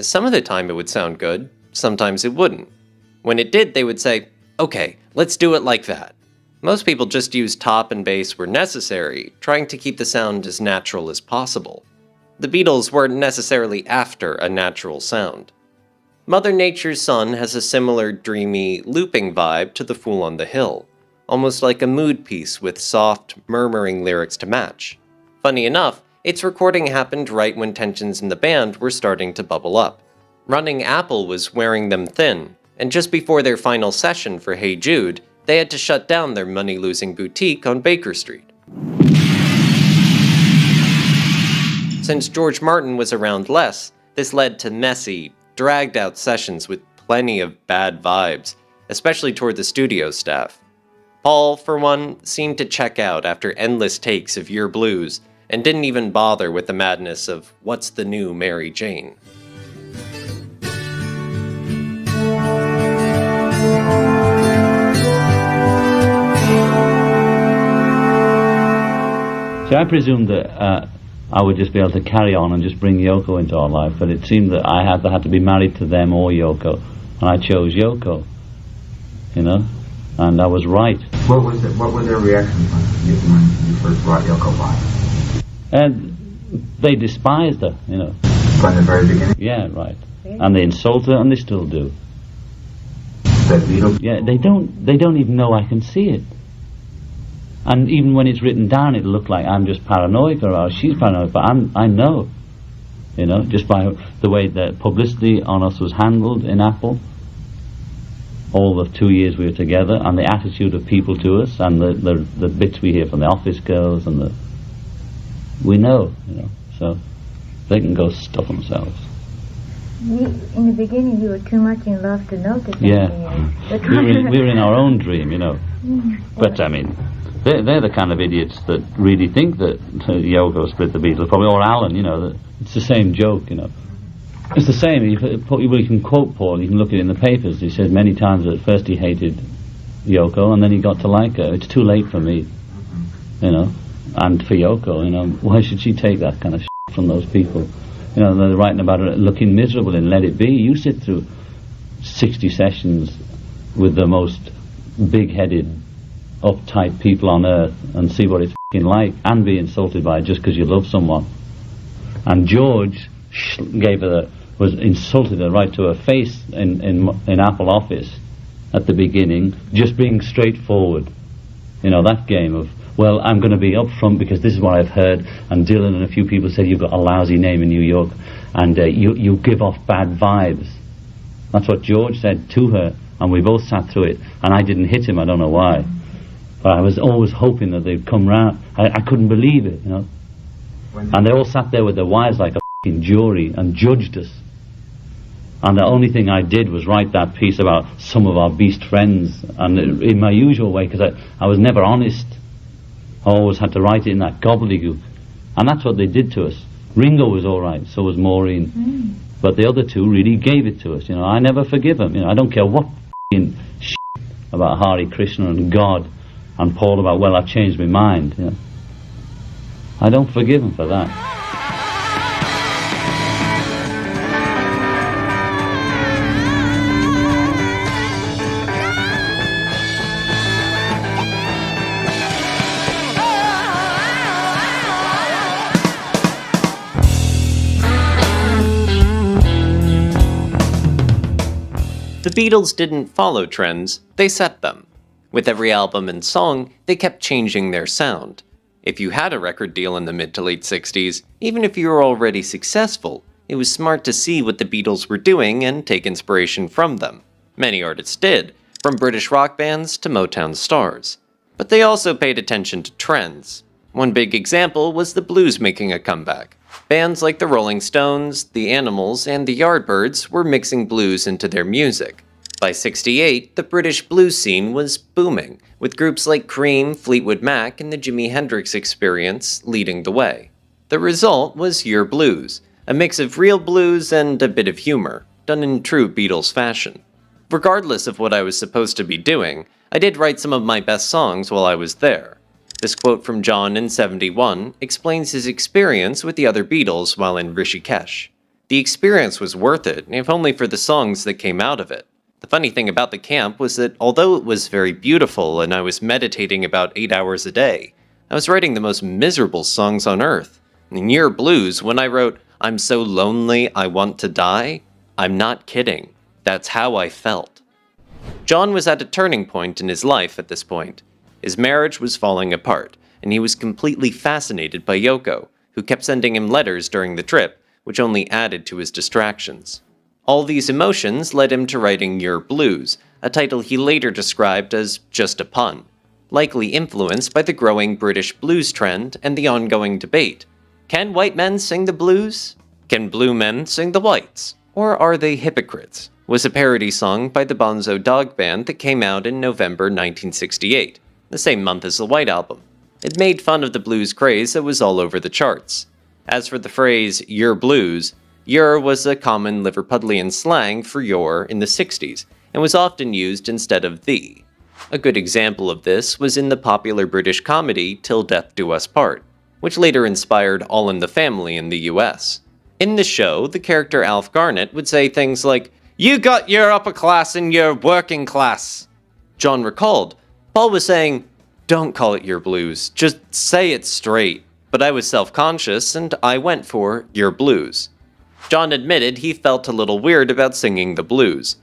Some of the time it would sound good, sometimes it wouldn't. When it did, they would say, "Okay, let's do it like that." Most people just used top and bass where necessary, trying to keep the sound as natural as possible. The Beatles weren't necessarily after a natural sound. Mother Nature's Son has a similar dreamy, looping vibe to The Fool on the Hill, almost like a mood piece with soft, murmuring lyrics to match. Funny enough, its recording happened right when tensions in the band were starting to bubble up. Running Apple was wearing them thin, and just before their final session for Hey Jude, they had to shut down their money-losing boutique on Baker Street. Since George Martin was around less, this led to messy, dragged-out sessions with plenty of bad vibes, especially toward the studio staff. Paul, for one, seemed to check out after endless takes of Yer Blues, and didn't even bother with the madness of What's the New Mary Jane. So I presumed that I would just be able to carry on and just bring Yoko into our life, but it seemed that I had to be married to them or Yoko, and I chose Yoko, you know, and I was right. What were their reactions when you first brought Yoko by? And they despised her, you know. From the very beginning? Yeah, right. And they insult her, and they still do. That Beatles? Yeah, they don't even know I can see it. And even when it's written down, it'll look like I'm just paranoid or she's paranoid, but I know, you know, just by the way the publicity on us was handled in Apple, all the 2 years we were together, and the attitude of people to us, and the bits we hear from the office girls, and we know, you know, so they can go stuff themselves. In the beginning, you were too much in love to notice. Yeah, we were in our own dream, you know. But I mean, they're the kind of idiots that really think that Yoko split the Beatles, probably, or Alan, you know. That it's the same joke, you know. It's the same. You can quote Paul. You can look at it in the papers. He said many times that at first he hated Yoko, and then he got to like her. It's too late for me, you know, and for Yoko, you know. Why should she take that kind of shit from those people? You know, they're writing about her looking miserable and Let It Be. You sit through 60 sessions with the most big-headed, uptight people on earth and see what it's f***ing like, and be insulted by it just because you love someone. And George was insulted her right to her face in Apple office at the beginning, just being straightforward. You know, that game of, well, I'm going to be up front because this is what I've heard, and Dylan and a few people said you've got a lousy name in New York, and you give off bad vibes. That's what George said to her, and we both sat through it, and I didn't hit him, I don't know why. But I was always hoping that they'd come round. I couldn't believe it, you know. And they all sat there with their wives like a f***ing jury and judged us. And the only thing I did was write that piece about some of our beast friends, and in my usual way, because I was never honest. I always had to write it in that gobbledygook. And that's what they did to us. Ringo was all right, so was Maureen. But the other two really gave it to us, you know. I never forgive them, you know. I don't care what f***ing shit about Hare Krishna and God and Paul about, well, I've changed my mind, you know. I don't forgive them for that. The Beatles didn't follow trends, they set them. With every album and song, they kept changing their sound. If you had a record deal in the mid to late 60s, even if you were already successful, it was smart to see what the Beatles were doing and take inspiration from them. Many artists did, from British rock bands to Motown stars. But they also paid attention to trends. One big example was the blues making a comeback. Bands like the Rolling Stones, the Animals, and the Yardbirds were mixing blues into their music. By '68, the British blues scene was booming, with groups like Cream, Fleetwood Mac, and the Jimi Hendrix Experience leading the way. The result was Yer Blues, a mix of real blues and a bit of humor, done in true Beatles fashion. Regardless of what I was supposed to be doing, I did write some of my best songs while I was there. This quote from John in '71 explains his experience with the other Beatles while in Rishikesh. The experience was worth it, if only for the songs that came out of it. The funny thing about the camp was that although it was very beautiful and I was meditating about 8 hours a day, I was writing the most miserable songs on earth. In Yer Blues, when I wrote, "I'm so lonely I want to die," I'm not kidding. That's how I felt. John was at a turning point in his life at this point. His marriage was falling apart, and he was completely fascinated by Yoko, who kept sending him letters during the trip, which only added to his distractions. All these emotions led him to writing Yer Blues, a title he later described as just a pun, likely influenced by the growing British blues trend and the ongoing debate. Can white men sing the blues? Can blue men sing the whites? Or are they hypocrites? Was a parody song by the Bonzo Dog Band that came out in November 1968. The same month as the White Album. It made fun of the blues craze that was all over the charts. As for the phrase Yer Blues, Yer was a common Liverpudlian slang for your in the 60s, and was often used instead of the. A good example of this was in the popular British comedy Till Death Do Us Part, which later inspired All in the Family in the US. In the show, the character Alf Garnett would say things like, "You got your upper class and your working class." John recalled, Paul was saying, "Don't call it Yer Blues, just say it straight." But I was self-conscious and I went for Yer Blues. John admitted he felt a little weird about singing the blues.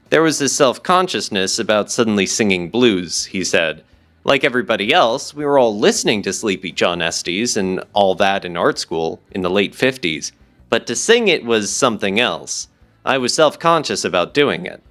There was this self-consciousness about suddenly singing blues, he said. Like everybody else, we were all listening to Sleepy John Estes and all that in art school in the late 50s, but to sing it was something else. I was self-conscious about doing it.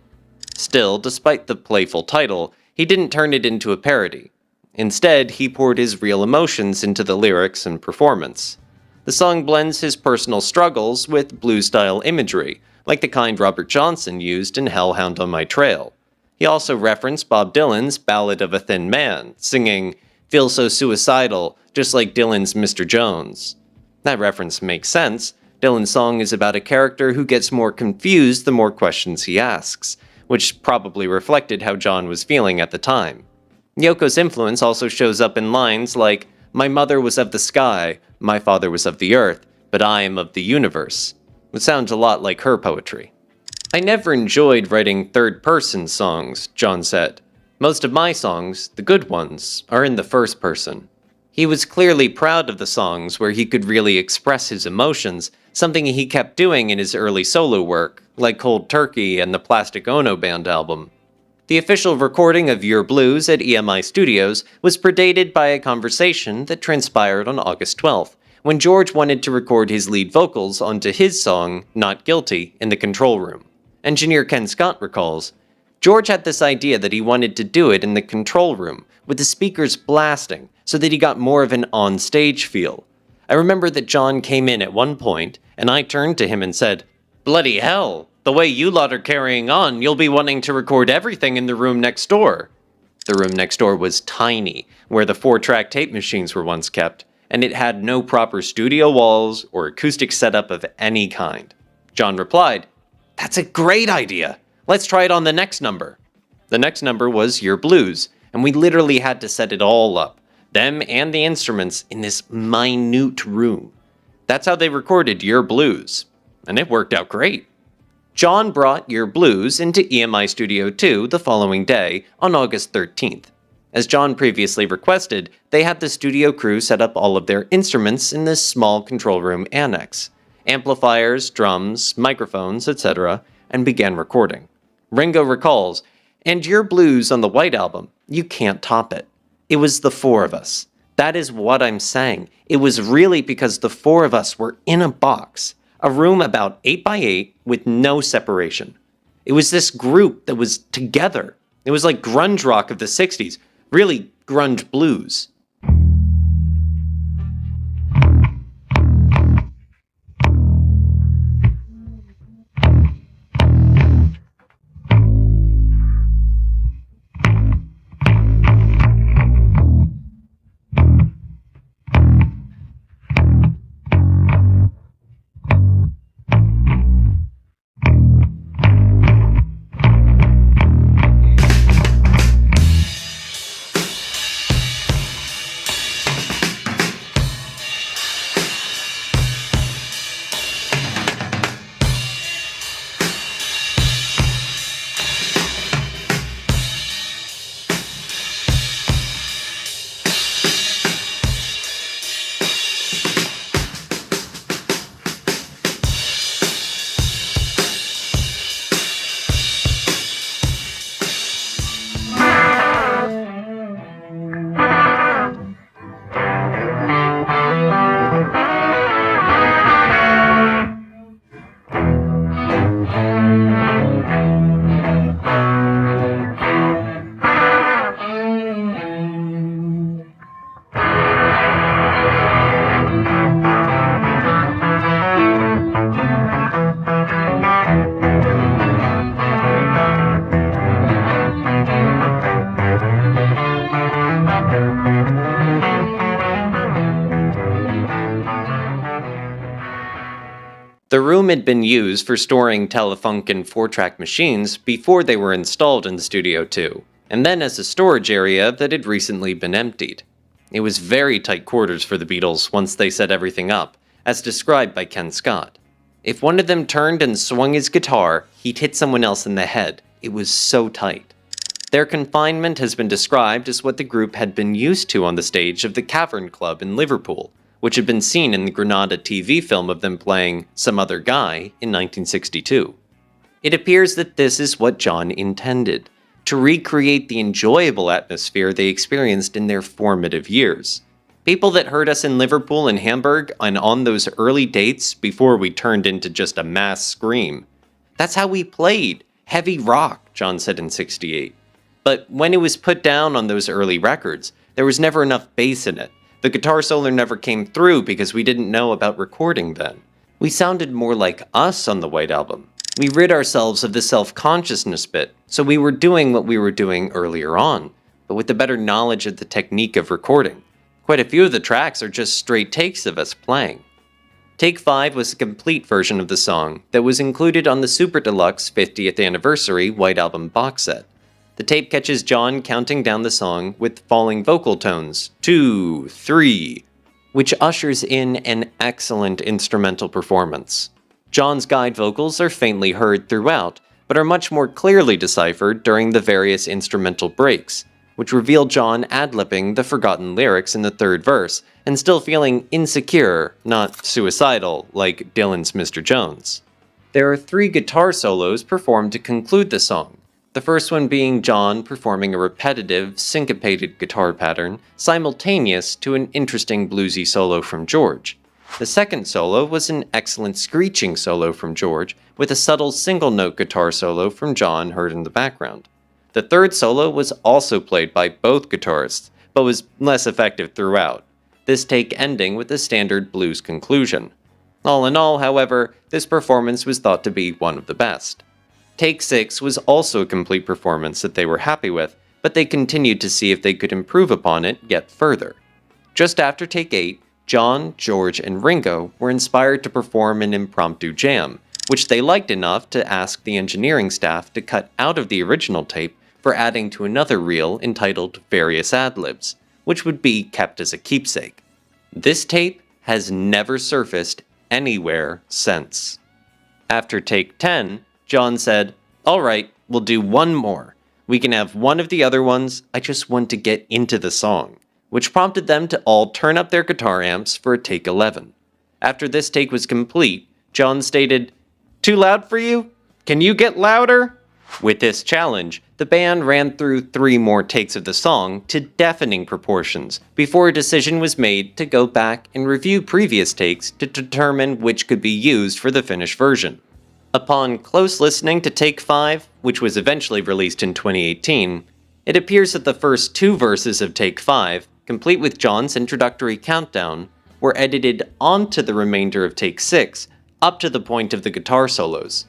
Still, despite the playful title, he didn't turn it into a parody. Instead, he poured his real emotions into the lyrics and performance. The song blends his personal struggles with blues-style imagery, like the kind Robert Johnson used in Hellhound on My Trail. He also referenced Bob Dylan's Ballad of a Thin Man, singing, "Feel so suicidal, just like Dylan's Mr. Jones." That reference makes sense. Dylan's song is about a character who gets more confused the more questions he asks, which probably reflected how John was feeling at the time. Yoko's influence also shows up in lines like, "My mother was of the sky, my father was of the earth, but I am of the universe," which sounds a lot like her poetry. "I never enjoyed writing third-person songs," John said. "Most of my songs, the good ones, are in the first person." He was clearly proud of the songs where he could really express his emotions, something he kept doing in his early solo work, like Cold Turkey and the Plastic Ono Band album. The official recording of Yer Blues at EMI Studios was predated by a conversation that transpired on August 12th, when George wanted to record his lead vocals onto his song, Not Guilty, in the control room. Engineer Ken Scott recalls, "George had this idea that he wanted to do it in the control room, with the speakers blasting, so that he got more of an on-stage feel. I remember that John came in at one point, and I turned to him and said, 'Bloody hell, the way you lot are carrying on, you'll be wanting to record everything in the room next door.' The room next door was tiny, where the 4-track tape machines were once kept, and it had no proper studio walls or acoustic setup of any kind. John replied, 'That's a great idea. Let's try it on the next number.' The next number was Yer Blues, and we literally had to set it all up, them and the instruments, in this minute room. That's how they recorded Yer Blues, and it worked out great." John brought Yer Blues into EMI Studio 2 the following day, on August 13th. As John previously requested, they had the studio crew set up all of their instruments in this small control room annex, amplifiers, drums, microphones, etc., and began recording. Ringo recalls, "And Yer Blues on the White Album, you can't top it. It was the four of us. That is what I'm saying. It was really because the four of us were in a box, a room about 8 by 8 with no separation. It was this group that was together. It was like grunge rock of the 60s, really grunge blues." The room had been used for storing Telefunken 4-track machines before they were installed in Studio 2, and then as a storage area that had recently been emptied. It was very tight quarters for the Beatles once they set everything up, as described by Ken Scott. If one of them turned and swung his guitar, he'd hit someone else in the head. It was so tight. Their confinement has been described as what the group had been used to on the stage of the Cavern Club in Liverpool, which had been seen in the Granada TV film of them playing Some Other Guy in 1962. It appears that this is what John intended, to recreate the enjoyable atmosphere they experienced in their formative years. People that heard us in Liverpool and Hamburg and on those early dates before we turned into just a mass scream. That's how we played, heavy rock, John said in '68. But when it was put down on those early records, there was never enough bass in it. The guitar solo never came through because we didn't know about recording then. We sounded more like us on the White Album. We rid ourselves of the self-consciousness bit, so we were doing what we were doing earlier on, but with the better knowledge of the technique of recording. Quite a few of the tracks are just straight takes of us playing. Take 5 was a complete version of the song that was included on the Super Deluxe 50th Anniversary White Album box set. The tape catches John counting down the song with falling vocal tones, 2, 3, which ushers in an excellent instrumental performance. John's guide vocals are faintly heard throughout, but are much more clearly deciphered during the various instrumental breaks, which reveal John ad-libbing the forgotten lyrics in the third verse, and still feeling insecure, not suicidal, like Dylan's Mr. Jones. There are 3 guitar solos performed to conclude the song, the first one being John performing a repetitive, syncopated guitar pattern, simultaneous to an interesting bluesy solo from George. The second solo was an excellent screeching solo from George, with a subtle single-note guitar solo from John heard in the background. The third solo was also played by both guitarists, but was less effective throughout, this take ending with a standard blues conclusion. All in all, however, this performance was thought to be one of the best. Take 6 was also a complete performance that they were happy with, but they continued to see if they could improve upon it yet further. Just after Take 8, John, George, and Ringo were inspired to perform an impromptu jam, which they liked enough to ask the engineering staff to cut out of the original tape for adding to another reel entitled Various Ad-Libs, which would be kept as a keepsake. This tape has never surfaced anywhere since. After Take 10, John said, "Alright, we'll do one more. We can have one of the other ones, I just want to get into the song," which prompted them to all turn up their guitar amps for Take 11. After this take was complete, John stated, "Too loud for you? Can you get louder?" With this challenge, the band ran through 3 more takes of the song to deafening proportions before a decision was made to go back and review previous takes to determine which could be used for the finished version. Upon close listening to Take 5, which was eventually released in 2018, it appears that the first 2 verses of Take 5, complete with John's introductory countdown, were edited onto the remainder of Take 6, up to the point of the guitar solos.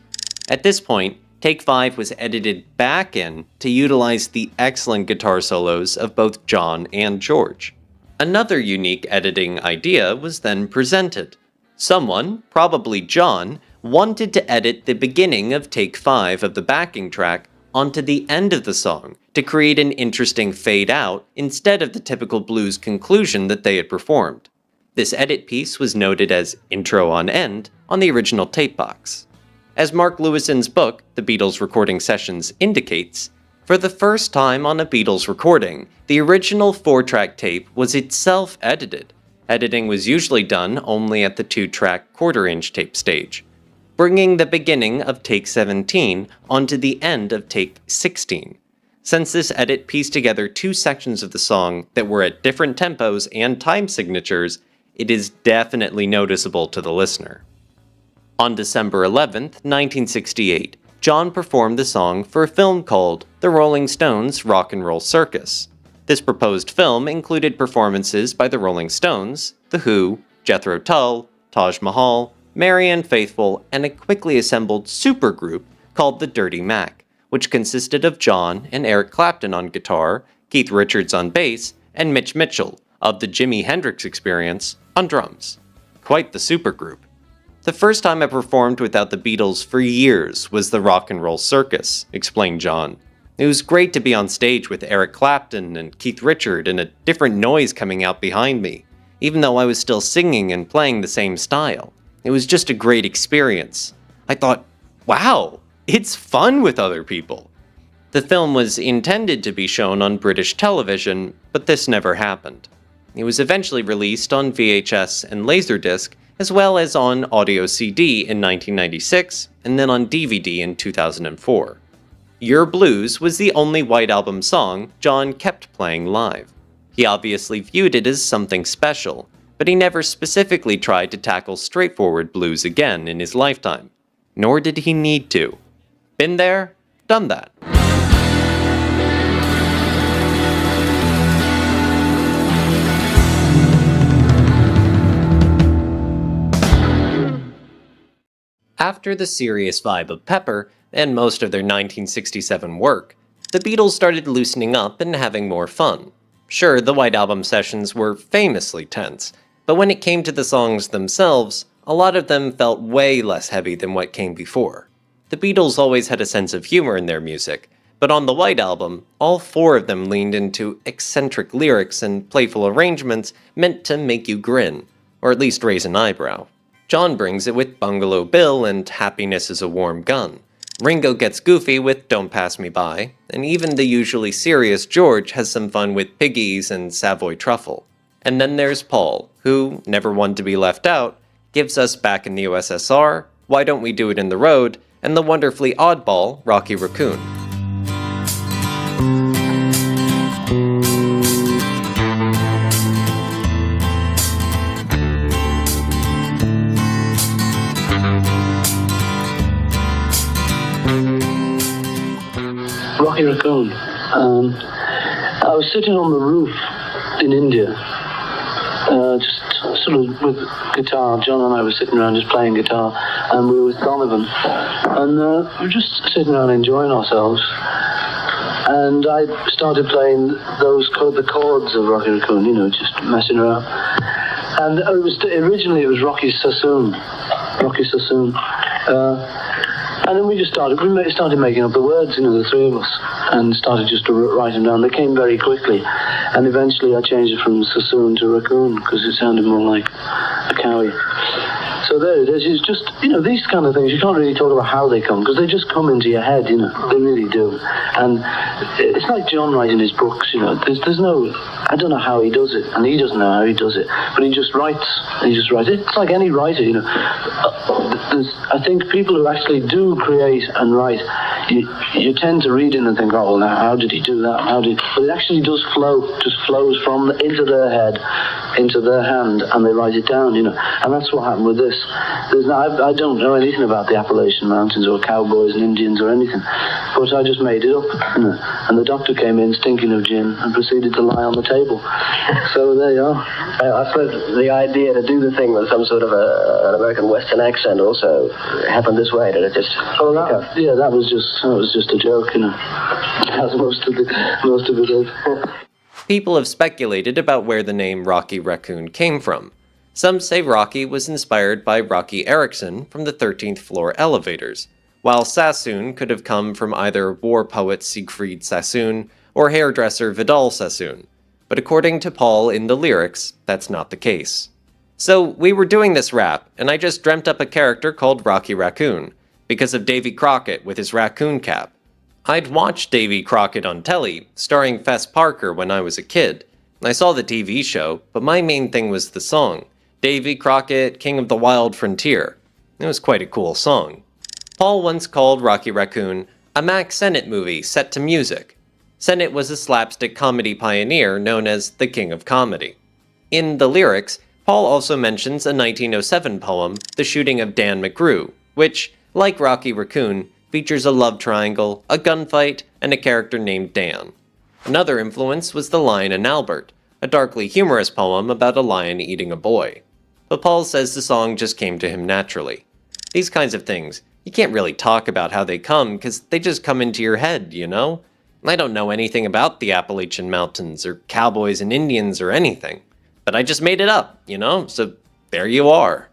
At this point, Take 5 was edited back in to utilize the excellent guitar solos of both John and George. Another unique editing idea was then presented. Someone, probably John, wanted to edit the beginning of Take 5 of the backing track onto the end of the song to create an interesting fade out instead of the typical blues conclusion that they had performed. This edit piece was noted as intro on end on the original tape box. As Mark Lewisohn's book, The Beatles Recording Sessions, indicates, for the first time on a Beatles recording, the original 4-track tape was itself edited. Editing was usually done only at the 2-track quarter-inch tape stage, bringing the beginning of Take 17 onto the end of Take 16. Since this edit pieced together 2 sections of the song that were at different tempos and time signatures, it is definitely noticeable to the listener. On December 11th, 1968, John performed the song for a film called The Rolling Stones' Rock and Roll Circus. This proposed film included performances by the Rolling Stones, The Who, Jethro Tull, Taj Mahal, Marianne Faithfull, and a quickly assembled supergroup called the Dirty Mac, which consisted of John and Eric Clapton on guitar, Keith Richards on bass, and Mitch Mitchell of the Jimi Hendrix Experience on drums. Quite the supergroup. The first time I performed without the Beatles for years was the Rock and Roll Circus, explained John. It was great to be on stage with Eric Clapton and Keith Richards and a different noise coming out behind me, even though I was still singing and playing the same style. It was just a great experience. I thought, wow, it's fun with other people. The film was intended to be shown on British television, but this never happened. It was eventually released on VHS and Laserdisc, as well as on audio CD in 1996, and then on DVD in 2004. Yer Blues was the only White Album song John kept playing live. He obviously viewed it as something special, but he never specifically tried to tackle straightforward blues again in his lifetime. Nor did he need to. Been there, done that. After the serious vibe of Pepper, and most of their 1967 work, the Beatles started loosening up and having more fun. Sure, the White Album sessions were famously tense, but when it came to the songs themselves, a lot of them felt way less heavy than what came before. The Beatles always had a sense of humor in their music, but on the White Album, all 4 of them leaned into eccentric lyrics and playful arrangements meant to make you grin, or at least raise an eyebrow. John brings it with Bungalow Bill and Happiness is a Warm Gun. Ringo gets goofy with Don't Pass Me By, and even the usually serious George has some fun with Piggies and Savoy Truffle. And then there's Paul, who, never one to be left out, gives us Back in the USSR, Why Don't We Do It in the Road, and the wonderfully oddball Rocky Raccoon. Rocky Raccoon. I was sitting on the roof in India, just sort of with guitar. John and I were sitting around just playing guitar, and we were with Donovan, and we were just sitting around enjoying ourselves. And I started playing the chords of Rocky Raccoon, just messing around. And originally it was Rocky Sassoon. And then we started making up the words, the three of us, and started just to write them down. They came very quickly, and eventually I changed it from Sassoon to Raccoon because it sounded more like a cowie. So there it is. It's just, these kind of things, you can't really talk about how they come, because they just come into your head, they really do. And it's like John writing his books, there's no, I don't know how he does it, and he doesn't know how he does it, but he just writes. It's like any writer, I think people who actually do create and write, you tend to read it and think, oh, well, now, how did he do that? But it actually does flow, just flows into their head, into their hand, and they write it down, and that's what happened with this. I don't know anything about the Appalachian Mountains or cowboys and Indians or anything, but I just made it up, and the doctor came in stinking of gin and proceeded to lie on the table. So there you are. I suppose the idea to do the thing with some sort of an American Western accent also happened this way. Did it just? Oh, that was just a joke, as most of it is. People have speculated about where the name Rocky Raccoon came from. Some say Rocky was inspired by Rocky Erickson from the 13th Floor Elevators, while Sassoon could have come from either war poet Siegfried Sassoon or hairdresser Vidal Sassoon. But according to Paul in the lyrics, that's not the case. So we were doing this rap, and I just dreamt up a character called Rocky Raccoon, because of Davy Crockett with his raccoon cap. I'd watched Davy Crockett on telly, starring Fess Parker when I was a kid. I saw the TV show, but my main thing was the song, Davy Crockett, King of the Wild Frontier. It was quite a cool song. Paul once called Rocky Raccoon a Mack Sennett movie set to music. Sennett was a slapstick comedy pioneer known as the King of Comedy. In the lyrics, Paul also mentions a 1907 poem, The Shooting of Dan McGrew, which, like Rocky Raccoon, features a love triangle, a gunfight, and a character named Dan. Another influence was The Lion and Albert, a darkly humorous poem about a lion eating a boy. But Paul says the song just came to him naturally. These kinds of things, you can't really talk about how they come because they just come into your head, I don't know anything about the Appalachian Mountains or cowboys and Indians or anything, but I just made it up, so there you are.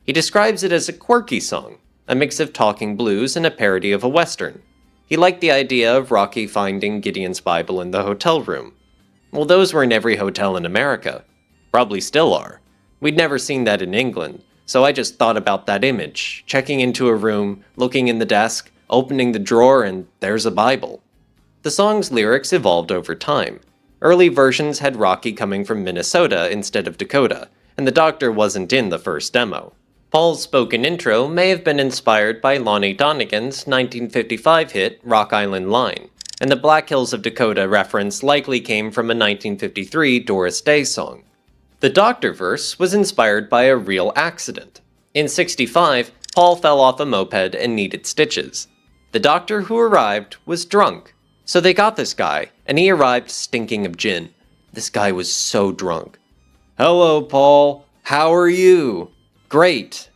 He describes it as a quirky song, a mix of talking blues and a parody of a Western. He liked the idea of Rocky finding Gideon's Bible in the hotel room. Well, those were in every hotel in America. Probably still are. We'd never seen that in England, so I just thought about that image, checking into a room, looking in the desk, opening the drawer, and there's a Bible. The song's lyrics evolved over time. Early versions had Rocky coming from Minnesota instead of Dakota, and the doctor wasn't in the first demo. Paul's spoken intro may have been inspired by Lonnie Donegan's 1955 hit Rock Island Line, and the Black Hills of Dakota reference likely came from a 1953 Doris Day song. The Doctor verse was inspired by a real accident. In '65, Paul fell off a moped and needed stitches. The doctor who arrived was drunk, so they got this guy, and he arrived stinking of gin. This guy was so drunk. "Hello, Paul. How are you?" "Great."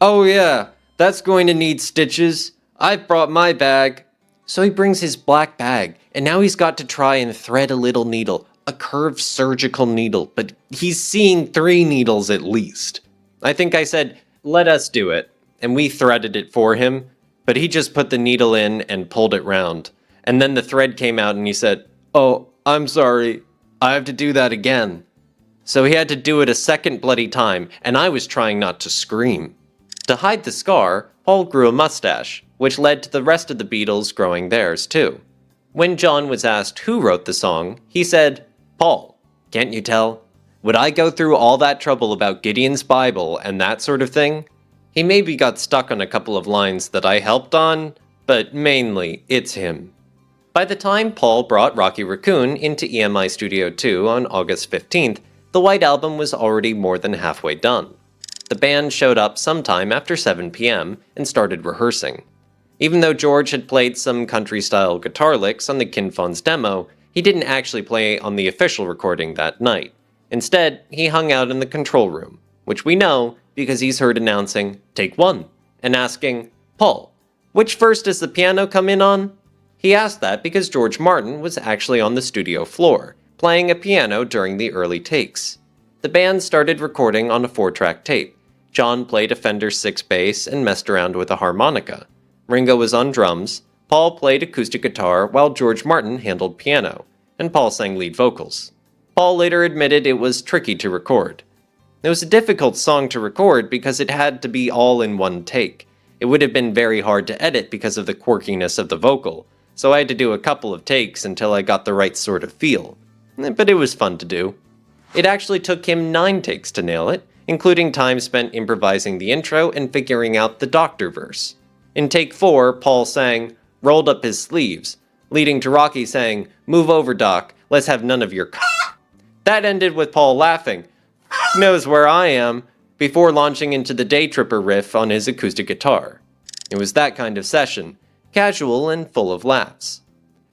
"Oh yeah, that's going to need stitches. I've brought my bag." So he brings his black bag, and now he's got to try and thread a little needle, a curved surgical needle, but he's seeing 3 needles at least. I think I said, "Let us do it," and we threaded it for him, but he just put the needle in and pulled it round. And then the thread came out and he said, "Oh, I'm sorry, I have to do that again." so he had to do it a second bloody time, and I was trying not to scream. To hide the scar, Paul grew a mustache, which led to the rest of the Beatles growing theirs too. When John was asked who wrote the song, he said, "Paul, can't you tell? Would I go through all that trouble about Gideon's Bible and that sort of thing?" He maybe got stuck on a couple of lines that I helped on, but mainly, it's him. By the time Paul brought Rocky Raccoon into EMI Studio 2 on August 15th, the White Album was already more than halfway done. The band showed up sometime after 7 p.m. and started rehearsing. Even though George had played some country-style guitar licks on the Kinfon's demo, he didn't actually play on the official recording that night. Instead, he hung out in the control room, which we know because he's heard announcing, "Take one," and asking, "Paul, which verse does the piano come in on?" He asked that because George Martin was actually on the studio floor, playing a piano during the early takes. The band started recording on a 4-track tape. John played a Fender 6 bass and messed around with a harmonica. Ringo was on drums, Paul played acoustic guitar while George Martin handled piano, and Paul sang lead vocals. Paul later admitted it was tricky to record. It was a difficult song to record because it had to be all in one take. It would have been very hard to edit because of the quirkiness of the vocal, so I had to do a couple of takes until I got the right sort of feel. But it was fun to do. It actually took him 9 takes to nail it, including time spent improvising the intro and figuring out the Doctor verse. In take 4, Paul sang, "Rolled up his sleeves," leading to Rocky saying, "Move over, Doc, let's have none of your That ended with Paul laughing, "Knows where I am," before launching into the Day Tripper riff on his acoustic guitar. It was that kind of session, casual and full of laughs.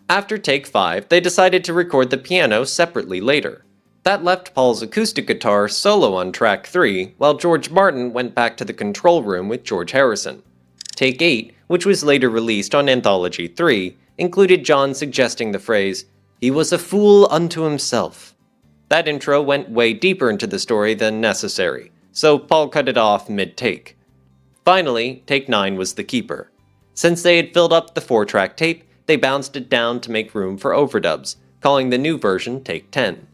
After take 5, they decided to record the piano separately later. That left Paul's acoustic guitar solo on track 3, while George Martin went back to the control room with George Harrison. Take 8, which was later released on Anthology 3, included John suggesting the phrase, "He was a fool unto himself." That intro went way deeper into the story than necessary, so Paul cut it off mid-take. Finally, take 9 was the keeper. Since they had filled up the 4-track tape, they bounced it down to make room for overdubs, calling the new version Take 10.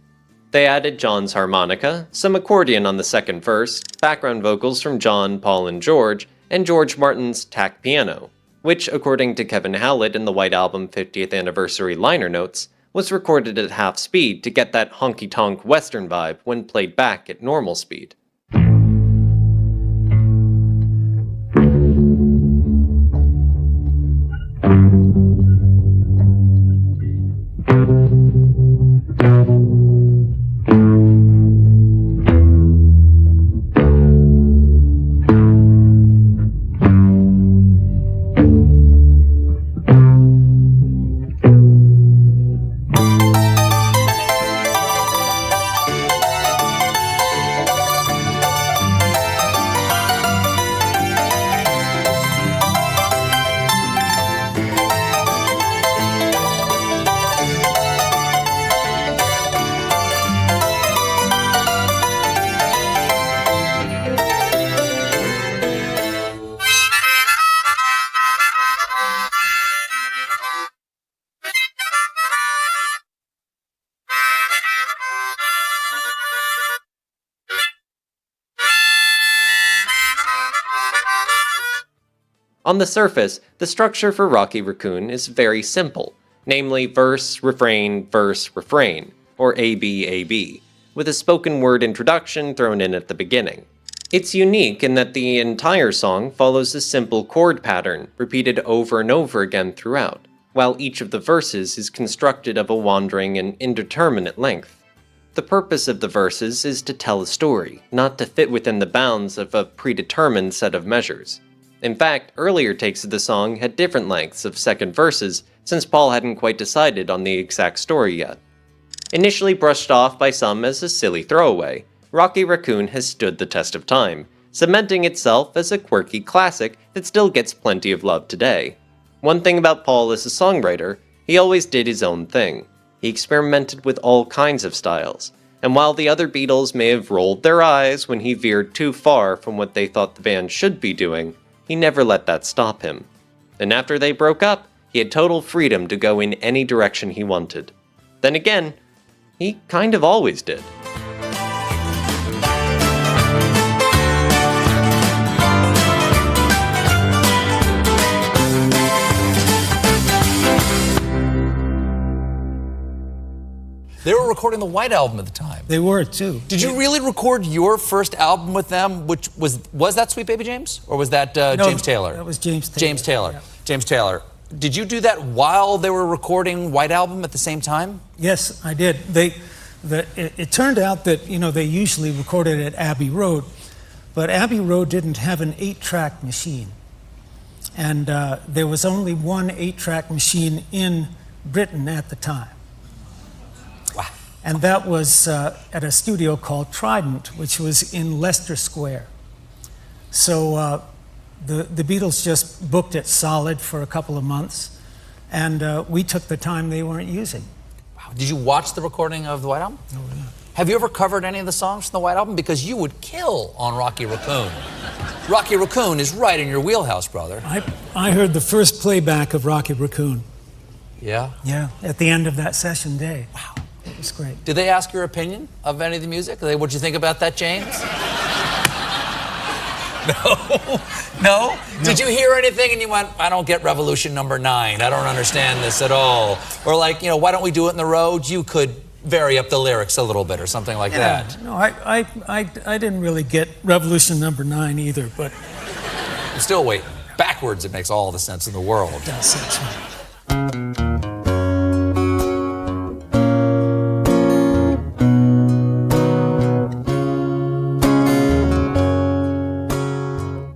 They added John's harmonica, some accordion on the second verse, background vocals from John, Paul, and George Martin's tack piano, which, according to Kevin Howlett in the White Album 50th Anniversary liner notes, was recorded at half speed to get that honky-tonk western vibe when played back at normal speed. On the surface, the structure for Rocky Raccoon is very simple, namely verse, refrain, or A-B, with a spoken word introduction thrown in at the beginning. It's unique in that the entire song follows a simple chord pattern, repeated over and over again throughout, while each of the verses is constructed of a wandering and indeterminate length. The purpose of the verses is to tell a story, not to fit within the bounds of a predetermined set of measures. In fact, earlier takes of the song had different lengths of second verses, since Paul hadn't quite decided on the exact story yet. Initially brushed off by some as a silly throwaway, Rocky Raccoon has stood the test of time, cementing itself as a quirky classic that still gets plenty of love today. One thing about Paul as a songwriter, he always did his own thing. He experimented with all kinds of styles, and while the other Beatles may have rolled their eyes when he veered too far from what they thought the band should be doing, he never let that stop him. And after they broke up, he had total freedom to go in any direction he wanted. Then again, he kind of always did. recording the White Album at the time. They were, too. Did you really record your first album with them, which was that Sweet Baby James? Or was that James Taylor? That was James Taylor. James Taylor. Yeah. James Taylor. Did you do that while they were recording White Album at the same time? Yes, I did. It turned out that, they usually recorded at Abbey Road, but Abbey Road didn't have an 8-track machine. And there was only one 8-track machine in Britain at the time. Wow. And that was at a studio called Trident, which was in Leicester Square. So the Beatles just booked it solid for a couple of months, and we took the time they weren't using. Wow. Did you watch the recording of the White Album? Oh, yeah. Have you ever covered any of the songs from the White Album? Because you would kill on Rocky Raccoon. Rocky Raccoon is right in your wheelhouse, brother. I heard the first playback of Rocky Raccoon. Yeah? Yeah, at the end of that session day. Wow, it was great. Did they ask your opinion of any of the music? What'd you think about that, James? No? Did you hear anything and you went, I don't get Revolution number 9. I don't understand this at all. Or why don't we do it in the road? You could vary up the lyrics a little bit or something like that. No, I didn't really get Revolution number 9 either, but... I'm still waiting. Backwards, it makes all the sense in the world. It does, that's right.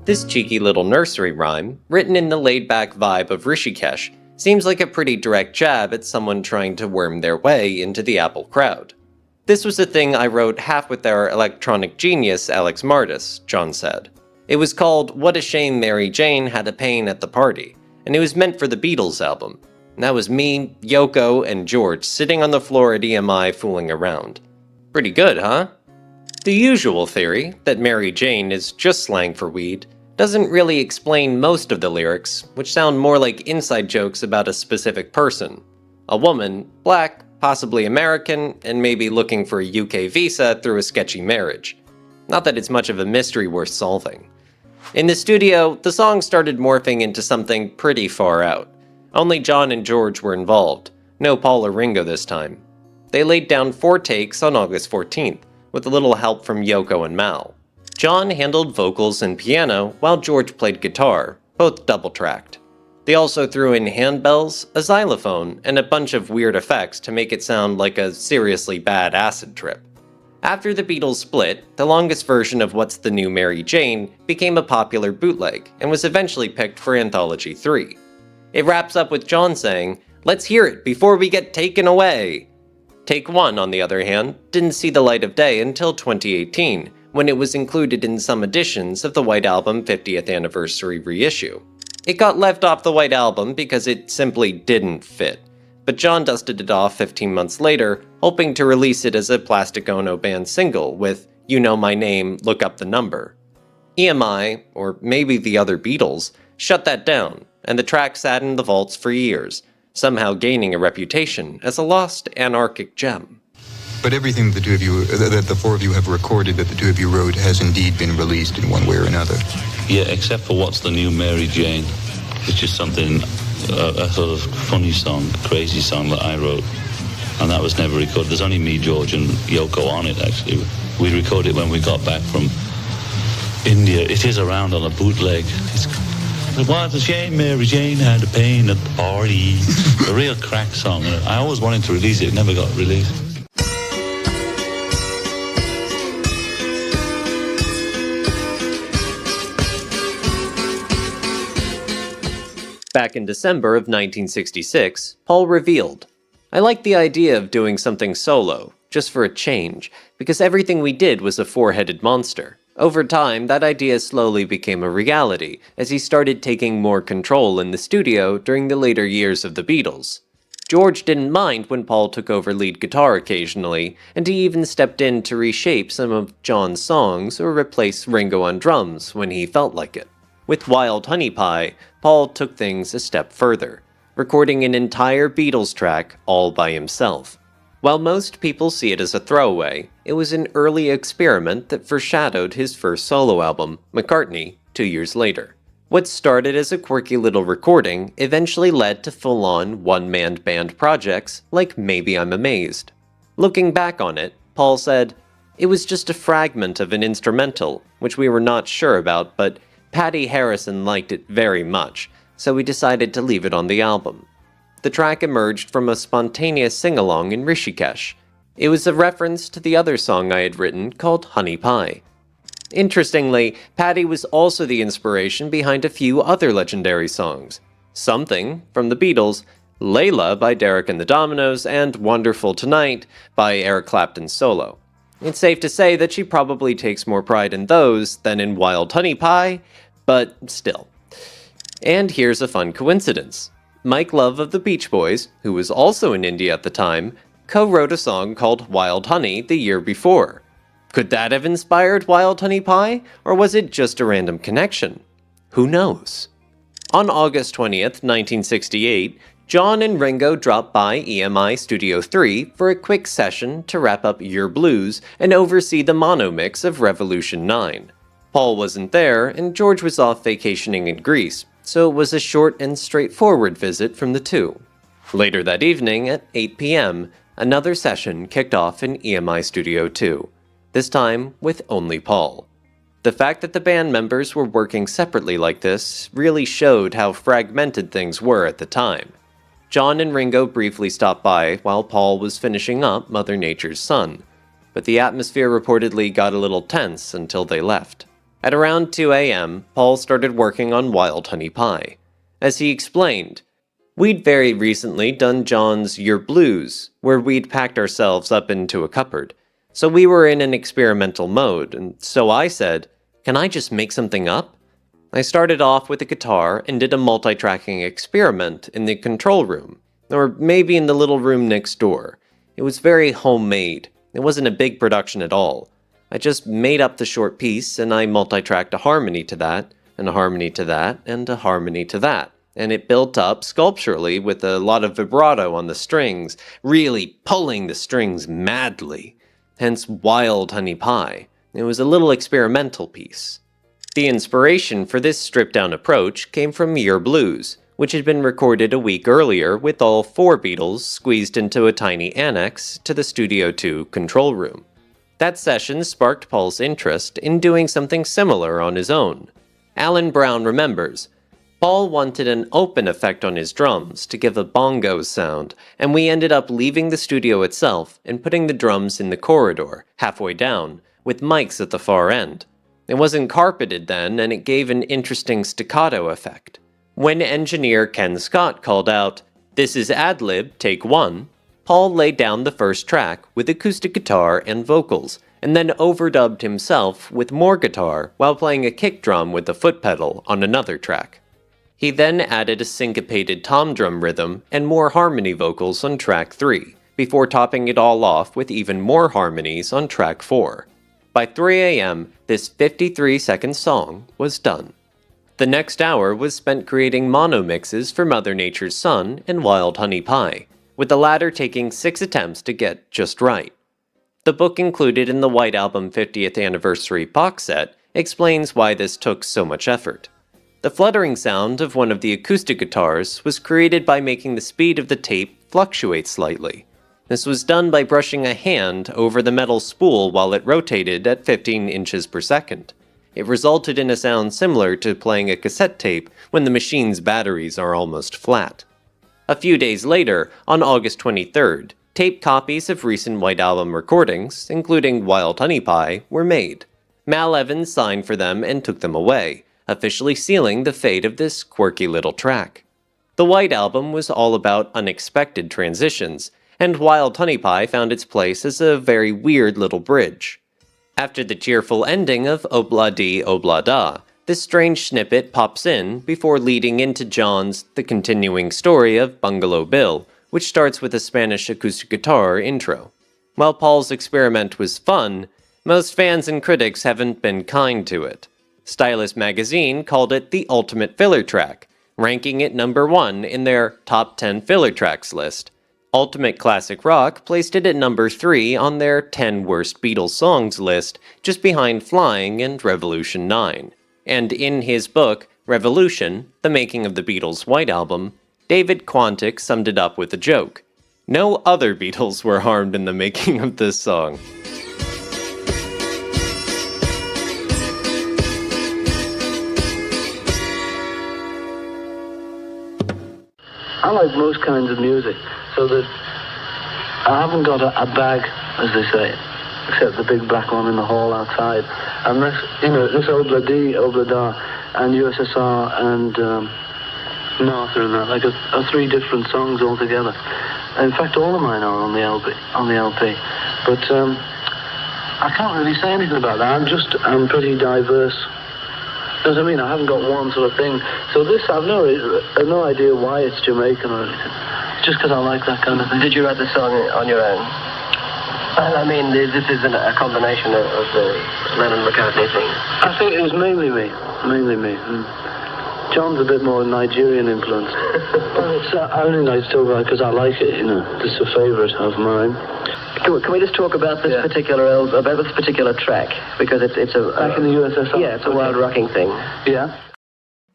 This cheeky little nursery rhyme, written in the laid-back vibe of Rishikesh, seems like a pretty direct jab at someone trying to worm their way into the Apple crowd. This was a thing I wrote half with our electronic genius Alex Martis, John said. It was called What a Shame Mary Jane Had a Pain at the Party, and it was meant for the Beatles album. And that was me, Yoko, and George sitting on the floor at EMI fooling around. Pretty good, huh? The usual theory, that Mary Jane is just slang for weed, doesn't really explain most of the lyrics, which sound more like inside jokes about a specific person. A woman, black, possibly American, and maybe looking for a UK visa through a sketchy marriage. Not that it's much of a mystery worth solving. In the studio, the song started morphing into something pretty far out. Only John and George were involved, no Paul or Ringo this time. They laid down 4 takes on August 14th, with a little help from Yoko and Mal. John handled vocals and piano, while George played guitar, both double-tracked. They also threw in handbells, a xylophone, and a bunch of weird effects to make it sound like a seriously bad acid trip. After the Beatles split, the longest version of What's the New Mary Jane became a popular bootleg, and was eventually picked for Anthology 3. It wraps up with John saying, "Let's hear it before we get taken away." Take 1, on the other hand, didn't see the light of day until 2018, when it was included in some editions of the White Album 50th Anniversary reissue. It got left off the White Album because it simply didn't fit, but John dusted it off 15 months later, hoping to release it as a Plastic Ono Band single with You Know My Name, Look Up the Number. EMI, or maybe the other Beatles, shut that down, and the track sat in the vaults for years, somehow gaining a reputation as a lost anarchic gem. But everything that the 4 of you have recorded that the 2 of you wrote has indeed been released in one way or another. Yeah, except for What's the New Mary Jane, which is something, a sort of funny song, crazy song that I wrote. And that was never recorded. There's only me, George, and Yoko on it, actually. We recorded it when we got back from India. It is around on a bootleg. What a shame Mary Jane had a pain at the party. A real crack song. I always wanted to release it, never got released. Back in December of 1966, Paul revealed, "I liked the idea of doing something solo, just for a change, because everything we did was a 4-headed monster. Over time, that idea slowly became a reality, as he started taking more control in the studio during the later years of the Beatles. George didn't mind when Paul took over lead guitar occasionally, and he even stepped in to reshape some of John's songs or replace Ringo on drums when he felt like it. With Wild Honey Pie, Paul took things a step further, recording an entire Beatles track all by himself. While most people see it as a throwaway, it was an early experiment that foreshadowed his first solo album, McCartney, 2 years later. What started as a quirky little recording eventually led to full-on one-man band projects like Maybe I'm Amazed. Looking back on it, Paul said, "It was just a fragment of an instrumental, which we were not sure about, but Patty Harrison liked it very much, so we decided to leave it on the album." The track emerged from a spontaneous sing-along in Rishikesh. It was a reference to the other song I had written called Honey Pie. Interestingly, Patty was also the inspiration behind a few other legendary songs. Something from the Beatles, Layla by Derek and the Dominos, and Wonderful Tonight by Eric Clapton solo. It's safe to say that she probably takes more pride in those than in Wild Honey Pie, but still. And here's a fun coincidence. Mike Love of the Beach Boys, who was also in India at the time, co-wrote a song called Wild Honey the year before. Could that have inspired Wild Honey Pie, or was it just a random connection? Who knows? On August 20th, 1968, John and Ringo dropped by EMI Studio 3 for a quick session to wrap up Yer Blues and oversee the mono mix of Revolution 9. Paul wasn't there, and George was off vacationing in Greece, so it was a short and straightforward visit from the two. Later that evening, at 8 p.m., another session kicked off in EMI Studio 2, this time with only Paul. The fact that the band members were working separately like this really showed how fragmented things were at the time. John and Ringo briefly stopped by while Paul was finishing up Mother Nature's Son, but the atmosphere reportedly got a little tense until they left. At around 2 a.m., Paul started working on Wild Honey Pie. As he explained, "We'd very recently done John's Yer Blues, where we'd packed ourselves up into a cupboard. So we were in an experimental mode, and so I said, 'Can I just make something up?' I started off with a guitar and did a multi-tracking experiment in the control room, or maybe in the little room next door. It was very homemade. It wasn't a big production at all. I just made up the short piece, and I multi-tracked a harmony to that, and a harmony to that, and a harmony to that. And it built up sculpturally with a lot of vibrato on the strings, really pulling the strings madly. Hence Wild Honey Pie. It was a little experimental piece." The inspiration for this stripped-down approach came from Yer Blues, which had been recorded a week earlier with all 4 Beatles squeezed into a tiny annex to the Studio 2 control room. That session sparked Paul's interest in doing something similar on his own. Alan Brown remembers, "Paul wanted an open effect on his drums to give a bongo sound, and we ended up leaving the studio itself and putting the drums in the corridor, halfway down, with mics at the far end. It wasn't carpeted then, and it gave an interesting staccato effect. When engineer Ken Scott called out, 'This is ad-lib, take 1, Paul laid down the first track with acoustic guitar and vocals, and then overdubbed himself with more guitar while playing a kick drum with a foot pedal on another track. He then added a syncopated tom drum rhythm and more harmony vocals on track 3, before topping it all off with even more harmonies on track 4. By 3 a.m., this 53-second song was done. The next hour was spent creating mono mixes for Mother Nature's Son and Wild Honey Pie, with the latter taking 6 attempts to get just right. The book included in the White Album 50th Anniversary box set explains why this took so much effort. The fluttering sound of one of the acoustic guitars was created by making the speed of the tape fluctuate slightly. This was done by brushing a hand over the metal spool while it rotated at 15 inches per second. It resulted in a sound similar to playing a cassette tape when the machine's batteries are almost flat. A few days later, on August 23rd, tape copies of recent White Album recordings, including Wild Honey Pie, were made. Mal Evans signed for them and took them away, officially sealing the fate of this quirky little track. The White Album was all about unexpected transitions, and Wild Honey Pie found its place as a very weird little bridge. After the cheerful ending of Obla Di Obla Da, this strange snippet pops in before leading into John's The Continuing Story of Bungalow Bill, which starts with a Spanish acoustic guitar intro. While Paul's experiment was fun, most fans and critics haven't been kind to it. Stylus magazine called it the ultimate filler track, ranking it number 1 in their top 10 filler tracks list. Ultimate Classic Rock placed it at number 3 on their 10 worst Beatles songs list, just behind Flying and Revolution 9. And in his book, Revolution, The Making of the Beatles White Album, David Quantick summed it up with a joke. No other Beatles were harmed in the making of this song. I like most kinds of music, so that I haven't got a bag, as they say, except the big black one in the hall outside. And this, this Obla D, Obla Da, and USSR, and Martha, and that, like are three different songs altogether. In fact, all of mine are on the LP. But I can't really say anything about that. I'm pretty diverse. You know what I mean? I haven't got one sort of thing. So this, I've no idea why it's Jamaican or anything. It's just because I like that kind of thing. Did you write the song on your own? I mean, this isn't a combination of the Lennon-McCartney thing. I think it was mainly me. John's a bit more Nigerian influenced. I only like to talk about it because I like it, This is a favourite of mine. Can we just talk about this particular track? Because it's a... Back in the USSR? Yeah, it's a wild rocking thing. Yeah.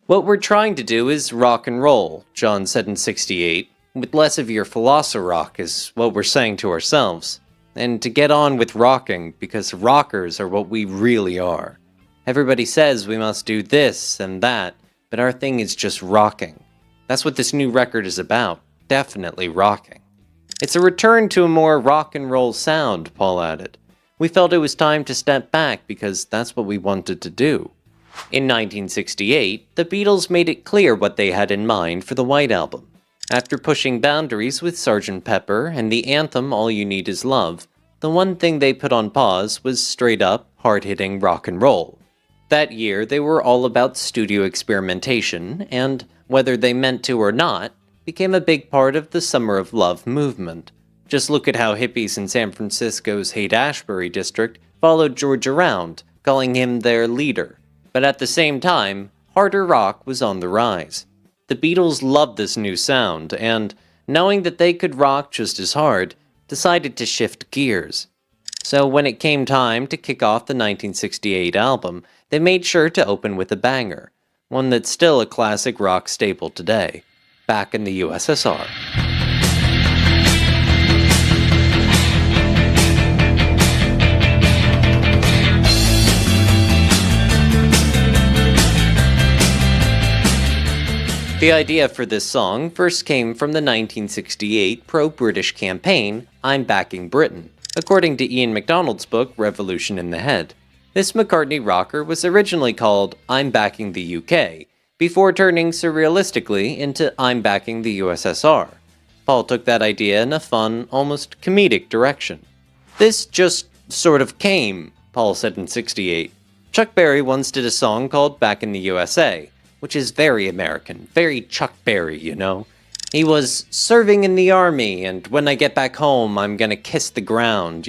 What we're trying to do is rock and roll, John said in '68. With less of your philosophy-rock is what we're saying to ourselves. And to get on with rocking, because rockers are what we really are. Everybody says we must do this and that, but our thing is just rocking. That's what this new record is about. Definitely rocking. It's a return to a more rock and roll sound, Paul added. We felt it was time to step back because that's what we wanted to do. In 1968, the Beatles made it clear what they had in mind for the White Album. After pushing boundaries with Sgt. Pepper and the anthem All You Need Is Love, the one thing they put on pause was straight-up, hard-hitting rock and roll. That year, they were all about studio experimentation, and, whether they meant to or not, became a big part of the Summer of Love movement. Just look at how hippies in San Francisco's Haight-Ashbury district followed George around, calling him their leader. But at the same time, harder rock was on the rise. The Beatles loved this new sound, and, knowing that they could rock just as hard, decided to shift gears. So when it came time to kick off the 1968 album, they made sure to open with a banger, one that's still a classic rock staple today, Back in the USSR. The idea for this song first came from the 1968 pro-British campaign, I'm Backing Britain, according to Ian MacDonald's book Revolution in the Head. This McCartney rocker was originally called I'm Backing the UK, before turning surrealistically into I'm Backing the USSR. Paul took that idea in a fun, almost comedic direction. This just sort of came, Paul said in '68. Chuck Berry once did a song called Back in the USA, which is very American, very Chuck Berry, He was serving in the army, and when I get back home, I'm gonna kiss the ground,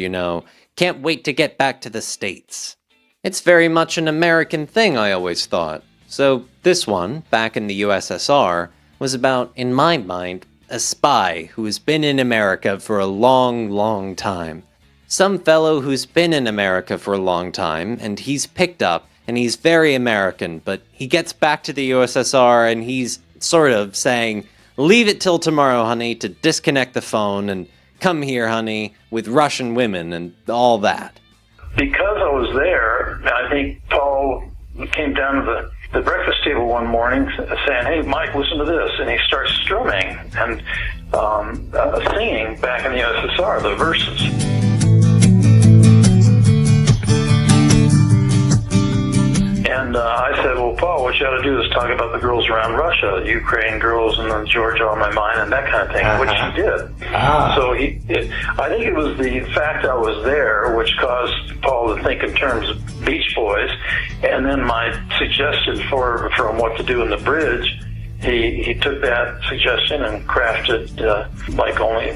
Can't wait to get back to the States. It's very much an American thing, I always thought. So this one, Back in the USSR, was about, in my mind, a spy who has been in America for a long, long time. Some fellow who's been in America for a long time, and he's picked up, and he's very American, but he gets back to the USSR and he's sort of saying, leave it till tomorrow, honey, to disconnect the phone and come here, honey, with Russian women and all that. Because I was there, I think Paul came down to the breakfast table one morning saying, hey, Mike, listen to this. And he starts strumming and singing Back in the USSR, the verses. And I said, well, Paul, what you ought to do is talk about the girls around Russia, the Ukraine girls and the Georgia on my mind and that kind of thing, which he did. So I think it was the fact I was there which caused Paul to think in terms of Beach Boys. And then my suggestion from what to do in the bridge, he took that suggestion and crafted like only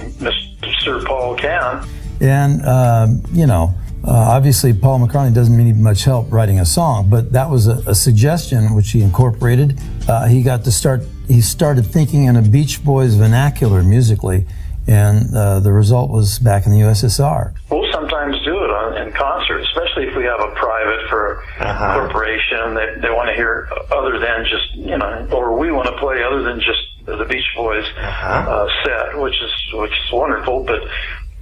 Sir Paul can. And, obviously, Paul McCartney doesn't need much help writing a song, but that was a suggestion which he incorporated. He started thinking in a Beach Boys vernacular musically, and the result was Back in the USSR. We'll sometimes do it in concert, especially if we have a private for a corporation. They want to hear other than just, or we want to play other than just the Beach Boys set, which is wonderful. But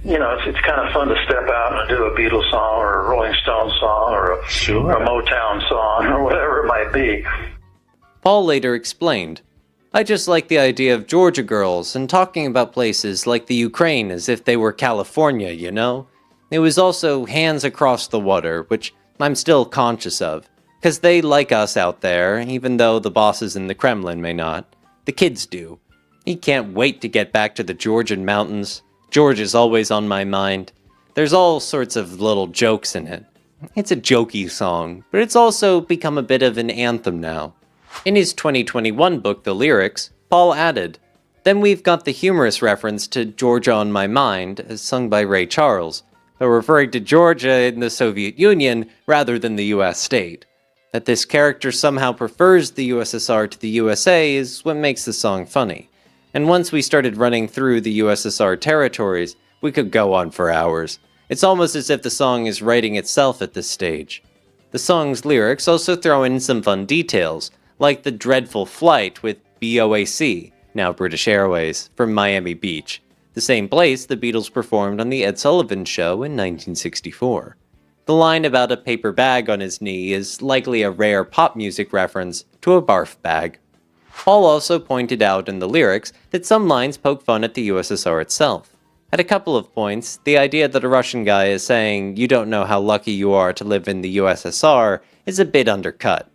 you know, it's kind of fun to step out and do a Beatles song or a Rolling Stones song or a Motown song or whatever it might be. Paul later explained, "I just like the idea of Georgia girls and talking about places like the Ukraine as if they were California, you know? It was also hands across the water, which I'm still conscious of, because they like us out there, even though the bosses in the Kremlin may not. The kids do. He can't wait to get back to the Georgian mountains. George is always on my mind. There's all sorts of little jokes in it. It's a jokey song, but it's also become a bit of an anthem now." In his 2021 book, The Lyrics, Paul added, "Then we've got the humorous reference to Georgia on My Mind, as sung by Ray Charles, but referring to Georgia in the Soviet Union rather than the US state. That this character somehow prefers the USSR to the USA is what makes the song funny. And once we started running through the USSR territories, we could go on for hours. It's almost as if the song is writing itself at this stage." The song's lyrics also throw in some fun details, like the dreadful flight with BOAC, now British Airways, from Miami Beach, the same place the Beatles performed on The Ed Sullivan Show in 1964. The line about a paper bag on his knee is likely a rare pop music reference to a barf bag. Paul also pointed out in the lyrics that some lines poke fun at the USSR itself. At a couple of points, the idea that a Russian guy is saying, "You don't know how lucky you are to live in the USSR," is a bit undercut.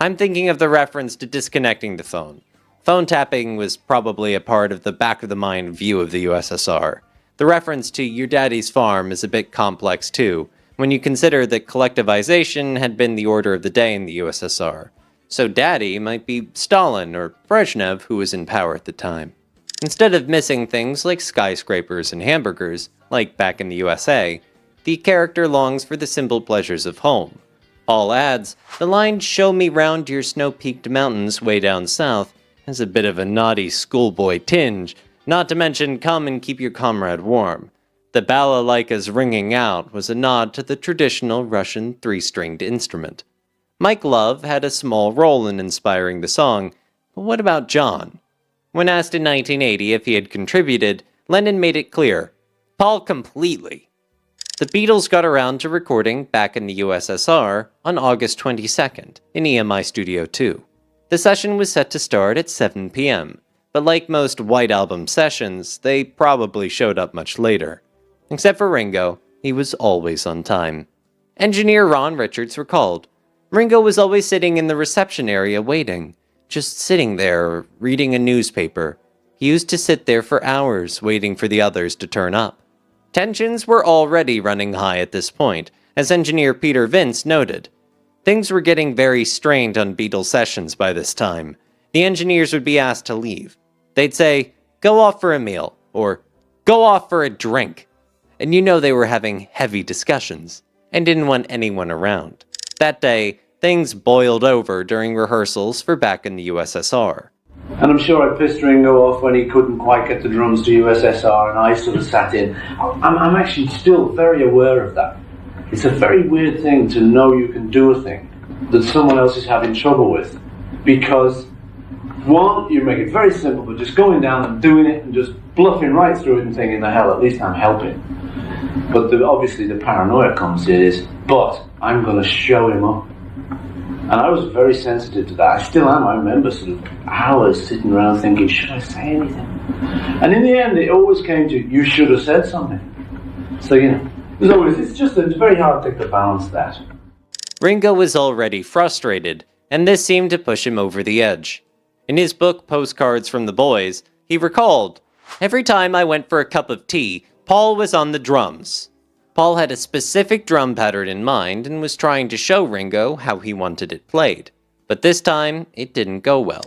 I'm thinking of the reference to disconnecting the phone. Phone tapping was probably a part of the back-of-the-mind view of the USSR. The reference to your daddy's farm is a bit complex too, when you consider that collectivization had been the order of the day in the USSR. So daddy might be Stalin or Brezhnev, who was in power at the time. Instead of missing things like skyscrapers and hamburgers, like back in the USA, the character longs for the simple pleasures of home. Paul adds, the line "show me round your snow-peaked mountains way down south" has a bit of a naughty schoolboy tinge, not to mention "come and keep your comrade warm." The balalaika's ringing out was a nod to the traditional Russian three-stringed instrument. Mike Love had a small role in inspiring the song, but what about John? When asked in 1980 if he had contributed, Lennon made it clear, Paul completely. The Beatles got around to recording Back in the USSR on August 22nd in EMI Studio 2. The session was set to start at 7 p.m., but like most White Album sessions, they probably showed up much later. Except for Ringo, he was always on time. Engineer Ron Richards recalled, Ringo was always sitting in the reception area waiting, just sitting there reading a newspaper. He used to sit there for hours waiting for the others to turn up. Tensions were already running high at this point, as engineer Peter Vince noted. Things were getting very strained on Beatles sessions by this time. The engineers would be asked to leave. They'd say, "Go off for a meal," or "Go off for a drink." And you know they were having heavy discussions, and didn't want anyone around. That day, things boiled over during rehearsals for Back in the USSR. And I'm sure I pissed Ringo off when he couldn't quite get the drums to USSR and I sort of sat in. I'm actually still very aware of that. It's a very weird thing to know you can do a thing that someone else is having trouble with. Because, one, you make it very simple, but just going down and doing it and just bluffing right through it and thinking, the hell, at least I'm helping. But obviously the paranoia comes in is, but I'm going to show him up. And I was very sensitive to that. I still am. I remember sort of hours sitting around thinking, should I say anything? And in the end, it always came to, you should have said something. So, it's very hard to balance that. Ringo was already frustrated, and this seemed to push him over the edge. In his book, Postcards from the Boys, he recalled, every time I went for a cup of tea, Paul was on the drums. Paul had a specific drum pattern in mind and was trying to show Ringo how he wanted it played. But this time, it didn't go well.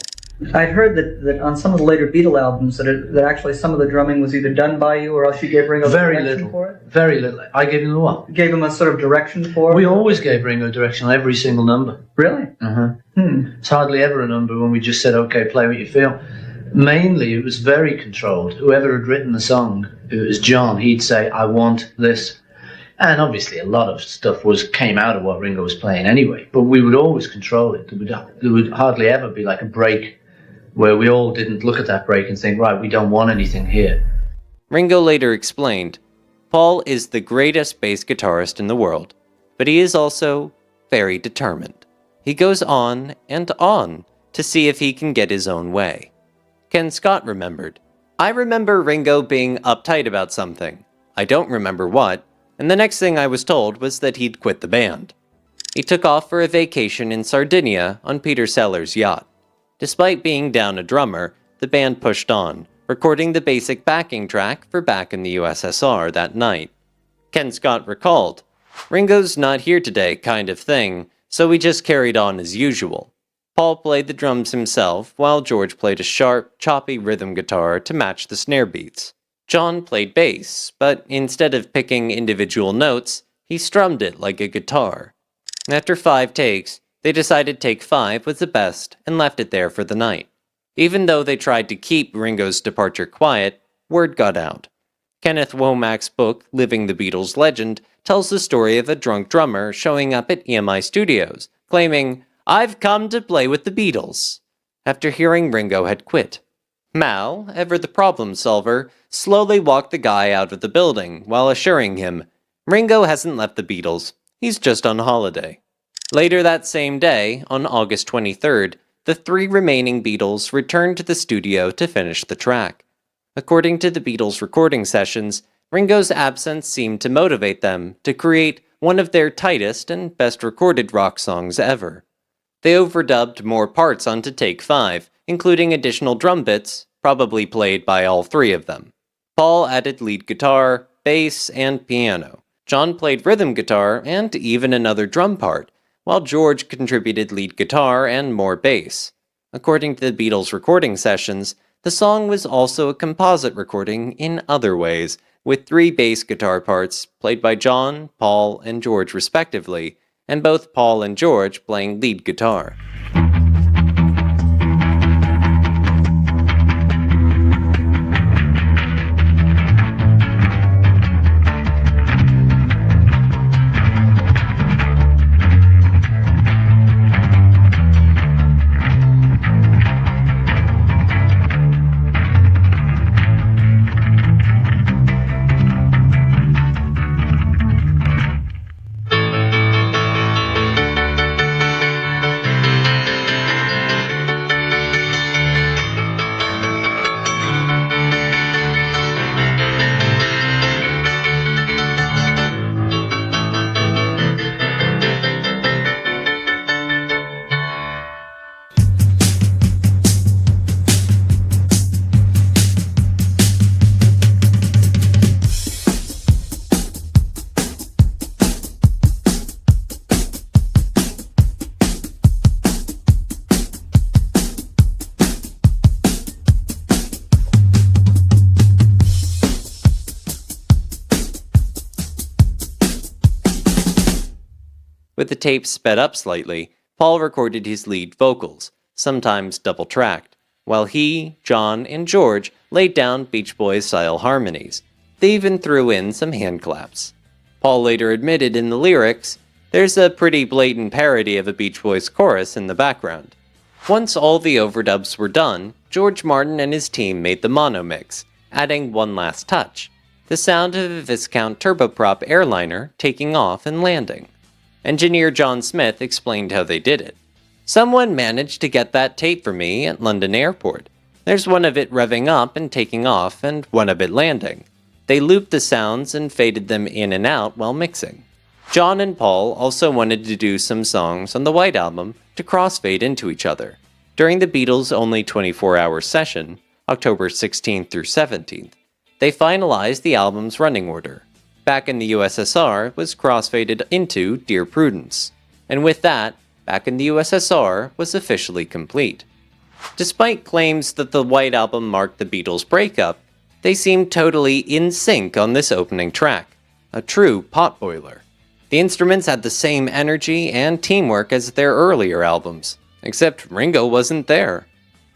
I'd heard that on some of the later Beatle albums that actually some of the drumming was either done by you or else you gave Ringo direction for it? Very little. I gave him the what? Gave him a sort of direction for it? We always gave Ringo direction on every single number. Really? It's hardly ever a number when we just said, okay, play what you feel. Mainly, it was very controlled. Whoever had written the song, if it was John, he'd say, I want this. And obviously a lot of stuff came out of what Ringo was playing anyway, but we would always control it. There would hardly ever be like a break where we all didn't look at that break and think, right, we don't want anything here. Ringo later explained, Paul is the greatest bass guitarist in the world, but he is also very determined. He goes on and on to see if he can get his own way. Ken Scott remembered, I remember Ringo being uptight about something. I don't remember what, and the next thing I was told was that he'd quit the band. He took off for a vacation in Sardinia on Peter Sellers' yacht. Despite being down a drummer, the band pushed on, recording the basic backing track for Back in the USSR that night. Ken Scott recalled, Ringo's not here today kind of thing, so we just carried on as usual. Paul played the drums himself, while George played a sharp, choppy rhythm guitar to match the snare beats. John played bass, but instead of picking individual notes, he strummed it like a guitar. After 5 takes, they decided take 5 was the best and left it there for the night. Even though they tried to keep Ringo's departure quiet, word got out. Kenneth Womack's book, Living the Beatles Legend, tells the story of a drunk drummer showing up at EMI Studios, claiming, I've come to play with the Beatles, after hearing Ringo had quit. Mal, ever the problem solver, slowly walked the guy out of the building while assuring him, Ringo hasn't left the Beatles, he's just on holiday. Later that same day, on August 23rd, the 3 remaining Beatles returned to the studio to finish the track. According to the Beatles' recording sessions, Ringo's absence seemed to motivate them to create one of their tightest and best recorded rock songs ever. They overdubbed more parts onto take 5, including additional drum bits, probably played by all 3 of them. Paul added lead guitar, bass, and piano. John played rhythm guitar and even another drum part, while George contributed lead guitar and more bass. According to the Beatles' recording sessions, the song was also a composite recording in other ways, with 3 bass guitar parts played by John, Paul, and George respectively, and both Paul and George playing lead guitar. With the tape sped up slightly, Paul recorded his lead vocals, sometimes double-tracked, while he, John, and George laid down Beach Boys-style harmonies. They even threw in some hand claps. Paul later admitted in the lyrics, there's a pretty blatant parody of a Beach Boys chorus in the background. Once all the overdubs were done, George Martin and his team made the mono mix, adding one last touch, the sound of a Viscount turboprop airliner taking off and landing. Engineer John Smith explained how they did it. Someone managed to get that tape for me at London Airport. There's one of it revving up and taking off, and one of it landing. They looped the sounds and faded them in and out while mixing. John and Paul also wanted to do some songs on the White Album to crossfade into each other. During the Beatles' only 24-hour session, October 16th through 17th, they finalized the album's running order. Back in the USSR was crossfaded into Dear Prudence, and with that, Back in the USSR was officially complete. Despite claims that the White Album marked the Beatles' breakup, they seemed totally in sync on this opening track, a true potboiler. The instruments had the same energy and teamwork as their earlier albums, except Ringo wasn't there.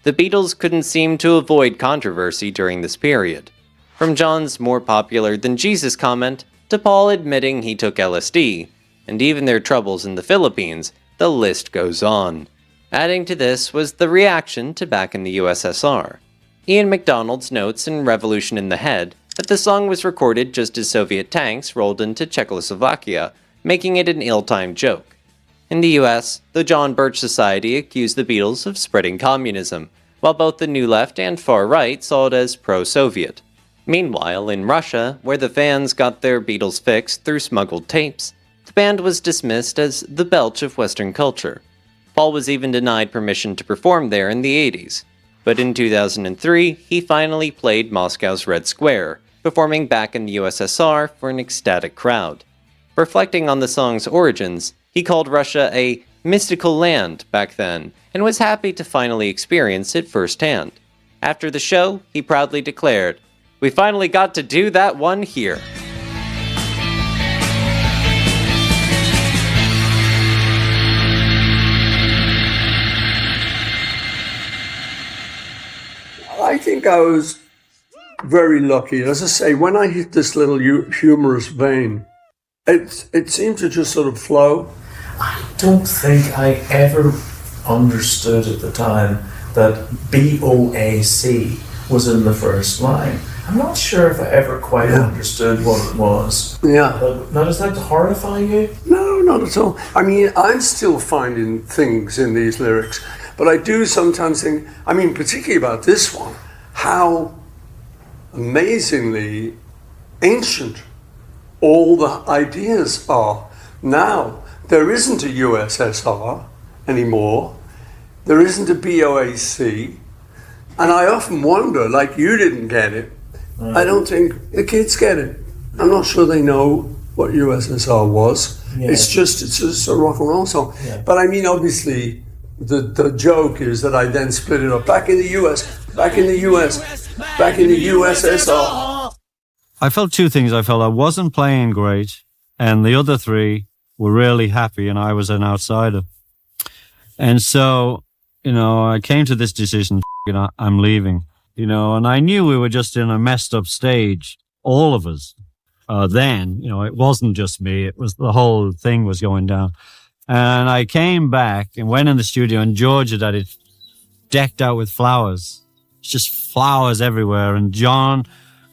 The Beatles couldn't seem to avoid controversy during this period. From John's more popular than Jesus comment, to Paul admitting he took LSD, and even their troubles in the Philippines, the list goes on. Adding to this was the reaction to Back in the USSR. Ian MacDonald's notes in Revolution in the Head that the song was recorded just as Soviet tanks rolled into Czechoslovakia, making it an ill-timed joke. In the US, the John Birch Society accused the Beatles of spreading communism, while both the New Left and Far Right saw it as pro-Soviet. Meanwhile, in Russia, where the fans got their Beatles fix through smuggled tapes, the band was dismissed as the belch of Western culture. Paul was even denied permission to perform there in the 80s. But in 2003, he finally played Moscow's Red Square, performing Back in the USSR for an ecstatic crowd. Reflecting on the song's origins, he called Russia a mystical land back then, and was happy to finally experience it firsthand. After the show, he proudly declared, "We finally got to do that one here." I think I was very lucky. As I say, when I hit this little humorous vein, it seemed to just sort of flow. I don't think I ever understood at the time that BOAC was in the first line. I'm not sure if I ever quite understood what it was. Yeah. Now, does that horrify you? No, not at all. I mean, I'm still finding things in these lyrics, but I do sometimes think, I mean, particularly about this one, how amazingly ancient all the ideas are now. There isn't a USSR anymore. There isn't a BOAC. And I often wonder, like you didn't get it, I don't think the kids get it. I'm not sure they know what USSR was. Yeah. It's just a rock and roll song. Yeah. But I mean, obviously, the joke is that I then split it up. Back in the US, back in the US, back in the USSR. I felt two things. I felt I wasn't playing great, and the other three were really happy, and I was an outsider. And so, I came to this decision, I'm leaving, and I knew we were just in a messed up stage, all of us. Then, it wasn't just me, it was the whole thing was going down. And I came back and went in the studio, and George had it decked out with flowers. It's just flowers everywhere. And John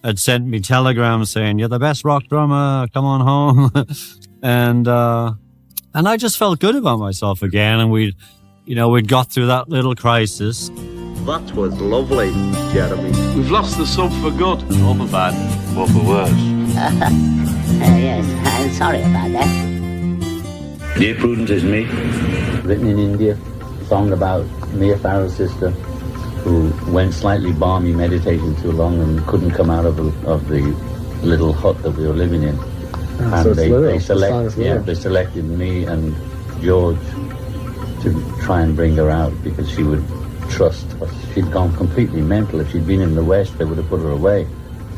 had sent me telegrams saying, "You're the best rock drummer, come on home." And I just felt good about myself again. And we'd got through that little crisis. That was lovely, Jeremy. We've lost the sub for good, or for bad, or for worse. Yes, I'm sorry about that. Dear Prudence is me. Written in India, song about Mia Farrow's sister, who went slightly balmy meditating too long and couldn't come out of the little hut that we were living in. And So they selected me and George to try and bring her out because she would trust us. She'd gone completely mental. If she'd been in the West, they would have put her away.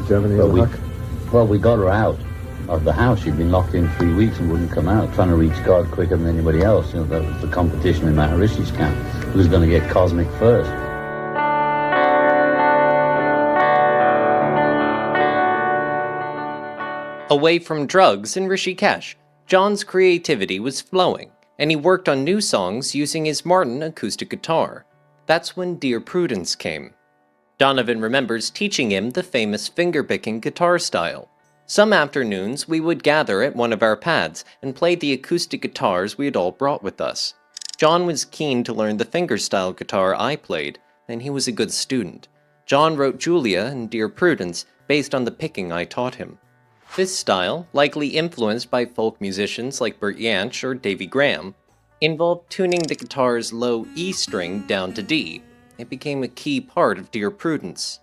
Germany we got her out of the house. She'd been locked in 3 weeks and wouldn't come out, trying to reach God quicker than anybody else. That was the competition in Maharishi's camp. Who's going to get cosmic first? Away from drugs in Rishikesh, John's creativity was flowing, and he worked on new songs using his Martin acoustic guitar. That's when Dear Prudence came. Donovan remembers teaching him the famous finger-picking guitar style. Some afternoons, we would gather at one of our pads and play the acoustic guitars we had all brought with us. John was keen to learn the fingerstyle guitar I played, and he was a good student. John wrote Julia and Dear Prudence based on the picking I taught him. This style, likely influenced by folk musicians like Bert Jansch or Davy Graham, involved tuning the guitar's low E string down to D. It became a key part of Dear Prudence.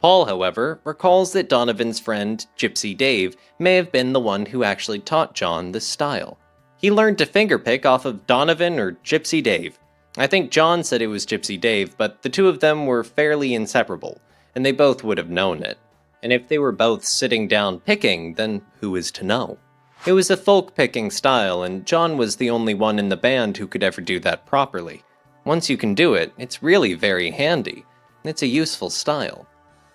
Paul, however, recalls that Donovan's friend, Gypsy Dave, may have been the one who actually taught John this style. He learned to fingerpick off of Donovan or Gypsy Dave. I think John said it was Gypsy Dave, but the two of them were fairly inseparable, and they both would have known it. And if they were both sitting down picking, then who is to know? It was a folk-picking style, and John was the only one in the band who could ever do that properly. Once you can do it, it's really very handy. It's a useful style.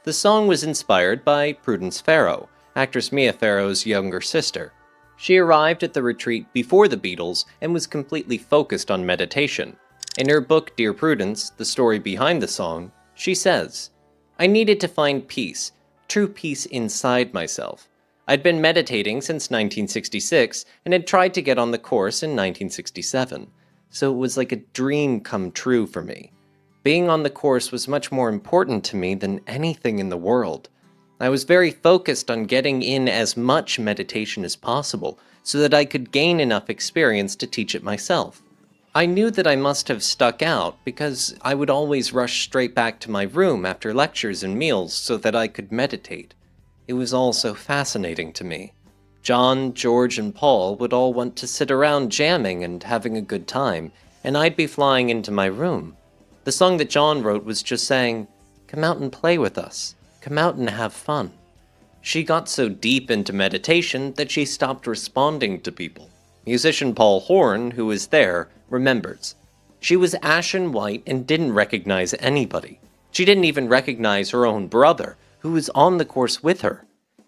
The song was inspired by Prudence Farrow, actress Mia Farrow's younger sister. She arrived at the retreat before the Beatles and was completely focused on meditation. In her book Dear Prudence, the story behind the song, she says, "I needed to find peace, true peace inside myself. I'd been meditating since 1966 and had tried to get on the course in 1967, so it was like a dream come true for me. Being on the course was much more important to me than anything in the world. I was very focused on getting in as much meditation as possible so that I could gain enough experience to teach it myself. I knew that I must have stuck out because I would always rush straight back to my room after lectures and meals so that I could meditate. It was all so fascinating to me. John, George, and Paul would all want to sit around jamming and having a good time, and I'd be flying into my room. The song that John wrote was just saying, 'Come out and play with us. Come out and have fun.' She got so deep into meditation that she stopped responding to people. Musician Paul Horn, who was there, remembers. She was ashen white and didn't recognize anybody. She didn't even recognize her own brother, who was on the course with her.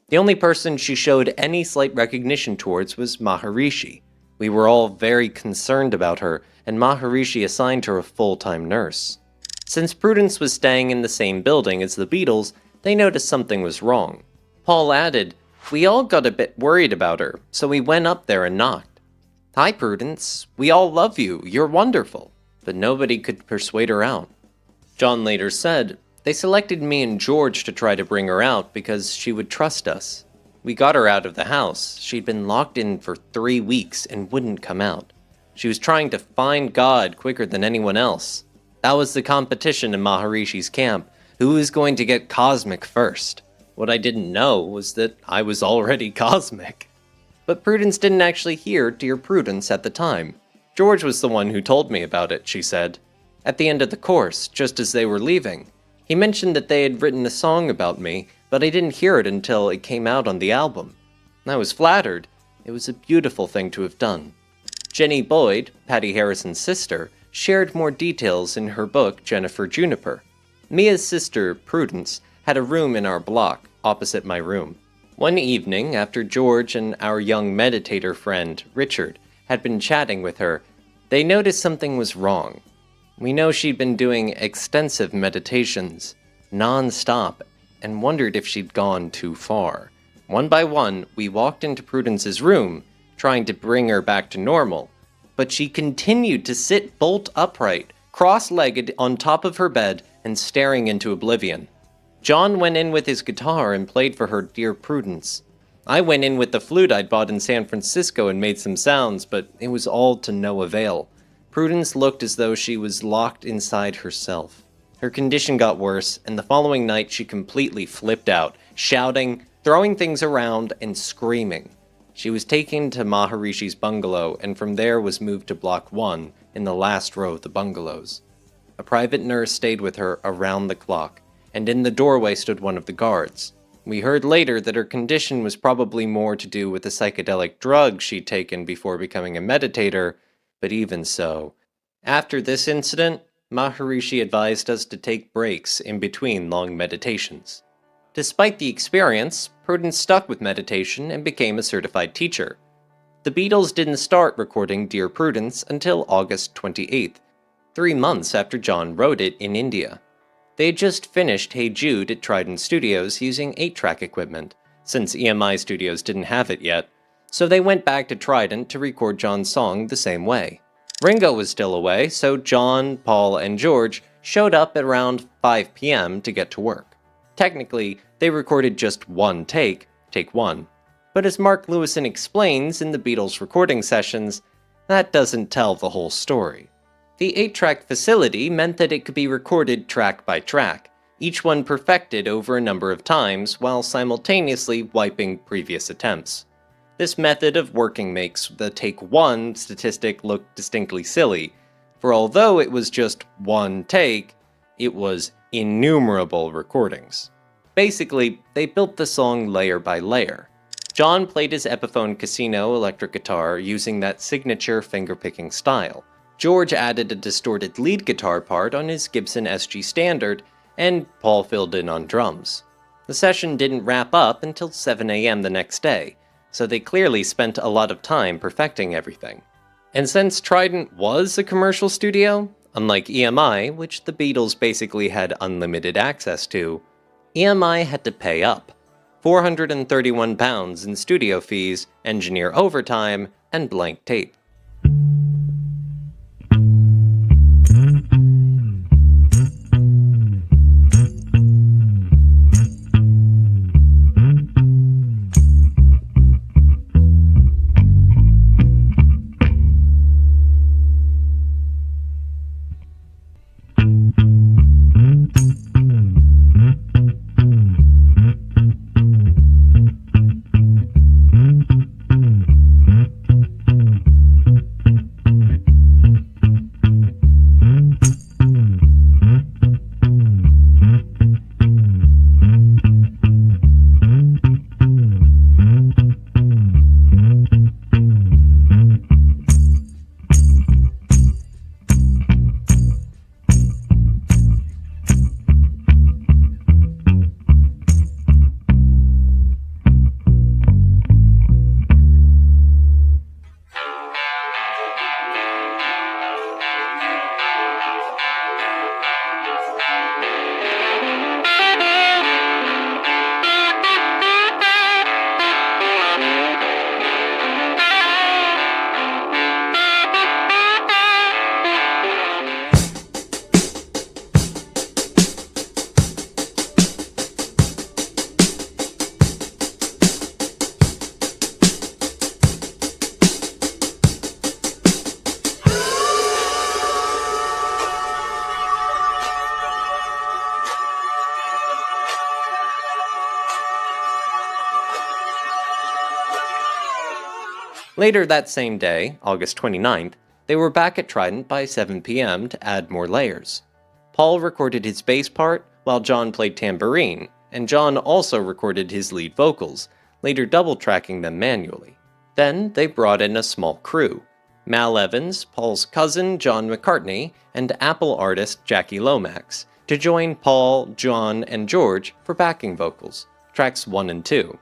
The only person she showed any slight recognition towards was Maharishi. We were all very concerned about her, and Maharishi assigned her a full-time nurse. Since Prudence was staying in the same building as the Beatles, they noticed something was wrong. Paul added, "We all got a bit worried about her, so we went up there and knocked. 'Hi, Prudence. We all love you. You're wonderful.' But nobody could persuade her out." John later said, "They selected me and George to try to bring her out because she would trust us. We got her out of the house. She'd been locked in for 3 weeks and wouldn't come out. She was trying to find God quicker than anyone else. That was the competition in Maharishi's camp. Who was going to get cosmic first? What I didn't know was that I was already cosmic." But Prudence didn't actually hear Dear Prudence at the time. George was the one who told me about it, she said. At the end of the course, just as they were leaving, he mentioned that they had written a song about me, but I didn't hear it until it came out on the album. I was flattered. It was a beautiful thing to have done. Jenny Boyd, Patty Harrison's sister, shared more details in her book Jennifer Juniper. Mia's sister, Prudence, had a room in our block, opposite my room. One evening, after George and our young meditator friend, Richard, had been chatting with her, they noticed something was wrong. We know she'd been doing extensive meditations, non-stop, and wondered if she'd gone too far. One by one, we walked into Prudence's room, trying to bring her back to normal, but she continued to sit bolt upright, cross-legged on top of her bed and staring into oblivion. John went in with his guitar and played for her Dear Prudence. I went in with the flute I'd bought in San Francisco and made some sounds, but it was all to no avail. Prudence looked as though she was locked inside herself. Her condition got worse, and the following night she completely flipped out, shouting, throwing things around, and screaming. She was taken to Maharishi's bungalow, and from there was moved to Block 1, in the last row of the bungalows. A private nurse stayed with her around the clock, and in the doorway stood one of the guards. We heard later that her condition was probably more to do with the psychedelic drug she'd taken before becoming a meditator, but even so. After this incident, Maharishi advised us to take breaks in between long meditations. Despite the experience, Prudence stuck with meditation and became a certified teacher. The Beatles didn't start recording Dear Prudence until August 28th, 3 months after John wrote it in India. They had just finished Hey Jude at Trident Studios using 8-track equipment, since EMI Studios didn't have it yet, so they went back to Trident to record John's song the same way. Ringo was still away, so John, Paul, and George showed up at around 5 p.m. to get to work. Technically, they recorded just one take 1. But as Mark Lewison explains in the Beatles recording sessions, that doesn't tell the whole story. The 8-track facility meant that it could be recorded track by track, each one perfected over a number of times while simultaneously wiping previous attempts. This method of working makes the take 1 statistic look distinctly silly, for although it was just one take, it was innumerable recordings. Basically, they built the song layer by layer. John played his Epiphone Casino electric guitar using that signature fingerpicking style. George added a distorted lead guitar part on his Gibson SG Standard, and Paul filled in on drums. The session didn't wrap up until 7 a.m. the next day, so they clearly spent a lot of time perfecting everything. And since Trident was a commercial studio, Unlike EMI, which the Beatles basically had unlimited access to, EMI had to pay up. £431 in studio fees, engineer overtime, and blank tape. Later that same day, August 29th, they were back at Trident by 7 p.m. to add more layers. Paul recorded his bass part, while John played tambourine, and John also recorded his lead vocals, later double-tracking them manually. Then they brought in a small crew: Mal Evans, Paul's cousin John McCartney, and Apple artist Jackie Lomax, to join Paul, John, and George for backing vocals, tracks 1 and 2.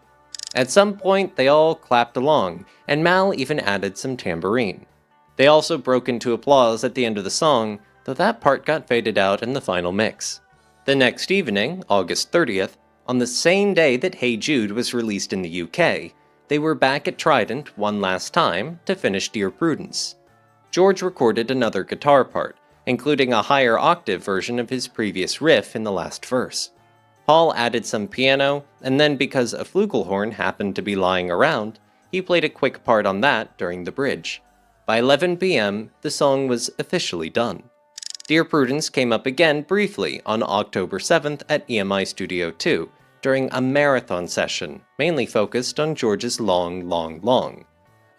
At some point, they all clapped along, and Mal even added some tambourine. They also broke into applause at the end of the song, though that part got faded out in the final mix. The next evening, August 30th, on the same day that Hey Jude was released in the UK, they were back at Trident one last time to finish Dear Prudence. George recorded another guitar part, including a higher octave version of his previous riff in the last verse. Paul added some piano, and then because a flugelhorn happened to be lying around, he played a quick part on that during the bridge. By 11 p.m., the song was officially done. Dear Prudence came up again briefly on October 7th at EMI Studio 2, during a marathon session, mainly focused on George's Long, Long, Long.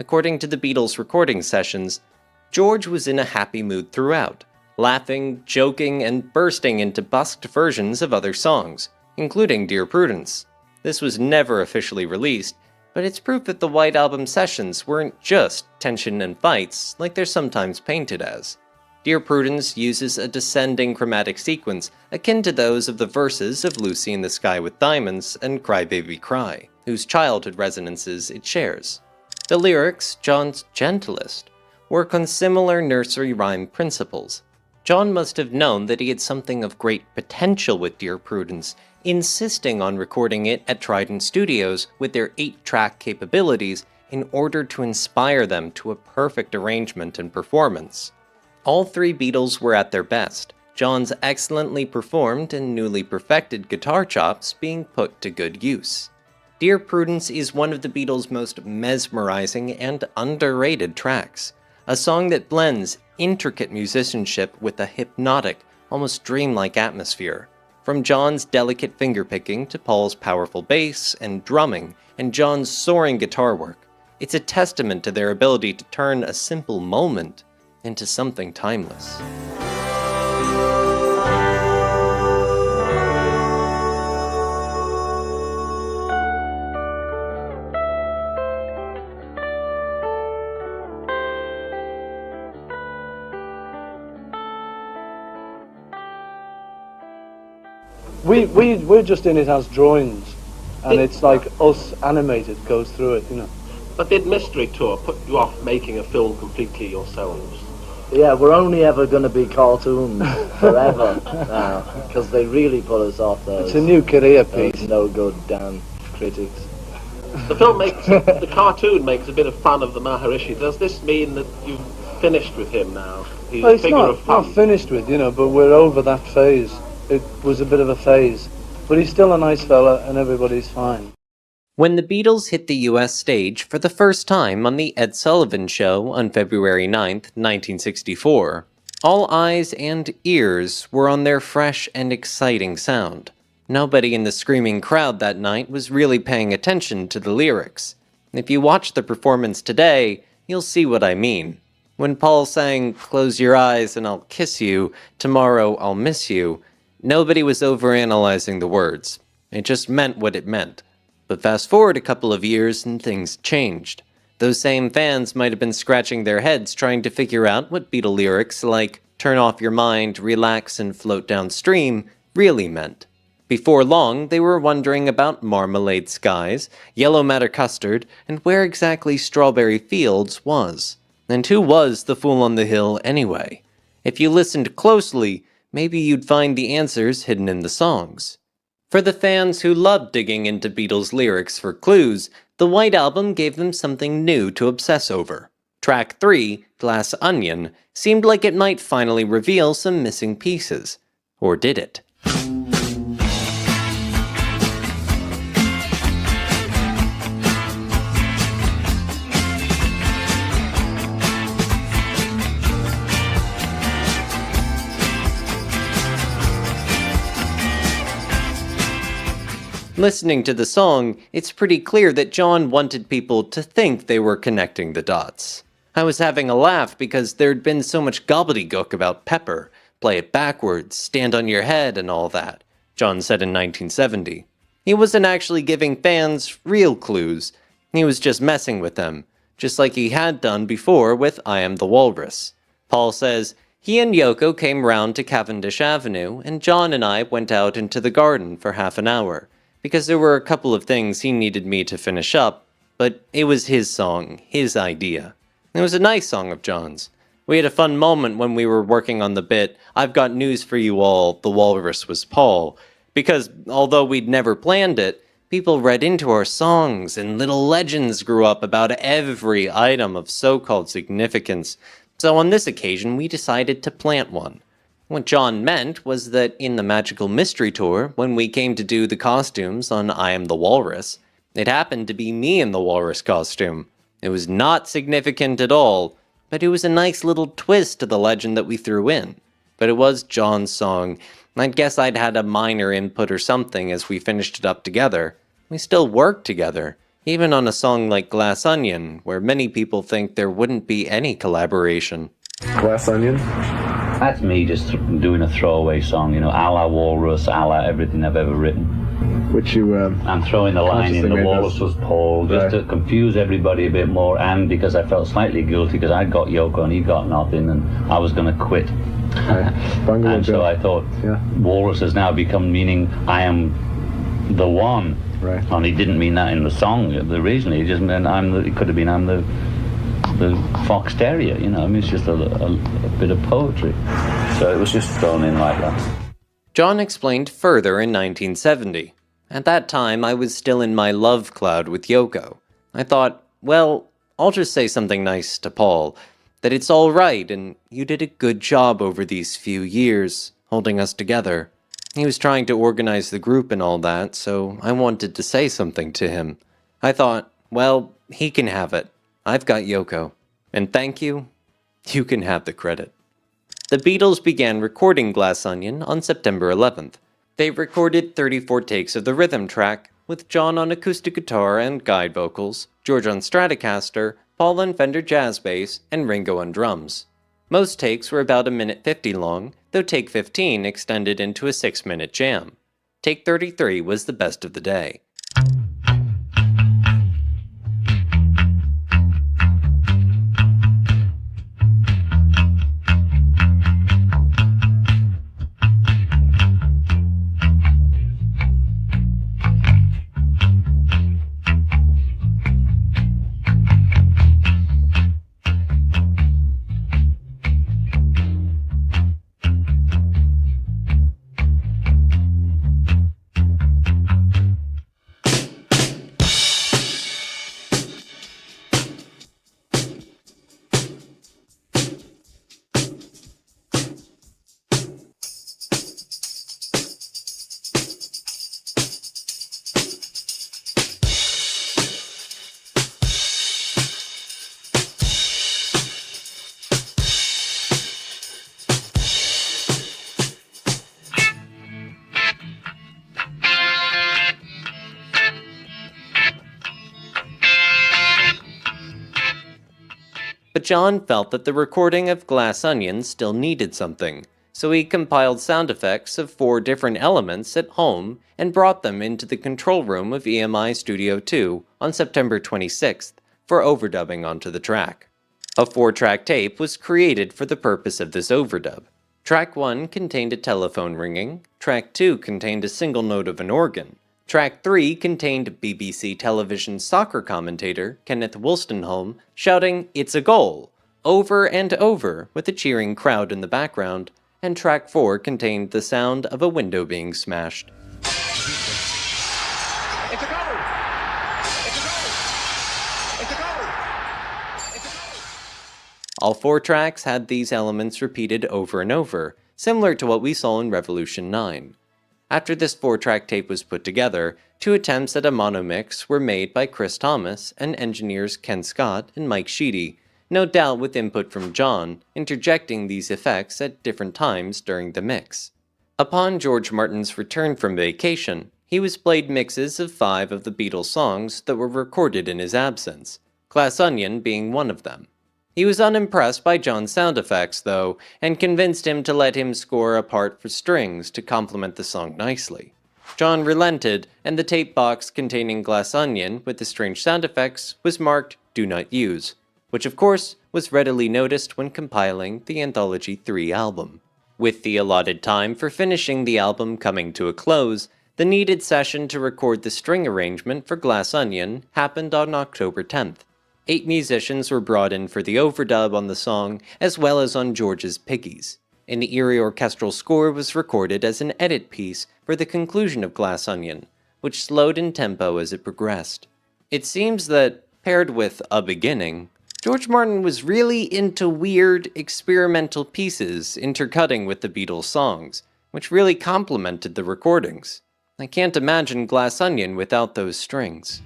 According to the Beatles' recording sessions, George was in a happy mood throughout, laughing, joking, and bursting into busked versions of other songs, including Dear Prudence. This was never officially released, but it's proof that the White Album sessions weren't just tension and fights like they're sometimes painted as. Dear Prudence uses a descending chromatic sequence akin to those of the verses of Lucy in the Sky with Diamonds and Cry Baby Cry, whose childhood resonances it shares. The lyrics, John's gentlest, work on similar nursery rhyme principles. John must have known that he had something of great potential with Dear Prudence, insisting on recording it at Trident Studios with their 8-track capabilities in order to inspire them to a perfect arrangement and performance. All three Beatles were at their best, John's excellently performed and newly perfected guitar chops being put to good use. Dear Prudence is one of the Beatles' most mesmerizing and underrated tracks, a song that blends intricate musicianship with a hypnotic, almost dreamlike atmosphere. From John's delicate fingerpicking to Paul's powerful bass and drumming and John's soaring guitar work, it's a testament to their ability to turn a simple moment into something timeless. We're just in it as drawings, and it's like us animated goes through it, you know. But did Mystery Tour put you off making a film completely yourselves? Yeah, we're only ever going to be cartoons forever now, because they really put us off those. It's a new career piece. No good damn critics. The film makes, the cartoon makes a bit of fun of the Maharishi. Does this mean that you've finished with him now? He's a figure of fun. Not finished with, but we're over that phase. It was a bit of a phase. But he's still a nice fella and everybody's fine. When the Beatles hit the US stage for the first time on The Ed Sullivan Show on February 9th, 1964, all eyes and ears were on their fresh and exciting sound. Nobody in the screaming crowd that night was really paying attention to the lyrics. If you watch the performance today, you'll see what I mean. When Paul sang, "Close your eyes and I'll kiss you, tomorrow I'll miss you," nobody was overanalyzing the words. It just meant what it meant. But fast forward a couple of years and things changed. Those same fans might have been scratching their heads trying to figure out what Beatle lyrics like "turn off your mind, relax and float downstream" really meant. Before long, they were wondering about Marmalade Skies, Yellow Matter Custard, and where exactly Strawberry Fields was. And who was the fool on the hill anyway? If you listened closely, maybe you'd find the answers hidden in the songs. For the fans who loved digging into Beatles lyrics for clues, the White Album gave them something new to obsess over. Track 3, Glass Onion, seemed like it might finally reveal some missing pieces. Or did it? Listening to the song, it's pretty clear that John wanted people to think they were connecting the dots. I was having a laugh because there'd been so much gobbledygook about Pepper, play it backwards, stand on your head, and all that, John said in 1970. He wasn't actually giving fans real clues. He was just messing with them, just like he had done before with I Am the Walrus. Paul says, he and Yoko came round to Cavendish Avenue, and John and I went out into the garden for half an hour, because there were a couple of things he needed me to finish up, but it was his song, his idea. It was a nice song of John's. We had a fun moment when we were working on the bit, "I've got news for you all, the walrus was Paul," because although we'd never planned it, people read into our songs and little legends grew up about every item of so-called significance. So on this occasion, we decided to plant one. What John meant was that in the Magical Mystery Tour, when we came to do the costumes on I Am the Walrus, it happened to be me in the walrus costume. It was not significant at all, but it was a nice little twist to the legend that we threw in. But it was John's song. I'd guess I'd had a minor input or something as we finished it up together. We still worked together, even on a song like Glass Onion, where many people think there wouldn't be any collaboration. Glass Onion? That's me just doing a throwaway song, a la Walrus, a la everything I've ever written. Which you, I'm throwing the line in, the Walrus was Paul, just to confuse everybody a bit more, and because I felt slightly guilty because I'd got Yoko and he'd got nothing, and I was going to quit. Bungalow and so I thought, Walrus has now become meaning I am the one. Right. And he didn't mean that in the song originally, it just meant it could have been I'm the fox terrier, it's just a bit of poetry. So it was just thrown in like that. John explained further in 1970. At that time, I was still in my love cloud with Yoko. I thought, well, I'll just say something nice to Paul, that it's all right and you did a good job over these few years, holding us together. He was trying to organize the group and all that, so I wanted to say something to him. I thought, well, he can have it. I've got Yoko. And thank you. You can have the credit. The Beatles began recording Glass Onion on September 11th. They recorded 34 takes of the rhythm track, with John on acoustic guitar and guide vocals, George on Stratocaster, Paul on Fender jazz bass, and Ringo on drums. Most takes were about 1:50 long, though take 15 extended into a 6-minute jam. Take 33 was the best of the day. But John felt that the recording of Glass Onion still needed something, so he compiled sound effects of 4 different elements at home and brought them into the control room of EMI Studio 2 on September 26th for overdubbing onto the track. A 4-track tape was created for the purpose of this overdub. Track 1 contained a telephone ringing, Track 2 contained a single note of an organ, Track 3 contained BBC television soccer commentator Kenneth Wolstenholme shouting, "It's a goal!" over and over with a cheering crowd in the background, and Track 4 contained the sound of a window being smashed. It's a goal! It's a goal! It's a goal! It's a goal! All 4 tracks had these elements repeated over and over, similar to what we saw in Revolution 9. After this 4-track tape was put together, 2 attempts at a mono mix were made by Chris Thomas and engineers Ken Scott and Mike Sheedy, no doubt with input from John, interjecting these effects at different times during the mix. Upon George Martin's return from vacation, he was played mixes of 5 of the Beatles songs that were recorded in his absence, Glass Onion being one of them. He was unimpressed by John's sound effects, though, and convinced him to let him score a part for strings to complement the song nicely. John relented, and the tape box containing Glass Onion with the strange sound effects was marked "Do Not Use," which of course was readily noticed when compiling the Anthology 3 album. With the allotted time for finishing the album coming to a close, the needed session to record the string arrangement for Glass Onion happened on October 10th. 8 musicians were brought in for the overdub on the song, as well as on George's Piggies. An eerie orchestral score was recorded as an edit piece for the conclusion of Glass Onion, which slowed in tempo as it progressed. It seems that, paired with A Beginning, George Martin was really into weird, experimental pieces intercutting with the Beatles songs, which really complemented the recordings. I can't imagine Glass Onion without those strings.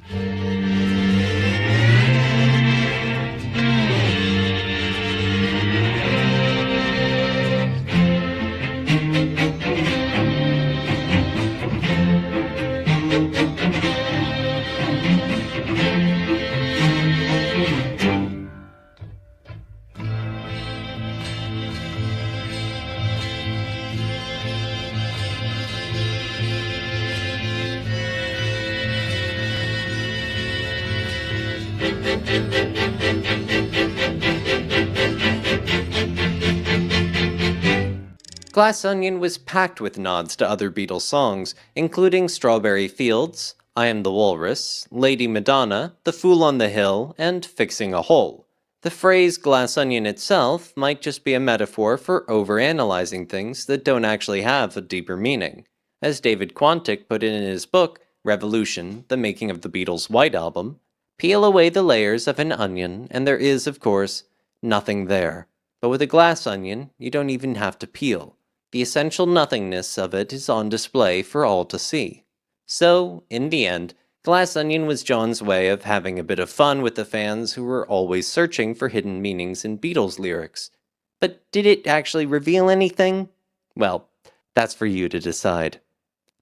Glass Onion was packed with nods to other Beatles songs, including Strawberry Fields, I Am the Walrus, Lady Madonna, The Fool on the Hill, and Fixing a Hole. The phrase Glass Onion itself might just be a metaphor for overanalyzing things that don't actually have a deeper meaning. As David Quantick put it in his book, Revolution, The Making of the Beatles' White Album, peel away the layers of an onion and there is, of course, nothing there. But with a glass onion, you don't even have to peel. The essential nothingness of it is on display for all to see. So, in the end, Glass Onion was John's way of having a bit of fun with the fans who were always searching for hidden meanings in Beatles lyrics. But did it actually reveal anything? Well, that's for you to decide.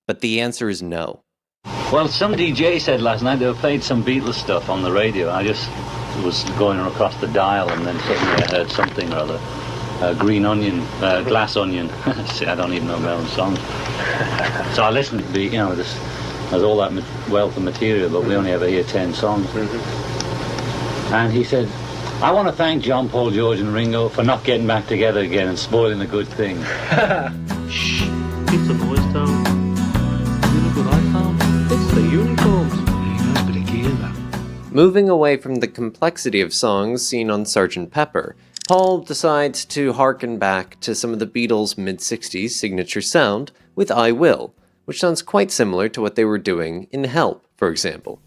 But the answer is no. Well, some DJ said last night they played some Beatles stuff on the radio. I just was going across the dial and then suddenly I heard something or other. Green Onion, Glass Onion. See, I don't even know my own songs. So I listened to the, there's all that wealth of material, but we only ever hear 10 songs. And he said, I want to thank John, Paul, George and Ringo for not getting back together again and spoiling a good thing. Shh, keep the noise down. You look what I found? It's the uniforms. Nobody can hear that. Moving away from the complexity of songs seen on Sgt. Pepper, Paul decides to harken back to some of the Beatles' mid-60s signature sound with I Will, which sounds quite similar to what they were doing in Help, for example.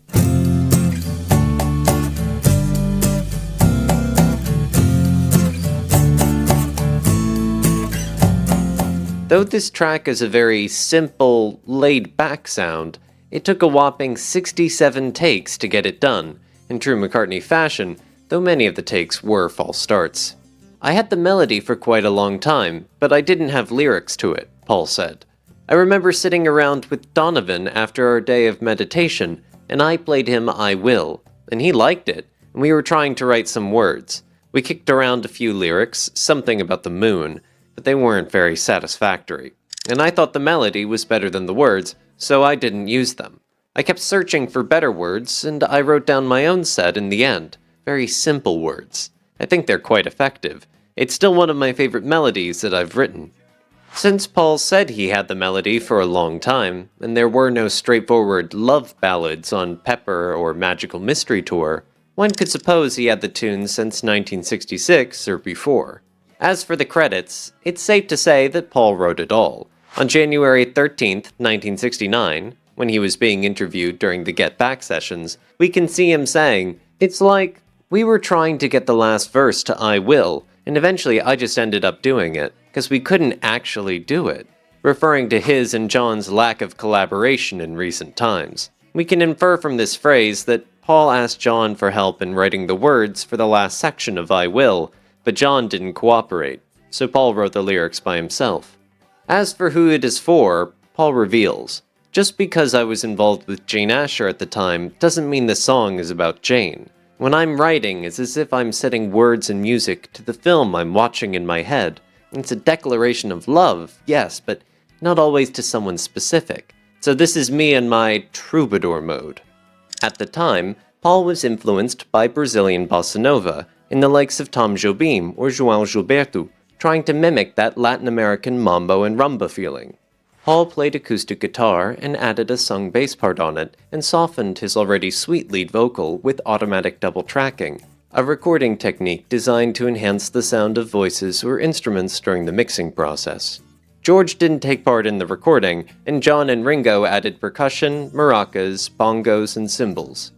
Though this track is a very simple, laid-back sound, it took a whopping 67 takes to get it done, in true McCartney fashion, though many of the takes were false starts. I had the melody for quite a long time, but I didn't have lyrics to it, Paul said. I remember sitting around with Donovan after our day of meditation, and I played him I Will, and he liked it, and we were trying to write some words, We kicked around a few lyrics, something about the moon, but they weren't very satisfactory. And I thought the melody was better than the words, so I didn't use them. I kept searching for better words, and I wrote down my own set in the end. Very simple words. I think they're quite effective. It's still one of my favorite melodies that I've written. Since Paul said he had the melody for a long time, and there were no straightforward love ballads on Pepper or Magical Mystery Tour, one could suppose he had the tune since 1966 or before. As for the credits, it's safe to say that Paul wrote it all. On January 13th, 1969, when he was being interviewed during the Get Back sessions, we can see him saying, "It's like, we were trying to get the last verse to I Will, and eventually I just ended up doing it, because we couldn't actually do it," referring to his and John's lack of collaboration in recent times. We can infer from this phrase that Paul asked John for help in writing the words for the last section of I Will, but John didn't cooperate, so Paul wrote the lyrics by himself. As for who it is for, Paul reveals, "Just because I was involved with Jane Asher at the time doesn't mean the song is about Jane. When I'm writing, it's as if I'm setting words and music to the film I'm watching in my head. It's a declaration of love, yes, but not always to someone specific. So this is me in my troubadour mode." At the time, Paul was influenced by Brazilian bossa nova, in the likes of Tom Jobim or João Gilberto, trying to mimic that Latin American mambo and rumba feeling. Paul played acoustic guitar and added a sung bass part on it, and softened his already sweet lead vocal with automatic double tracking, a recording technique designed to enhance the sound of voices or instruments during the mixing process. George didn't take part in the recording, and John and Ringo added percussion, maracas, bongos, and cymbals.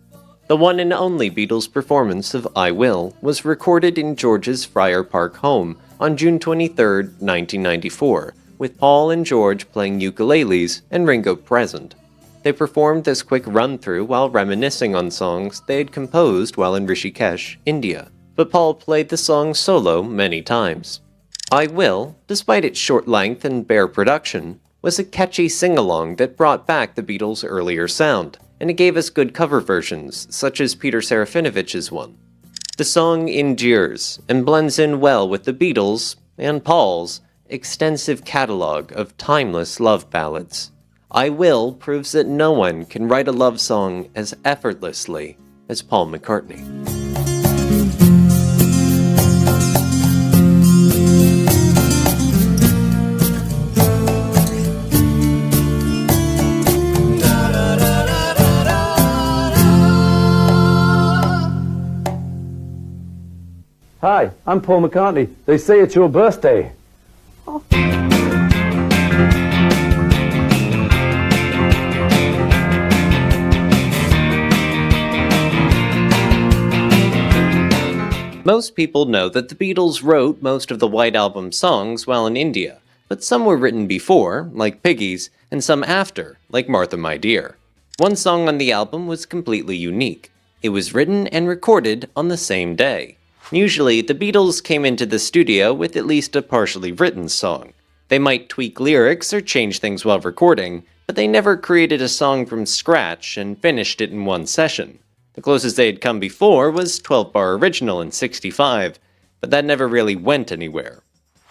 The one and only Beatles performance of I Will was recorded in George's Friar Park home on June 23, 1994, with Paul and George playing ukuleles and Ringo present. They performed this quick run-through while reminiscing on songs they had composed while in Rishikesh, India, but Paul played the song solo many times. I Will, despite its short length and bare production, was a catchy sing-along that brought back the Beatles' earlier sound, and it gave us good cover versions, such as Peter Serafinovich's one. The song endures and blends in well with the Beatles, and Paul's, extensive catalog of timeless love ballads. I Will proves that no one can write a love song as effortlessly as Paul McCartney. Hi, I'm Paul McCartney. They say it's your birthday. Most people know that the Beatles wrote most of the White Album songs while in India, but some were written before, like Piggies, and some after, like Martha My Dear. One song on the album was completely unique. It was written and recorded on the same day. Usually, the Beatles came into the studio with at least a partially written song. They might tweak lyrics or change things while recording, but they never created a song from scratch and finished it in one session. The closest they had come before was 12-bar original in '65, but that never really went anywhere.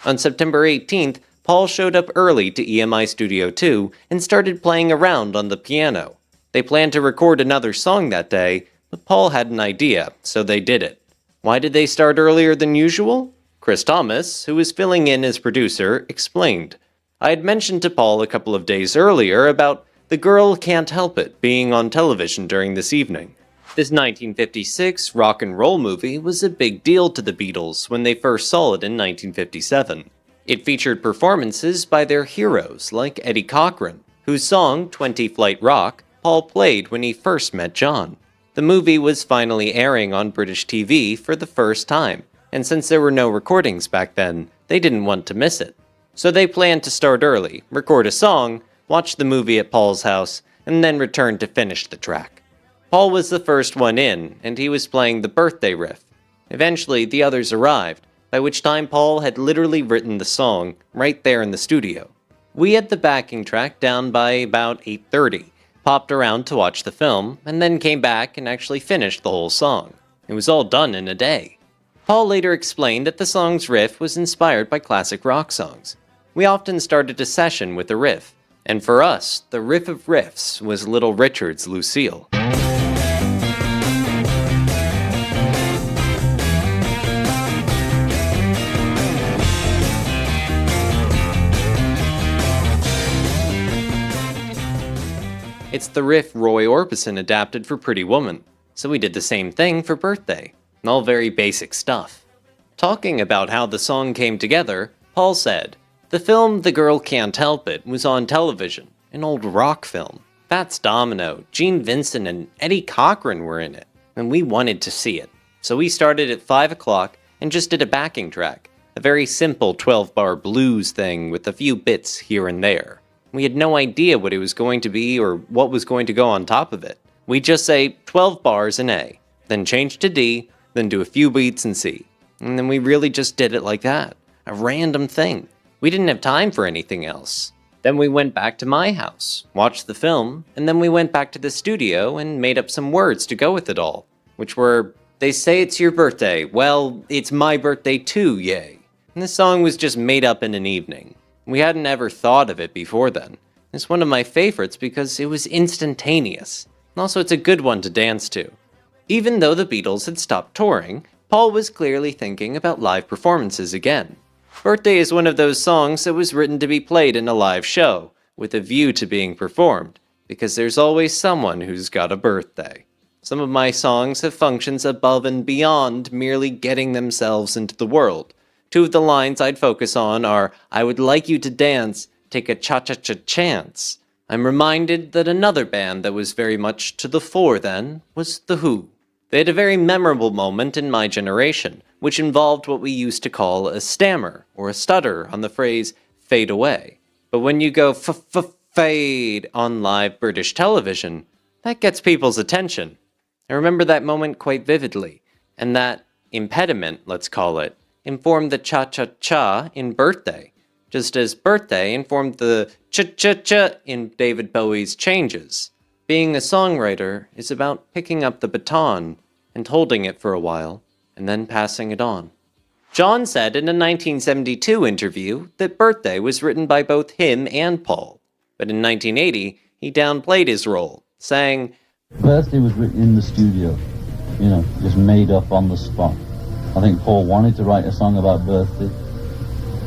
On September 18th, Paul showed up early to EMI Studio 2 and started playing around on the piano. They planned to record another song that day, but Paul had an idea, so they did it. Why did they start earlier than usual? Chris Thomas, who was filling in as producer, explained. I had mentioned to Paul a couple of days earlier about The Girl Can't Help It being on television during this evening. This 1956 rock and roll movie was a big deal to the Beatles when they first saw it in 1957. It featured performances by their heroes like Eddie Cochran, whose song 20 Flight Rock Paul played when he first met John. The movie was finally airing on British TV for the first time, and since there were no recordings back then, they didn't want to miss it. So they planned to start early, record a song, watch the movie at Paul's house, and then return to finish the track. Paul was the first one in, and he was playing the birthday riff. Eventually, the others arrived, by which time Paul had literally written the song right there in the studio. We had the backing track down by about 8:30, popped around to watch the film, and then came back and actually finished the whole song. It was all done in a day. Paul later explained that the song's riff was inspired by classic rock songs. We often started a session with a riff, and for us, the riff of riffs was Little Richard's Lucille. It's the riff Roy Orbison adapted for Pretty Woman, so we did the same thing for Birthday. All very basic stuff. Talking about how the song came together, Paul said, "The film The Girl Can't Help It was on television, an old rock film. Fats Domino, Gene Vincent, and Eddie Cochran were in it, and we wanted to see it. So we started at 5 o'clock and just did a backing track, a very simple 12-bar blues thing with a few bits here and there. We had no idea what it was going to be or what was going to go on top of it. We'd just say 12 bars in A, then change to D, then do a few beats in C. And then we really just did it like that. A random thing. We didn't have time for anything else. Then we went back to my house, watched the film, and then we went back to the studio and made up some words to go with it all, which were, they say it's your birthday, well, it's my birthday too, yay. And this song was just made up in an evening. We hadn't ever thought of it before then. It's one of my favorites because it was instantaneous. And also it's a good one to dance to. Even though the Beatles had stopped touring, Paul was clearly thinking about live performances again. Birthday is one of those songs that was written to be played in a live show, with a view to being performed, because there's always someone who's got a birthday. Some of my songs have functions above and beyond merely getting themselves into the world. Two of the lines I'd focus on are, I would like you to dance, take a cha-cha-cha chance. I'm reminded that another band that was very much to the fore then was The Who. They had a very memorable moment in my generation, which involved what we used to call a stammer, or a stutter, on the phrase, fade away. But when you go fade on live British television, that gets people's attention. I remember that moment quite vividly, and that impediment, let's call it, informed the cha-cha-cha in Birthday, just as Birthday informed the cha-cha-cha in David Bowie's Changes. Being a songwriter is about picking up the baton and holding it for a while, and then passing it on. John said in a 1972 interview that Birthday was written by both him and Paul, but in 1980 he downplayed his role, saying, Birthday was written in the studio, just made up on the spot. I think Paul wanted to write a song about birthday,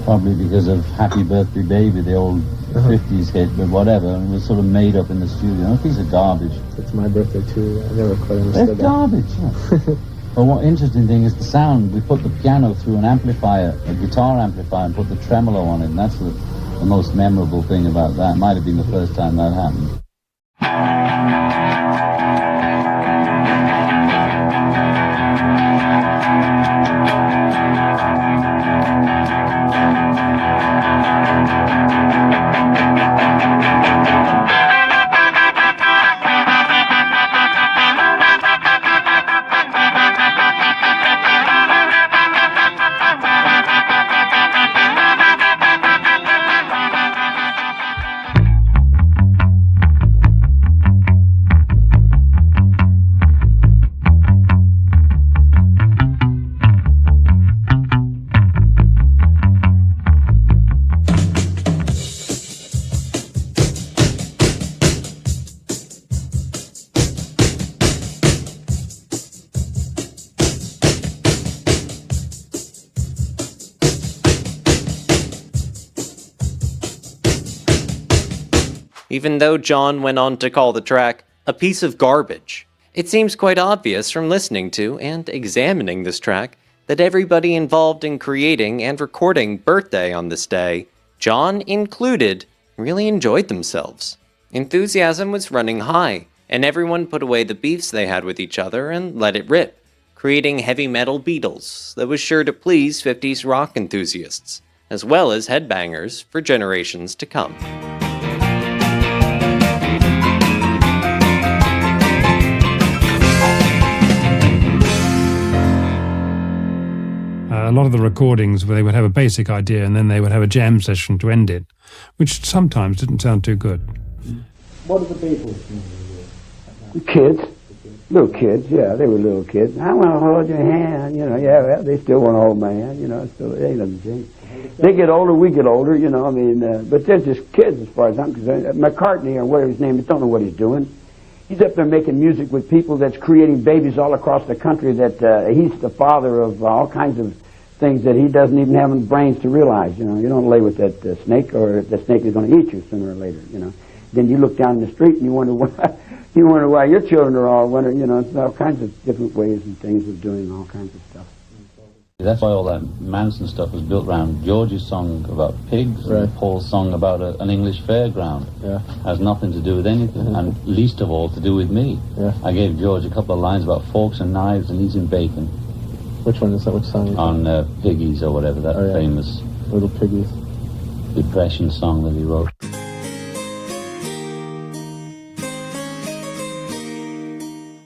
probably because of Happy Birthday Baby, the old 50s hit, but whatever, and it was sort of made up in the studio. A piece of garbage. It's my birthday too. I never quite understood that. It's garbage, yeah. But one interesting thing is the sound. We put the piano through an amplifier, a guitar amplifier, and put the tremolo on it, and that's the most memorable thing about that. It might have been the first time that happened. even though John went on to call the track a piece of garbage. It seems quite obvious from listening to and examining this track that everybody involved in creating and recording Birthday on this day, John included, really enjoyed themselves. Enthusiasm was running high, and everyone put away the beefs they had with each other and let it rip, creating heavy metal Beatles that was sure to please 50s rock enthusiasts, as well as headbangers for generations to come. A lot of the recordings where they would have a basic idea and then they would have a jam session to end it, which sometimes didn't sound too good. What are the Beatles? The Kids. Little kids, yeah, they were little kids. I want to hold your hand, you know, yeah, well, they still want to hold my hand, you know, still, they doesn't change. They get older, we get older, you know, I mean, but they're just kids as far as I'm concerned. McCartney, or whatever his name is, don't know what he's doing. He's up there making music with people that's creating babies all across the country, that he's the father of all kinds of things that he doesn't even have the brains to realize, you know. You don't lay with that snake, or the snake is going to eat you sooner or later, you know. Then you look down the street and you wonder why your children are all wondering, you know, it's all kinds of different ways and things of doing all kinds of stuff. That's why all that Manson stuff was built around George's song about pigs, right, and Paul's song about an English fairground. Yeah. Has nothing to do with anything, and least of all to do with me. Yeah. I gave George a couple of lines about forks and knives and eating bacon. Which one is that? Which song? On Piggies or whatever, that famous Little Piggies depression song that he wrote.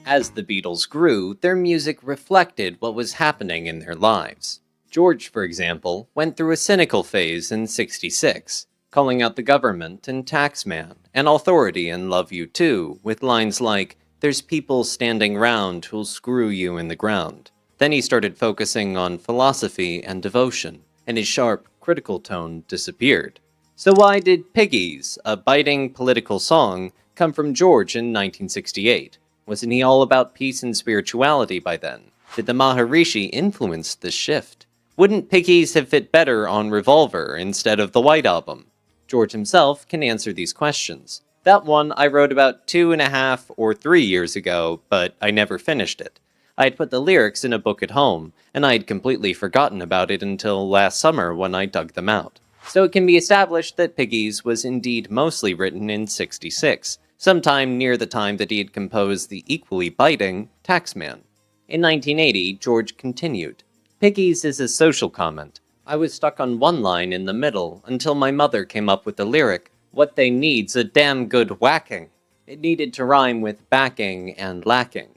As the Beatles grew, their music reflected what was happening in their lives. George, for example, went through a cynical phase in '66, calling out the government and Taxman, and authority in Love You Too, with lines like, "There's people standing round who'll screw you in the ground." Then he started focusing on philosophy and devotion, and his sharp, critical tone disappeared. So why did Piggies, a biting political song, come from George in 1968? Wasn't he all about peace and spirituality by then? Did the Maharishi influence this shift? Wouldn't Piggies have fit better on Revolver instead of the White Album? George himself can answer these questions. That one I wrote about 2.5 or 3 years ago, but I never finished it. I had put the lyrics in a book at home, and I had completely forgotten about it until last summer when I dug them out. So it can be established that Piggies was indeed mostly written in '66, sometime near the time that he had composed the equally biting Taxman. In 1980, George continued, "Piggies is a social comment. I was stuck on one line in the middle until my mother came up with the lyric, 'What they need's a damn good whacking.' It needed to rhyme with backing and lacking."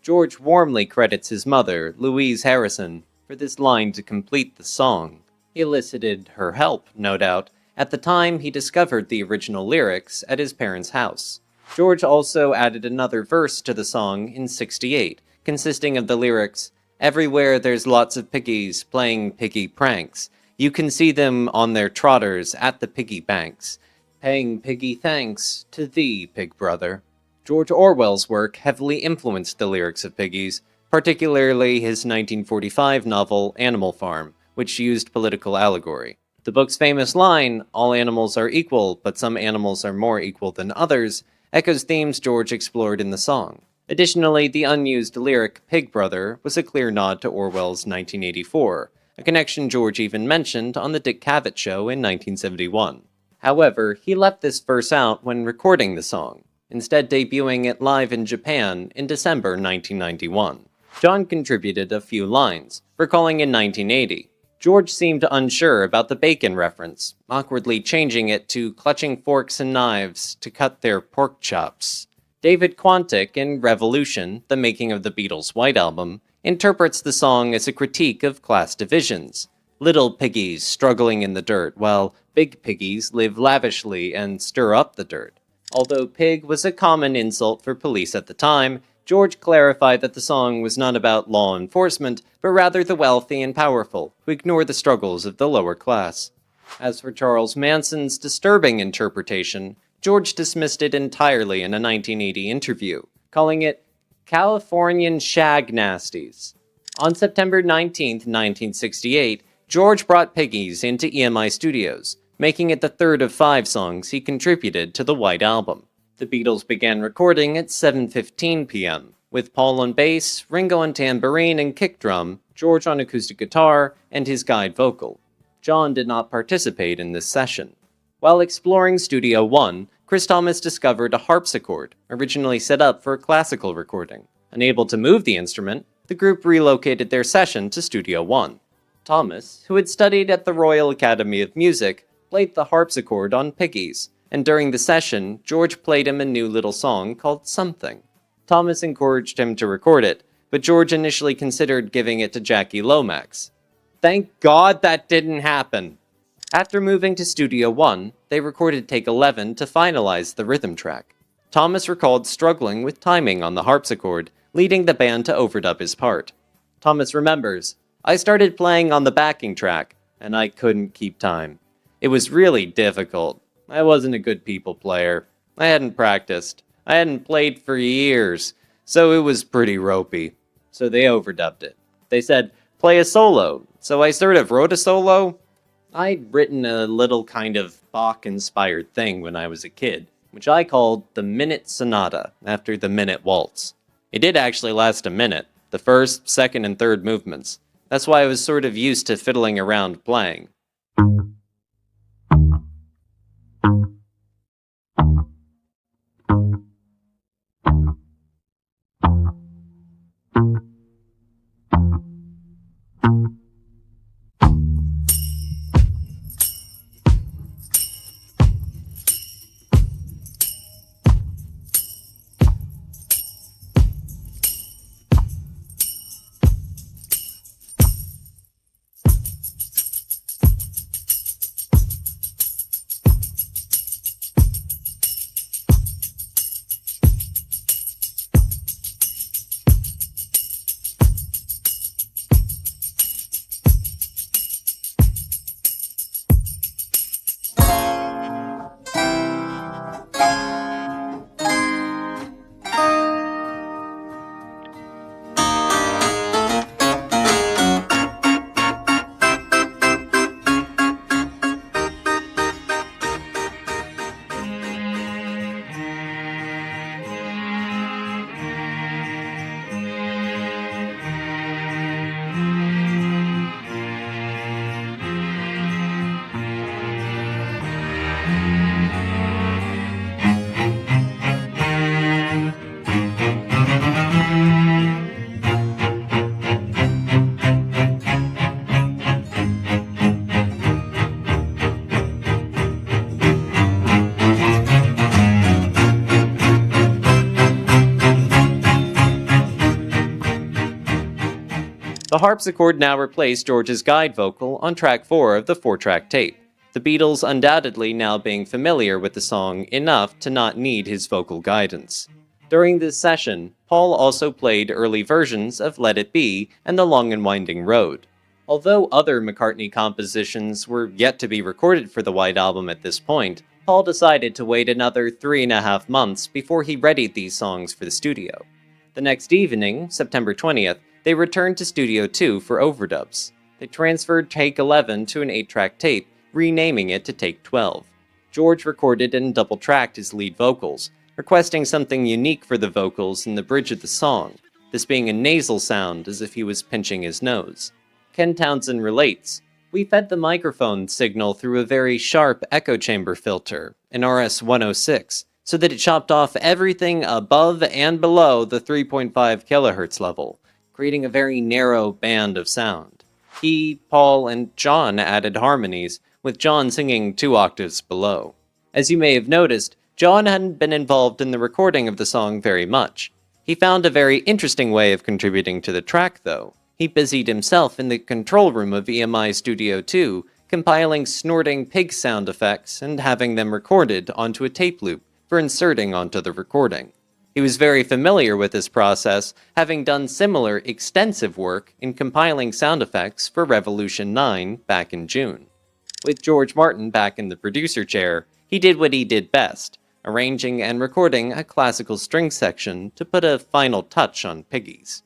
George warmly credits his mother, Louise Harrison, for this line to complete the song. He elicited her help, no doubt, at the time he discovered the original lyrics at his parents' house. George also added another verse to the song in '68, consisting of the lyrics, "Everywhere there's lots of piggies playing piggy pranks. You can see them on their trotters at the piggy banks, paying piggy thanks to thee, pig brother." George Orwell's work heavily influenced the lyrics of Piggies, particularly his 1945 novel Animal Farm, which used political allegory. The book's famous line, "All animals are equal, but some animals are more equal than others," echoes themes George explored in the song. Additionally, the unused lyric "Pig Brother" was a clear nod to Orwell's 1984, a connection George even mentioned on The Dick Cavett Show in 1971. However, he left this verse out when recording the song, instead debuting it live in Japan in December 1991. John contributed a few lines, recalling in 1980, George seemed unsure about the bacon reference, awkwardly changing it to clutching forks and knives to cut their pork chops. David Quantick in Revolution, the making of the Beatles' White Album, interprets the song as a critique of class divisions. Little piggies struggling in the dirt, while big piggies live lavishly and stir up the dirt. Although pig was a common insult for police at the time, George clarified that the song was not about law enforcement, but rather the wealthy and powerful, who ignore the struggles of the lower class. As for Charles Manson's disturbing interpretation, George dismissed it entirely in a 1980 interview, calling it Californian shag nasties. On September 19, 1968, George brought Piggies into EMI Studios, making it the third of 5 songs he contributed to the White Album. The Beatles began recording at 7:15 p.m., with Paul on bass, Ringo on tambourine and kick drum, George on acoustic guitar, and his guide vocal. John did not participate in this session. While exploring Studio One, Chris Thomas discovered a harpsichord, originally set up for a classical recording. Unable to move the instrument, the group relocated their session to Studio One. Thomas, who had studied at the Royal Academy of Music, played the harpsichord on Piggies, and during the session, George played him a new little song called Something. Thomas encouraged him to record it, but George initially considered giving it to Jackie Lomax. Thank God that didn't happen! After moving to Studio One, they recorded Take 11 to finalize the rhythm track. Thomas recalled struggling with timing on the harpsichord, leading the band to overdub his part. Thomas remembers, "I started playing on the backing track, and I couldn't keep time. It was really difficult. I wasn't a good people player. I hadn't practiced. I hadn't played for years, so it was pretty ropey." So they overdubbed it. They said, "Play a solo," so I sort of wrote a solo. I'd written a little kind of Bach-inspired thing when I was a kid, which I called the Minute Sonata, after the Minute Waltz. It did actually last a minute, the first, second, and third movements. That's why I was sort of used to fiddling around playing. The harpsichord now replaced George's guide vocal on track 4 of the 4-track tape, the Beatles undoubtedly now being familiar with the song enough to not need his vocal guidance. During this session, Paul also played early versions of Let It Be and The Long and Winding Road. Although other McCartney compositions were yet to be recorded for the White Album at this point, Paul decided to wait another 3.5 months before he readied these songs for the studio. The next evening, September 20th, they returned to Studio 2 for overdubs. They transferred Take 11 to an 8-track tape, renaming it to Take 12. George recorded and double-tracked his lead vocals, requesting something unique for the vocals in the bridge of the song, this being a nasal sound as if he was pinching his nose. Ken Townsend relates, "We fed the microphone signal through a very sharp echo chamber filter, an RS-106, so that it chopped off everything above and below the 3.5 kHz level, creating a very narrow band of sound. He, Paul, and John added harmonies, with John singing 2 octaves below. As you may have noticed, John hadn't been involved in the recording of the song very much. He found a very interesting way of contributing to the track, though. He busied himself in the control room of EMI Studio 2, compiling snorting pig sound effects and having them recorded onto a tape loop for inserting onto the recording. He was very familiar with this process, having done similar extensive work in compiling sound effects for Revolution 9 back in June. With George Martin back in the producer chair, he did what he did best, arranging and recording a classical string section to put a final touch on Piggies.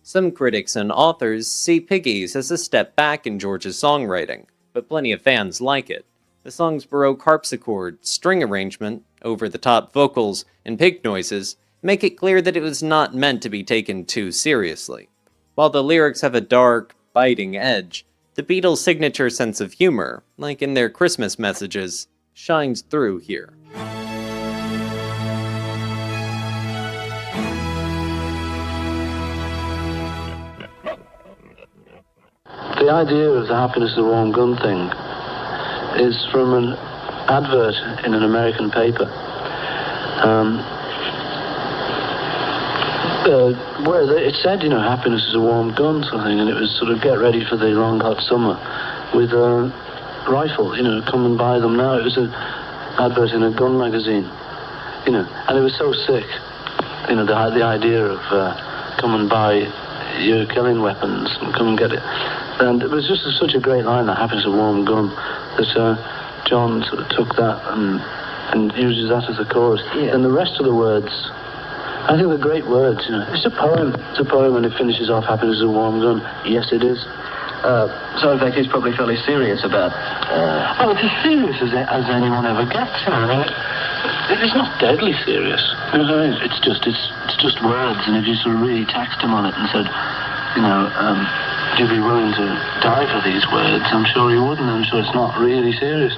Some critics and authors see Piggies as a step back in George's songwriting, but plenty of fans like it. The song's Baroque harpsichord, string arrangement, over-the-top vocals, and pig noises make it clear that it was not meant to be taken too seriously. While the lyrics have a dark, biting edge, the Beatles' signature sense of humor, like in their Christmas messages, shines through here. The idea of the happiness of the warm gun thing is from an advert in an American paper. Where it said, happiness is a warm gun, sort of thing, and it was sort of get ready for the long hot summer with a rifle, come and buy them now. It was an advert in a gun magazine. you know, and it was so sick, you know, the idea of come and buy your killing weapons and come and get it. And it was just such a great line, that happiness of a warm gun, that John sort of took that and uses that as a chorus. Yeah. And the rest of the words, I think they're great words, you know. It's a poem. It's a poem when it finishes off, happiness is a warm gun. Yes, it is. So in fact he's probably fairly serious about... Oh, it's as serious as anyone ever gets, you know. I mean, it's not deadly serious. You know what I mean? It's just words, and if you sort of really taxed him on it and said, you know, would you be willing to die for these words? I'm sure he wouldn't. I'm sure it's not really serious.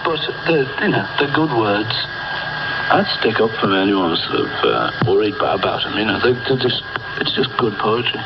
But the good words, I'd stick up for anyone who's sort of worried about him. You know, it's just good poetry.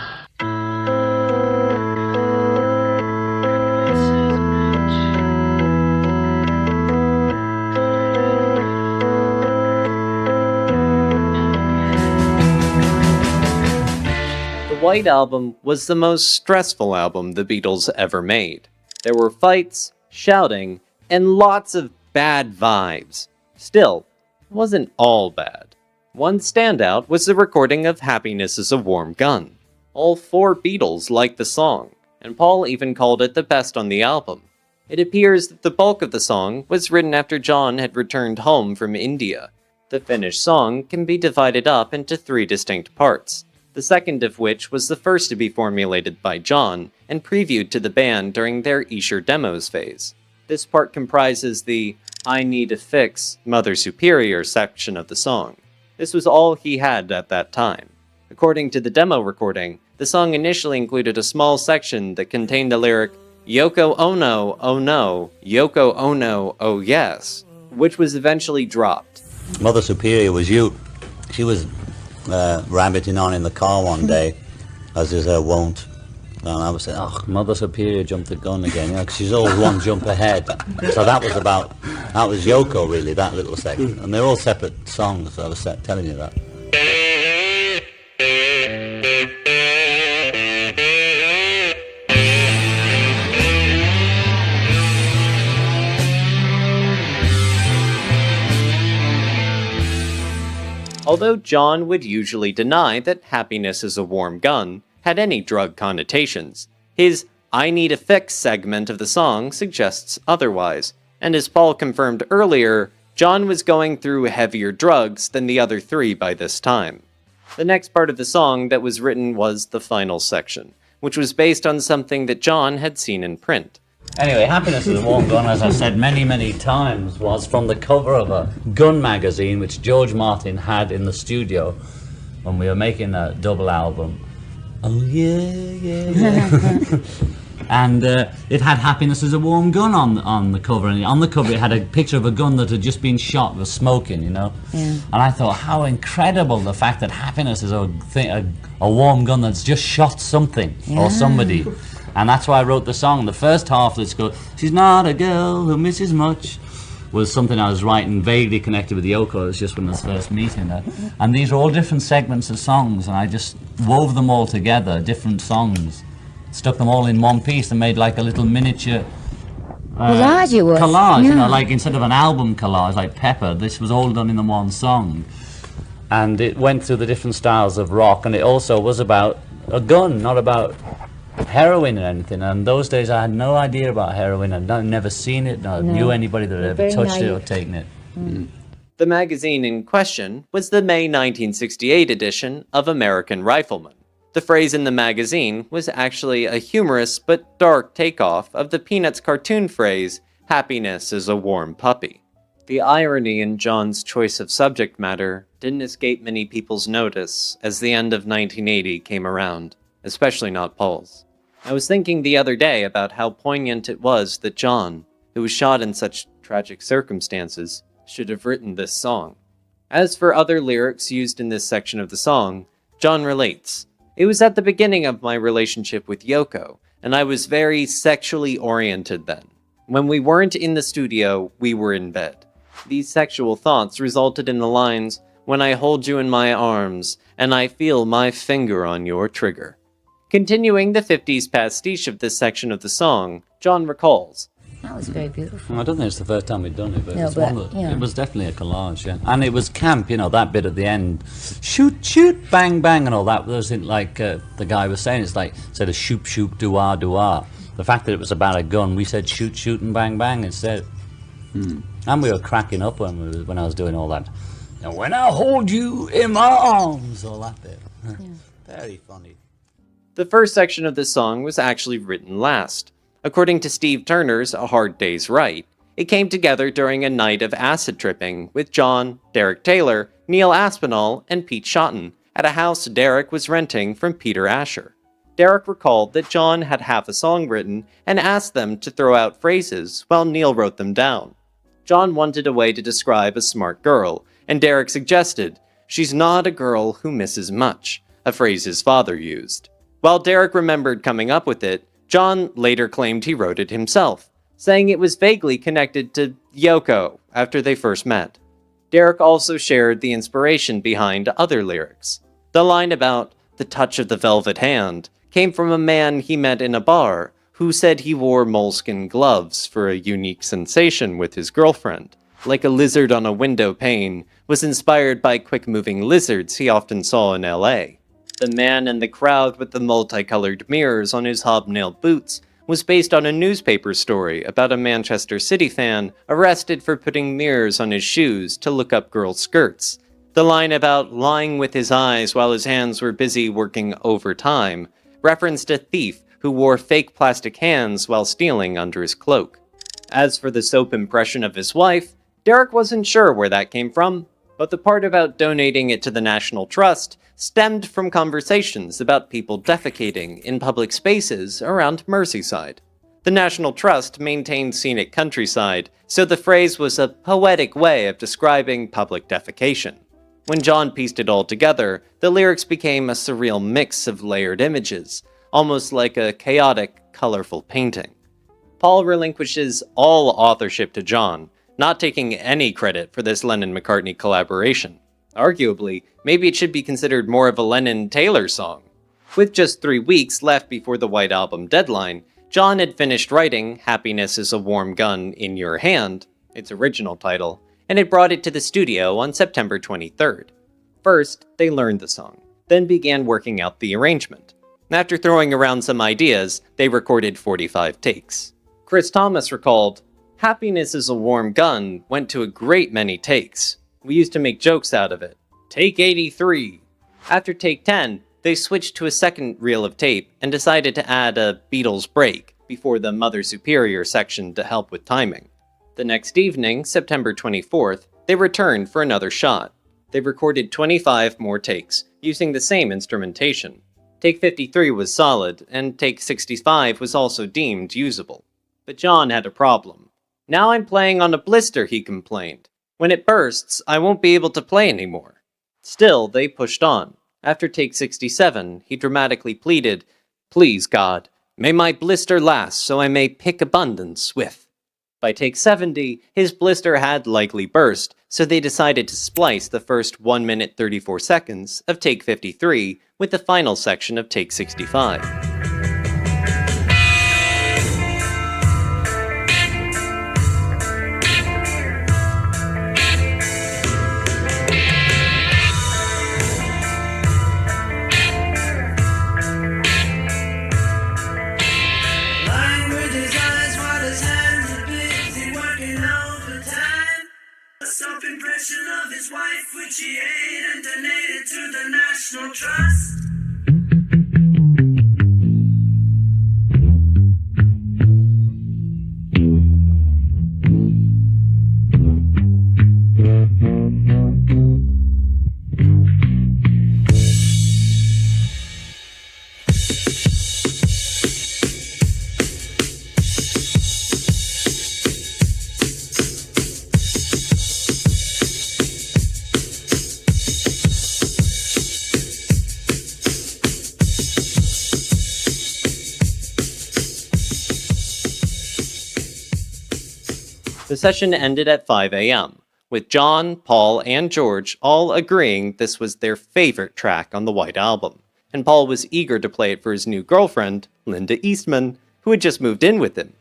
White Album was the most stressful album the Beatles ever made. There were fights, shouting, and lots of bad vibes. Still, it wasn't all bad. One standout was the recording of Happiness is a Warm Gun. All 4 Beatles liked the song, and Paul even called it the best on the album. It appears that the bulk of the song was written after John had returned home from India. The finished song can be divided up into 3 distinct parts, the second of which was the first to be formulated by John and previewed to the band during their Esher demos phase. This part comprises the I Need a Fix, Mother Superior section of the song. This was all he had at that time. According to the demo recording, the song initially included a small section that contained the lyric, Yoko Ono, oh no, Yoko Ono, oh yes, which was eventually dropped. Mother Superior was you. She was rabbiting on in the car one day, as is her wont. And I was saying, oh, Mother Superior jumped the gun again, you know, 'cause she's always one jump ahead. So that was Yoko, really, that little section. And they're all separate songs, so I was telling you that. Although John would usually deny that Happiness is a Warm Gun had any drug connotations, his I Need a Fix segment of the song suggests otherwise, and as Paul confirmed earlier, John was going through heavier drugs than the other 3 by this time. The next part of the song that was written was the final section, which was based on something that John had seen in print. Anyway, Happiness is a Warm Gun, as I said many, many times, was from the cover of a gun magazine which George Martin had in the studio when we were making a double album. Oh yeah, yeah, yeah. And it had Happiness is a Warm Gun on the cover, and on the cover it had a picture of a gun that had just been shot, was smoking, you know. Yeah. And I thought, how incredible the fact that happiness is a warm gun that's just shot something or somebody. And that's why I wrote the song. The first half that's go, she's not a girl who misses much, was something I was writing vaguely connected with Yoko. It was just when I was first meeting her. And these are all different segments of songs, and I just wove them all together, different songs. Stuck them all in one piece and made like a little miniature collage, yeah. You know, like instead of an album collage like Pepper, this was all done in the one song. And it went through the different styles of rock, and it also was about a gun, not about heroin or anything. And those days I had no idea about heroin. I'd never seen it, knew anybody that had ever touched it or taken it. The magazine in question was the May 1968 edition of American Rifleman. The phrase in the magazine was actually a humorous but dark takeoff of the Peanuts cartoon phrase, happiness is a warm puppy. The irony in John's choice of subject matter didn't escape many people's notice as the end of 1980 came around, especially not Paul's. I was thinking the other day about how poignant it was that John, who was shot in such tragic circumstances, should have written this song. As for other lyrics used in this section of the song, John relates, "It was at the beginning of my relationship with Yoko, and I was very sexually oriented then. When we weren't in the studio, we were in bed. These sexual thoughts resulted in the lines, 'When I hold you in my arms, and I feel my finger on your trigger.'" Continuing the 50s pastiche of this section of the song, John recalls, That was very beautiful. I don't think it's the first time we'd done it, but, No, it's but, one that, yeah. it was definitely a collage, yeah. And it was camp, you know, that bit at the end. Shoot, shoot, bang, bang, and all that. Wasn't like the guy was saying, it's like, instead of shoop, shoop, do-ah, do-ah. The fact that it was about a gun, we said shoot, shoot, and bang, bang instead. And we were cracking up when I was doing all that. And when I hold you in my arms, all that bit. Very funny. The first section of this song was actually written last. According to Steve Turner's A Hard Day's Write, it came together during a night of acid tripping with John, Derek Taylor, Neil Aspinall, and Pete Shotton at a house Derek was renting from Peter Esher. Derek recalled that John had half a song written and asked them to throw out phrases while Neil wrote them down. John wanted a way to describe a smart girl, and Derek suggested, "She's not a girl who misses much," a phrase his father used. While Derek remembered coming up with it, John later claimed he wrote it himself, saying it was vaguely connected to Yoko after they first met. Derek also shared the inspiration behind other lyrics. The line about "the touch of the velvet hand" came from a man he met in a bar who said he wore moleskin gloves for a unique sensation with his girlfriend, like a lizard on a window pane, was inspired by quick-moving lizards he often saw in LA. The man in the crowd with the multicolored mirrors on his hobnailed boots was based on a newspaper story about a Manchester City fan arrested for putting mirrors on his shoes to look up girls' skirts. The line about lying with his eyes while his hands were busy working overtime referenced a thief who wore fake plastic hands while stealing under his cloak. As for the soap impression of his wife, Derek wasn't sure where that came from, but the part about donating it to the National Trust stemmed from conversations about people defecating in public spaces around Merseyside. The National Trust maintained scenic countryside, so the phrase was a poetic way of describing public defecation. When John pieced it all together, the lyrics became a surreal mix of layered images, almost like a chaotic, colorful painting. Paul relinquishes all authorship to John, not taking any credit for this Lennon-McCartney collaboration. Arguably, maybe it should be considered more of a Lennon-Taylor song. With just 3 weeks left before the White Album deadline, John had finished writing Happiness is a Warm Gun in Your Hand, its original title, and had brought it to the studio on September 23rd. First, they learned the song, then began working out the arrangement. After throwing around some ideas, they recorded 45 takes. Chris Thomas recalled, "Happiness is a Warm Gun went to a great many takes. We used to make jokes out of it. Take 83. After take 10, they switched to a second reel of tape and decided to add a Beatles break before the Mother Superior section to help with timing. The next evening, September 24th, they returned for another shot. They recorded 25 more takes, using the same instrumentation. Take 53 was solid, and take 65 was also deemed usable. But John had a problem. "Now I'm playing on a blister," he complained. "When it bursts, I won't be able to play anymore." Still, they pushed on. After take 67, he dramatically pleaded, "Please, God, may my blister last so I may pick abundance with." By take 70, his blister had likely burst, so they decided to splice the first 1 minute 34 seconds of take 53 with the final section of take 65. Self-impression of his wife, which he ate and donated to the National Trust. The session ended at 5 a.m., with John, Paul, and George all agreeing this was their favorite track on the White Album, and Paul was eager to play it for his new girlfriend, Linda Eastman, who had just moved in with him.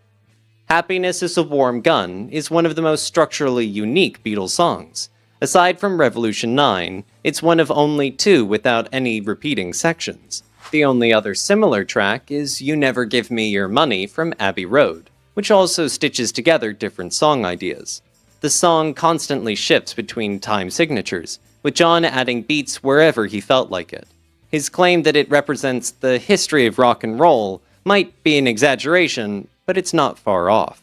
Happiness is a Warm Gun is one of the most structurally unique Beatles songs. Aside from Revolution 9, it's one of only 2 without any repeating sections. The only other similar track is You Never Give Me Your Money from Abbey Road, which also stitches together different song ideas. The song constantly shifts between time signatures, with John adding beats wherever he felt like it. His claim that it represents the history of rock and roll might be an exaggeration, but it's not far off.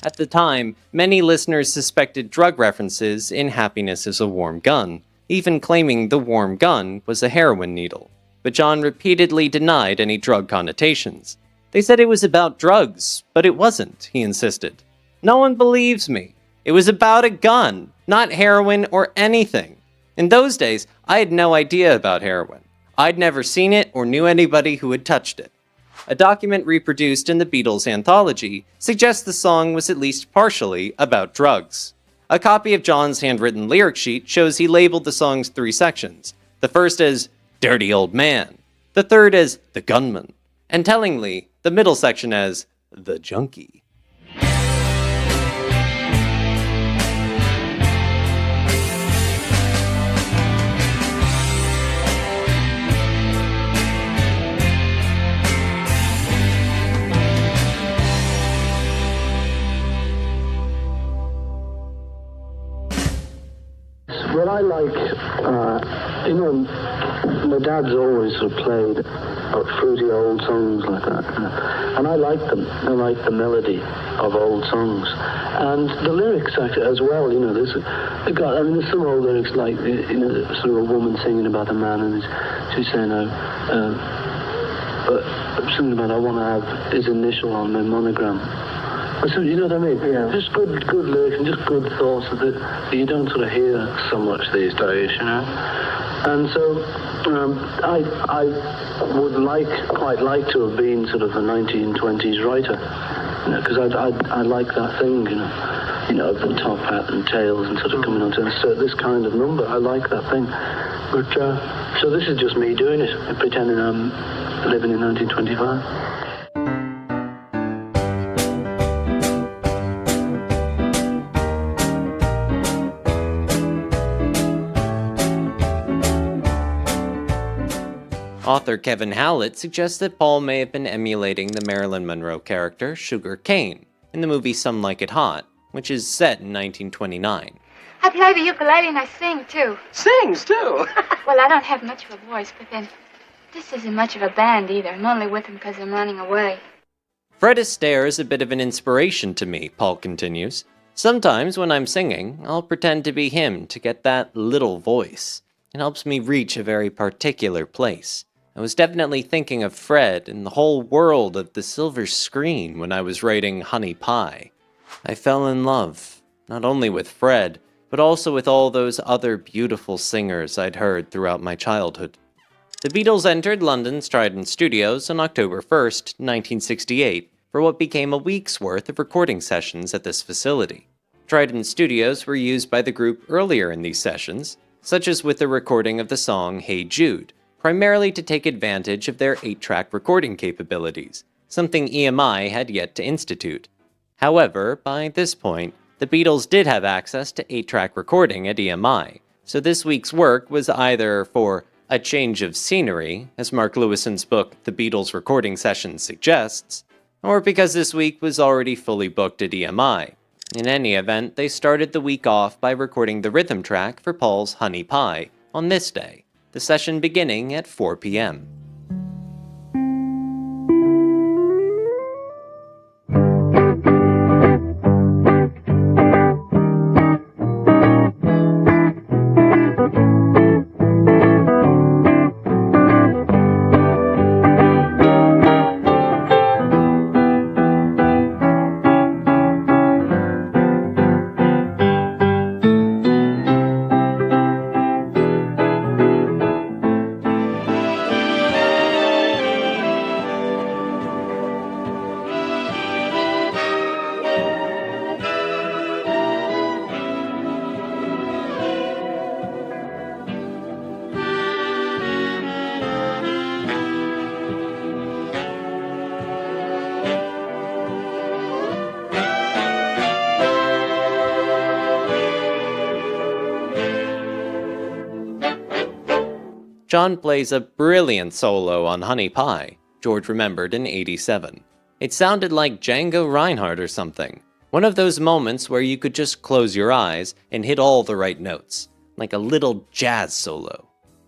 At the time, many listeners suspected drug references in Happiness is a Warm Gun, even claiming the warm gun was a heroin needle. But John repeatedly denied any drug connotations. They said it was about drugs, but it wasn't, he insisted. No one believes me. It was about a gun, not heroin or anything. In those days, I had no idea about heroin. I'd never seen it or knew anybody who had touched it. A document reproduced in the Beatles anthology suggests the song was at least partially about drugs. A copy of John's handwritten lyric sheet shows he labeled the song's 3 sections. The first as Dirty Old Man, the third as The Gunman, and tellingly, the middle section as The Junkie. Well, I like, my dad's always sort of played fruity old songs like that, and I like them. I like the melody of old songs, and the lyrics as well. There's some old lyrics like, sort of a woman singing about a man, and she's saying, something about I want to have his initial on my monogram. So, you know what I mean? Yeah. Just good lyrics and just good thoughts that you don't sort of hear so much these days, And so I would quite like to have been sort of a 1920s writer, because I like that thing, of the top hat and tails and sort of coming on to this kind of number. I like that thing. But so this is just me doing it, pretending I'm living in 1925. Author Kevin Howlett suggests that Paul may have been emulating the Marilyn Monroe character Sugar Cane in the movie Some Like It Hot, which is set in 1929. I play the ukulele and I sing, too. Sings, too? Well, I don't have much of a voice, but then this isn't much of a band, either. I'm only with them because I'm running away. Fred Astaire is a bit of an inspiration to me, Paul continues. Sometimes when I'm singing, I'll pretend to be him to get that little voice. It helps me reach a very particular place. I was definitely thinking of Fred and the whole world of the silver screen when I was writing Honey Pie. I fell in love, not only with Fred, but also with all those other beautiful singers I'd heard throughout my childhood. The Beatles entered London's Trident Studios on October 1st, 1968, for what became a week's worth of recording sessions at this facility. Trident Studios were used by the group earlier in these sessions, such as with the recording of the song Hey Jude, primarily to take advantage of their 8-track recording capabilities, something EMI had yet to institute. However, by this point, the Beatles did have access to 8-track recording at EMI, so this week's work was either for a change of scenery, as Mark Lewison's book The Beatles Recording Sessions suggests, or because this week was already fully booked at EMI. In any event, they started the week off by recording the rhythm track for Paul's Honey Pie on this day, the session beginning at 4 p.m. John plays a brilliant solo on Honey Pie, George remembered in '87. It sounded like Django Reinhardt or something. One of those moments where you could just close your eyes and hit all the right notes, like a little jazz solo.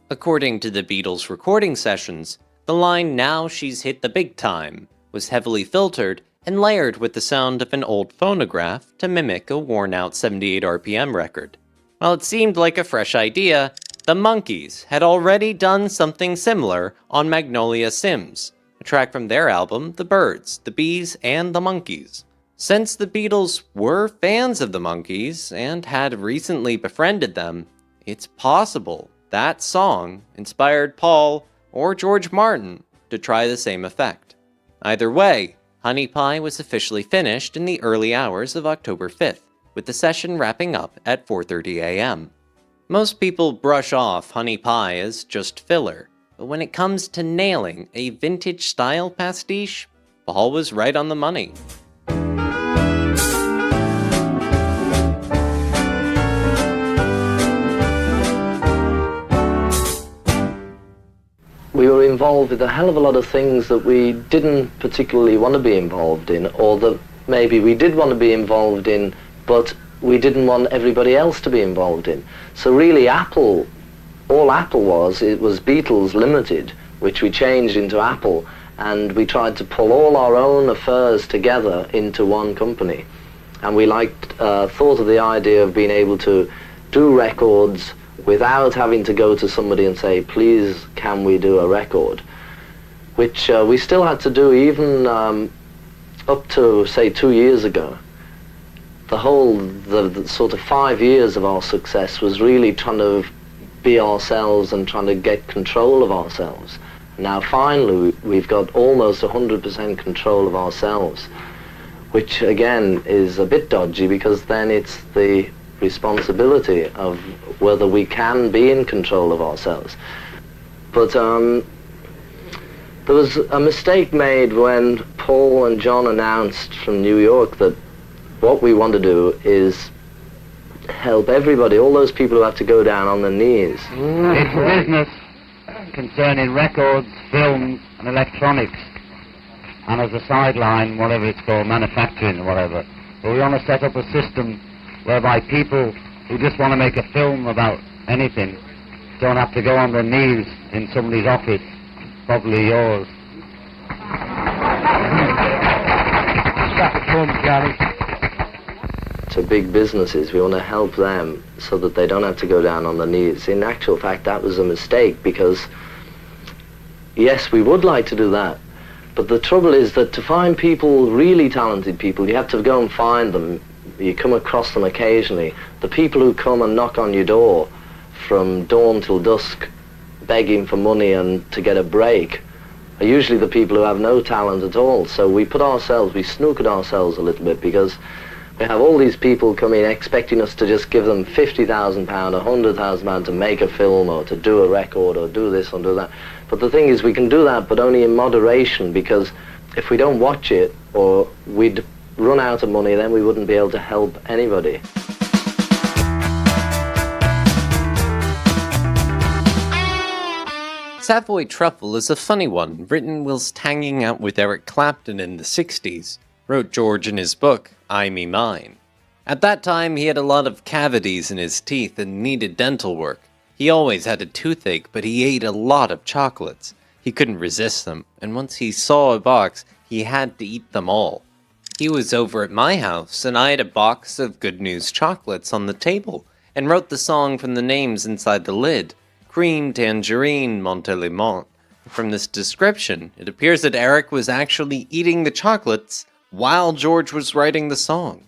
According to the Beatles' recording sessions, the line "Now she's hit the big time" was heavily filtered and layered with the sound of an old phonograph to mimic a worn-out 78 RPM record. While it seemed like a fresh idea, the Monkees had already done something similar on Magnolia Sims, a track from their album The Birds, the Bees, and the Monkees. Since the Beatles were fans of the Monkees and had recently befriended them, it's possible that song inspired Paul or George Martin to try the same effect. Either way, Honey Pie was officially finished in the early hours of October 5th, with the session wrapping up at 4:30 a.m. Most people brush off Honey Pie as just filler, but when it comes to nailing a vintage-style pastiche, Paul was right on the money. We were involved with a hell of a lot of things that we didn't particularly want to be involved in, or that maybe we did want to be involved in, but we didn't want everybody else to be involved in. So really all Apple was, it was Beatles Limited, which we changed into Apple, and we tried to pull all our own affairs together into one company. And we thought of the idea of being able to do records without having to go to somebody and say, please, can we do a record? Which we still had to do even up to, say, 2 years ago. The sort of 5 years of our success was really trying to be ourselves and trying to get control of ourselves. Now finally we've got almost 100% control of ourselves, which again is a bit dodgy, because then it's the responsibility of whether we can be in control of ourselves. But there was a mistake made when Paul and John announced from New York that what we want to do is help everybody, all those people who have to go down on their knees. It's business concerning records, films and electronics, and as a sideline, whatever it's called, manufacturing or whatever. But we want to set up a system whereby people who just want to make a film about anything don't have to go on their knees in somebody's office, probably yours. To big businesses, we want to help them so that they don't have to go down on their knees. In actual fact, that was a mistake, because yes, we would like to do that, but the trouble is that to find people, really talented people, you have to go and find them. You come across them occasionally. The people who come and knock on your door from dawn till dusk begging for money and to get a break are usually the people who have no talent at all. So we snookered ourselves a little bit, because we have all these people coming expecting us to just give them £50,000, £100,000 to make a film or to do a record or do this or do that. But the thing is, we can do that, but only in moderation, because if we don't watch it, or we'd run out of money, then we wouldn't be able to help anybody. Savoy Truffle is a funny one, written whilst hanging out with Eric Clapton in the 60s, wrote George in his book, I Me Mine. At that time, he had a lot of cavities in his teeth and needed dental work. He always had a toothache, but he ate a lot of chocolates. He couldn't resist them, and once he saw a box, he had to eat them all. He was over at my house, and I had a box of Good News chocolates on the table, and wrote the song from the names inside the lid, Cream, Tangerine, Montélimon. From this description, it appears that Eric was actually eating the chocolates while George was writing the song.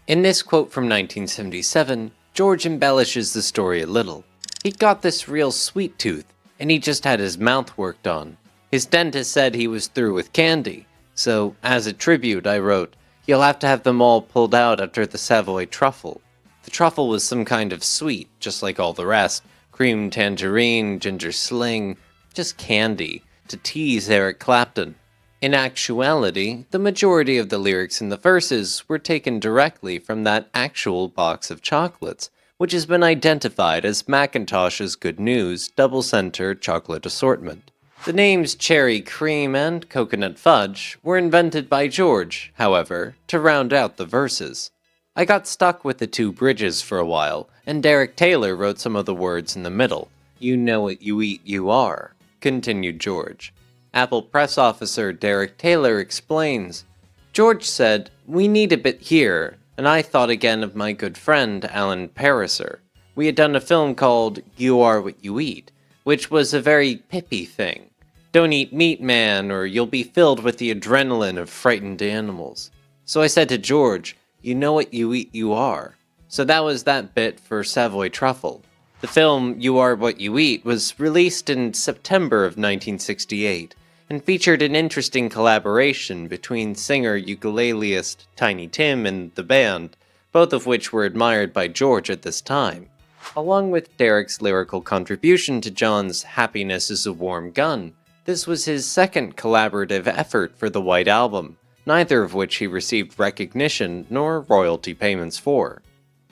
In this quote from 1977, George embellishes the story a little. He'd got this real sweet tooth, and he just had his mouth worked on. His dentist said he was through with candy, so as a tribute I wrote, you'll have to have them all pulled out after the Savoy Truffle. The truffle was some kind of sweet, just like all the rest. Cream, tangerine, ginger sling, just candy, to tease Eric Clapton. In actuality, the majority of the lyrics in the verses were taken directly from that actual box of chocolates, which has been identified as Macintosh's Good News double-center chocolate assortment. The names Cherry Cream and Coconut Fudge were invented by George, however, to round out the verses. I got stuck with the two bridges for a while, and Derek Taylor wrote some of the words in the middle. You know what you eat, you are, continued George. Apple press officer Derek Taylor explains, George said, we need a bit here, and I thought again of my good friend Alan Pariser. We had done a film called You Are What You Eat, which was a very pippy thing. Don't eat meat, man, or you'll be filled with the adrenaline of frightened animals. So I said to George, you know what you eat, you are. So that was that bit for Savoy Truffle. The film You Are What You Eat was released in September of 1968 and featured an interesting collaboration between singer-ukuleleist Tiny Tim and the band, both of which were admired by George at this time. Along with Derek's lyrical contribution to John's Happiness is a Warm Gun, this was his second collaborative effort for the White Album, neither of which he received recognition nor royalty payments for.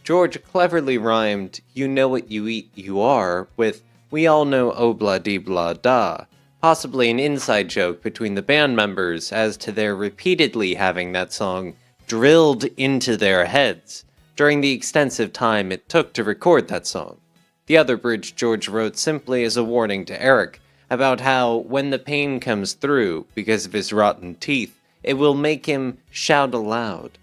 George cleverly rhymed You Know What You Eat, You Are with We All Know Oh Blah Dee Blah Da, possibly an inside joke between the band members as to their repeatedly having that song drilled into their heads during the extensive time it took to record that song. The other bridge George wrote simply as a warning to Eric about how when the pain comes through because of his rotten teeth, it will make him shout aloud.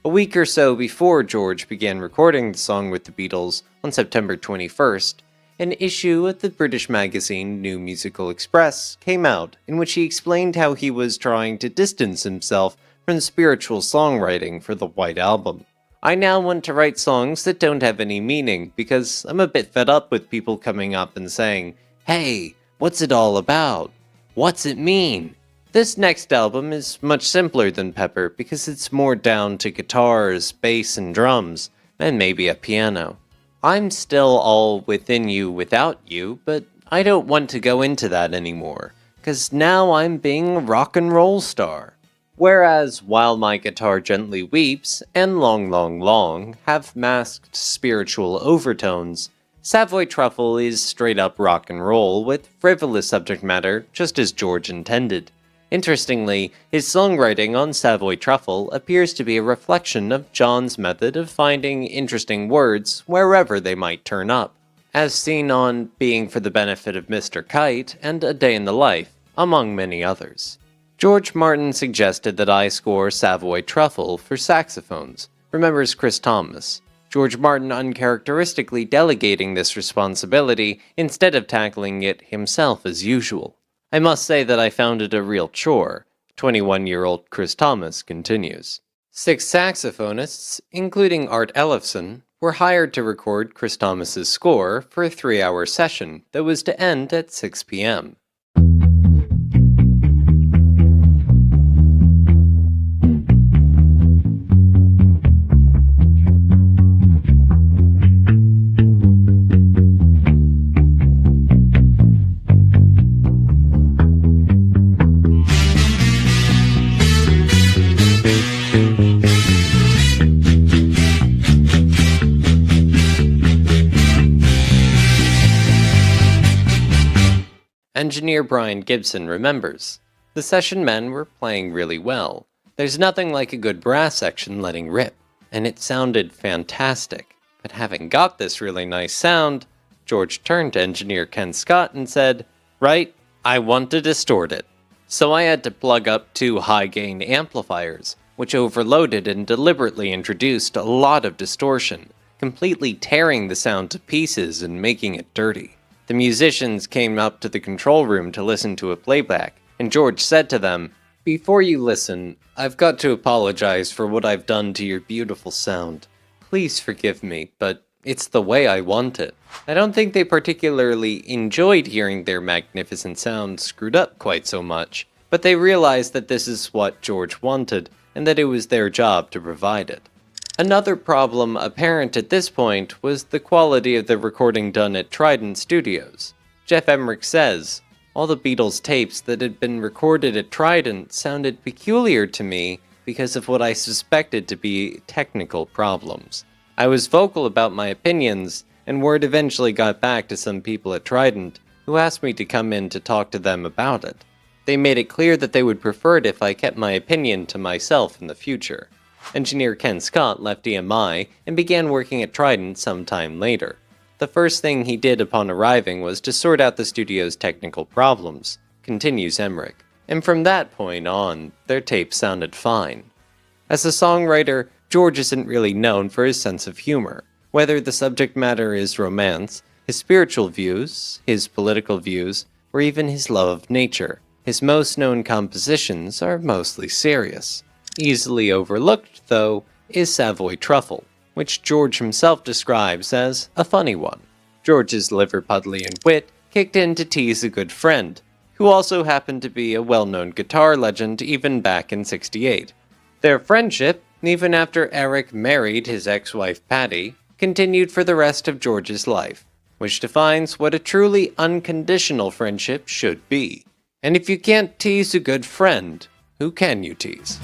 A week or so before George began recording the song with the Beatles on September 21st, an issue of the British magazine New Musical Express came out in which he explained how he was trying to distance himself from spiritual songwriting for the White Album. I now want to write songs that don't have any meaning because I'm a bit fed up with people coming up and saying, hey, what's it all about? What's it mean? This next album is much simpler than Pepper because it's more down to guitars, bass, and drums, and maybe a piano. I'm still all within you without you, but I don't want to go into that anymore, because now I'm being a rock and roll star. Whereas While My Guitar Gently Weeps and Long Long Long have masked spiritual overtones, Savoy Truffle is straight up rock and roll with frivolous subject matter just as George intended. Interestingly, his songwriting on Savoy Truffle appears to be a reflection of John's method of finding interesting words wherever they might turn up, as seen on Being for the Benefit of Mr. Kite and A Day in the Life, among many others. George Martin suggested that I score Savoy Truffle for saxophones, remembers Chris Thomas. George Martin uncharacteristically delegating this responsibility instead of tackling it himself as usual. I must say that I found it a real chore, 21-year-old Chris Thomas continues. 6 saxophonists, including Art Ellefson, were hired to record Chris Thomas's score for a 3-hour session that was to end at 6 p.m. Engineer Brian Gibson remembers, the session men were playing really well. There's nothing like a good brass section letting rip, and it sounded fantastic. But having got this really nice sound, George turned to engineer Ken Scott and said, right, I want to distort it. So I had to plug up 2 high-gain amplifiers, which overloaded and deliberately introduced a lot of distortion, completely tearing the sound to pieces and making it dirty. The musicians came up to the control room to listen to a playback, and George said to them, before you listen, I've got to apologize for what I've done to your beautiful sound. Please forgive me, but it's the way I want it. I don't think they particularly enjoyed hearing their magnificent sound screwed up quite so much, but they realized that this is what George wanted, and that it was their job to provide it. Another problem apparent at this point was the quality of the recording done at Trident Studios. Geoff Emerick says, all the Beatles tapes that had been recorded at Trident sounded peculiar to me because of what I suspected to be technical problems. I was vocal about my opinions, and word eventually got back to some people at Trident, who asked me to come in to talk to them about it. They made it clear that they would prefer it if I kept my opinion to myself in the future. Engineer Ken Scott left EMI and began working at Trident some time later. The first thing he did upon arriving was to sort out the studio's technical problems, continues Emerick. And from that point on, their tapes sounded fine. As a songwriter, George isn't really known for his sense of humor. Whether the subject matter is romance, his spiritual views, his political views, or even his love of nature, his most known compositions are mostly serious. Easily overlooked, though, is Savoy Truffle, which George himself describes as a funny one. George's liverpudly and wit kicked in to tease a good friend, who also happened to be a well-known guitar legend even back in '68. Their friendship, even after Eric married his ex-wife Patty, continued for the rest of George's life, which defines what a truly unconditional friendship should be. And if you can't tease a good friend, who can you tease?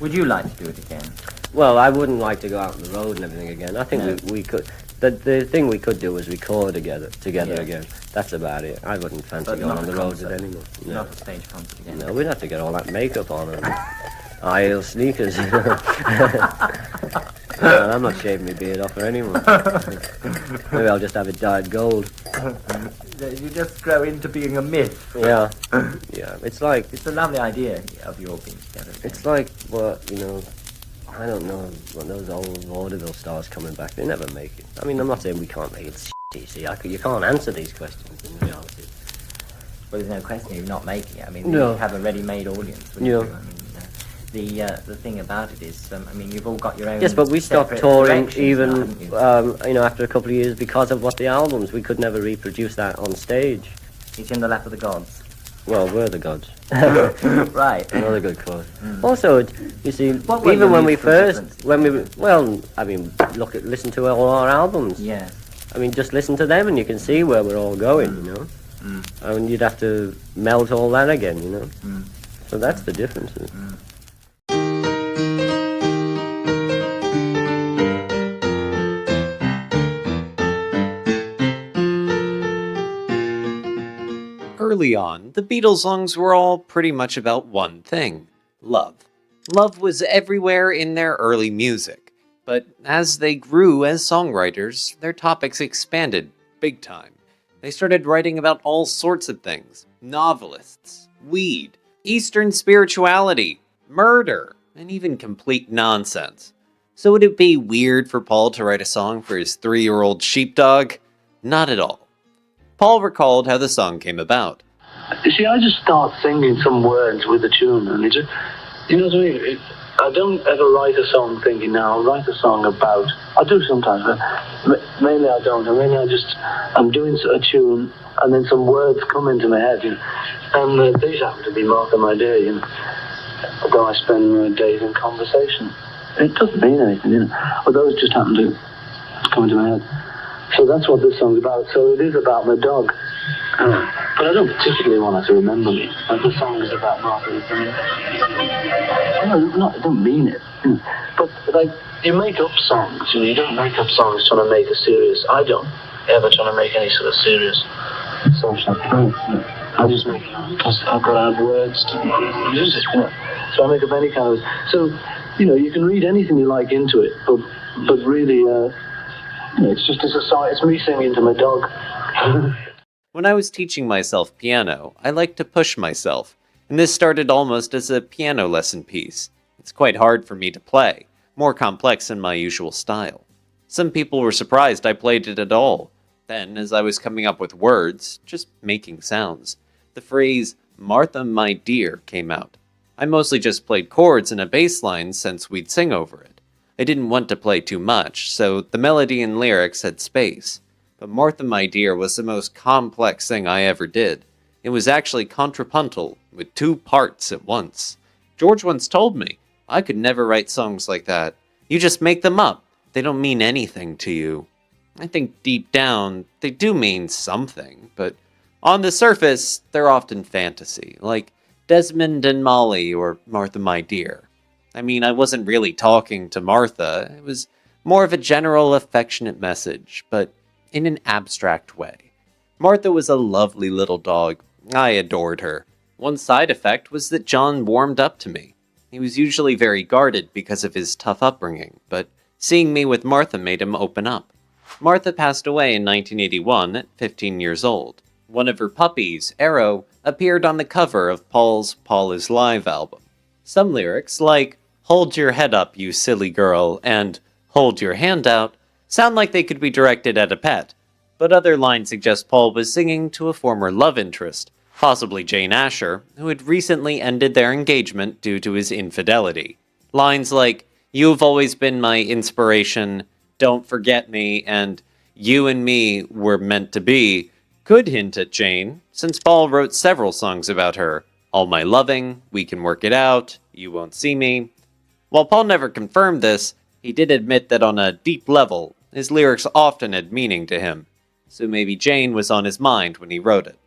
Would you like to do it again? Well, I wouldn't like to go out on the road and everything again. I think we could. The thing we could do is record together again. That's about it. I wouldn't fancy going on the road with anymore. No. Not a stage concert again? No, we'd have to get all that makeup on and high heel sneakers. I'm not shaving my beard off or anyone. Maybe I'll just have it dyed gold. You just grow into being a myth. Yeah. Yeah. It's like... It's a lovely idea of your being together. It's like, well, I don't know, when those old vaudeville stars coming back, they never make it. I mean, I'm not saying we can't make it, you see. You can't answer these questions in reality. Well, there's no question you're not making it. I mean, No. you have a ready-made audience. Yeah. You? I mean, the thing about it is, I mean, you've all got your own. Yes, but we stopped separate touring directions even, now, haven't you? after a couple of years because of what the albums. We could never reproduce that on stage. It's in the lap of the gods. Well, we're the gods. Right. Another good quote. Also, you see, What were even your when we musical first, differences? listen to all our albums. Yeah. I mean, just listen to them and you can see where we're all going, I mean, you'd have to melt all that again, So that's the difference. Early on, the Beatles songs were all pretty much about one thing: love. Love was everywhere in their early music, but as they grew as songwriters, their topics expanded big time. They started writing about all sorts of things: novelists, weed, Eastern spirituality, murder, and even complete nonsense. So would it be weird for Paul to write a song for his 3-year-old sheepdog? Not at all. Paul recalled how the song came about. You see, I just start singing some words with the tune, and it's, you know what I mean? I don't ever write a song thinking, now I'll write a song about. I do sometimes, but mainly I don't. And mainly I'm doing a tune, and then some words come into my head, and these happen to be more than my day, although I spend days in conversation. It doesn't mean anything, but those just happen to come into my head. So that's what this song's about. So it is about my dog. But I don't particularly want her to remember me. Like the song is about Martha Luther King. I don't mean it. But, like, you make up songs, you don't make up songs trying to make a serious... I don't ever try to make any sort of serious social point. I just make it because I've got to have words to use it, So I make up any kind of... So, you can read anything you like into it, but really... it's me singing to my dog. When I was teaching myself piano, I liked to push myself, and this started almost as a piano lesson piece. It's quite hard for me to play, more complex than my usual style. Some people were surprised I played it at all. Then, as I was coming up with words, just making sounds, the phrase, "Martha, my dear," came out. I mostly just played chords and a bass line since we'd sing over it. I didn't want to play too much, so the melody and lyrics had space. But Martha, my dear was the most complex thing I ever did. It was actually contrapuntal, with 2 parts at once. George once told me, I could never write songs like that. You just make them up. They don't mean anything to you. I think deep down, they do mean something, but on the surface, they're often fantasy, like Desmond and Molly, or Martha My Dear. I mean, I wasn't really talking to Martha. It was more of a general affectionate message, but in an abstract way. Martha was a lovely little dog. I adored her. One side effect was that John warmed up to me. He was usually very guarded because of his tough upbringing, but seeing me with Martha made him open up. Martha passed away in 1981 at 15 years old. One of her puppies, Arrow, appeared on the cover of Paul's Paul is Live album. Some lyrics, like "Hold your head up, you silly girl," and "Hold your hand out," sound like they could be directed at a pet, but other lines suggest Paul was singing to a former love interest, possibly Jane Asher, who had recently ended their engagement due to his infidelity. Lines like, "You've always been my inspiration," "Don't forget me," and "You and me were meant to be," could hint at Jane, since Paul wrote several songs about her. "All My Loving," "We Can Work It Out," "You Won't See Me." While Paul never confirmed this, he did admit that on a deep level, his lyrics often had meaning to him, so maybe Jane was on his mind when he wrote it.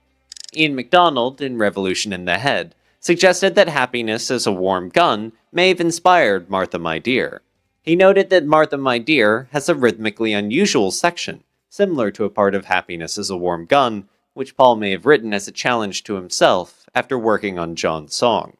Ian MacDonald, in Revolution in the Head, suggested that "Happiness is a Warm Gun" may have inspired Martha My Dear. He noted that Martha My Dear has a rhythmically unusual section, similar to a part of "Happiness is a Warm Gun," which Paul may have written as a challenge to himself after working on John's song.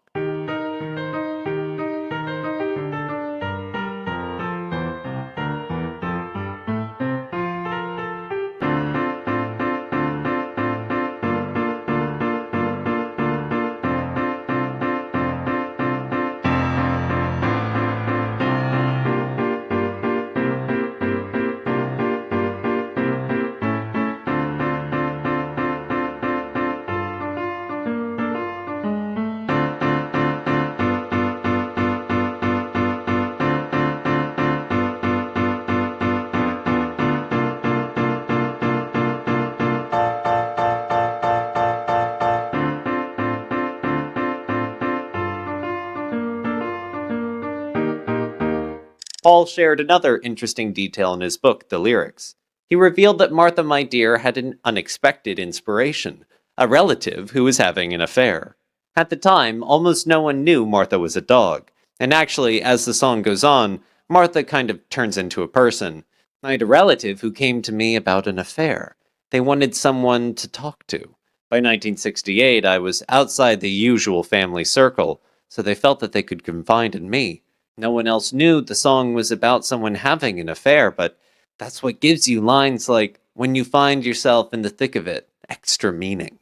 Paul shared another interesting detail in his book, The Lyrics. He revealed that Martha My Dear had an unexpected inspiration, a relative who was having an affair. At the time, almost no one knew Martha was a dog, and actually, as the song goes on, Martha kind of turns into a person. "I had a relative who came to me about an affair. They wanted someone to talk to. By 1968, I was outside the usual family circle, so they felt that they could confide in me. No one else knew the song was about someone having an affair, but that's what gives you lines like, 'When you find yourself in the thick of it,' extra meaning."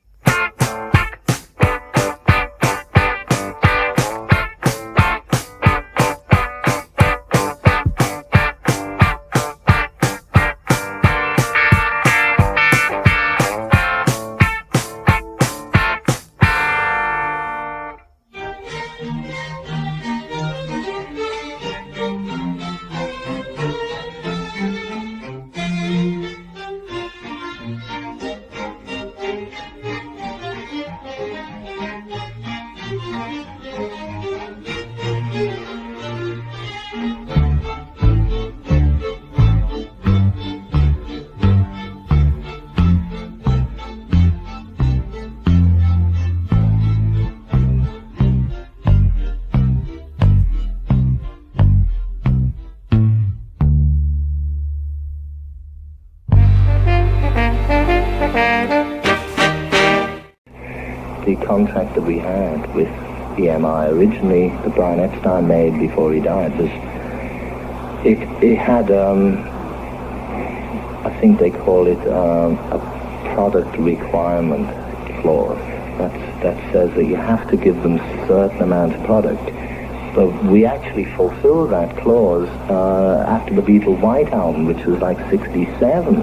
The contract that we had with EMI originally, that Brian Epstein made before he died, was it had I think they call it a product requirement clause that says that you have to give them a certain amount of product. But we actually fulfilled that clause after the Beatles White Album, which was like '67.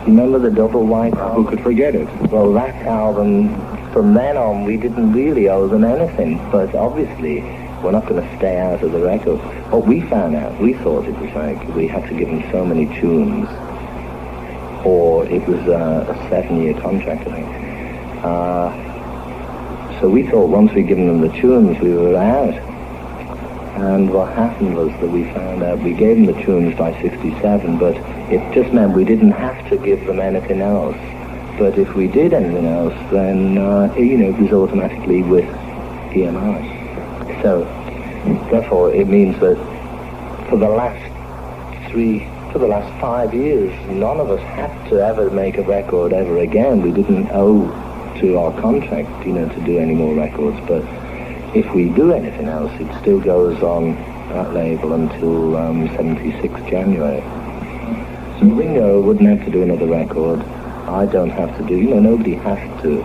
Remember the double White Album? Who could forget it? Well, that album, from then on, we didn't really owe them anything, but obviously we're not going to stay out of the record. What we found out, we thought it was like we had to give them so many tunes, or it was a 7-year contract, I think. So we thought once we'd given them the tunes, we were out. And what happened was that we found out we gave them the tunes by '67, but it just meant we didn't have to give them anything else. But if we did anything else, then, it was automatically with EMI. So, therefore, it means that for the last 5 years, none of us had to ever make a record ever again. We didn't owe to our contract, to do any more records. But if we do anything else, it still goes on that label until 76 January. So Ringo wouldn't have to do another record. I don't have to do, nobody has to.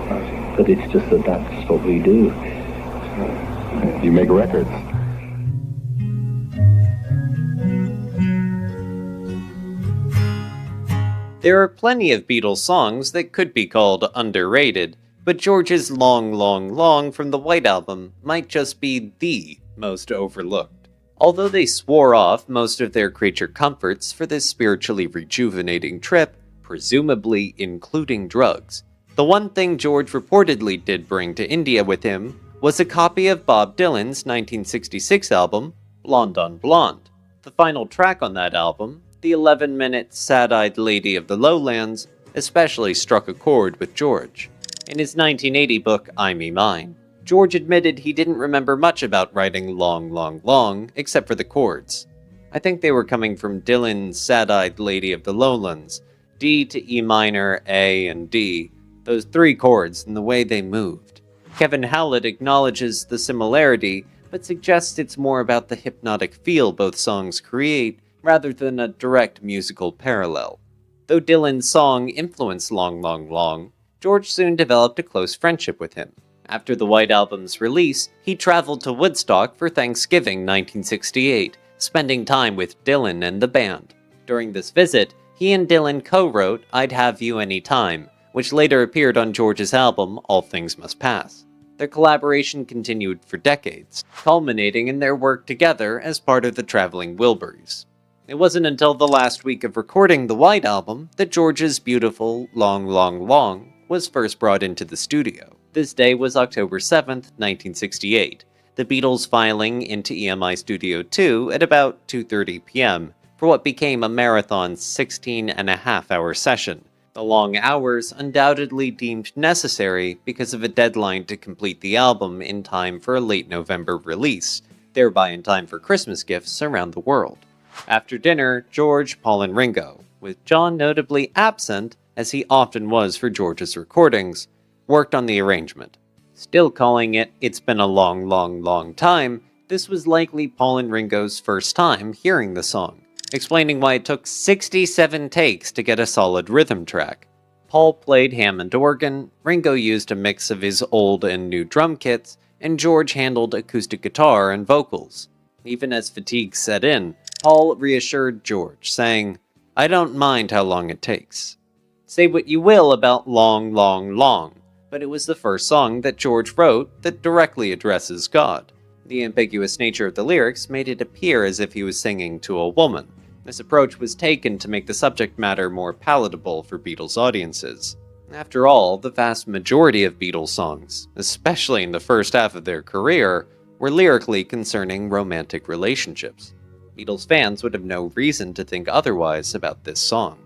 But it's just that that's what we do. You make records. There are plenty of Beatles songs that could be called underrated, but George's Long, Long, Long from the White Album might just be the most overlooked. Although they swore off most of their creature comforts for this spiritually rejuvenating trip, presumably including drugs, the one thing George reportedly did bring to India with him was a copy of Bob Dylan's 1966 album, Blonde on Blonde. The final track on that album, the 11-minute Sad-Eyed Lady of the Lowlands, especially struck a chord with George. In his 1980 book, I Me Mine, George admitted he didn't remember much about writing Long, Long, Long, except for the chords. I think they were coming from Dylan's Sad-Eyed Lady of the Lowlands, D to E minor, A, and D, those three chords and the way they moved. Kevin Howlett acknowledges the similarity, but suggests it's more about the hypnotic feel both songs create, rather than a direct musical parallel. Though Dylan's song influenced Long, Long, Long, George soon developed a close friendship with him. After the White Album's release, he traveled to Woodstock for Thanksgiving 1968, spending time with Dylan and the band. During this visit, he and Dylan co-wrote I'd Have You Anytime, which later appeared on George's album All Things Must Pass. Their collaboration continued for decades, culminating in their work together as part of the Traveling Wilburys. It wasn't until the last week of recording the White Album that George's beautiful Long, Long, Long was first brought into the studio. This day was October 7th, 1968, the Beatles filing into EMI Studio 2 at about 2:30 p.m. for what became a marathon 16-and-a-half-hour session. The long hours undoubtedly deemed necessary because of a deadline to complete the album in time for a late November release, thereby in time for Christmas gifts around the world. After dinner, George, Paul, and Ringo, with John notably absent, as he often was for George's recordings, worked on the arrangement. Still calling it It's Been a Long, Long, Long Time, this was likely Paul and Ringo's first time hearing the song, explaining why it took 67 takes to get a solid rhythm track. Paul played Hammond organ, Ringo used a mix of his old and new drum kits, and George handled acoustic guitar and vocals. Even as fatigue set in, Paul reassured George, saying, I don't mind how long it takes. Say what you will about Long, Long, Long, but it was the first song that George wrote that directly addresses God. The ambiguous nature of the lyrics made it appear as if he was singing to a woman. This approach was taken to make the subject matter more palatable for Beatles audiences. After all, the vast majority of Beatles songs, especially in the first half of their career, were lyrically concerning romantic relationships. Beatles fans would have no reason to think otherwise about this song.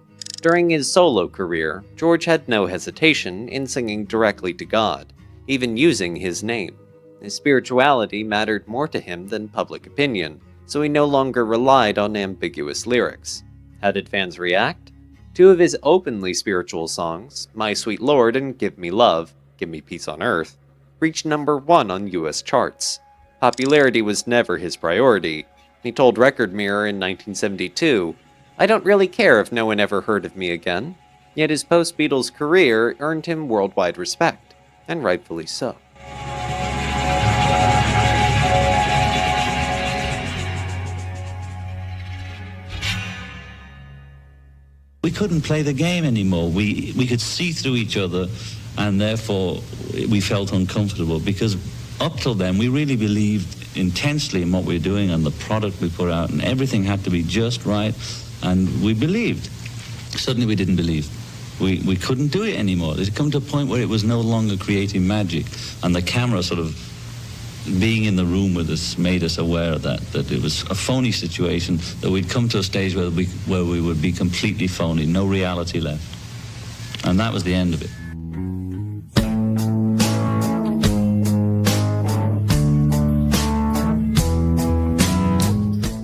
During his solo career, George had no hesitation in singing directly to God, even using his name. His spirituality mattered more to him than public opinion, so he no longer relied on ambiguous lyrics. How did fans react? Two of his openly spiritual songs, My Sweet Lord and Give Me Love, Give Me Peace on Earth, reached number 1 on US charts. Popularity was never his priority. He told Record Mirror in 1972, I don't really care if no one ever heard of me again. Yet his post-Beatles career earned him worldwide respect, and rightfully so. We couldn't play the game anymore. We could see through each other, and therefore we felt uncomfortable, because up till then we really believed intensely in what we were doing and the product we put out, and everything had to be just right, and we believed. Suddenly we didn't believe. We couldn't do it anymore. It had come to a point where it was no longer creating magic, and the camera sort of being in the room with us made us aware that it was a phony situation, that we'd come to a stage where we would be completely phony, no reality left. And that was the end of it.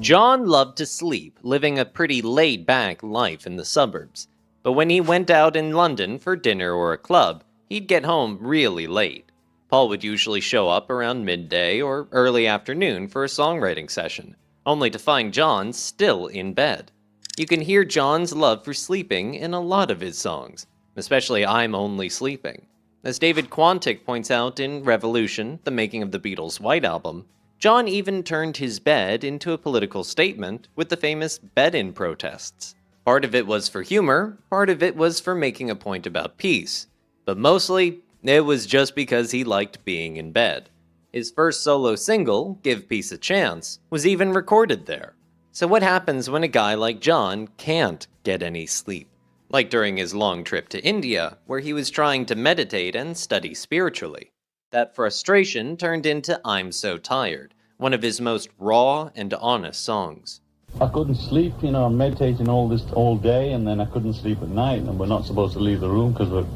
John loved to sleep, living a pretty laid-back life in the suburbs. But when he went out in London for dinner or a club, he'd get home really late. Paul would usually show up around midday or early afternoon for a songwriting session, only to find John still in bed. You can hear John's love for sleeping in a lot of his songs, especially I'm Only Sleeping. As David Quantick points out in Revolution, the making of the Beatles' White Album, John even turned his bed into a political statement with the famous bed-in protests. Part of it was for humor, part of it was for making a point about peace, but mostly, it was just because he liked being in bed. His first solo single, Give Peace a Chance, was even recorded there. So what happens when a guy like John can't get any sleep? Like during his long trip to India, where he was trying to meditate and study spiritually. That frustration turned into I'm So Tired, one of his most raw and honest songs. I couldn't sleep, I'm meditating all day, and then I couldn't sleep at night, and we're not supposed to leave the room because we're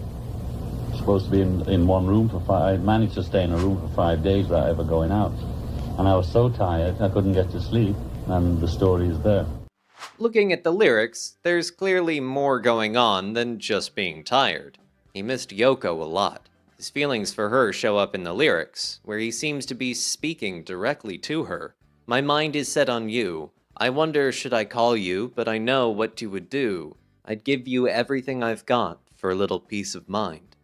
supposed to be in one room for 5. I managed to stay in a room for 5 days without ever going out. And I was so tired, I couldn't get to sleep, and the story is there. Looking at the lyrics, there's clearly more going on than just being tired. He missed Yoko a lot. His feelings for her show up in the lyrics, where he seems to be speaking directly to her. My mind is set on you. I wonder should I call you, but I know what you would do. I'd give you everything I've got for a little peace of mind.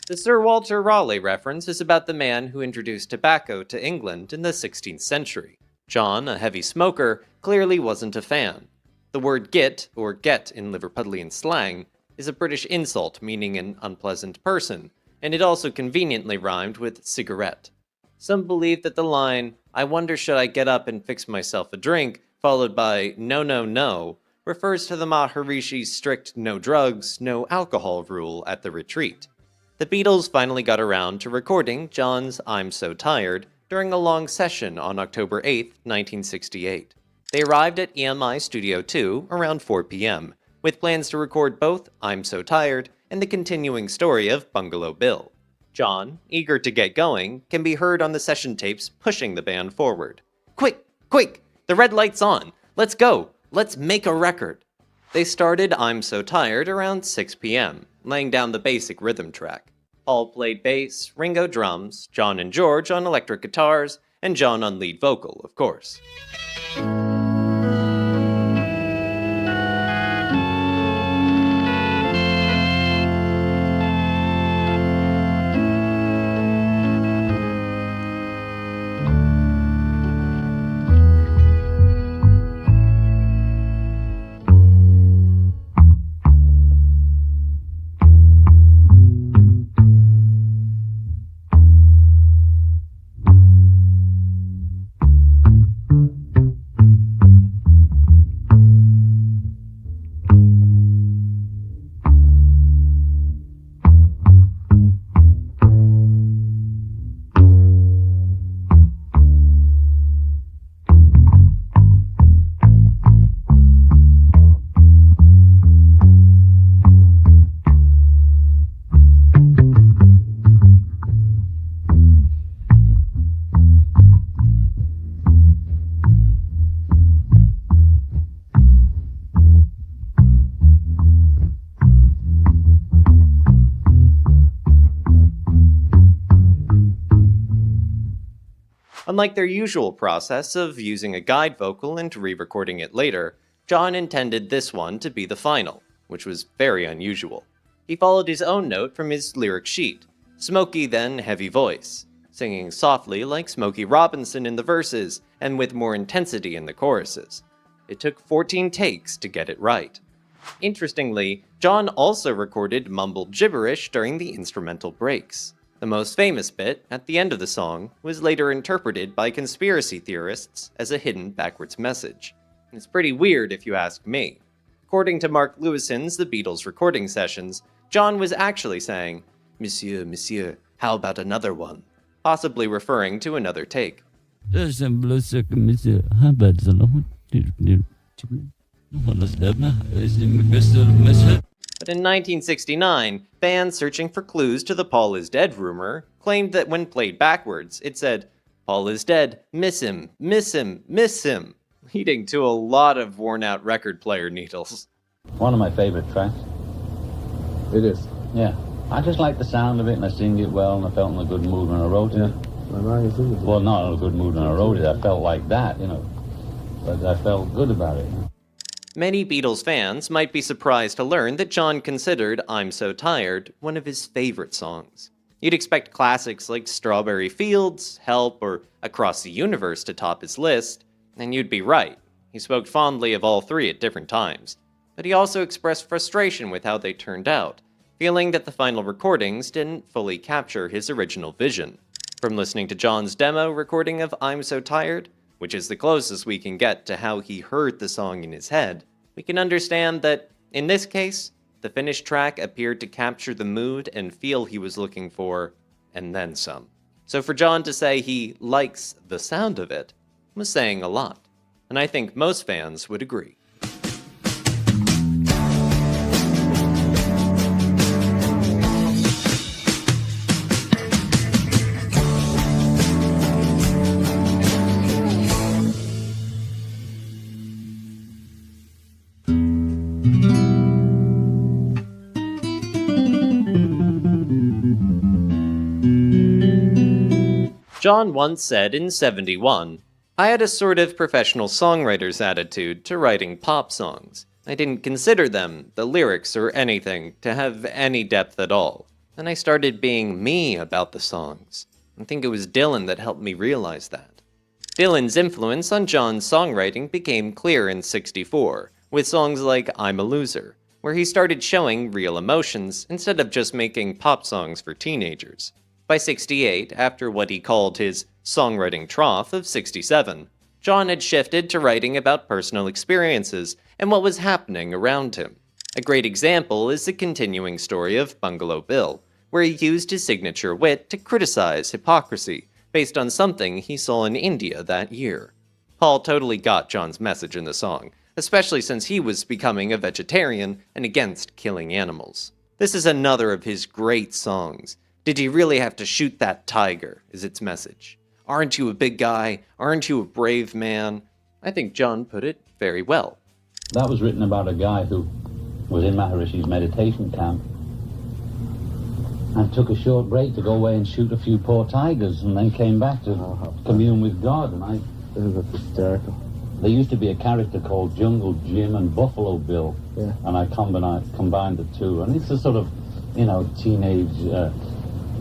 The Sir Walter Raleigh reference is about the man who introduced tobacco to England in the 16th century. John, a heavy smoker, clearly wasn't a fan. The word git, or get in Liverpudlian slang, is a British insult meaning an unpleasant person, and it also conveniently rhymed with cigarette. Some believe that the line, I wonder should I get up and fix myself a drink, followed by no, no, no, refers to the Maharishi's strict no drugs, no alcohol rule at the retreat. The Beatles finally got around to recording John's I'm So Tired during a long session on October 8, 1968. They arrived at EMI Studio 2 around 4 p.m., with plans to record both I'm So Tired and the continuing story of Bungalow Bill. John, eager to get going, can be heard on the session tapes pushing the band forward. Quick, quick, the red light's on. Let's go. Let's make a record. They started I'm So Tired around 6 p.m., laying down the basic rhythm track. Paul played bass, Ringo drums, John and George on electric guitars, and John on lead vocal, of course. Unlike their usual process of using a guide vocal and re-recording it later, John intended this one to be the final, which was very unusual. He followed his own note from his lyric sheet, smoky then heavy voice, singing softly like Smokey Robinson in the verses and with more intensity in the choruses. It took 14 takes to get it right. Interestingly, John also recorded mumbled gibberish during the instrumental breaks. The most famous bit, at the end of the song, was later interpreted by conspiracy theorists as a hidden backwards message. It's pretty weird if you ask me. According to Mark Lewisohn's The Beatles recording sessions, John was actually saying, "Monsieur, monsieur, how about another one?" Possibly referring to another take. But in 1969, fans searching for clues to the Paul is dead rumor claimed that when played backwards, it said, "Paul is dead, miss him, miss him, miss him." leading to a lot of worn-out record player needles. One of my favorite tracks. It is. Yeah. I just like the sound of it, and I sing it well, and I felt in a good mood when I wrote it. Well, not in a good mood when I wrote it. I felt like that, but I felt good about it. Many Beatles fans might be surprised to learn that John considered I'm So Tired one of his favorite songs. You'd expect classics like Strawberry Fields, Help, or Across the Universe to top his list, and you'd be right. He spoke fondly of all three at different times. But he also expressed frustration with how they turned out, feeling that the final recordings didn't fully capture his original vision. From listening to John's demo recording of I'm So Tired, which is the closest we can get to how he heard the song in his head, we can understand that, in this case, the finished track appeared to capture the mood and feel he was looking for, and then some. So for John to say he likes the sound of it was saying a lot, and I think most fans would agree. John once said in '71, "I had a sort of professional songwriter's attitude to writing pop songs. I didn't consider them, the lyrics or anything, to have any depth at all. Then I started being me about the songs. I think it was Dylan that helped me realize that." Dylan's influence on John's songwriting became clear in '64, with songs like I'm a Loser, where he started showing real emotions instead of just making pop songs for teenagers. By '68, after what he called his songwriting trough of '67, John had shifted to writing about personal experiences and what was happening around him. A great example is the continuing story of Bungalow Bill, where he used his signature wit to criticize hypocrisy based on something he saw in India that year. Paul totally got John's message in the song, especially since he was becoming a vegetarian and against killing animals. This is another of his great songs. Did you really have to shoot that tiger, is its message. Aren't you a big guy? Aren't you a brave man? I think John put it very well. That was written about a guy who was in Maharishi's meditation camp and took a short break to go away and shoot a few poor tigers and then came back to commune with God. And That's hysterical. There used to be a character called Jungle Jim and Buffalo Bill, and I combined the two. And it's a sort of, teenage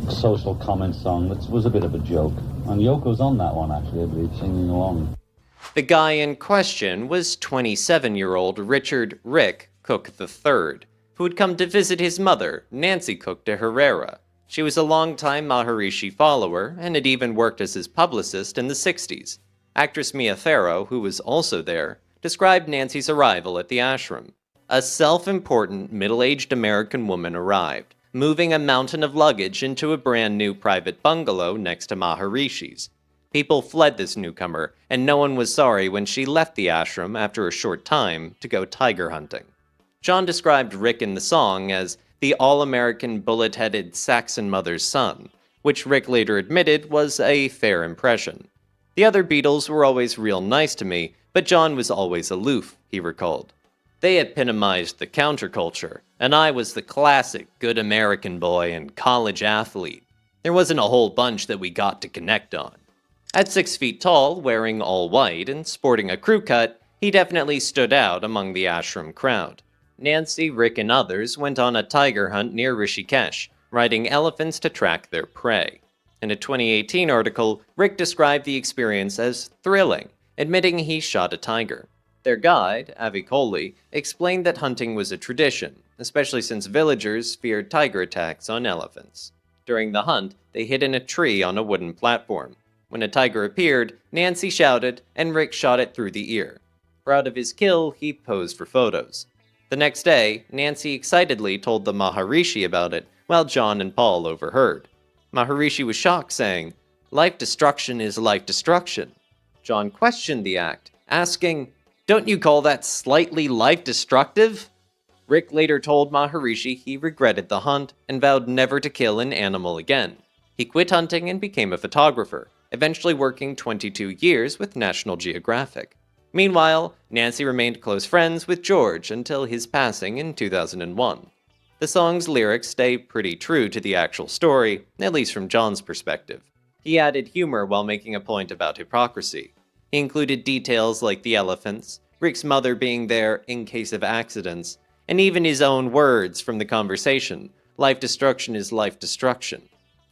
social comment song that was a bit of a joke. And Yoko's on that one, actually, I believe, singing along. The guy in question was 27-year-old Richard Rick Cook III, who had come to visit his mother, Nancy Cook de Herrera. She was a longtime Maharishi follower and had even worked as his publicist in the 60s. Actress Mia Farrow, who was also there, described Nancy's arrival at the ashram. A self-important, middle-aged American woman arrived, moving a mountain of luggage into a brand new private bungalow next to Maharishi's. People fled this newcomer, and no one was sorry when she left the ashram after a short time to go tiger hunting. John described Rick in the song as the all-American bullet-headed Saxon mother's son, which Rick later admitted was a fair impression. The other Beatles were always real nice to me, but John was always aloof, he recalled. They epitomized the counterculture, and I was the classic good American boy and college athlete. There wasn't a whole bunch that we got to connect on. At 6 feet tall, wearing all white, and sporting a crew cut, he definitely stood out among the ashram crowd. Nancy, Rick, and others went on a tiger hunt near Rishikesh, riding elephants to track their prey. In a 2018 article, Rick described the experience as thrilling, admitting he shot a tiger. Their guide, Avi Kohli, explained that hunting was a tradition, especially since villagers feared tiger attacks on elephants. During the hunt, they hid in a tree on a wooden platform. When a tiger appeared, Nancy shouted, and Rick shot it through the ear. Proud of his kill, he posed for photos. The next day, Nancy excitedly told the Maharishi about it, while John and Paul overheard. Maharishi was shocked, saying, "Life destruction is life destruction." John questioned the act, asking, "Don't you call that slightly life-destructive?" Rick later told Maharishi he regretted the hunt and vowed never to kill an animal again. He quit hunting and became a photographer, eventually working 22 years with National Geographic. Meanwhile, Nancy remained close friends with George until his passing in 2001. The song's lyrics stay pretty true to the actual story, at least from John's perspective. He added humor while making a point about hypocrisy. He included details like the elephants, Rick's mother being there in case of accidents, and even his own words from the conversation, life destruction is life destruction.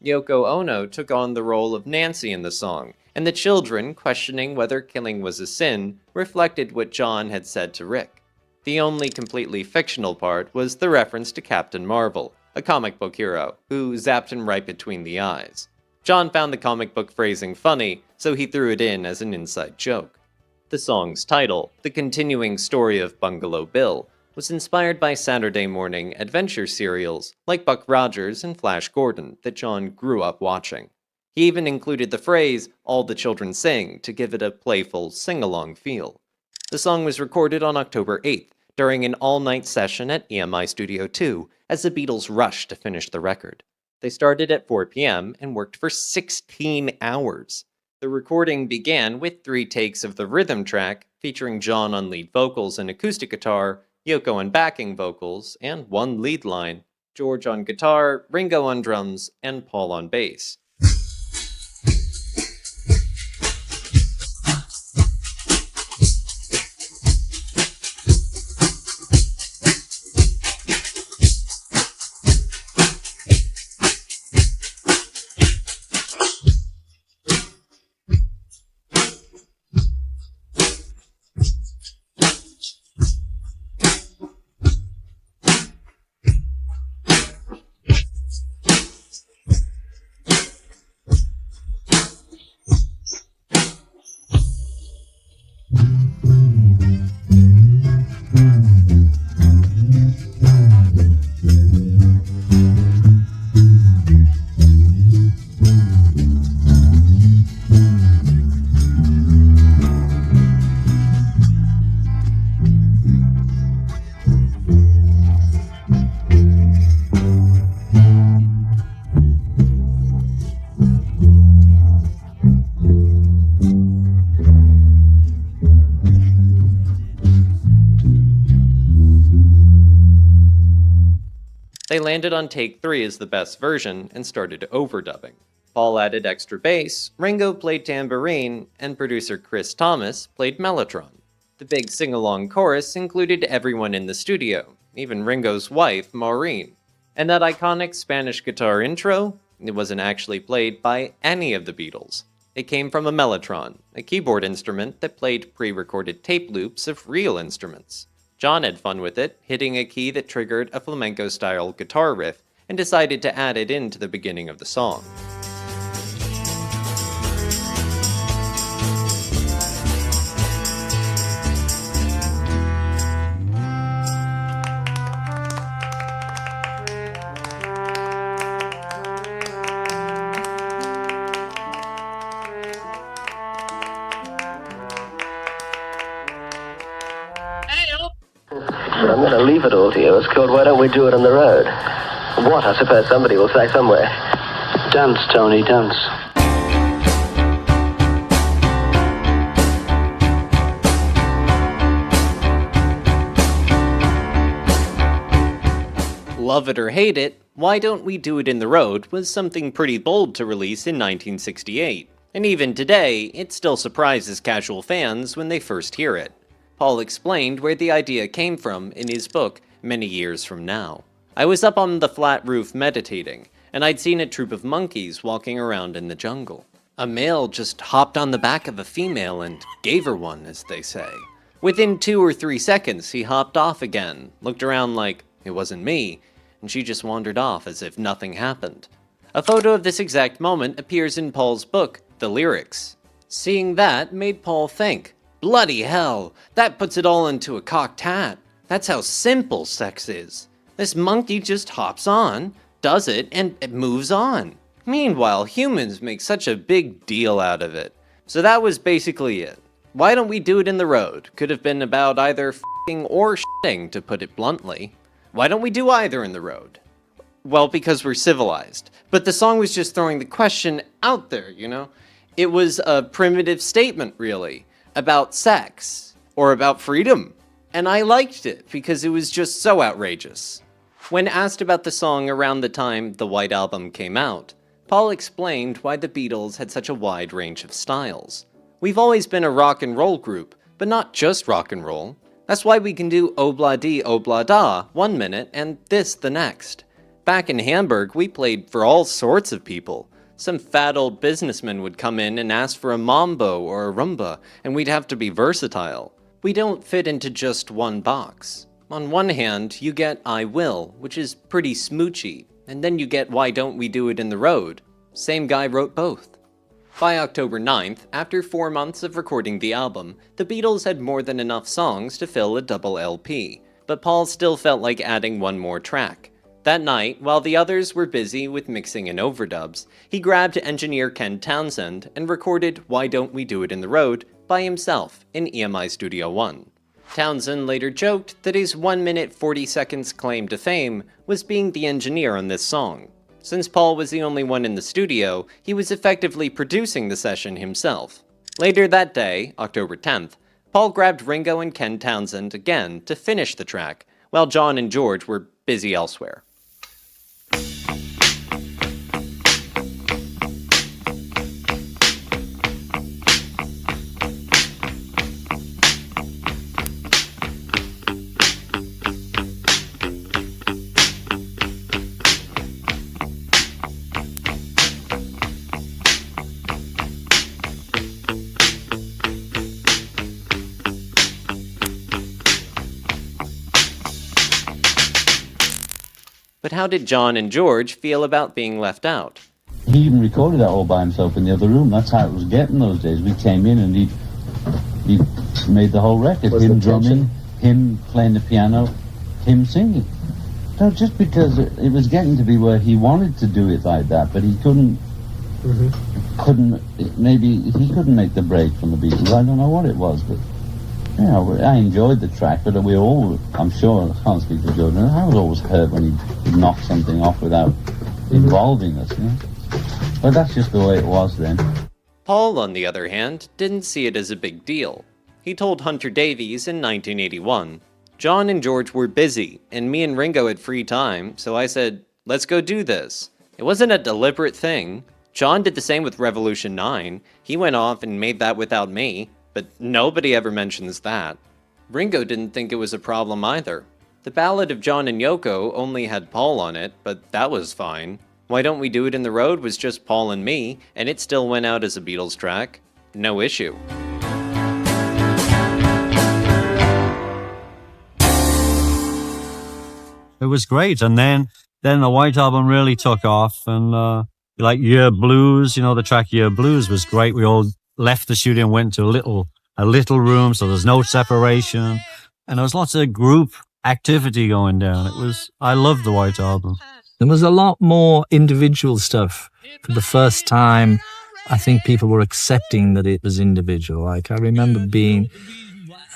Yoko Ono took on the role of Nancy in the song, and the children, questioning whether killing was a sin, reflected what John had said to Rick. The only completely fictional part was the reference to Captain Marvel, a comic book hero, who zapped him right between the eyes. John found the comic book phrasing funny, so he threw it in as an inside joke. The song's title, The Continuing Story of Bungalow Bill, was inspired by Saturday morning adventure serials like Buck Rogers and Flash Gordon that John grew up watching. He even included the phrase, "all the children sing," to give it a playful, sing-along feel. The song was recorded on October 8th, during an all-night session at EMI Studio 2, as the Beatles rushed to finish the record. They started at 4 p.m. and worked for 16 hours. The recording began with 3 takes of the rhythm track, featuring John on lead vocals and acoustic guitar, Yoko on backing vocals, and 1 lead line, George on guitar, Ringo on drums, and Paul on bass. They landed on take 3 as the best version and started overdubbing. Paul added extra bass, Ringo played tambourine, and producer Chris Thomas played mellotron. The big sing-along chorus included everyone in the studio, even Ringo's wife, Maureen. And that iconic Spanish guitar intro, it wasn't actually played by any of the Beatles. It came from a mellotron, a keyboard instrument that played pre-recorded tape loops of real instruments. John had fun with it, hitting a key that triggered a flamenco-style guitar riff, and decided to add it into the beginning of the song. I'm going to leave it all to you. It's called Why Don't We Do It on the Road? What, I suppose somebody will say somewhere. Dance, Tony, dance. Love it or hate it, Why Don't We Do It in the Road was something pretty bold to release in 1968. And even today, it still surprises casual fans when they first hear it. Paul explained where the idea came from in his book, Many Years From Now. I was up on the flat roof meditating, and I'd seen a troop of monkeys walking around in the jungle. A male just hopped on the back of a female and gave her one, as they say. Within 2 or 3 seconds, he hopped off again, looked around like it wasn't me, and she just wandered off as if nothing happened. A photo of this exact moment appears in Paul's book, The Lyrics. Seeing that made Paul think, bloody hell, that puts it all into a cocked hat. That's how simple sex is. This monkey just hops on, does it, and it moves on. Meanwhile, humans make such a big deal out of it. So that was basically it. Why Don't We Do It in the Road could have been about either f***ing or shitting, to put it bluntly. Why don't we do either in the road? Well, because we're civilized. But the song was just throwing the question out there, you know? It was a primitive statement, really, about sex. or about freedom. And I liked it because it was just so outrageous. When asked about the song around the time the White Album came out, Paul explained why the Beatles had such a wide range of styles. We've always been a rock and roll group, but not just rock and roll. That's why we can do Obla Di Obla Da 1 minute and this the next. Back in Hamburg, we played for all sorts of people. Some fat old businessman would come in and ask for a mambo or a rumba, and we'd have to be versatile. We don't fit into just one box. On one hand, you get I Will, which is pretty smoochy, and then you get Why Don't We Do It in the Road. Same guy wrote both. By October 9th, after 4 months of recording the album, the Beatles had more than enough songs to fill a double LP, but Paul still felt like adding one more track. That night, while the others were busy with mixing and overdubs, he grabbed engineer Ken Townsend and recorded Why Don't We Do It in the Road by himself in EMI Studio One. Townsend later joked that his 1 minute 40 seconds claim to fame was being the engineer on this song. Since Paul was the only one in the studio, he was effectively producing the session himself. Later that day, October 10th, Paul grabbed Ringo and Ken Townsend again to finish the track, while John and George were busy elsewhere. But how did John and George feel about being left out? He even recorded that all by himself in the other room. That's how it was getting those days. We came in and he made the whole record. Him drumming, him playing the piano, him singing. No, just because it was getting to be where he wanted to do it like that, but he couldn't, maybe he couldn't make the break from the Beatles. I don't know what it was, but you know, I enjoyed the track, but we all, I'm sure, I can't speak for Jordan, I was always hurt when he'd knock something off without involving us, you know? But that's just the way it was then. Paul, on the other hand, didn't see it as a big deal. He told Hunter Davies in 1981, "John and George were busy, and me and Ringo had free time, so I said, let's go do this. It wasn't a deliberate thing. John did the same with Revolution 9. He went off and made that without me. But nobody ever mentions that. Ringo didn't think it was a problem either. The Ballad of John and Yoko only had Paul on it, but that was fine. Why Don't We Do It in the Road was just Paul and me, and it still went out as a Beatles track. No issue." It was great, and then the White Album really took off, and like Yer Blues, you know, the track Yer Blues was great. We all left the studio and went to a little room, so there's no separation, and there was lots of group activity going down. I loved the White Album. There was a lot more individual stuff. For the first time, I think people were accepting that it was individual. Like, I remember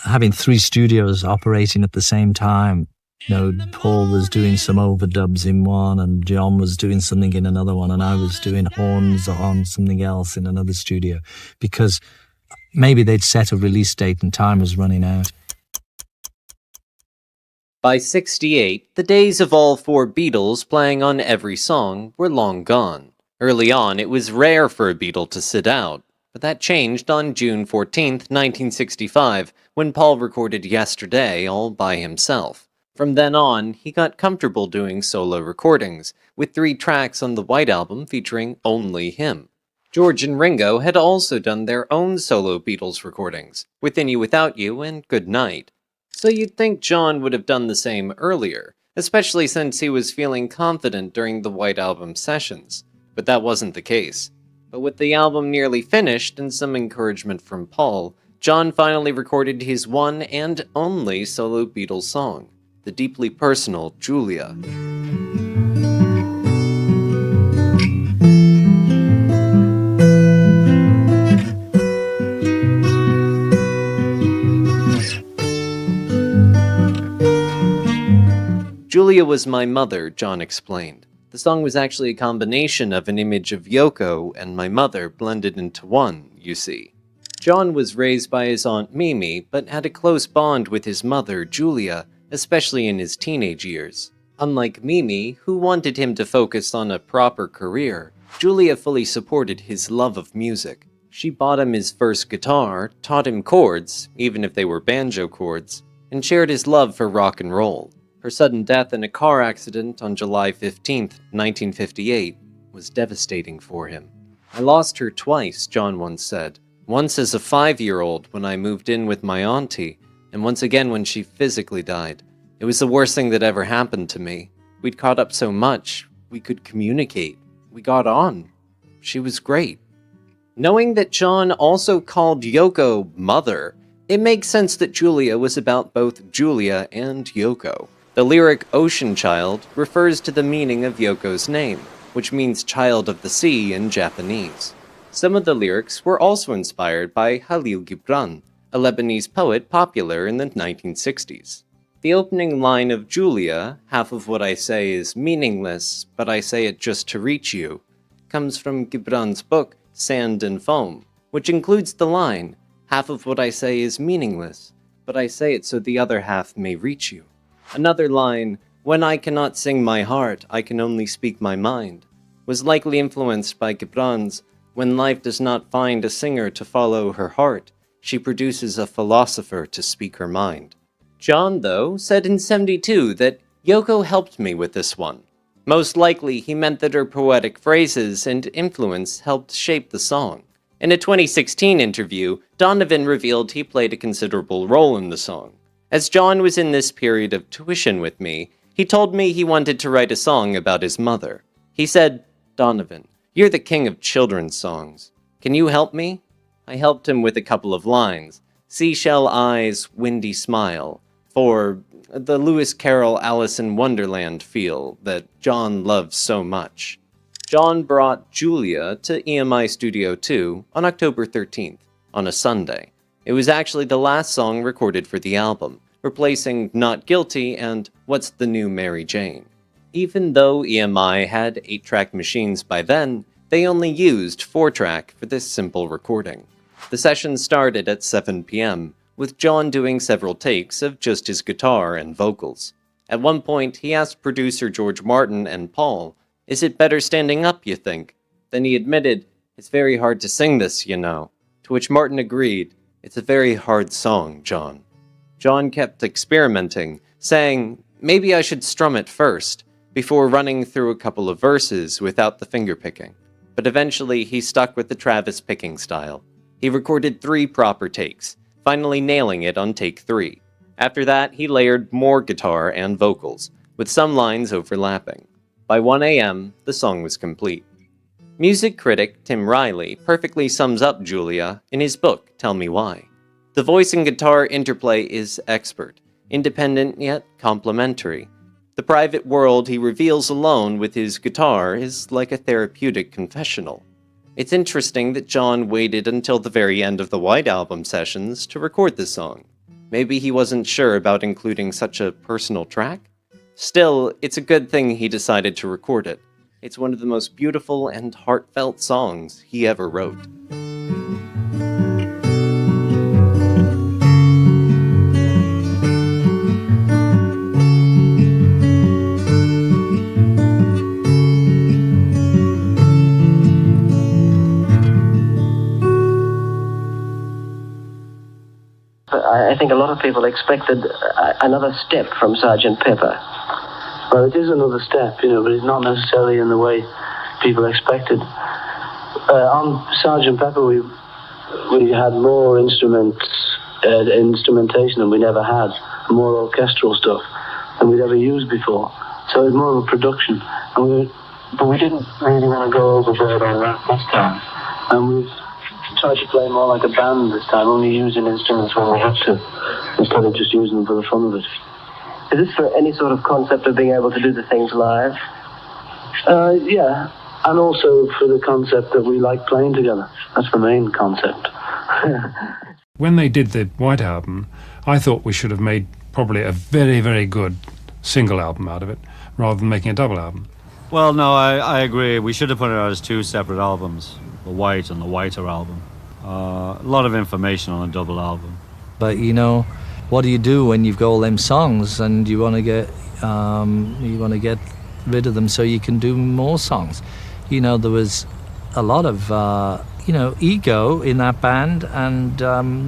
having 3 studios operating at the same time. You know, Paul was doing some overdubs in one, and John was doing something in another one, and I was doing horns on something else in another studio, because maybe they'd set a release date and time was running out. By '68, the days of all 4 Beatles playing on every song were long gone. Early on, it was rare for a Beatle to sit out, but that changed on June 14th, 1965, when Paul recorded Yesterday all by himself. From then on, he got comfortable doing solo recordings, with 3 tracks on the White Album featuring only him. George and Ringo had also done their own solo Beatles recordings, Within You Without You and Good Night. So you'd think John would have done the same earlier, especially since he was feeling confident during the White Album sessions. But that wasn't the case. But with the album nearly finished and some encouragement from Paul, John finally recorded his one and only solo Beatles song, the deeply personal Julia. Julia was my mother, John explained. The song was actually a combination of an image of Yoko and my mother blended into one, you see. John was raised by his aunt Mimi, but had a close bond with his mother, Julia, especially in his teenage years. Unlike Mimi, who wanted him to focus on a proper career, Julia fully supported his love of music. She bought him his first guitar, taught him chords, even if they were banjo chords, and shared his love for rock and roll. Her sudden death in a car accident on July 15, 1958, was devastating for him. "I lost her twice," John once said. "Once as a 5-year-old when I moved in with my auntie, and once again when she physically died. It was the worst thing that ever happened to me. We'd caught up so much. We could communicate. We got on. She was great." Knowing that John also called Yoko Mother, it makes sense that Julia was about both Julia and Yoko. The lyric Ocean Child refers to the meaning of Yoko's name, which means child of the sea in Japanese. Some of the lyrics were also inspired by Khalil Gibran, a Lebanese poet popular in the 1960s. The opening line of Julia, "Half of what I say is meaningless, but I say it just to reach you," comes from Gibran's book, Sand and Foam, which includes the line, "Half of what I say is meaningless, but I say it so the other half may reach you." Another line, "When I cannot sing my heart, I can only speak my mind," was likely influenced by Gibran's, "When life does not find a singer to follow her heart, she produces a philosopher to speak her mind." John, though, said in '72 that Yoko helped me with this one. Most likely, he meant that her poetic phrases and influence helped shape the song. In a 2016 interview, Donovan revealed he played a considerable role in the song. As John was in this period of tuition with me, he told me he wanted to write a song about his mother. He said, "Donovan, you're the king of children's songs. Can you help me?" I helped him with a couple of lines. "Seashell eyes, windy smile," for the Lewis Carroll Alice in Wonderland feel that John loves so much. John brought Julia to EMI Studio 2 on October 13th, on a Sunday. It was actually the last song recorded for the album, replacing Not Guilty and What's the New Mary Jane. Even though EMI had 8-track machines by then, they only used 4-track for this simple recording. The session started at 7 p.m., with John doing several takes of just his guitar and vocals. At one point, he asked producer George Martin and Paul, "Is it better standing up, you think?" Then he admitted, "It's very hard to sing this, you know." To which Martin agreed, "It's a very hard song, John." John kept experimenting, saying, "Maybe I should strum it first," before running through a couple of verses without the fingerpicking. But eventually, he stuck with the Travis picking style. He recorded 3 proper takes, finally nailing it on take 3. After that, he layered more guitar and vocals, with some lines overlapping. By 1 a.m., the song was complete. Music critic Tim Riley perfectly sums up Julia in his book, Tell Me Why. The voice and guitar interplay is expert, independent yet complementary. The private world he reveals alone with his guitar is like a therapeutic confessional. It's interesting that John waited until the very end of the White Album sessions to record the song. Maybe he wasn't sure about including such a personal track? Still, it's a good thing he decided to record it. It's one of the most beautiful and heartfelt songs he ever wrote. I think a lot of people expected another step from Sgt. Pepper. Well, it is another step, but it's not necessarily in the way people expected. On Sgt. Pepper, we had more instrumentation than we never had, more orchestral stuff than we'd ever used before. So it was more of a production. But we didn't really want to go overboard on that this time. And we've tried to play more like a band this time, only using instruments when we have to, instead of just using them for the fun of it. Is this for any sort of concept of being able to do the things live? Yeah, and also for the concept that we like playing together. That's the main concept. When they did the White Album, I thought we should have made probably a very, very good single album out of it, rather than making a double album. Well, no, I agree. We should have put it out as 2 separate albums, the White and the Whiter album. A lot of information on a double album. But you know, what do you do when you've got all them songs and you want to get rid of them so you can do more songs? You know, there was a lot of ego in that band, and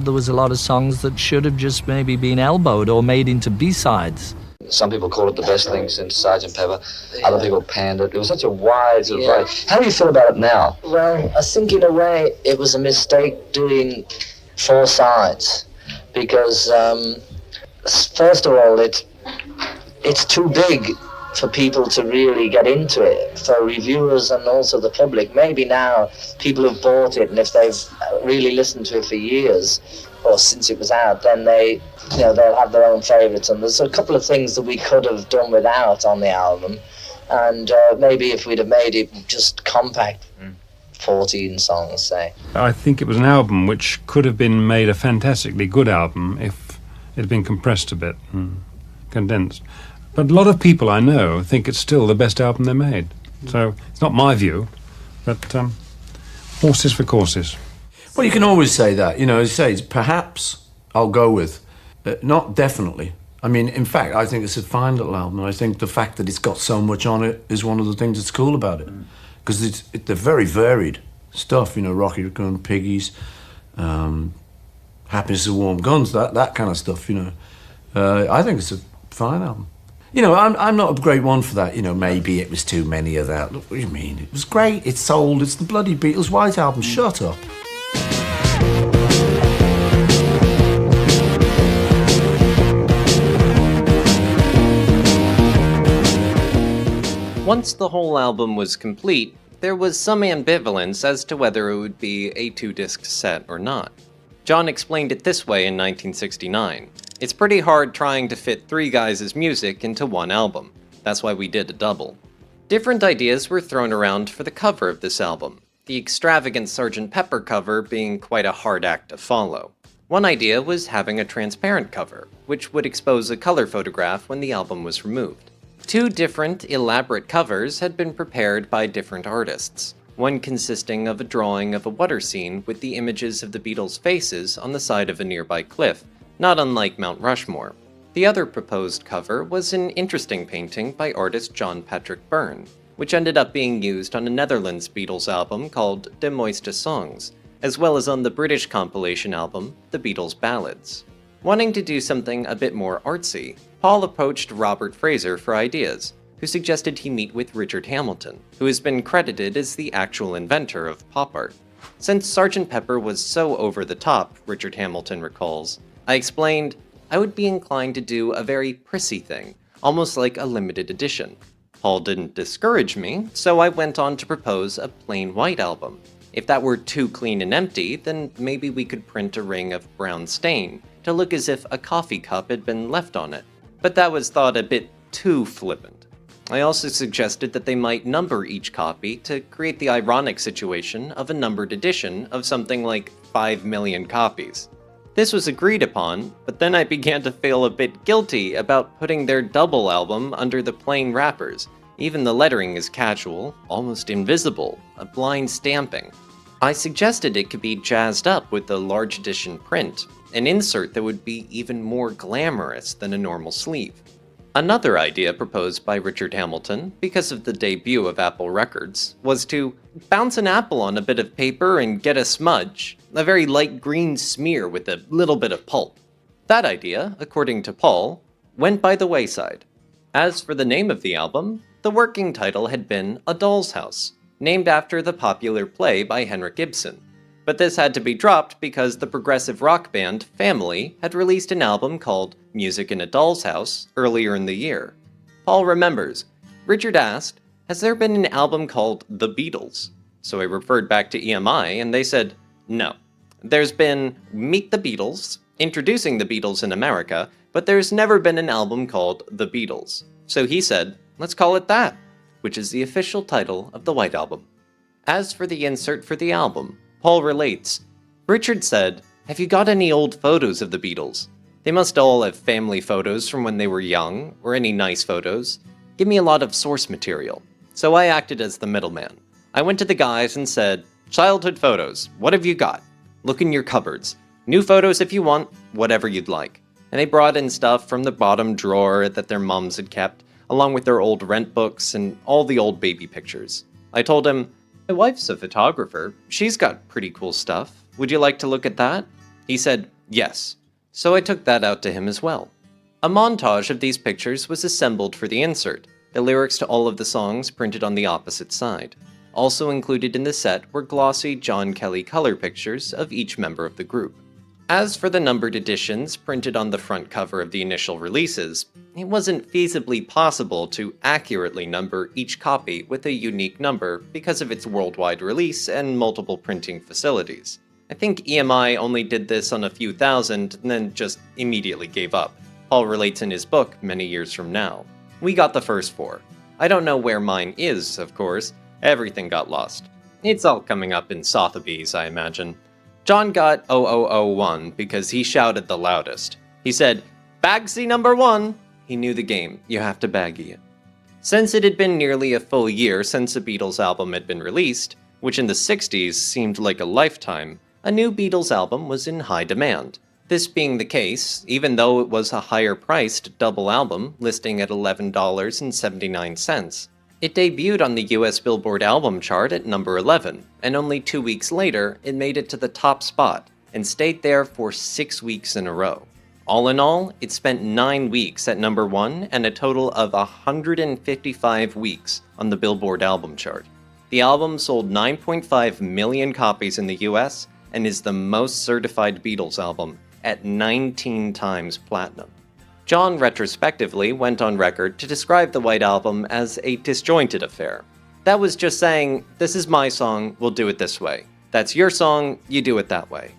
there was a lot of songs that should have just maybe been elbowed or made into B-sides. Some people call it the best thing since Sgt. Pepper. Other people panned it. It was such a wide sort of variety. How do you feel about it now? Well, I think in a way it was a mistake doing 4 sides, because first of all, it's too big for people to really get into it, for reviewers and also the public. Maybe now people have bought it, and if they've really listened to it for years or since it was out, then they'll have their own favourites. And there's a couple of things that we could have done without on the album, and maybe if we'd have made it just compact, 14 songs, say. I think it was an album which could have been made a fantastically good album if it had been compressed a bit and condensed. But a lot of people I know think it's still the best album they made. So it's not my view, but horses for courses. Well, you can always say that. You know, as you say, perhaps I'll go with, not definitely. I mean, in fact, I think it's a fine little album, and I think the fact that it's got so much on it is one of the things that's cool about it. Because they're very varied stuff, you know, Rocky Raccoon, Piggies, Happiness of Warm Guns, that kind of stuff, you know. I think it's a fine album. You know, I'm not a great one for that. You know, maybe it was too many of that. Look, what do you mean? It was great. It sold. It's the bloody Beatles White Album. Shut up. Once the whole album was complete, there was some ambivalence as to whether it would be a 2-disc set or not. John explained it this way in 1969. It's pretty hard trying to fit 3 guys' music into one album. That's why we did a double. Different ideas were thrown around for the cover of this album, the extravagant Sgt. Pepper cover being quite a hard act to follow. One idea was having a transparent cover, which would expose a color photograph when the album was removed. 2 different, elaborate covers had been prepared by different artists, one consisting of a drawing of a water scene with the images of the Beatles' faces on the side of a nearby cliff, not unlike Mount Rushmore. The other proposed cover was an interesting painting by artist John Patrick Byrne, which ended up being used on a Netherlands Beatles album called De Mooiste Songs, as well as on the British compilation album, The Beatles Ballads. Wanting to do something a bit more artsy, Paul approached Robert Fraser for ideas, who suggested he meet with Richard Hamilton, who has been credited as the actual inventor of pop art. Since Sgt. Pepper was so over the top, Richard Hamilton recalls, I explained, I would be inclined to do a very prissy thing, almost like a limited edition. Paul didn't discourage me, so I went on to propose a plain white album. If that were too clean and empty, then maybe we could print a ring of brown stain to look as if a coffee cup had been left on it. But that was thought a bit too flippant. I also suggested that they might number each copy to create the ironic situation of a numbered edition of something like 5 million copies. This was agreed upon, but then I began to feel a bit guilty about putting their double album under the plain wrappers. Even the lettering is casual, almost invisible, a blind stamping. I suggested it could be jazzed up with a large edition print, an insert that would be even more glamorous than a normal sleeve. Another idea proposed by Richard Hamilton, because of the debut of Apple Records, was to bounce an apple on a bit of paper and get a smudge, a very light green smear with a little bit of pulp. That idea, according to Paul, went by the wayside. As for the name of the album, the working title had been A Doll's House, named after the popular play by Henrik Ibsen. But this had to be dropped because the progressive rock band Family had released an album called Music in a Doll's House earlier in the year. Paul remembers, Richard asked, has there been an album called The Beatles? So I referred back to EMI and they said, no. There's been Meet the Beatles, introducing the Beatles in America, but there's never been an album called The Beatles. So he said, let's call it that, which is the official title of the White Album. As for the insert for the album, Paul relates, Richard said, have you got any old photos of the Beatles? They must all have family photos from when they were young, or any nice photos. Give me a lot of source material. So I acted as the middleman. I went to the guys and said, childhood photos, what have you got? Look in your cupboards. New photos if you want, whatever you'd like. And they brought in stuff from the bottom drawer that their mums had kept, along with their old rent books and all the old baby pictures. I told him, my wife's a photographer. She's got pretty cool stuff. Would you like to look at that? He said, yes. So I took that out to him as well. A montage of these pictures was assembled for the insert, the lyrics to all of the songs printed on the opposite side. Also included in the set were glossy John Kelly color pictures of each member of the group. As for the numbered editions printed on the front cover of the initial releases, it wasn't feasibly possible to accurately number each copy with a unique number because of its worldwide release and multiple printing facilities. I think EMI only did this on a few thousand and then just immediately gave up. Paul relates in his book many years from now. We got the first 4. I don't know where mine is, of course. Everything got lost. It's all coming up in Sotheby's, I imagine. John got 0001 because he shouted the loudest. He said, "Bagsy number 1!" He knew the game. You have to baggy it. Since it had been nearly a full year since a Beatles album had been released, which in the 60s seemed like a lifetime, a new Beatles album was in high demand. This being the case, even though it was a higher-priced double album, listing at $11.79, it debuted on the US Billboard album chart at number 11, and only 2 weeks later, it made it to the top spot, and stayed there for 6 weeks in a row. All in all, it spent 9 weeks at number 1 and a total of 155 weeks on the Billboard album chart. The album sold 9.5 million copies in the US, and is the most certified Beatles album, at 19 times platinum. John retrospectively went on record to describe the White Album as a disjointed affair. That was just saying, this is my song, we'll do it this way. That's your song, you do it that way.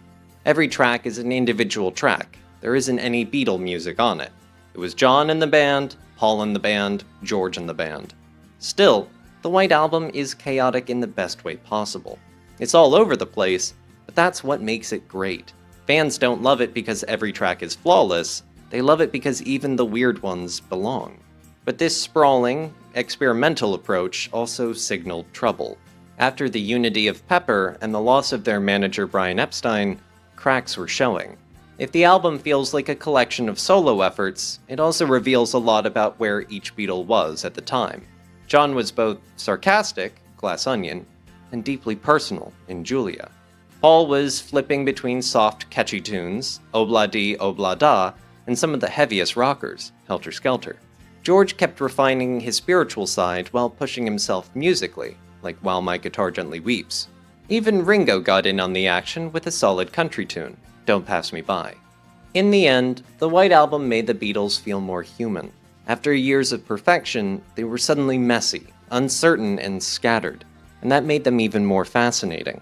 Every track is an individual track. There isn't any Beatle music on it. It was John and the band, Paul and the band, George and the band. Still, the White Album is chaotic in the best way possible. It's all over the place, but that's what makes it great. Fans don't love it because every track is flawless. They love it because even the weird ones belong. But this sprawling, experimental approach also signaled trouble. After the unity of Pepper and the loss of their manager Brian Epstein, cracks were showing. If the album feels like a collection of solo efforts, it also reveals a lot about where each Beatle was at the time. John was both sarcastic, Glass Onion, and deeply personal in Julia. Paul was flipping between soft, catchy tunes, Obla-Dee, Obla-Da, and some of the heaviest rockers, Helter Skelter. George kept refining his spiritual side while pushing himself musically, like While My Guitar Gently Weeps. Even Ringo got in on the action with a solid country tune, Don't Pass Me By. In the end, the White Album made the Beatles feel more human. After years of perfection, they were suddenly messy, uncertain, and scattered, and that made them even more fascinating.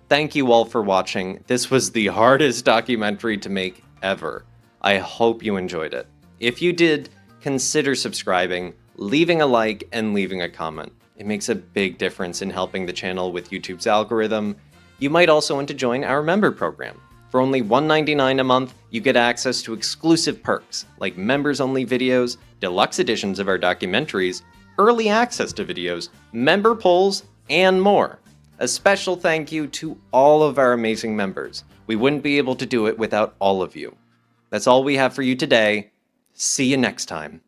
Thank you all for watching. This was the hardest documentary to make ever. I hope you enjoyed it. If you did, consider subscribing, leaving a like, and leaving a comment. It makes a big difference in helping the channel with YouTube's algorithm. You might also want to join our member program. For only $1.99 a month, you get access to exclusive perks, like members-only videos, deluxe editions of our documentaries, early access to videos, member polls, and more. A special thank you to all of our amazing members. We wouldn't be able to do it without all of you. That's all we have for you today. See you next time.